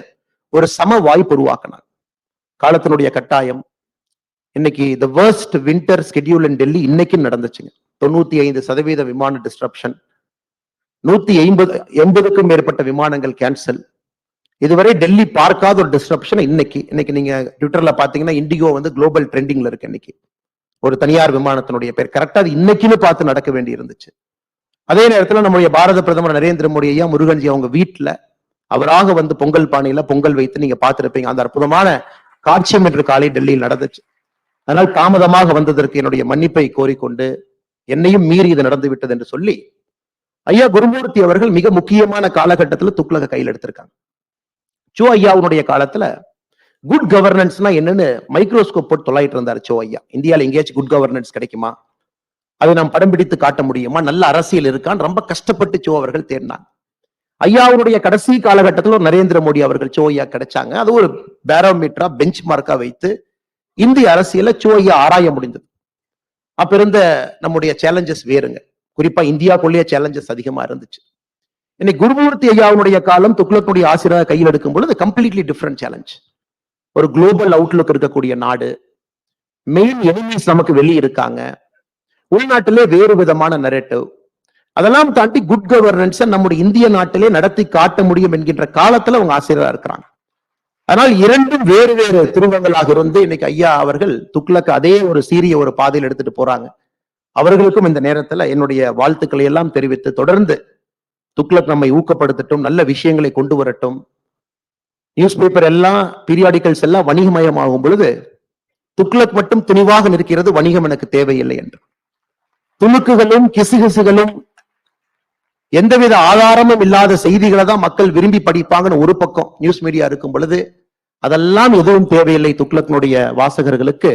ஒரு சம வாய்ப்பு உருவாக்கினார். காலத்தினுடைய கட்டாயம். இன்னைக்கு தி வர்ஸ்ட் வின்டர் ஸ்கெடியூல் இன் டெல்லி இன்னைக்கு நடந்துச்சுங்க. 95% விமான டிஸ்ட்ரப்ஷன், 180க்கும் மேற்பட்ட விமானங்கள் கேன்சல். இதுவரை டெல்லி பார்க்காத ஒரு டிஸ்ட்ரப்ஷன் இன்னைக்கு நீங்க ட்விட்டர்ல பாத்தீங்கன்னா இண்டிகோ வந்து குளோபல் ட்ரெண்டிங்ல இருக்கு. இன்னைக்கு ஒரு தனியார் விமானத்தினுடைய பேர் கரெக்டா அது இன்னைக்குன்னு பார்த்து நடக்க வேண்டி இருந்துச்சு. அதே நேரத்தில் நம்முடைய பாரத பிரதமர் நரேந்திர மோடி ஐயா, முருகன்ஜி அவங்க வீட்டுல அவராக வந்து பொங்கல் பானையில பொங்கல் வைத்து நீங்க பார்த்திருப்பீங்க. அந்த அற்புதமான காட்சியம் இன்று காலை டெல்லியில் நடந்துச்சு. அதனால் தாமதமாக வந்ததற்கு என்னுடைய மன்னிப்பை கோரிக்கொண்டு, என்னையும் மீறி இது நடந்து விட்டது என்று சொல்லி, ஐயா குருமூர்த்தி அவர்கள் மிக முக்கியமான காலகட்டத்தில் துக்ளக கையில் எடுத்திருக்காங்க. சோ ஐயாவுடைய காலத்துல குட் கவர்னன்ஸ்னா என்னன்னு மைக்ரோஸ்கோப் போட்டு தொலைட்டு இருந்தார் சோ ஐயா. இந்தியாவில் எங்கேயாச்சும் குட் கவர்னன்ஸ் கிடைக்குமா, அதை நாம் படம் பிடித்து காட்ட முடியுமா, நல்ல அரசியல் இருக்கான்னு ரொம்ப கஷ்டப்பட்டு சோ அவர்கள் தேடினாங்க. ஐயாவுடைய கடைசி காலகட்டத்தில் ஒரு நரேந்திர மோடி அவர்கள் சோ ஐயா கிடைச்சாங்க. அது ஒரு பேரோமீட்டரா பெஞ்ச் மார்க்கா வைத்து இந்திய அரசியல சோ ஐயா ஆராய முடிந்தது. அப்ப இருந்த நம்முடைய சேலஞ்சஸ் வேறுங்க. குறிப்பா இந்தியாக்குள்ளேயே சேலஞ்சஸ் அதிகமா இருந்துச்சு. இன்னைக்கு குருமூர்த்தி ஐயாவுடைய காலம் துக்ளக்குடைய ஆசிரியர் கையில் எடுக்கும் பொழுது கம்ப்ளீட்லி டிஃப்ரெண்ட் சேலஞ்ச். ஒரு குளோபல் அவுட்லுக் இருக்கக்கூடிய நாடு, மெயின் எனிமீஸ் நமக்கு வெளியே இருக்காங்க, உள்நாட்டிலே வேறு விதமான நரேட்டிவ், அதெல்லாம் தாண்டி குட் கவர்னன்ஸ் நம்முடைய இந்திய நாட்டிலே நடத்தி காட்ட முடியும் என்கின்ற காலத்துல அவங்க ஆசிரியரா இருக்கிறாங்க. ஆனால் இரண்டும் வேறு வேறு துருவங்களாக இருந்து இன்னைக்கு ஐயா அவர்கள் துக்ளக் அதே ஒரு சீரிய ஒரு பாதையில் எடுத்துட்டு போறாங்க. அவர்களுக்கும் இந்த நேரத்துல என்னுடைய வாழ்த்துக்களை எல்லாம் தெரிவித்து, தொடர்ந்து துக்ளக் நம்மை ஊக்கப்படுத்தட்டும், நல்ல விஷயங்களை கொண்டு வரட்டும். நியூஸ் பேப்பர் எல்லாம், பீரியாடிக்கல்ஸ் எல்லாம் வணிகமயமாகும் பொழுது துக்ளக் மட்டும் துணிவாக நிற்கிறது, வணிகம் எனக்கு தேவையில்லை என்று. துணுக்குகளும் கிசுகிசுகளும் எந்தவித ஆதாரமும் இல்லாத செய்திகளை தான் மக்கள் விரும்பி படிப்பாங்கன்னு ஒரு பக்கம் நியூஸ் மீடியா இருக்கும் பொழுது, அதெல்லாம் எதுவும் தேவையில்லை. துக்ளக்கினுடைய வாசகர்களுக்கு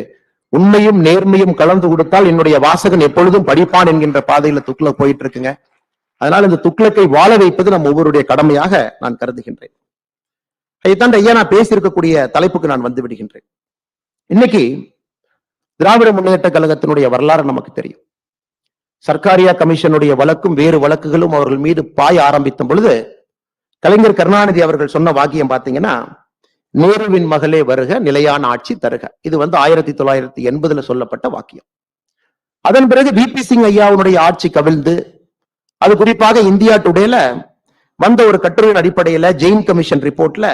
உண்மையும் நேர்மையும் கலந்து கொடுத்தால் என்னுடைய வாசகன் எப்பொழுதும் படிப்பான் என்கின்ற பாதையில துக்ளக் போயிட்டு இருக்குங்க. அதனால இந்த துக்ளக்கை வாழ வைப்பது நம்ம ஒவ்வொருடைய கடமையாக நான் கருதுகின்றேன். அதைத்தான் ஐயா நான் பேசியிருக்கக்கூடிய தலைப்புக்கு நான் வந்து விடுகின்றேன். இன்னைக்கு திராவிட முன்னேற்ற கழகத்தினுடைய வரலாறு நமக்கு தெரியும். சர்க்காரியா கமிஷனுடைய வழக்கும் வேறு வழக்குகளும் அவர்கள் மீது பாய ஆரம்பித்த பொழுது கலைஞர் கருணாநிதி அவர்கள் சொன்ன வாக்கியம் பாத்தீங்கன்னா, நேருவின் மகளே வருக, நிலையான ஆட்சி தருக. இது 1980 சொல்லப்பட்ட வாக்கியம். அதன் பிறகு விபி சிங் ஐயாவுடைய ஆட்சி கவிழ்ந்து, அது குறிப்பாக இந்தியா டுடேல வந்த ஒரு கட்டுரையின் அடிப்படையில ஜெயின் கமிஷன் ரிப்போர்ட்ல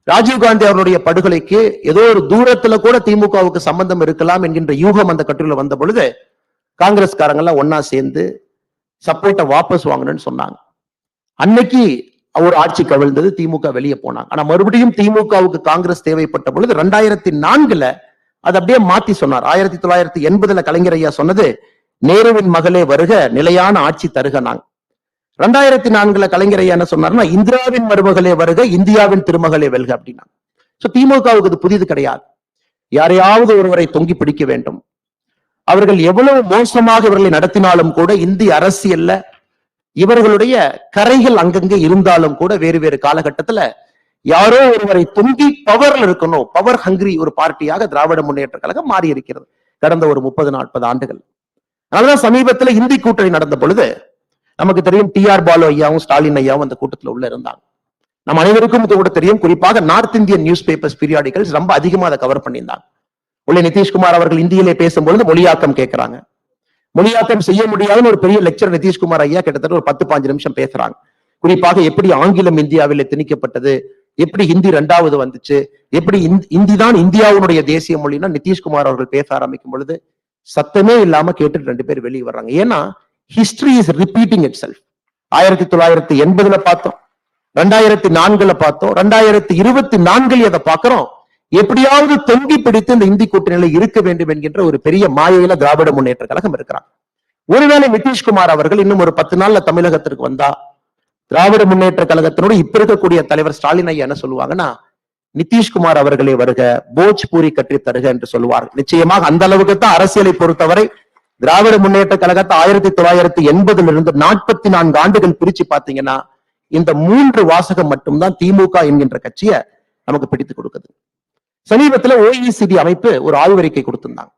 ராஜீவ்காந்தி அவருடைய படுகொலைக்கு ஏதோ ஒரு தூரத்துல கூட திமுகவுக்கு சம்பந்தம் இருக்கலாம் என்கின்ற யூகம் அந்த கட்டுரையில வந்த பொழுது காங்கிரஸ்காரங்க எல்லாம் ஒன்னா சேர்ந்து சப்போர்ட்டை வாபஸ் வாங்கணும்னு சொன்னாங்க. அன்னைக்கு ஒரு ஆட்சி கவிழ்ந்தது, திமுக வெளியே போனாங்க. ஆனா மறுபடியும் திமுகவுக்கு காங்கிரஸ் தேவைப்பட்ட பொழுது 2004 அது அப்படியே மாத்தி சொன்னார். 1980 கலைஞர் ஐயா சொன்னது, நேருவின் மகளே வருக, நிலையான ஆட்சி தருக. நாங்க 2004 கலைஞர் ஐயா என்ன சொன்னார்னா, இந்திராவின் மருமகளே வருக, இந்தியாவின் திருமகளே வெல்க அப்படின்னா. திமுகவுக்கு இது புதிது கிடையாது. யாரையாவது ஒருவரை தொங்கி பிடிக்க வேண்டும். அவர்கள் எவ்வளவு மோசமாக இவர்களை நடத்தினாலும் கூட, இந்திய அரசியல்ல இவர்களுடைய கரைகள் அங்கங்கே இருந்தாலும் கூட, வேறு வேறு காலகட்டத்துல யாரோ ஒருவரை தொங்கி பவர்ல இருக்கணும், பவர் ஹங்கிரி ஒரு பார்ட்டியாக திராவிட முன்னேற்ற கழகம் மாறி இருக்கிறது கடந்த ஒரு 30-40 ஆண்டுகள். அதனாலதான் சமீபத்துல இந்தி கூட்டணி நடந்த பொழுது நமக்கு தெரியும், டிஆர் பாலு ஐயாவும் ஸ்டாலின் ஐயாவும் அந்த கூட்டத்துல உள்ள இருந்தாங்க. நம்ம அனைவருக்கும் இது கூட தெரியும். குறிப்பாக north Indian news papers, periodicals ரொம்ப அதிகமா அதை கவர் பண்ணியிருந்தாங்க. உள்ளே நிதிஷ்குமார் அவர்கள் இந்தியிலே பேசும்பொழுது மொழியாக்கம் கேட்கிறாங்க. மொழியாக்கம் செய்ய முடியாதுன்னு ஒரு பெரிய லெக்சர் நிதிஷ்குமார் ஐயா கிட்டத்தட்ட ஒரு 10-15 நிமிஷம் பேசுறாங்க. குறிப்பாக எப்படி ஆங்கிலம் இந்தியாவிலே திணிக்கப்பட்டது, எப்படி ஹிந்தி 2வது வந்துச்சு, எப்படி இந்தி தான் இந்தியாவுடைய தேசிய மொழினா நிதிஷ்குமார் அவர்கள் பேச ஆரம்பிக்கும் பொழுது சத்தமே இல்லாம கேட்டுட்டு 2 பேர் வெளியே வர்றாங்க. ஏன்னா history is repeating it self. 1980 பார்த்தோம், 2004 பார்த்தோம், 2024 அதை பார்க்கிறோம். எப்படியாவது தொங்கி பிடித்து இந்த இந்தி கூட்டணியில இருக்க வேண்டும் என்கின்ற ஒரு பெரிய மாயையில திராவிட முன்னேற்ற கழகம் இருக்கிறாங்க. ஒருவேளை நிதிஷ்குமார் அவர்கள் இன்னும் ஒரு 10 நாள்ல தமிழகத்திற்கு வந்தா திராவிட முன்னேற்ற கழகத்தினோட இப்ப இருக்கக்கூடிய தலைவர் ஸ்டாலின் ஐயா என்ன சொல்லுவாங்கன்னா, நிதிஷ்குமார் அவர்களே வருக, போஜ்பூரி கற்றி தருக என்று சொல்லுவார். நிச்சயமாக அந்த அளவுக்கு தான் அரசியலை பொறுத்தவரை திராவிட முன்னேற்ற கழகத்தை 1980 44 ஆண்டுகள் பிரிச்சு பாத்தீங்கன்னா இந்த 3 வாசகம் மட்டும்தான் திமுக என்கின்ற கட்சியை நமக்கு பிடித்து கொடுக்குது. சமீபத்துல OECD அமைப்பு ஒரு ஆய்வறிக்கை கொடுத்திருந்தாங்க.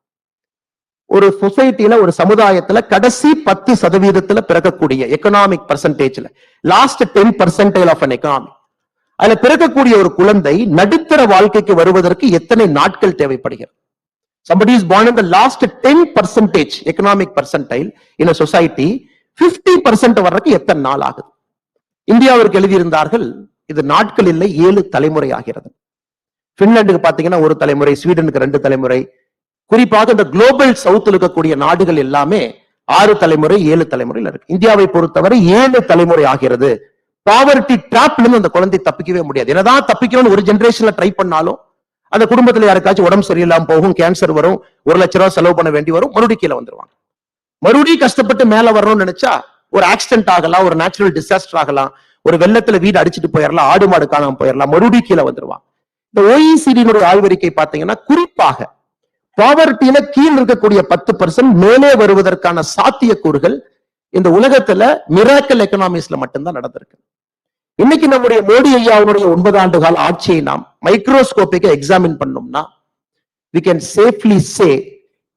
ஒரு சொசைட்டில ஒரு சமுதாயத்துல கடைசி 10% பிறக்கக்கூடிய எக்கனாமிக் பர்சன்டேஜ்ல லாஸ்ட் 10% ஆஃப் அன் எக்கனாமி, அதுல பிறக்கக்கூடிய ஒரு குழந்தை நடுத்தர வாழ்க்கைக்கு வருவதற்கு எத்தனை நாட்கள் தேவைப்படுகிறது? Somebody is born in the last 10% economic percentile in a society, 50% வர்றதுக்கு எத்தனை நாள் ஆகுது? இந்தியாவிற்கு எழுதியிருந்தார்கள், இது நாட்கள் இல்லை 7 தலைமுறை ஆகிறது. பின்லாந்துக்கு பாத்தீங்கன்னா 1 தலைமுறை, ஸ்வீடனுக்கு 2 தலைமுறை, குறிப்பாக இந்த குளோபல் சவுத்தில் இருக்கக்கூடிய நாடுகள் எல்லாமே 6 தலைமுறை 7 தலைமுறையில் இருக்கு. இந்தியாவை பொறுத்தவரை 7 தலைமுறை ஆகிறது. பாவர்ட்டி டிராப்ல இருந்து அந்த குழந்தை தப்பிக்கவே முடியாது. என்னதான் தப்பிக்கணும்னு ஒரு ஜெனரேஷன்ல ட்ரை பண்ணாலும் அந்த குடும்பத்துல யாருக்காச்சும் உடம்பு சரியில்லாம போகும், கேன்சர் வரும், 1 லட்சம் ரூபாய் செலவு பண்ண வேண்டி வரும், மறுபடியும் கீழே வந்துருவாங்க. மறுபடியும் கஷ்டப்பட்டு மேல வரணும்னு நினைச்சா ஒரு ஆக்சிடென்ட் ஆகலாம், ஒரு நேச்சுரல் டிசாஸ்டர் ஆகலாம், ஒரு வெள்ளத்துல வீடு அடிச்சுட்டு போயிடலாம், ஆடு மாடு காணாம போயிடலாம், மறுபடியும் கீழே வந்துருவாங்க. இந்த OECD ஆய்வறிக்கை பாத்தீங்கன்னா குறிப்பாக பாவர்ட்டியில கீழ் இருக்கக்கூடிய 10% மேலே வருவதற்கான சாத்தியக்கூறுகள் இந்த உலகத்துல மிராக்கல் எக்கனாமிஸ்ல மட்டும்தான் நடந்திருக்கு. இன்னைக்கு நம்முடைய மோடி ஐயாவுடைய 9 ஆண்டு கால ஆட்சியை நாம் மைக்ரோஸ்கோபிக்க எக்ஸாமின் பண்ணோம்னா we can safely say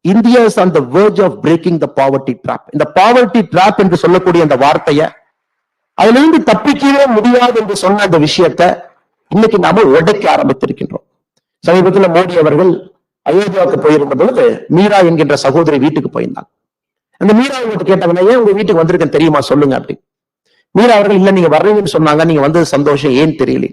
India is on the verge of breaking the poverty trap. இந்த poverty trap என்று சொல்லக்கூடிய அந்த வார்த்தையை அதிலிருந்து தப்பிக்கவே முடியாது என்று சொன்ன அந்த விஷயத்தை இன்னைக்கு நாம உடைக்க ஆரம்பித்திருக்கின்றோம். சமீபத்தில் மோடி அவர்கள் அயோத்தியாவுக்கு போயிருந்த பொழுது மீரா என்கின்ற சகோதரி வீட்டுக்கு போயிருந்தாங்க. அந்த மீரா அவங்களுக்கு கேட்டாங்கன்னா, ஏன் உங்க வீட்டுக்கு வந்திருக்கேன் தெரியுமா சொல்லுங்க அப்படி. மீரா அவர்கள், இல்ல நீங்க வர்றீங்கன்னு சொன்னாங்க, நீங்க வந்தது சந்தோஷம், ஏன் தெரியல.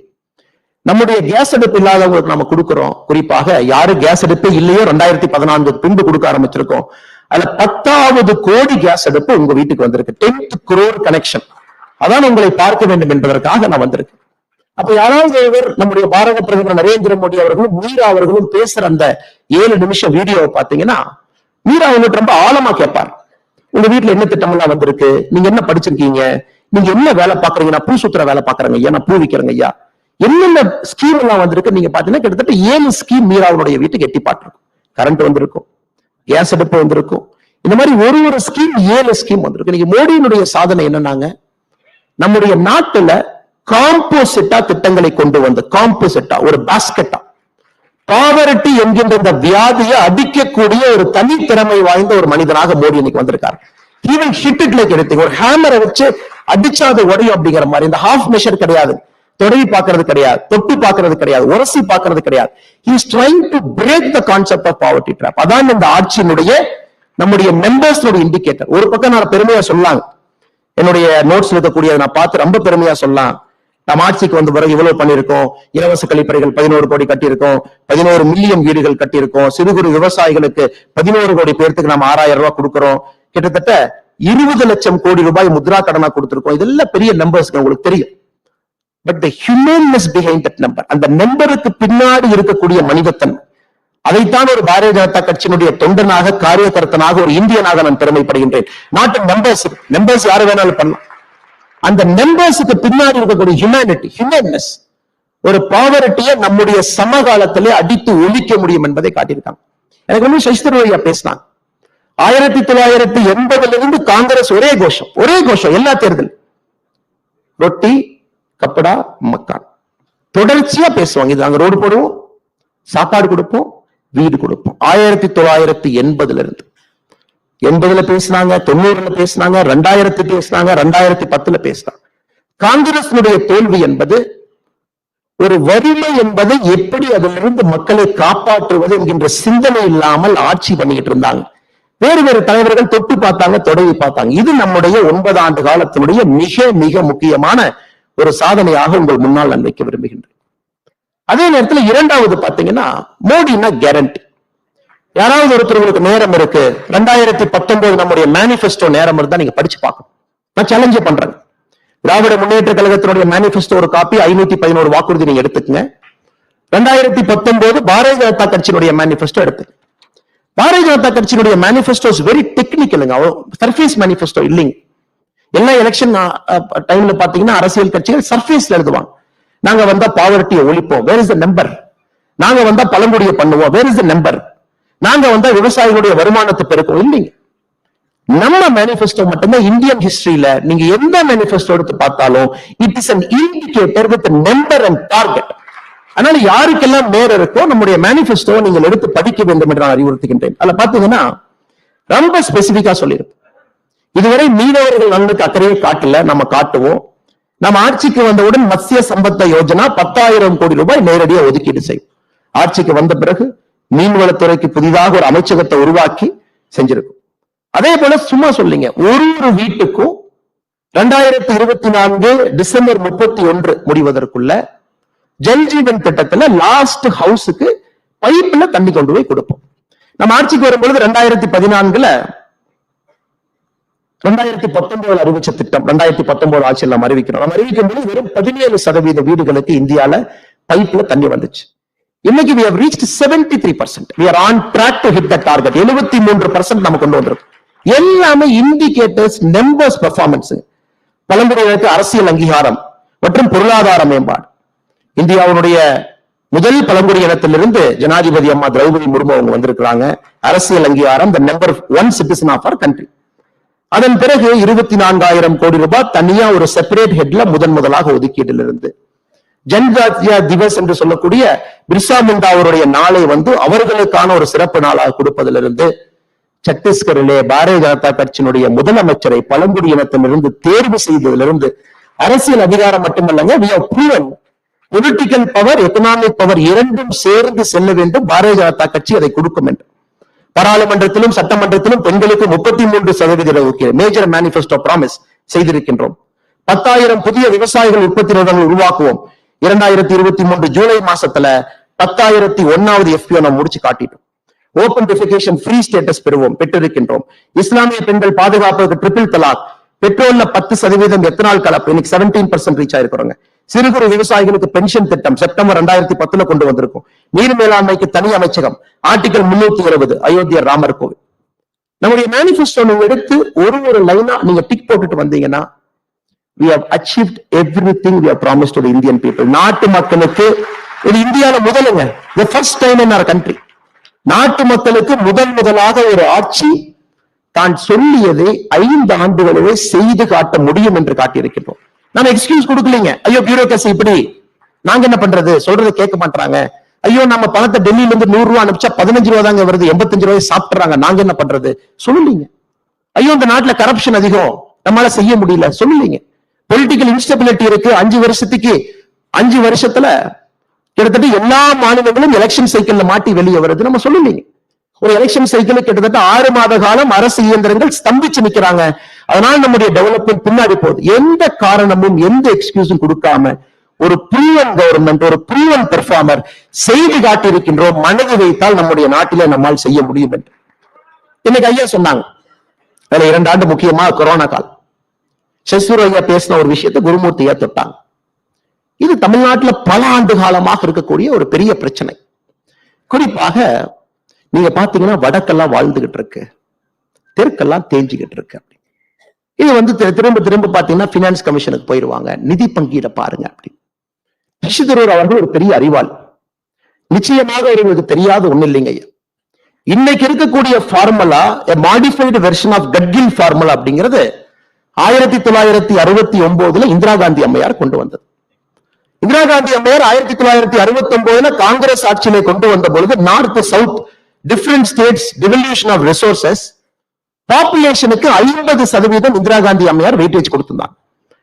நம்முடைய கேஸ் அடுப்பு இல்லாதவங்களுக்கு நம்ம கொடுக்கிறோம், குறிப்பாக யாரு கேஸ் அடுப்பே இல்லையோ 2014 பின்பு கொடுக்க ஆரம்பிச்சிருக்கோம். அதுல 10வது கோடி கேஸ் அடுப்பு உங்க வீட்டுக்கு வந்திருக்கு. 10th crore connection. அதான் உங்களை பார்க்க வேண்டும் என்பதற்காக நான் வந்திருக்கேன். அப்ப யாராவது ஒருவர் நம்முடைய பாரத பிரதமர் நரேந்திர மோடி அவர்களும் மீரா அவர்களும் பேசுற அந்த 7 நிமிஷம் வீடியோவை பாத்தீங்கன்னா, மீரா அவங்களுக்கு ரொம்ப ஆழமா கேட்பார். உங்க வீட்டுல என்ன திட்டம் எல்லாம் வந்திருக்கு, நீங்க என்ன படிச்சிருக்கீங்க, நீங்க என்ன வேலை பாக்குறீங்க, நான் பூ சுத்துற வேலை பாக்குறேங்க ஐயா, நான் பூ விக்கிறேங்க ஐயா, என்னென்ன ஸ்கீம் எல்லாம் வந்திருக்கு நீங்க பாத்தீங்கன்னா கிட்டத்தட்ட 7 ஸ்கீம் மீராவுடைய வீட்டுக்கு எட்டி பாட்டிருக்கும். கரண்ட் வந்திருக்கும், கேஸ் அடுப்பு வந்திருக்கும், இந்த மாதிரி ஒரு ஸ்கீம் 7 ஸ்கீம் வந்திருக்கு. இன்னைக்கு மோடியினுடைய சாதனை என்னன்னாங்க, நம்முடைய நாட்டுல காம்போசிட்டா திட்டங்களை கொண்டு வந்து, காம்போசிட்டா ஒரு பாஸ்கெட்டா பாவர்ட்டி என்கின்ற இந்த வியாதியை அடிக்கக்கூடிய ஒரு தனி திறமை வாய்ந்த ஒரு மனிதனாக மோடி இன்னைக்கு வந்திருக்காரு. Even hit it like anything, ஒரு ஹேமரை வச்சு அடிச்சாது உடையும் அப்படிங்கிற மாதிரி. இந்த ஹாஃப் மெஷர் கிடையாது, தொடவி பார்க்கறது கிடையாது, தொட்டு பார்க்கறது கிடையாது, உரசி பார்க்கறது கிடையாது. He is trying to break the concept of poverty trap. அதான் இந்த ஆட்சியினுடைய நம்முடைய மெம்பர்ஸ் இண்டிகேட்டர். ஒரு பக்கம் நான் பெருமையா சொல்லலாம், என்னுடைய நோட்ஸ் இருக்கக்கூடிய நான் பார்த்து ரொம்ப பெருமையா சொல்லலாம். நம்ம ஆட்சிக்கு வந்த பிறகு இவ்வளவு பண்ணிருக்கோம், இலவச கழிப்பறைகள் 11 கோடி கட்டியிருக்கோம், 11 மில்லியன் வீடுகள் கட்டியிருக்கோம், சிறு குறு விவசாயிகளுக்கு 11 கோடி பேருக்கு நம்ம 6000 ரூபாய் கொடுக்கிறோம், கிட்டத்தட்ட 20 லட்சம் கோடி ரூபாய் முத்ரா கடனா கொடுத்திருக்கோம். இதெல்லாம் பெரிய நம்பர்ஸ் உங்களுக்கு தெரியும். But the humanness behind that number, அந்த நம்பருக்கு பின்னாடி இருக்கக்கூடிய மனிதத்தன், அதைத்தான் ஒரு பாரதிய ஜனதா கட்சியினுடைய தொண்டனாக, காரியகர்த்தனாக, ஒரு இந்தியனாக நான் பெருமைப்படுகின்றேன். நாட்டு நம்பர்ஸ் யாரு வேணாலும் பண்ணலாம். அந்த நம்பர்ஸுக்கு பின்னாடி இருக்கக்கூடிய ஹியூமனிட்டி, ஹியூமன்னஸ், ஒரு பாவர்ட்டியை நம்முடைய சமகாலத்திலே அடித்து ஒழிக்க முடியும் என்பதை காட்டியிருக்காங்க. எனக்கு வந்து சசி தரூர் ஐயா பேசினாங்க, 1980 காங்கிரஸ் ஒரே கோஷம் எல்லா தேர்தல், ரொட்டி கப்படா மக்கான், தொடர்ச்சியா பேசுவாங்க. இது நாங்க ரோடு போடுவோம், சாப்பாடு கொடுப்போம், வீடு கொடுப்போம். 1980 80 பேசினாங்க, 90 பேசினாங்க, 2000 பேசினாங்க, 2010 பேசினாங்க. காங்கிரசினுடைய தோல்வி என்பது ஒரு வறுமை என்பதை எப்படி அதிலிருந்து மக்களை காப்பாற்றுவது என்கின்ற சிந்தனை இல்லாமல் ஆட்சி பண்ணிட்டு இருந்தாங்க. வேறு தலைவர்கள் தொட்டு பார்த்தாங்க, தொடங்கி பார்த்தாங்க. இது நம்முடைய 9 ஆண்டு காலத்தினுடைய மிக மிக முக்கியமான ஒரு சாதனையாக உங்கள் முன்னால் நான் வைக்க விரும்புகின்றேன். அதே நேரத்தில் இரண்டாவது பாத்தீங்கன்னா, மோடினா கேரண்டி. யாராவது ஒருத்தருக்கு நேரம் இருக்கு, 2019 நம்முடைய மேனிபெஸ்டோ நேரம் இருந்தா நீங்க படிச்சு பார்க்கணும். நான் சேலஞ்ச் பண்றேன். திராவிட முன்னேற்ற கழகத்தினுடைய மேனிபெஸ்டோ ஒரு காப்பி 511 வாக்குறுதி நீங்க எடுத்துக்கங்க. 2019 பாரதிய ஜனதா கட்சியினுடைய மேனிபெஸ்டோ எடுத்து. பாரதிய ஜனதா கட்சியினுடைய மேனிபெஸ்டோ வெரி டெக்னிக்கலுங்க, சர்ஃபேஸ் மேனிபெஸ்டோ இல்லைங்க. எல்லா எலெக்ஷன் டைம்ல பாத்தீங்கன்னா அரசியல் கட்சிகள் சர்ஃபேஸ்ல எழுதுவாங்க, நாங்க வந்தா பாவர்ட்டியை ஒழிப்போம், வேர் இஸ் த நம்பர்? நாங்க வந்தா பழங்குடியை பண்ணுவோம், வேர் இஸ் த நம்பர்? நாங்க வந்தா விவசாயிகளுடைய வருமானத்தை பெருக்கும். இல்லைங்க, நம்ம மேனிஃபெஸ்டோ மட்டும்தான் இந்தியன் ஹிஸ்டரியில நீங்க எந்த மேனிஃபெஸ்டோ எடுத்து பார்த்தாலும் it is an indicator with a number and target. அதனால யாருக்கெல்லாம் நேரம் இருக்கோ நம்முடைய மேனிஃபெஸ்டோ நீங்கள் எடுத்து படிக்க வேண்டும் என்று நான் அறிவுறுத்துகின்றேன். அதுல பாத்தீங்கன்னா ரொம்ப ஸ்பெசிபிக்கா சொல்லியிருப்போம். இதுவரை மீனவர்கள் நலனுக்கு அக்கறையை காட்டல, நம்ம காட்டுவோம். நம்ம ஆட்சிக்கு வந்தவுடன் மத்திய சம்பத்த யோஜனா 10,000 கோடி ரூபாய் நேரடியாக ஒதுக்கீடு செய்யும். ஆட்சிக்கு வந்த பிறகு மீன்வளத்துறைக்கு புதிதாக ஒரு அமைச்சகத்தை உருவாக்கி செஞ்சிருக்கும். அதே போல சும்மா சொல்லிங்க, ஒரு வீட்டுக்கும் 2024 டிசம்பர் 31 முடிவதற்குள்ள ஜல்ஜீவன் திட்டத்துல லாஸ்ட் ஹவுஸுக்கு பைப்ல தண்ணி கொண்டு போய் கொடுப்போம். நம்ம ஆட்சிக்கு வரும்பொழுது 2014 2019 அறிவிச்ச திட்டம் 2019 ஆட்சியில் நம்ம அறிவிக்கிறோம். நம்ம அறிவிக்கும் போது வெறும் 17% வீடுகளுக்கு இந்தியால பைப்ல தண்ணி வந்துச்சு. இன்னைக்கு we have reached 73%. We are on track to hit the target. 73% நம்ம கொண்டு வந்திருக்கோம். எல்லாமே இண்டிகேட்டர்ஸ், நம்பர்ஸ், பெர்ஃபார்மன்ஸ். பழங்குடியினருக்கு அரசியல் அங்கீகாரம் மற்றும் பொருளாதார மேம்பாடு. இந்தியாவுடைய முதல் பழங்குடி இனத்திலிருந்து ஜனாதிபதி அம்மா திரௌபதி முர்மு அவங்க வந்திருக்கிறாங்க. அரசியல் அங்கீகாரம், the number 1 citizen of our country. அதன் பிறகு 24,000 கோடி ரூபாய் தனியா ஒரு செப்பரேட் ஹெட்ல முதலாக ஒதுக்கீட்டிலிருந்து ஜன்ஜாத்தியா திவஸ் என்று சொல்லக்கூடிய பிர்சா முண்டா அவருடைய நாளை அவர்களுக்கான ஒரு சிறப்பு நாளாக கொடுப்பதிலிருந்து சத்தீஸ்கரிலே பாரதிய ஜனதா கட்சியினுடைய முதலமைச்சரை பழங்குடி இனத்திலிருந்து தேர்வு செய்ததிலிருந்து அரசியல் அதிகாரம் மட்டுமல்லங்க, we have proven political power, economic power இரண்டும் சேர்ந்து செல்ல வேண்டும். பாரதிய ஜனதா கட்சி அதை கொடுக்கும் என்று பாராளுமன்றத்திலும் சட்டமன்றத்திலும் பெண்களுக்கு 33% மேஜர் மேனிபெஸ்டோ ப்ராமிஸ் செய்திருக்கின்றோம். 10,000 புதிய விவசாயிகள் உற்பத்தி நிறுவனங்கள் உருவாக்குவோம். 2023 ஜூலை மாசத்துல 10,001வது FPO நம்ம முடிச்சு காட்டிட்டோம். ஓபன் டிஃபிகேஷன் ஃப்ரீ ஸ்டேட்டஸ் பெற்றிருக்கின்றோம். இஸ்லாமிய பெண்கள் பாதுகாப்புக்கு ட்ரிபிள் தலாக், பெட்ரோல்ல 10% எத்தனால் கலப்பு, இன்னைக்கு 17% ரீச் ஆயிருக்கிறோங்க. சிறு குறு விவசாயிகளுக்கு பென்ஷன் திட்டம் செப்டம்பர் 2010 கொண்டு வந்திருக்கும். நீர் மேலாண்மைக்கு தனி அமைச்சகம், ஆர்டிகல் 320, அயோத்தியா ராமர் கோவில். நம்முடைய மேனிபெஸ்டோ எடுத்து ஒரு லைனா நீங்க டிக் போட்டுட்டு வந்தீங்கன்னா we have achieved everything we have promised to the Indian people. நாட்டு மக்களுக்கு இது இந்தியால முதலுங்க, the first time in our country. நாட்டு மக்களுக்கு முதலாக ஒரு ஆட்சி தான் சொல்லியதை 5 ஆண்டுகளிலே செய்து காட்ட முடியும் என்று காட்டியிருக்கின்றோம். நம்ம எக்ஸ்கியூஸ் கொடுக்கலீங்க. ஐயோ பியூரோக்ரசி இப்படி, நாங்க என்ன பண்றது, சொல்றதை கேட்க மாட்டாங்க. ஐயோ நம்ம பணத்தை டெல்லியில இருந்து 100 ரூபாய் அனுப்பிச்சா 15 ரூபாய் தாங்க வருது, 85 ரூபாய் சாப்பிடுறாங்க, நாங்க என்ன பண்றது சொல்லலீங்க. ஐயோ இந்த நாட்டுல கரப்ஷன் அதிகம், நம்மளால செய்ய முடியல சொல்லலீங்க. பொலிட்டிக்கல் இன்ஸ்டபிலிட்டி இருக்கு, 5 வருஷத்துல கிட்டத்தட்ட எல்லா மாநிலங்களும் எலெக்ஷன் சைக்கிள்ல மாட்டி வெளியே வருது, நம்ம சொல்லலீங்க. ஒரு எலெக்ஷன் சைக்கிள் கிட்டத்தட்ட 6 மாத காலம் அரசு இயந்திரங்கள் ஸ்தம்பிச்சு நிக்கிறாங்க. அதனால நம்முடைய டெவலப்மெண்ட் பின்னாடி போகுது. எந்த காரணமும் எந்த எக்ஸ்கியூஸும் கொடுக்காம ஒரு ப்ரூவன் கவர்மெண்ட், ஒரு ப்ரூவன் பெர்ஃபார்மர் செய்து காட்டியிருக்கின்றோம். மனது வைத்தால் நம்முடைய நாட்டிலே நம்மால் செய்ய முடியும் என்று இன்னைக்கு ஐயா சொன்னாங்க. அதுல 2 ஆண்டு முக்கியமா கொரோனா காலம். சசி ஐயா பேசின ஒரு விஷயத்தை குருமூர்த்தியா தொட்டாங்க. இது தமிழ்நாட்டில் பல ஆண்டு காலமாக இருக்கக்கூடிய ஒரு பெரிய பிரச்சனை. குறிப்பாக நீங்க பாத்தீங்கன்னா வடக்கெல்லாம் வாழ்ந்துகிட்டு இருக்கு, தெற்கெல்லாம் தேஞ்சுகிட்டு இருக்கு. இது திரும்ப பாத்தீங்கன்னா பினான்ஸ் கமிஷனுக்கு போயிருவாங்க, நிதி பங்கீட பாருங்க அப்படி. சசி தரூர் அவர்கள் ஒரு பெரிய அறிவாள். நிச்சயமாக அவர்களுக்கு தெரியாத ஒண்ணு இல்லைங்க. இன்னைக்கு இருக்கக்கூடிய formula modified version of Gadgil formula அப்படிங்கிறது 1969 இந்திரா காந்தி அம்மையார் கொண்டு வந்தது. இந்திரா காந்தி அம்மையார் 1969 காங்கிரஸ் ஆட்சியிலே கொண்டு வந்த பொழுது north south different states devolution of resources பாப்புலேஷனுக்கு 50% இந்திரா காந்தி அம்மையார் வெயிட்டேஜ் கொடுத்திருந்தாங்க.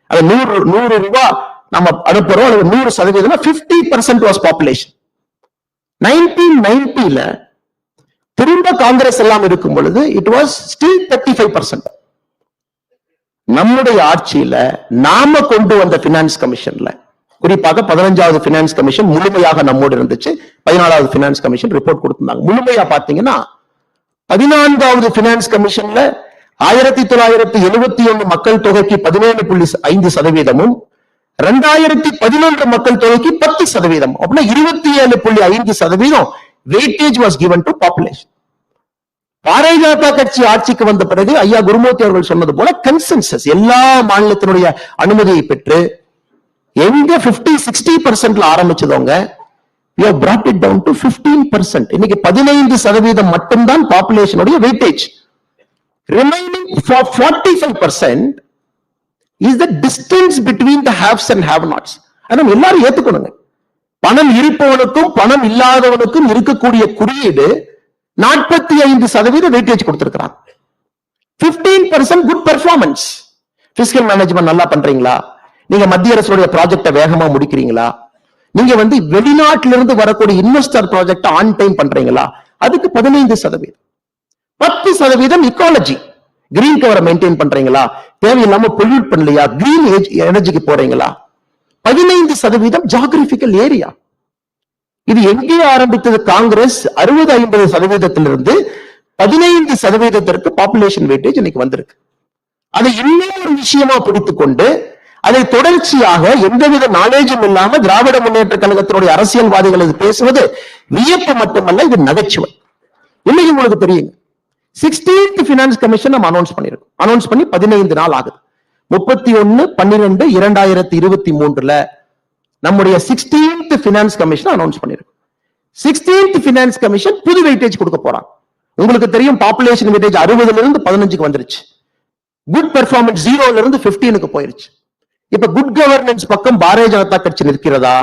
அது 100 ரூபாய் நம்ம அனுப்புறோம், அல்லது 100% 50% வாஸ் பாப்புலேஷன். 1990 திரும்ப காங்கிரஸ் எல்லாம் இருக்கும் பொழுது இட் வாஸ் ஸ்டில் 35%. நம்முடைய ஆட்சியில நாம கொண்டு வந்த பினான்ஸ் கமிஷன்ல, குறிப்பாக 15வது பினான்ஸ் கமிஷன் முழுமையாக நம்மோடு இருந்துச்சு. 14வது பினான்ஸ் கமிஷன் ரிப்போர்ட் கொடுத்திருந்தாங்க. முழுமையா பாத்தீங்கன்னா 14வது பினான்ஸ் கமிஷன்ல 1971 மக்கள் தொகைக்கு 17.5%, 2011 மக்கள் தொகைக்கு 10%, அப்படின்னா 27.5% weightage was given to population. Bharatiya Janata கட்சி ஆட்சிக்கு வந்த பிறகு ஐயா குருமூர்த்தி அவர்கள் சொன்னது போல கன்சென்சஸ் எல்லா மாநிலத்தினுடைய அனுமதியை பெற்று எங்க 50-60% ஆரம்பிச்சதவங்க we have brought it down to 15%. இன்னைக்கு 15% மட்டும்தான் பாப்புலேஷனுடைய weightage. Remaining for 45% is the distance between the haves and have-nots. ஆனா எல்லாரும் ஏத்துக்கணுங்க. பணம் இருப்பவனுக்கும் பணம் இல்லாதவனுக்கும் இருக்கக்கூடிய குறியீடு 45% வெயிட்டேஜ் கொடுத்திருக்கிறான். 15% குட் பெர்ஃபார்மன்ஸ். பிஸ்கல் மேனேஜ்மெண்ட் நல்லா பண்றீங்களா? நீங்க மத்திய அரசுடைய ப்ராஜெக்ட வேகமா முடிக்கிறீங்களா? நீங்க வெளிநாட்டிலிருந்து வரக்கூடிய இன்வெஸ்டர் ப்ராஜெக்ட் ஆன் டைம் பண்றீங்களா? அதுக்கு 15%. 10% இக்காலஜி, கிரீன் கவரை மெயின்டைன் பண்றீங்களா? தேவையில்லாம பொல்யூட் பண்ணலையா? கிரீன் எனர்ஜிக்கு போறீங்களா? 15% ஜியோகிராபிக்கல் ஏரியா. இது எங்கே ஆரம்பித்தது? காங்கிரஸ் 60-50%இலிருந்து 15% பாப்புலேஷன் வெயிட்டேஜ் இன்னைக்கு வந்திருக்கு. அதை இன்னொரு விஷயமா பிடித்துக் கொண்டு அதை தொடர்ச்சியாக எந்தவித நாலேஜும் இல்லாம திராவிட முன்னேற்ற கழகத்தினுடைய அரசியல்வாதிகள் இது பேசுவது வியப்பு மட்டுமல்ல, இது நகைச்சுவை. இன்னைக்கு உங்களுக்கு தெரியுங்க, 16th பினான்ஸ் கமிஷன் நம்ம அனௌன்ஸ் பண்ணிருக்கோம். அனௌன்ஸ் பண்ணி 15 நாள் ஆகுது. 31/12/2023 நம்முடைய 16th பினான்ஸ் கமிஷன் அனௌன்ஸ் பண்ணிருக்கோம். 16th பினான்ஸ் கமிஷன் புது வெயிட்டேஜ் கொடுக்க போறாங்க. உங்களுக்கு தெரியும், பாப்புலேஷன் வெயிட்டேஜ் 60-லிருந்து 15க்கு வந்துருச்சு. குட் பெர்ஃபார்மன்ஸ் 0-லிருந்து 15க்கு போயிருச்சு. இப்ப குட் கவர்னன்ஸ் பக்கம் பாரதிய ஜனதா கட்சி நிற்கிறதா,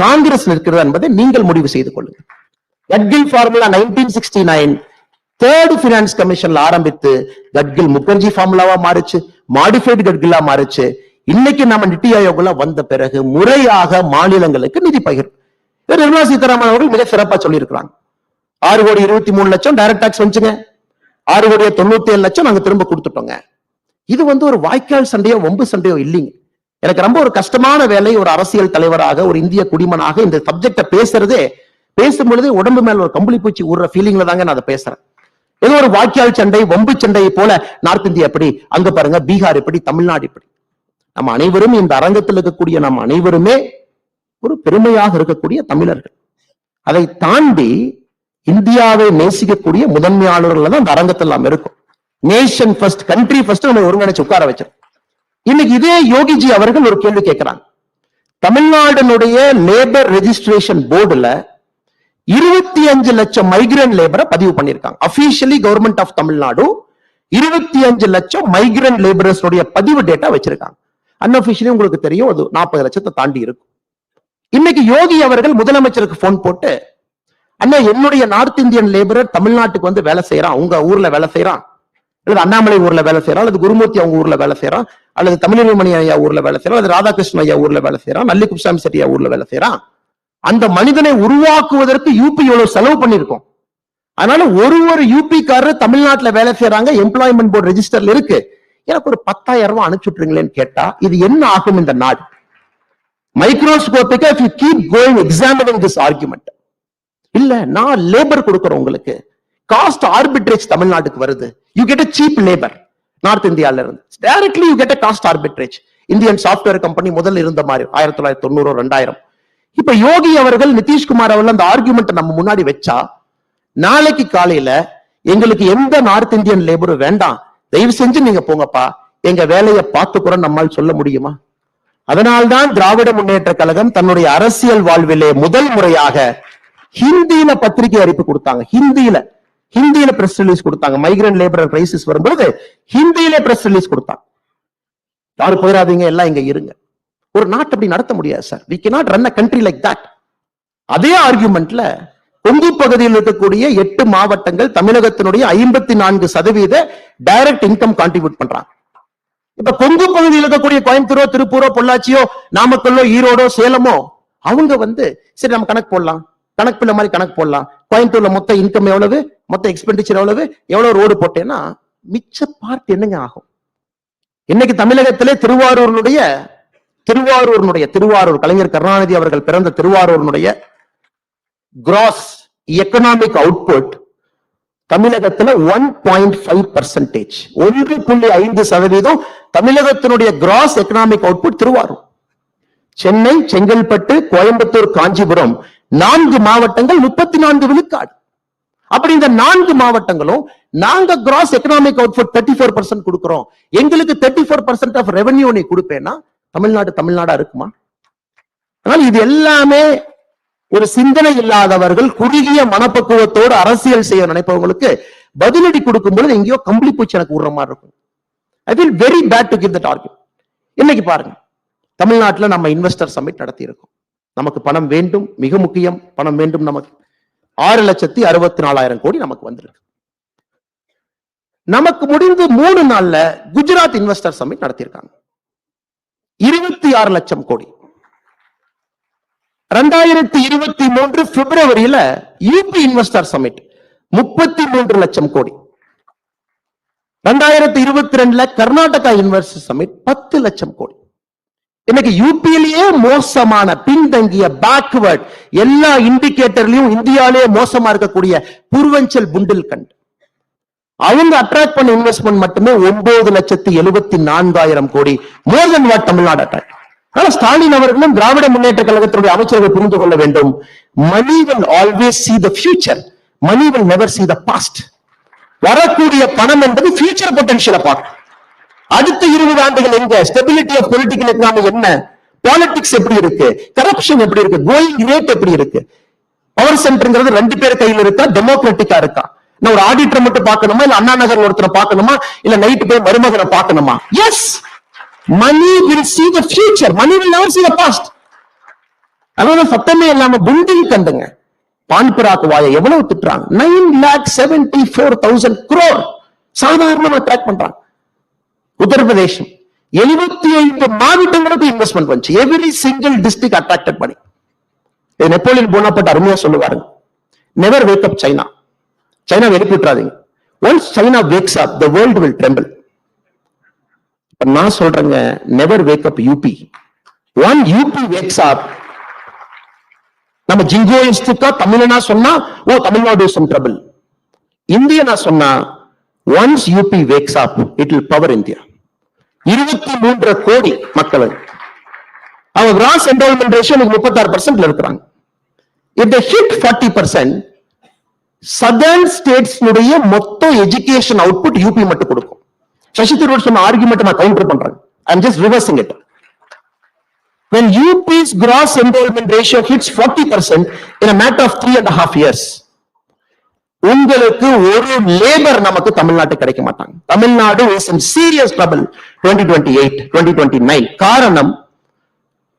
காங்கிரஸ் நிற்கிறதா என்பதை நீங்கள் முடிவு செய்து கொள்ளுங்க. கட்கில் ஃபார்முலா 1969 தேர்ட் பினான்ஸ் கமிஷன்ல ஆரம்பித்து கட்கில் முகர்ஜி ஃபார்முலாவா மாறுச்சு, மாடிஃபைடு கட்கிலா மாறுச்சு. இன்னைக்கு நம்ம நித்தி ஆயோக்ல வந்த பிறகு முறையாக மாநிலங்களுக்கு நிதி பகிர்வு. நிர்மலா சீதாராமன் அவர்கள் மிக சிறப்பா சொல்லி இருக்கிறாங்க. 6,23,00,000 டைரக்ட் டாக்ஸ் வந்துச்சுங்க, 6,97,00,000 நாங்க திரும்ப கொடுத்துட்டோங்க. இது ஒரு வாய்க்கால் சண்டையோ வம்பு சண்டையோ இல்லைங்க. எனக்கு ரொம்ப ஒரு கஷ்டமான வேலை, ஒரு அரசியல் தலைவராக, ஒரு இந்திய குடிமனாக இந்த சப்ஜெக்ட பேசும்பொழுதே உடம்பு மேல ஒரு கம்பளி பூச்சி ஊடுற ஃபீலிங்ல தாங்க நான் அதை பேசுறேன். ஏதோ ஒரு வாய்க்கால் சண்டை வம்பு சண்டையை போல நார்த் இந்தியா எப்படி, அங்க பாருங்க பீகார் எப்படி, தமிழ்நாடு எப்படி. நம்ம அனைவரும் இந்த அரங்கத்தில் இருக்கக்கூடிய நம்ம அனைவருமே ஒரு பெருமையாக இருக்கக்கூடிய தமிழர்கள். அதை தாண்டி இந்தியாவை நேசிக்கக்கூடிய முதன்மையாளர்கள் தான் இந்த அரங்கத்தில் நாம் இருக்கும். நேஷன் ஃபர்ஸ்ட், கண்ட்ரி ஃபர்ஸ்ட் நம்ம ஒருங்கிணைச்சு உட்கார வச்சோம். இன்னைக்கு இதே யோகிஜி அவர்கள் ஒரு கேள்வி கேட்கிறாங்க. தமிழ்நாடுடைய லேபர் ரெஜிஸ்ட்ரேஷன் போர்டுல 25 லட்சம் மைக்ரண்ட் லேபரை பதிவு பண்ணிருக்காங்க. அபிஷியலி கவர்மெண்ட் ஆஃப் தமிழ்நாடு 25 லட்சம் மைக்ரண்ட் லேபரர்ஸ் பதிவு டேட்டா வச்சிருக்காங்க. அன்அபிஷியலி உங்களுக்கு தெரியும், அது 40 லட்சத்தை தாண்டி இருக்கும். இன்னைக்கு யோகி அவர்கள் முதலமைச்சருக்கு போன் போட்டு, அண்ணா என்னுடைய நார்த் இந்தியன் லேபரர் தமிழ்நாட்டுக்கு வேலை செய்யறான், உங்க ஊர்ல வேலை செய்யறான், அல்லது அண்ணாமலை ஊர்ல வேலை செய்யறான், அல்லது குருமூர்த்தி அவங்க ஊர்ல வேலை செய்யறான், அல்லது தமிழ்மணி ஐயா ஊர்ல வேலை செய்யறான், அல்லது ராதாகிருஷ்ணன் ஐயா ஊர்ல வேலை செய்யறான், நல்லி குப்சாமி செட்டியா ஊர்ல வேலை செய்யறான். அந்த மனிதனை உருவாக்குவதற்கு யூபி எவ்வளவு செலவு பண்ணிருக்கோம். அதனால ஒரு யூபிக்காரர் தமிழ்நாட்டுல வேலை செய்யறாங்க, எம்ப்ளாய்மெண்ட் போர்டு ரெஜிஸ்டர்ல இருக்கு, எனக்கு ஒரு 10,000 ரூபாய் அனுப்பிச்சுட்றீங்களேன்னு கேட்டா இது என்ன ஆகும் இந்த நாடு? மைக்ரோஸ்கோபிக்கா if you keep going examining this argument, இல்ல நான் லேபர் கொடுக்கறேன் உங்களுக்கு, காஸ்ட் ஆர்பிட்ரேஜ் தமிழ்நாட்டுக்கு வருது, you get a cheap labor north இந்தியால இருந்து directly you get a cost arbitrage. Indian software company முதல்ல இருந்த மாதிரி 1990 2000. இப்ப யோகி அவர்கள் நிதிஷ்குமார் அவர்கள் அந்த ஆர்குமெண்ட் நம்ம முன்னாடி வச்சா, நாளைக்கு காலையில எங்களுக்கு எந்த நார்த் இந்தியன் லேபரும் வேண்டாம், தயவு செஞ்சு நீங்க போங்கப்பா, எங்க வேலையை பார்த்துக்கிறோம் நம்மால் சொல்ல முடியுமா? அதனால்தான் திராவிட முன்னேற்ற கழகம் தன்னுடைய அரசியல் வாழ்விலே முதல் முறையாக ஹிந்தியில பத்திரிகை அறிப்பு கொடுத்தாங்க. ஹிந்தியில பிரஸ் ரிலீஸ் கொடுத்தாங்க. மைக்ரண்ட் லேபரர் கிரைசிஸ் வரும்போது ஹிந்தியில பிரஸ் ரிலீஸ் கொடுத்தாங்க. யாரும் போயிடாதீங்க, எல்லாம் இங்க இருங்க. ஒரு நாட்டை அப்படி நடத்த முடியாது sir. we cannot run a country like that. அதே ஆர்குமெண்ட்ல கொங்கு பகுதியில் இருக்கக்கூடிய 8 மாவட்டங்கள் தமிழகத்தினுடைய 54% டைரக்ட் இன்கம் கான்ட்ரிபியூட் பண்றாங்க. இப்ப கொங்கு பகுதியில் இருக்கக்கூடிய கோயம்புத்தூரோ, திருப்பூரோ, பொள்ளாச்சியோ, நாமக்கல்லோ, ஈரோடோ, சேலமோ அவங்க சரி நம்ம கணக்கு போடலாம், கணக்கு பிள்ளை மாதிரி கணக்கு போடலாம். கோயம்புத்தூர்ல மொத்த இன்கம் எவ்வளவு, மொத்த எக்ஸ்பெண்டிச்சர் எவ்வளவு ரோடு போட்டேன்னா மிச்ச பார்ட் என்னங்க ஆகும்? இன்னைக்கு தமிழகத்திலே திருவாரூர் கலைஞர் கருணாநிதி அவர்கள் பிறந்த திருவாரூரினுடைய கிராஸ் எக்கனாமிக் அவுட்புட் தமிழகத்துல 1.5%, 1.5% தமிழகத்தினுடைய gross economic output Thiruvarur. Chennai, Chengalpattu, Coimbatore, Kanchipuram 4 மாவட்டங்கள் 34 விழுக்காடு. அப்படி இந்த 4 மாவட்டங்களும் நாங்க கிராஸ் எக்கனாமிக் அவுட்புட் 34% கொடுக்கிறோம், எங்களுக்கு 34% ஆஃப் ரெவென்யூ நீ கொடுப்பேன்னா தமிழ்நாடா இருக்குமா? அதனால இது எல்லாமே ஒரு சிந்தனை இல்லாதவர்கள், குறுகிய மனப்பக்குவத்தோடு அரசியல் செய்ய நினைப்பவங்களுக்கு பதிலடி கொடுக்கும்போது எங்கேயோ கம்பளி பூச்சி எனக்கு விடுற மாதிரி இருக்கும். I feel very bad to give that argument. இன்னைக்கு பாருங்க, தமிழ்நாட்டில் நம்ம இன்வெஸ்டர் சமிட் நடத்தி இருக்கோம். நமக்கு பணம் வேண்டும், மிக முக்கியம், பணம் வேண்டும். நமக்கு 6,64,000 கோடி நமக்கு வந்திருக்கு. நமக்கு முடிந்து 3 நாள்ல குஜராத் இன்வெஸ்டர் சமிட் நடத்தியிருக்காங்க, 26 லட்சம் கோடி. 2023 பிப்ரவரியில யூபி இன்வெஸ்டர் சமிட் 33 லட்சம் கோடி. 2022 கர்நாடகா இன்வெஸ்டர் சமிட் 10 லட்சம் கோடி. இன்னைக்கு யூபியிலேயே மோசமான, பின்தங்கிய, பேக்வர்ட், எல்லா இண்டிகேட்டர்லயும் இந்தியாவிலேயே மோசமா இருக்கக்கூடிய பூர்வஞ்சல் புண்டில்கண்ட், அவங்க அட்ராக்ட் பண்ண இன்வெஸ்ட்மெண்ட் மட்டுமே 9,74,000 கோடி, மோர் தென் வாட் தமிழ்நாடு அட்ராக்ட். ஆனா ஸ்டாலின் அவர்களும் திராவிட முன்னேற்ற கழகத்தினுடைய அமைச்சர்கள் புரிந்து கொள்ள வேண்டும், money will always see the future, money will never see the past. வரக்கூடிய பணம் என்பது ஃபியூச்சர் பொட்டன்ஷியலை பார்க்கும். அடுத்த 20 ஆண்டுகள் எங்க, ஸ்டெபிலிட்டி ஆஃப் பொலிட்டிக்கல் எக்கனாமி என்ன, பாலிடிக்ஸ் எப்படி இருக்கு, கரப்ஷன் எப்படி இருக்கு, கோயிங் ரேட் எப்படி இருக்கு, பவர் சென்டர்ங்கிறது 2 பேர் கையில் இருக்கா, டெமோக்ராட்டிக்கா இருக்கா? நான் ஒரு ஆடிட்டர் மட்டும் பார்க்கணுமா, இல்ல அண்ணா நகர் ஒருத்தரை பார்க்கணுமா, இல்ல நைட்டு போய் மருமகனை பார்க்கணுமா? Yes, money will see the future, money will never see the past. அதனால சத்தமே இல்லாம புண்டில் கண்டுங்க பான்பராக் வாயை எவ்வளவு திட்டுறாங்க. 9,74,000 crore சாதாரணமா ட்ராக் பண்றாங்க. உத்தரப்பிரதேசம் 75 மாவட்டங்களுக்கு இன்வெஸ்ட்மெண்ட் வந்துச்சு, எவ்ரி சிங்கிள் டிஸ்ட்ரிக்ட் அட்ராக்டட் பண்ணி. நெப்போலியன் போனாப்பட்ட அருமையா சொல்லுவாரு, never wake up China, China எழுப்பிட்டுறாதீங்க. Once China wakes up the world will tremble. நான் சொல்றேங்க, never wake up UP. Once UP wakes up, நம்ம ஜிங்கோயிஸ்டிக்கா தமிழனா சொன்னா oh Tamil Nadu is in trouble, இந்தியனா சொன்னா once UP wakes up it will power India. 23 crore மக்கள், அவங்க கிராஸ் என்ரோல்மெண்ட் ரேஷியோ 36% இருக்கிறாங்க. if they hit 40%, southern states மொத்த எஜுகேஷன் அவுட்புட் யூபி மட்டும் கொடுக்கும். சசி தரூர் சொன்ன ஆர்குமெண்ட் நான் கவுண்டர் பண்றேன். I am just reversing it. When UP's gross enrollment ratio hits 40% in a matter of 3.5 years, உங்களுக்கு ஒரு லேபர் நமக்கு தமிழ்நாட்டு கிடைக்க மாட்டாங்க. Tamil Nadu is in serious trouble 2028, 2029. காரணம்,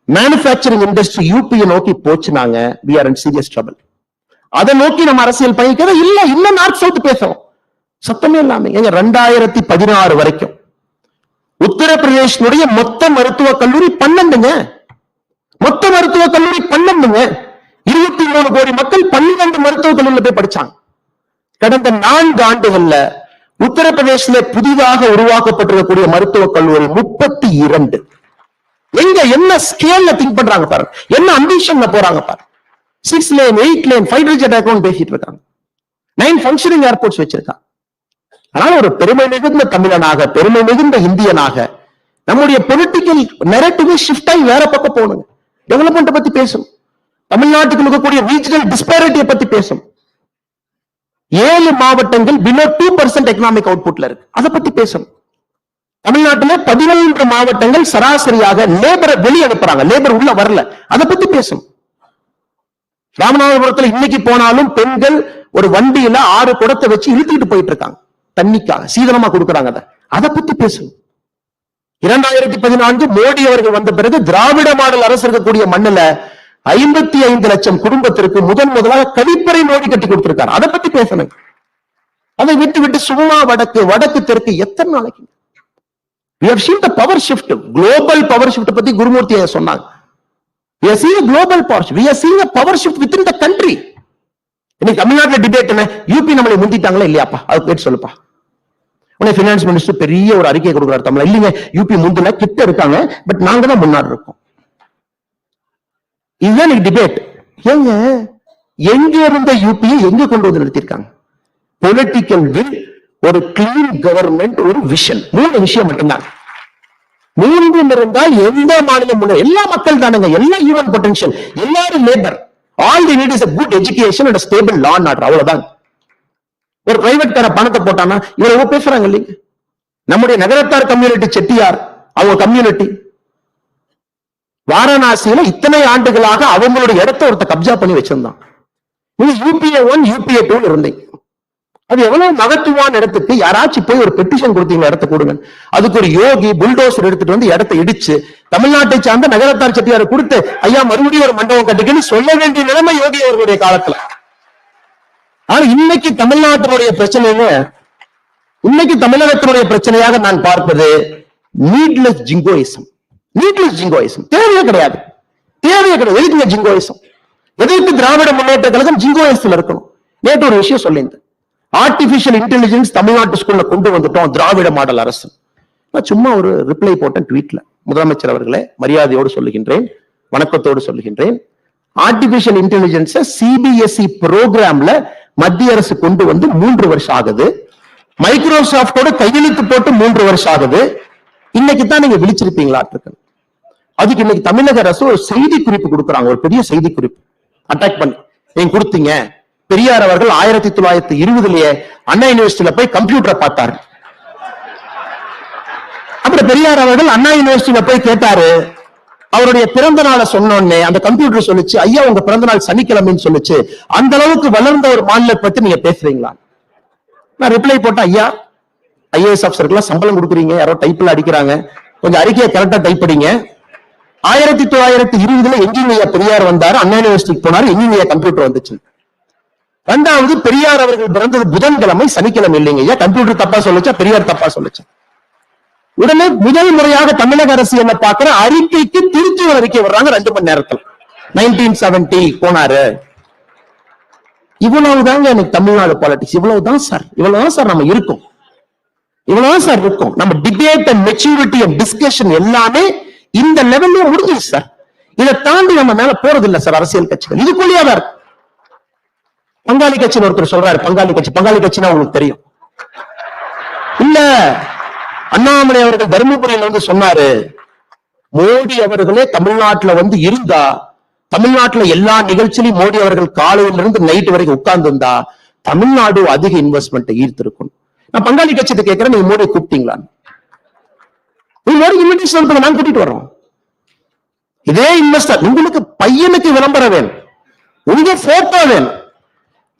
மேனுஃபேக்சரிங் இண்டஸ்ட்ரி யூபியை நோக்கி போச்சுனாங்க, we are in serious trouble. அதை நோக்கி நம்ம அரசியல் பயணிக்கிறத இல்ல, இன்னும் நார்த் சவுத் பேசுறோம் சத்தமே இல்லாம. எங்க 2016 வரைக்கும் உத்தரப்பிரதேசனுடைய மொத்த மருத்துவக் கல்லூரி 12ங்க, மொத்த மருத்துவக் கல்லூரி 12ங்க. 23 கோடி மக்கள் 12 மருத்துவக் கல்லூரியில் போய் படிச்சாங்க. கடந்த 4 ஆண்டுகள்ல உத்தரப்பிரதேசல புதிதாக உருவாக்கப்பட்டிருக்கக்கூடிய மருத்துவக் கல்லூரி 32. எங்க என்ன ஸ்கேல்ல திங்க் பண்றாங்க பாருங்க, என்ன அம்பிஷன்ல போறாங்க பாருங்க. 6 lane 8 lane fighter jet account பேசிட்டு இருக்காங்க, 9 ஃபங்க்ஷனிங் ஏர்போர்ட்ஸ் வச்சிருக்காங்க. அதனால ஒரு பெருமை மிகுந்த தமிழனாக, பெருமை மிகுந்த இந்தியனாக நம்முடைய பொலிட்டிக்கல் நெரேட்டிவ் ஷிஃப்ட் ஆகி வேற பக்கம் போகணுங்க. டெவலப்மெண்ட் பத்தி பேசும், தமிழ்நாட்டுக்கு இருக்கக்கூடிய ரீஜனல் டிஸ்பாரிட்டியை பத்தி பேசும். 7 மாவட்டங்கள் பிலோ 2% எக்கனாமிக் அவுட்புட்ல இருக்கு, அதை பத்தி பேசும். தமிழ்நாட்டில் 11 மாவட்டங்கள் சராசரியாக லேபரை வெளியே அனுப்புறாங்க, லேபர் உள்ள வரல, அதை பத்தி பேசும். ராமநாதபுரத்தில் இன்னைக்கு போனாலும் பெண்கள் ஒரு வண்டியில 6 குடத்தை வச்சு இழுத்துட்டு போயிட்டு இருக்காங்க, தண்ணிக்காக சீதனமா கொடுக்குறாங்க, அதை பத்தி பேசும். 2014 மோடி அவர்கள் வந்த பிறகு திராவிட மாடல் அரசு இருக்கக்கூடிய மண்ணுல 55 லட்சம் குடும்பத்திற்கு முதலாக கழிப்பறை மோடி கட்டி கொடுத்திருக்காரு, அதை பத்தி பேசணும். அதை விட்டு சும்மா வடக்கு தெற்கு எத்தனை நாளைக்கு? We have seen the power shift, global power shift பத்தி குருமூர்த்தி சொன்னாங்க. We are seeing a global power shift, we are seeing a power shift within the country. இன்னைக்கு தமிழ்நாட்டில் டிபேட் என்ன, யூபி நம்மளை முந்திட்டாங்களா இல்லையாப்பா, அது கேட்டு சொல்லுப்பா. உடனே பினான்ஸ் மினிஸ்டர் பெரிய ஒரு அறிக்கை கொடுக்குறாரு தமிழ், இல்லைங்க யூபி முந்துல கிட்ட இருக்காங்க, பட் நாங்க தான் முன்னாடி இருக்கோம். இதுதான் டிபேட். ஏங்க எங்க இருந்த யூபியை எங்க கொண்டு வந்து நிறுத்திருக்காங்க? பொலிட்டிக்கல் வில், ஒரு கிளீன் கவர்மெண்ட், ஒரு விஷன், 3 விஷயம் மட்டும்தான். 3 இருந்தால் எந்த மாநிலம், எல்லா மக்கள் தானுங்க, எல்லா ஹியூமன் பொட்டன்ஷியல், எல்லாரும் labour. All they need is a good education and a stable law and order, அவ்வளவுதான். ஒரு பிரைவேட் கார பணத்தை போட்டானா இவ்வளவு பேசுறாங்க இல்லைங்க. நம்முடைய நகரத்தார் கம்யூனிட்டி செட்டியார் அவங்க கம்யூனிட்டி வாரணாசியில இத்தனை ஆண்டுகளாக அவங்களுடைய இடத்தை ஒருத்த கப்ஜா பண்ணி வச்சிருந்தான். நீங்க UPA 1 UPA 2 இருந்தீங்க. அது எவ்வளவு மகத்துவான இடத்துக்கு யாராச்சும் போய் ஒரு பெட்டிஷன் கொடுத்தீங்க இடத்த கொடுங்க. அதுக்கு ஒரு யோகி புல்டோசர் எடுத்துட்டு வந்து இடத்தை இடிச்சு தமிழ்நாட்டை சார்ந்த நகரத்தார் செட்டியாரை கொடுத்து ஐயா மறுபடியும் ஒரு மண்டபம் கட்டுக்குன்னு சொல்ல வேண்டிய நிலைமை யோகி அவர்களுடைய காலத்துல. ஆனா இன்னைக்கு தமிழ்நாட்டினுடைய பிரச்சனைன்னு இன்னைக்கு தமிழகத்தினுடைய பிரச்சனையாக நான் பார்ப்பது நீட்லெஸ் ஜிங்கோயிசம். நீட்லெஸ் ஜிங்கோயிசம் தேவையே கிடையாது, தேவையே கிடையாது. எதுக்குங்க ஜிங்கோயிசம்? எதற்கு திராவிட முன்னேற்ற கழகம் ஜிங்கோயிசம் இருக்கணும்? நேற்று ஒரு விஷயம் சொல்லியிருந்தேன். ஆர்டிபிஷியல் இன்டெலிஜென்ஸ் தமிழ்நாட்டு ஸ்கூல்ல கொண்டு வந்துட்டோம் திராவிட மாடல் அரசு. நான் சும்மா ஒரு ரிப்ளை போட்டேன் ட்வீட்ல. முதலமைச்சர் அவர்களே, மரியாதையோடு சொல்லுகின்றேன், வணக்கத்தோடு சொல்லுகின்றேன். ஆர்டிபிஷியல் இன்டெலிஜென்ஸை CBSE ப்ரோக்ராம்ல மத்திய அரசு கொண்டு வந்து 3 வருஷம் ஆகுது. மைக்ரோசாப்டோட கையெழுத்து போட்டு 3 வருஷம் ஆகுது. இன்னைக்கு தான் நீங்க விழிச்சிருப்பீங்களா? அதுக்கு இன்னைக்கு தமிழக அரசு ஒரு செய்தி குறிப்பு கொடுக்குறாங்க, ஒரு பெரிய செய்தி குறிப்பு அட்டாக் பண்ணி நீங்க கொடுத்தீங்க. பெரியார் அவர்கள் 1920 அண்ணா யூனிவர்சிட்டியில போய் கம்ப்யூட்டரை பார்த்தாரு. அப்புறம் பெரியார் அவர்கள் அண்ணா யூனிவர்சிட்டியில போய் கேட்டாரு. அவருடைய பிறந்த நாளை சொன்னோன்னே அந்த கம்ப்யூட்டர் சொல்லுச்சு, ஐயா உங்க பிறந்த நாள் சனிக்கிழமைன்னு சொல்லுச்சு. அந்த அளவுக்கு வளர்ந்த ஒரு மாநிலத்தை பத்தி நீங்க பேசுறீங்களா? நான் ரிப்ளை போட்டேன், ஐயா IAS ஆஃபீஸருக்குலாம் சம்பளம் கொடுக்குறீங்க, யாரோ டைப்ல அடிக்கிறாங்க, கொஞ்சம் அறிக்கையை கரெக்டா டைப் படிங்க. 1920 எங்கேயும் பெரியார் வந்தாரு, அண்ணா யூனிவர்சிட்டிக்கு போனாரு, எங்கேயும் கம்ப்யூட்டர் வந்துச்சு. ரெண்டாவது, பெரியார் அவர்கள் பிறந்தது புதன்கிழமை, சனிக்கிழமை இல்லைங்க ஐயா. கம்ப்யூட்டர் தப்பா சொல்லுச்சா, பெரியார் தப்பா சொல்லுச்சா? உடனே முதல் முறையாக தமிழக அரசு என்ன பார்க்கிற அறிக்கைக்கு திருச்சி அறிக்கை வர்றாங்க 2 மணி நேரத்தில். 1970 போனாரு. இவ்வளவுதாங்க எனக்கு தமிழ்நாடு பாலிடிக்ஸ். இவ்வளவுதான் சார், இவ்வளவுதான் சார் நம்ம இருக்கோம், இவ்வளவுதான் சார் இருக்கும். நம்ம debate and maturity and discussion எல்லாமே இந்த லெவல்ல முடிஞ்சிருச்சு சார். இதை தாண்டி நம்ம மேல போறது இல்ல சார் அரசியல் கட்சிகள். இதுக்குள்ளேயே தான் இருக்கு. பங்காளி கட்சின்னு ஒருத்தர் சொல்றாரு, பங்காளி கட்சினா உங்களுக்கு தெரியும் இல்ல? அண்ணாமலை அவர்கள் தர்மபுரியில வந்து சொன்னாரு, மோடி அவர்களே தமிழ்நாட்டுல வந்து இருந்தா, தமிழ்நாட்டுல எல்லா நிகழ்ச்சியிலும் மோடி அவர்கள் காலையில இருந்து நைட் வரைக்கும் உட்கார்ந்து இருந்தா தமிழ்நாடு அதிக இன்வெஸ்ட்மெண்ட் ஈர்த்திருக்கும். நான் பங்காளி கட்சியை கேட்கிறேன், நீங்க மோடி கூப்பிட்டீங்களா? மோடி இன்விடேஷன் நான் கூட்டிட்டு வர்றோம். இதே இன்வெஸ்டர் உங்களுக்கு பையனுக்கு விளம்பரம் வேணும், உங்க போட்டோ வேணும்.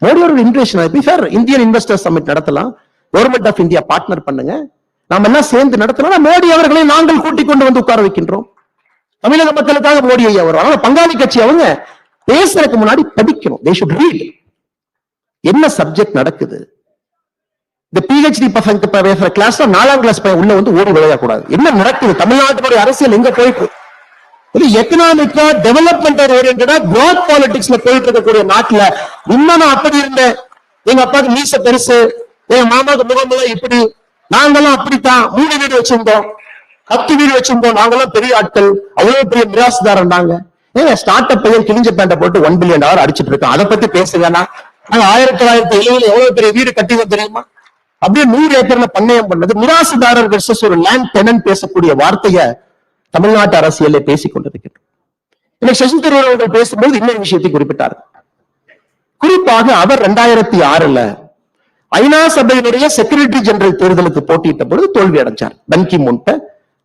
மோடி அவர்கள் invitation sir Indian investor summit நடத்தலாம், கவர்மெண்ட் ஆஃப் இந்தியா பார்ட்னர் பண்ணுங்க, நாம எல்லாம் சேர்ந்து நடத்தலாம். மோடி அவர்களை நாங்கள் கூட்டிக் கொண்டு வந்து உட்கார வைக்கின்றோம். தமிழக மக்களுக்காக மோடி ஐயா வருவாங்க. பங்காளி கட்சி அவங்க பேசுறதுக்கு முன்னாடி படிக்கணும். they should read. என்ன சப்ஜெக்ட் நடக்குது? இந்த PhD பசங்க பேசுற கிளாஸ் 4ஆம் கிளாஸ் பையன் உள்ள வந்து ஓடி விளையாடக்கூடாது. என்ன நடக்குது? தமிழ்நாட்டுடைய அரசியல் எங்க போயிட்டு எக்கனாமிக்கா டெவலப்மெண்ட் ஓரியன்டா கிராத் பாலிடிக்ஸ்ல போயிட்டு இருக்கக்கூடிய நாட்டுல இன்னும் நான் அப்படி இருந்தேன், எங்க அப்பாவுக்கு மீச பெருசு, எங்க மாமாவுக்கு முகமெல்லாம் இப்படி, நாங்கெல்லாம் அப்படித்தான் 3 வீடு வச்சிருந்தோம், 10 வீடு வச்சிருந்தோம், நாங்கெல்லாம் பெரிய ஆட்கள், அவ்வளவு பெரிய மிராசுதாரன் நாங்க. ஏங்க ஸ்டார்ட் அப் பையன் கிழிஞ்ச பேண்ட போட்டு $1 பில்லியன் அடிச்சிட்டு இருக்கோம். அதை பத்தி பேசுங்கன்னா நாங்க 1970 எவ்வளவு பெரிய வீடு கட்டிவோம் தெரியுமா? அப்படியே 100 ஏக்கர்ல பண்ணையம் பண்ணது. மிராசுதாரர் வெர்சஸ் ஒரு லேண்ட் டெனன்ட் பேசக்கூடிய வார்த்தைய தமிழ்நாட்டு அரசியலே பேசிக் கொண்டிருக்கிறோம். இன்னைக்கு சசி தரூர் அவர்கள் பேசும்போது இன்னொரு விஷயத்தை குறிப்பிட்டார். குறிப்பாக அவர் 2006 ஐநா சபையினுடைய செக்ரட்டரி ஜெனரல் தேர்தலுக்கு போட்டியிட்ட பொழுது தோல்வி அடைஞ்சார். பன் கி மூன்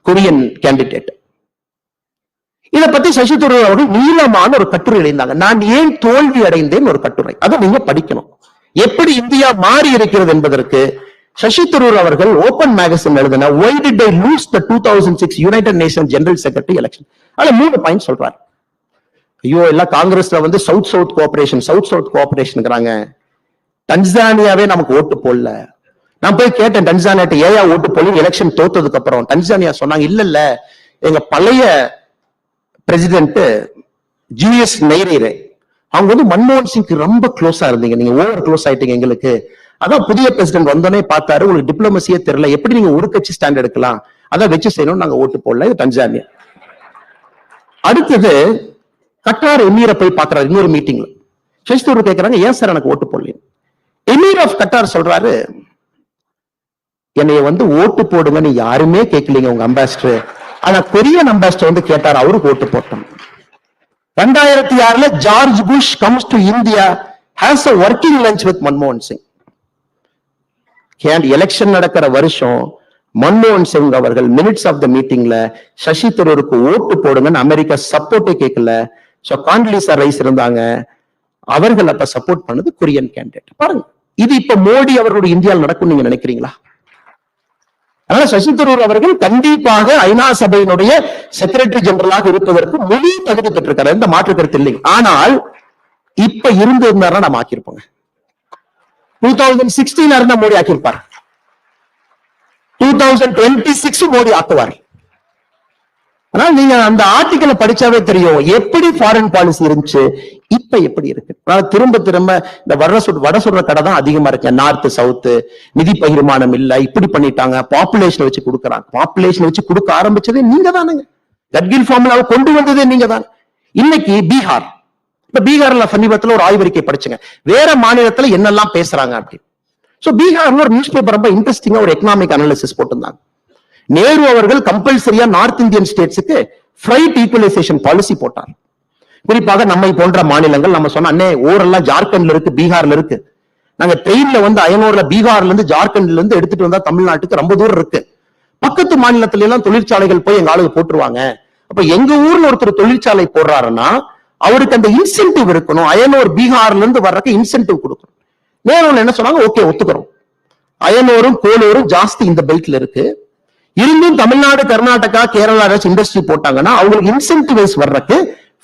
கொரியன் கேண்டிடேட். இதை பத்தி சசி தரூர் அவர்கள் நீளமான ஒரு கட்டுரை எழுந்தாங்க. நான் ஏன் தோல்வி அடைந்தேன் ஒரு கட்டுரை, அதை நீங்க படிக்கணும். எப்படி இந்தியா மாறி இருக்கிறது என்பதற்கு சசி தரூர் அவர்கள் ஓபன் மேகசின் எழுதின Why did I lose the 2006 United Nations General Secretary election? அதுல 3 பாயிண்ட் சொல்றாரு. ஐயோ எல்லாம் காங்கிரஸ்ல வந்து சவுத் கோஆபரேஷன்ங்கிறாங்க. டன்சானியாவே நமக்கு ஓட்டு போடல. நான் போய் கேட்டேன் டன்சானியாட்ட ஏயா ஓட்டு போடல எலெக்ஷன் தோத்ததுக்கு அப்புறம். டன்சானியா சொன்னாங்க, இல்ல எங்க பழைய பிரசிடென்ட் ஜூலியஸ் நைரேரே அவங்க வந்து மன்மோகன் சிங்க்கு ரொம்ப க்ளோஸா இருந்தீங்க, நீங்க ஓவர் க்ளோஸ் ஆயிட்டீங்க எங்களுக்கு. அதான் புதிய பிரசிடென்ட் வந்தோடனே பார்த்தாரு, உங்களுக்கு டிப்ளமசியே தெரியல, எப்படி நீங்க ஒரு கட்சி ஸ்டாண்ட் எடுக்கலாம், அதான் வச்சு செய்யணும், நாங்க ஓட்டு போடல. இது டன்சானியா. அடுத்தது கட்டார் எமீரை போய் பாக்குறாரு இன்னொரு மீட்டிங்ல. சசி தரூர் கேட்கறாங்க, ஏன் சார் எனக்கு ஓட்டு போடல? எமீர் ஆஃப் கட்டார் சொல்றாரு, என்னைய வந்து ஓட்டு போடுங்கன்னு யாருமே கேட்கலீங்க உங்க அம்பாசிடர், ஆனா கொரியன் அம்பாசிடர் வந்து கேட்டார், அவருக்கு ஓட்டு போட்டோம். 2006 George Bush comes to India, has a working lunch with மன்மோகன் சிங். எலெக்ஷன் நடக்கிற வருஷம் மன்மோகன் சிங் அவர்கள் மினிட்ஸ் ஆஃப் த மீட்டிங்ல சசி தரூருக்கு ஓட்டு போடுங்கன்னு அமெரிக்கா சப்போர்ட்டே கேட்கல. சோ கான்டலிசா ரைஸ் இருந்தாங்க, அவர்கள் அப்ப சப்போர்ட் பண்ணது கொரியன் கேண்டிடேட். பாருங்க, இது இப்ப மோடி அவர்களுடைய இந்தியாவில் நடக்கும் நீங்க நினைக்கிறீங்களா? அதனால சசி தரூர் அவர்கள் கண்டிப்பாக ஐநா சபையினுடைய செக்ரட்டரி ஜெனரலாக இருப்பதற்கு முழு தகுதி பெற்றிருக்காரு, எந்த மாற்று கருத்து இல்லை. ஆனால் இப்ப இருந்தாருன்னா நம்ம ஆக்கியிருப்போங்க. 2016 இருந்தா மோடி ஆக்கியிருப்பார், 2026 மோடி ஆக்குவார். ஆனால் நீங்க அந்த ஆர்டிக்கலை படிச்சாவே தெரியும் எப்படி ஃபாரின் பாலிசி இருந்துச்சு, இப்ப எப்படி இருக்கு. திரும்ப திரும்ப இந்த வட சொல்ற கடை தான் அதிகமா இருக்கு. நார்த் சவுத் நிதி பகிர்மானம் இல்ல, இப்படி பண்ணிட்டாங்க, பாப்புலேஷன் வச்சு கொடுக்குறாங்க. பாப்புலேஷன் வச்சு கொடுக்க ஆரம்பிச்சதே நீங்க தானுங்க, கட்கில் ஃபார்முலாவை கொண்டு வந்ததே நீங்க தான். இன்னைக்கு பீகார், இப்ப பீகார்ல சமீபத்துல ஒரு ஆய்வறிக்கை படிச்சுங்க, வேற மாநிலத்துல என்னெல்லாம் பேசுறாங்க அப்படின்னு. சோ பீகார்ல ஒரு நியூஸ் பேப்பர் ரொம்ப இன்ட்ரெஸ்டிங்கா ஒரு எக்கனாமிக் அனாலிசிஸ் போட்டிருந்தாங்க. நேரு அவர்கள் கம்பல்சரியா நார்த் இந்தியன் ஸ்டேட்ஸுக்கு ஃப்ரைட் ஈக்குவலைசேஷன் பாலிசி போட்டார். குறிப்பாக நம்மை போன்ற மாநிலங்கள், நம்ம சொன்ன அண்ணே ஊரெல்லாம் ஜார்க்கண்ட்ல இருக்கு, பீகார்ல இருக்கு, நாங்க ட்ரெயின்ல வந்து அயனூர்ல பீகார்ல இருந்து ஜார்க்கண்ட்ல இருந்து எடுத்துட்டு வந்தா தமிழ்நாட்டுக்கு ரொம்ப தூரம் இருக்கு, பக்கத்து மாநிலத்துல எல்லாம் தொழிற்சாலைகள் போய் எங்க ஆளுங்க போட்டுருவாங்க. அப்ப எங்க ஊர்ல ஒருத்தர் தொழிற்சாலை போடுறாருன்னா அவருக்கு அந்த இன்சென்டிவ் இருக்கணும், அயனூர் பீகார்ல இருந்து வர்றதுக்கு இன்சென்டிவ் கொடுக்கணும். நேரு என்ன சொன்னாங்க, ஓகே ஒத்துக்கிறோம், அயனூரும் கோலூரும் ஜாஸ்தி இந்த பெல்ட்ல இருக்கு, இருந்தும் தமிழ்நாடு கர்நாடகா கேரளா இண்டஸ்ட்ரி போட்டாங்கன்னா அவங்களுக்கு இன்சென்டிவைஸ் வர்றதுக்கு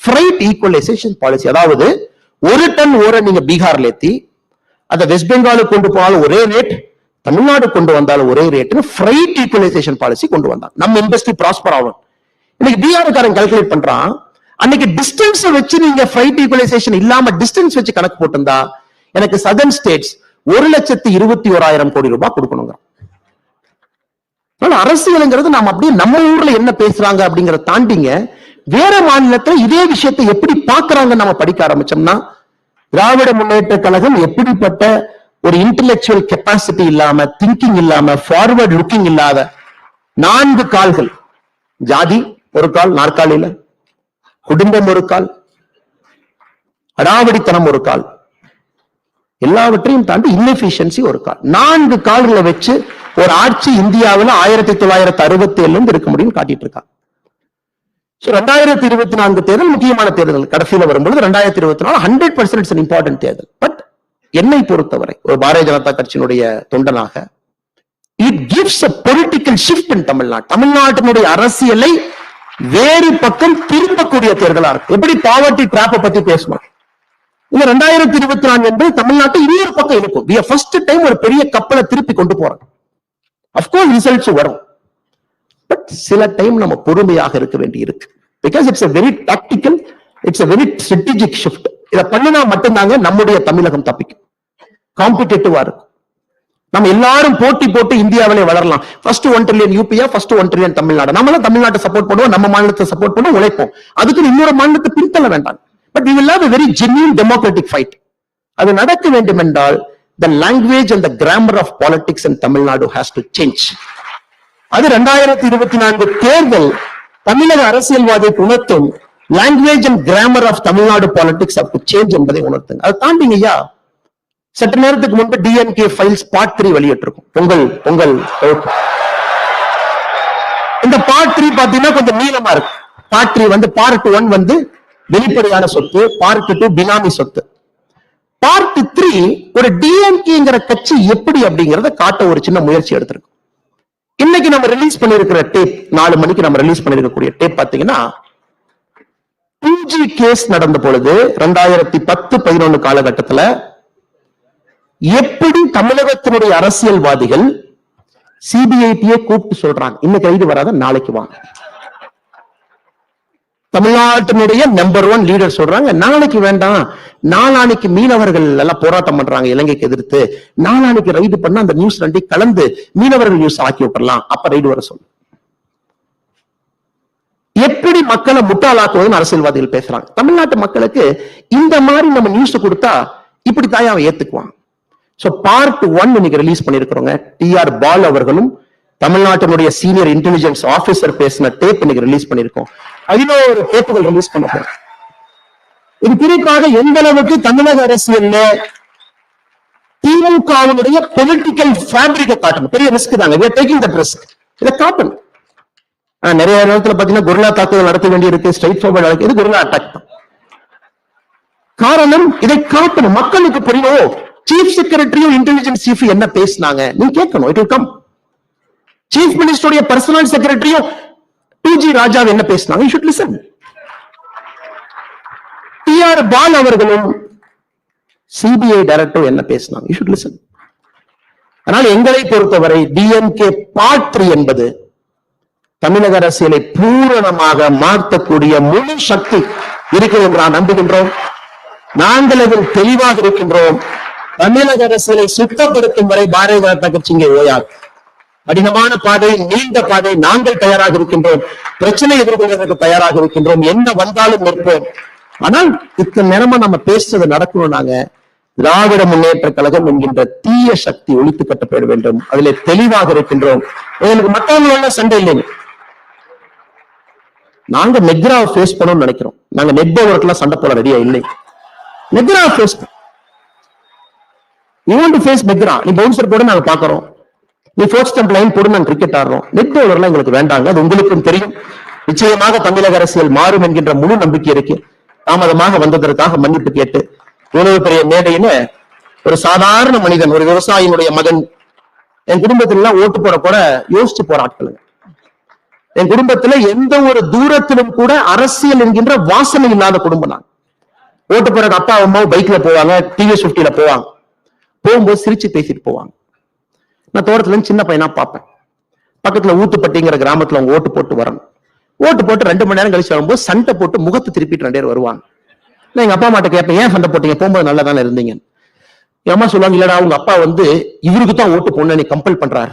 ஃப்ரைட் ஈக்குவலைசேஷன் பாலிசி, அதாவது ஒரு டன் ஓரை நீங்க பீகார்ல ஏத்தி அதை வெஸ்ட் பெங்காலுக்கு கொண்டு போனாலும் ஒரே ரேட், தமிழ்நாடு கொண்டு வந்தாலும் ஒரே ரேட்னு ஃப்ரைட் ஈக்குவலைசேஷன் பாலிசி கொண்டு வந்தாங்க. நம்ம இண்டஸ்ட்ரி ப்ராஸ்பர் ஆகும். இன்னைக்கு பீகார்காரன் கால்குலேட் பண்றான், அன்னைக்கு டிஸ்டன்ஸ் வச்சு நீங்க ஃப்ரைட் ஈக்குவலைசேஷன் இல்லாம டிஸ்டன்ஸ் வச்சு கணக்கு போட்டிருந்தா எனக்கு சதர்ன் ஸ்டேட்ஸ் 1,21,000 கோடி ரூபாய் கொடுக்கணுங்க. அரசியலுங்கிறது நாம அப்படியே நம்ம ஊர்ல என்ன பேசுறாங்க அப்படிங்கறத தாண்டிங்க வேற மாநிலத்துல இதே விஷயத்தை எப்படி பாக்குறாங்க நம்ம படிக்க ஆரம்பிச்சோம்னா, திராவிட முன்னேற்ற கழகம் எப்படிப்பட்ட ஒரு இன்டெலெக்சுவல் கெப்பாசிட்டி இல்லாம, திங்கிங் இல்லாம, ஃபார்வர்ட் லுக்கிங் இல்லாத 4 கால்கள், ஜாதி ஒரு கால் நாற்காலியில, குடும்பம் ஒரு கால், அடாவடித்தனம் ஒரு கால், எல்லாவற்றையும் தாண்டி இன்எஃபிஷியன்சி ஒரு கால், 4 கால்களை வச்சு ஒரு ஆட்சி இந்தியாவில் 1967 இருக்க முடியும் காட்டிட்டு இருக்காங்க. 2024 தேர்தல் முக்கியமான தேர்தல், கடைசியில வரும்பொழுது 2024 100% இம்பார்ட்டன்ட் தேர்தல். பட் என்னை பொறுத்தவரை ஒரு பாரதிய ஜனதா கட்சியினுடைய தொண்டனாக it gives a political shift in Tamil Nadu. தமிழ்நாட்டினுடைய அரசியலை வேறு பக்கம் திரும்பக்கூடிய தேர்தலா இருக்கு. எப்படி பாவர்ட்டி டிராப்பை பத்தி பேசணும், இந்த 2024 என்பது தமிழ்நாட்டை இன்னொரு பக்கம் இருக்கும். ஃபர்ஸ்ட் டைம் ஒரு பெரிய கப்பலை திருப்பி கொண்டு போறோம். அப்கோர்ஸ் ரிசல்ட்ஸ் வரும், பட் சில டைம் நம்ம பொறுமையாக இருக்க வேண்டி இருக்கு. Because it's a very tactical, it's a very strategic shift. இதை பண்ணினா மட்டும்தாங்க நம்முடைய தமிழகம் தப்பிக்கும், காம்படிட்டிவா இருக்கும். நம்ம எல்லாரும் போட்டி போட்டு இந்தியாவிலே வளரலாம். ஃபர்ஸ்ட் 1 trillion யூபியா, ஃபர்ஸ்ட் 1 trillion தமிழ்நாடு. நம்மளாம் தமிழ்நாட்டை சப்போர்ட் பண்ணுவோம், நம்ம மாநிலத்தை சப்போர்ட் பண்ணுவோம், உழைப்போம். அதுக்கு இன்னொரு மாநிலத்தை பிரித்தள்ள வேண்டாம். But we will have a very genuine democratic fight. அது நடக்க வேண்டும் என்றால் the language and the grammar of politics in Tamil Nadu has to change. அது 2024 தேர்தல் தமிழக அரசியல்வாதியை உணர்த்தும். language and grammar of Tamil Nadu politics have to change என்பதை உணர்த்துங்க. அது தாண்டிங்கய்யா, சற்று நேரத்துக்கு முன்பு டிஎன்கே ஃபைல்ஸ் பார்ட் 3 வெளியிட்டிருக்கும். உங்கள் இந்த பார்ட் 3 பாத்தீங்கன்னா கொஞ்சம் நீளமா இருக்கு. பார்ட் 3 வந்து பார்ட் 1 வந்து வெளிப்படையான சொத்து, பார்ட் 2 பினாமி சொத்து, பார்ட் 3 ஒரு டிஎன்கேங்கிற கட்சி எப்படி அப்படிங்கறத காட்ட ஒரு சின்ன முயற்சி எடுத்திருக்கும். இன்னைக்கு நம்ம ரிலீஸ் பண்ணிருக்கிற டேப், 4 மணிக்கு நம்ம ரிலீஸ் பண்ணிருக்கக்கூடிய டேப் பாத்தீங்கன்னா 2G கேஸ் நடந்த பொழுது 2010-11 காலகட்டத்துல எப்படி தமிழகத்தினுடைய அரசியல்வாதிகள் சிபிஐடியை கூப்பிட்டு சொல்றாங்க, இன்னைக்கு கைது வராத நாளைக்கு வாங்க. தமிழ்நாட்டினுடைய நம்பர் 1 லீடர் சொல்றாங்க நாளைக்கு வேண்டாம், நாளானைக்கு மீனவர்கள் எல்லாம் போராட்டம் பண்றாங்க இலங்கைக்கு எதிர்த்து, நாளானைக்கு ரைடு பண்ணா அந்த நியூஸ் 2 கலந்து மீனவர்கள் நியூஸ் ஆக்கி விட்டுறலாம், அப்ப ரைடு வர சொல்லு. எப்படி மக்களை முட்டாளாக்குவதுன்னு அரசியல்வாதிகள் பேசுறாங்க. தமிழ்நாட்டு மக்களுக்கு இந்த மாதிரி நம்ம நியூஸ் கொடுத்தா இப்படி தாய் அவன் ஏத்துக்குவான். சோ பார்ட் 1 இன்னைக்கு ரிலீஸ் பண்ணிருக்கிறோங்க. TR பால் அவர்களும் தமிழ்நாட்டினுடைய சீனியர் இன்டெலிஜென்ஸ் ஆபீசர் பேசின டேப் இன்னைக்கு ரிலீஸ் பண்ணிருக்கோம். 11 டேப்புகள் ரிலீஸ் பண்ண போறோம். இது குறிப்பாக எந்த அளவுக்கு தமிழக அரசியல்ல திமுகவினுடைய பொலிட்டிக்கல் ஃபேப்ரிக்கை காட்டணும். பெரிய ரிஸ்க் தாங்க. we are taking that risk. இதை காட்டணும். நிறைய நேரத்துல பாத்தீங்கன்னா குருலா தாக்குதல் நடத்த வேண்டி இருக்கு. ஸ்ட்ரைட் ஃபார்வர்ட் இது குருலா அட்டாக் தான். காரணம் இதை காட்டணும், மக்களுக்கு புரியும். சீஃப் செக்ரட்டரியும் இன்டெலிஜென்ஸ் சீஃப் என்ன பேசினாங்க நீங்க கேட்கணும். It will come. சீஃப் மினிஸ்டருடைய பர்சனல் செக்ரட்டரியும் 2G ராஜா என்ன பேசினாங்க, you should listen. TR பால் அவர்களும் சிபிஐ டைரக்டர் என்ன பேசினாங்க, you should listen. ஆனால் எங்களை பொறுத்தவரை டிஎம்கே பார்ட் 3 என்பது தமிழக அரசியலை பூரணமாக மாற்றக்கூடிய முழு சக்தி இருக்கிறது என்று நான் நம்புகின்றோம். நாங்கள் அதில் தெளிவாக இருக்கின்றோம். தமிழக அரசியலை சுத்தப்படுத்தும் வரை பாரதிய ஜனதா கட்சி இங்கே ஓயாது. கடினமான பாதை, நீண்ட பாதை. நாங்கள் தயாராக இருக்கின்றோம். பிரச்சனை எதிர்கொள்வதற்கு தயாராக இருக்கின்றோம். என்ன வந்தாலும் நிற்போம். ஆனால் இத்தனை நேரமா நம்ம பேசுறது நடக்கணும். நாங்க திராவிட முன்னேற்ற கழகம் என்கின்ற தீய சக்தி ஒழித்து கட்டப்பட வேண்டும். அதிலே தெளிவாக இருக்கின்றோம். எங்களுக்கு மற்றவங்களோட சண்டை இல்லைங்க. நாங்க மெக்ராவை ஃபேஸ் பண்ணணும்னு நினைக்கிறோம். நாங்க நெட் ஓவர்க்கெல்லாம் சண்டை போட ரெடியா இல்லை. மெக்ராவை face you want to face McGrath. நீ பவுன்சர் போட நாங்க பாக்குறோம். நீ ஃபோர்த் ஸ்டம்ப் லைன் போட்டு நாங்க கிரிக்கெட் ஆடுறோம். நெட் ஓவர்லாம் எங்களுக்கு வேண்டாங்க. அது உங்களுக்கும் தெரியும். நிச்சயமாக தமிழக அரசியல் மாறும் என்கின்ற முழு நம்பிக்கை இருக்கு. தாமதமாக வந்ததற்காக மன்னிப்பு கேட்டு இவ்வளவு பெரிய மேடையில ஒரு சாதாரண மனிதன், ஒரு விவசாயினுடைய மகன், என் குடும்பத்துல ஓட்டு போட கூட யோசிச்சு போற ஆட்களுங்க. என் குடும்பத்துல எந்த ஒரு தூரத்திலும் கூட அரசியல் என்கின்ற வாசனை இல்லாத குடும்பம் நான். ஓட்டு போற அப்பா அம்மாவும் பைக்ல போவாங்க, டிவிஎஸ் 50ல போவாங்க. போகும்போது சிரிச்சு பேசிட்டு போவாங்க. நான் தோட்டத்துல இருந்து சின்ன பையனா பார்ப்பேன். பக்கத்துல ஊத்துப்பட்டிங்கிற கிராமத்துல அவங்க ஓட்டு போட்டு வரணும். ஓட்டு போட்டு 2 மணி நேரம் கழிச்சு வரும்போது சண்டை போட்டு முகத்தை திருப்பிட்டு 2 பேர் வருவாங்க. நான் எங்க அப்பா அம்மாட்ட கேட்பேன், ஏன் சண்டை போட்டீங்க, போகும்போது நல்லா தானே இருந்தீங்க. என் அம்மா சொல்லுவாங்க, இல்லடா உங்க அப்பா இவருக்கு தான் ஓட்டு போடணும் நீ கம்பல் பண்றாரு.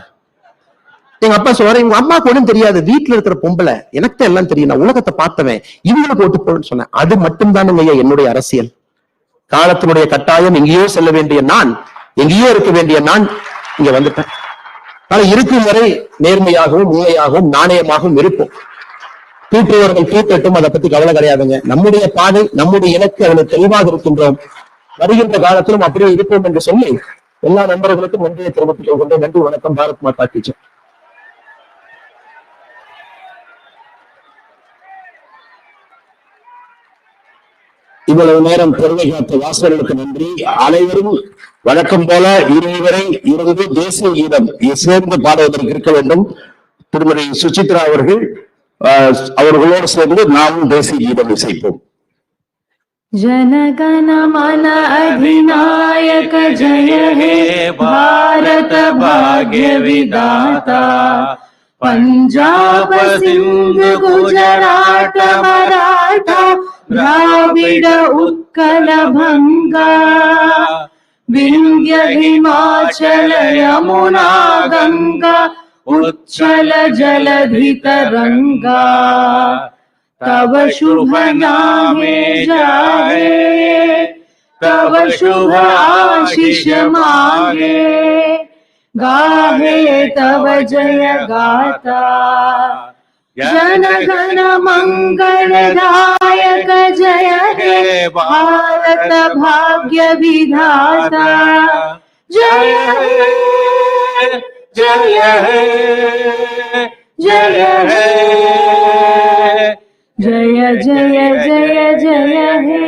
எங்க அப்பா சொல்றாரு, எங்க அம்மாக்கு ஒண்ணும் தெரியாது, வீட்டுல இருக்கிற பொம்பளை எனக்கு தான் எல்லாம் தெரியும், நான் உலகத்தை பார்த்தவன், இவங்களுக்கு ஓட்டு போடணும்னு சொன்னேன். அது மட்டும்தான் என்னுடைய அரசியல். காலத்தினுடைய கட்டாயம் எங்கேயோ செல்ல வேண்டிய நான், எங்கேயோ இருக்க வேண்டிய நான் இங்க வந்துட்டேன். ஆனா இருக்கும் வரை நேர்மையாகவும் உண்மையாகவும் நாணயமாகவும் இருப்போம். தூற்றுவர்கள் தூக்கட்டும், அதை பத்தி கவலை கிடையாதுங்க. நம்முடைய பாதை, நம்முடைய இலக்கு அதில் தெளிவாக இருக்கின்றோம். வருகின்ற காலத்திலும் அப்படியே இருப்போம் என்று சொல்லி எல்லா நண்பர்களுக்கும் நன்றியை தெரிவித்துக் கொள்கின்றேன். நன்றி, வணக்கம். பாரத் மாதா கி ஜெய். இவ்வளவு நேரம் பொறுமை காத்த வாசகர்களுக்கு நன்றி. அனைவரும் வழக்கம் போல இருவரை இருந்து தேசிய கீதம் சேர்ந்து பாடுவதற்கு இருக்க வேண்டும். திருமதி சுசித்ரா அவர்களோடு சேர்ந்து நாமும் தேசிய கீதம் இசைப்போம். जनगण मन अधिनायक जय हे भारत भाग्य विधाता, पंजाब सिंध गुजरात मराठा द्राविड उत्कल भंगा, विंध्य हिमाचल यमुना गंगा उच्चल जलधि तरंगा, तव शुभ नामे जाए, तव शुभ आशीष मांगे, गाहे तव जय गाथा, जनगण मंगलदायक जय हे भारत भाग्य विधाता, जय हे जय हे जय हे जय जय जय जय हे।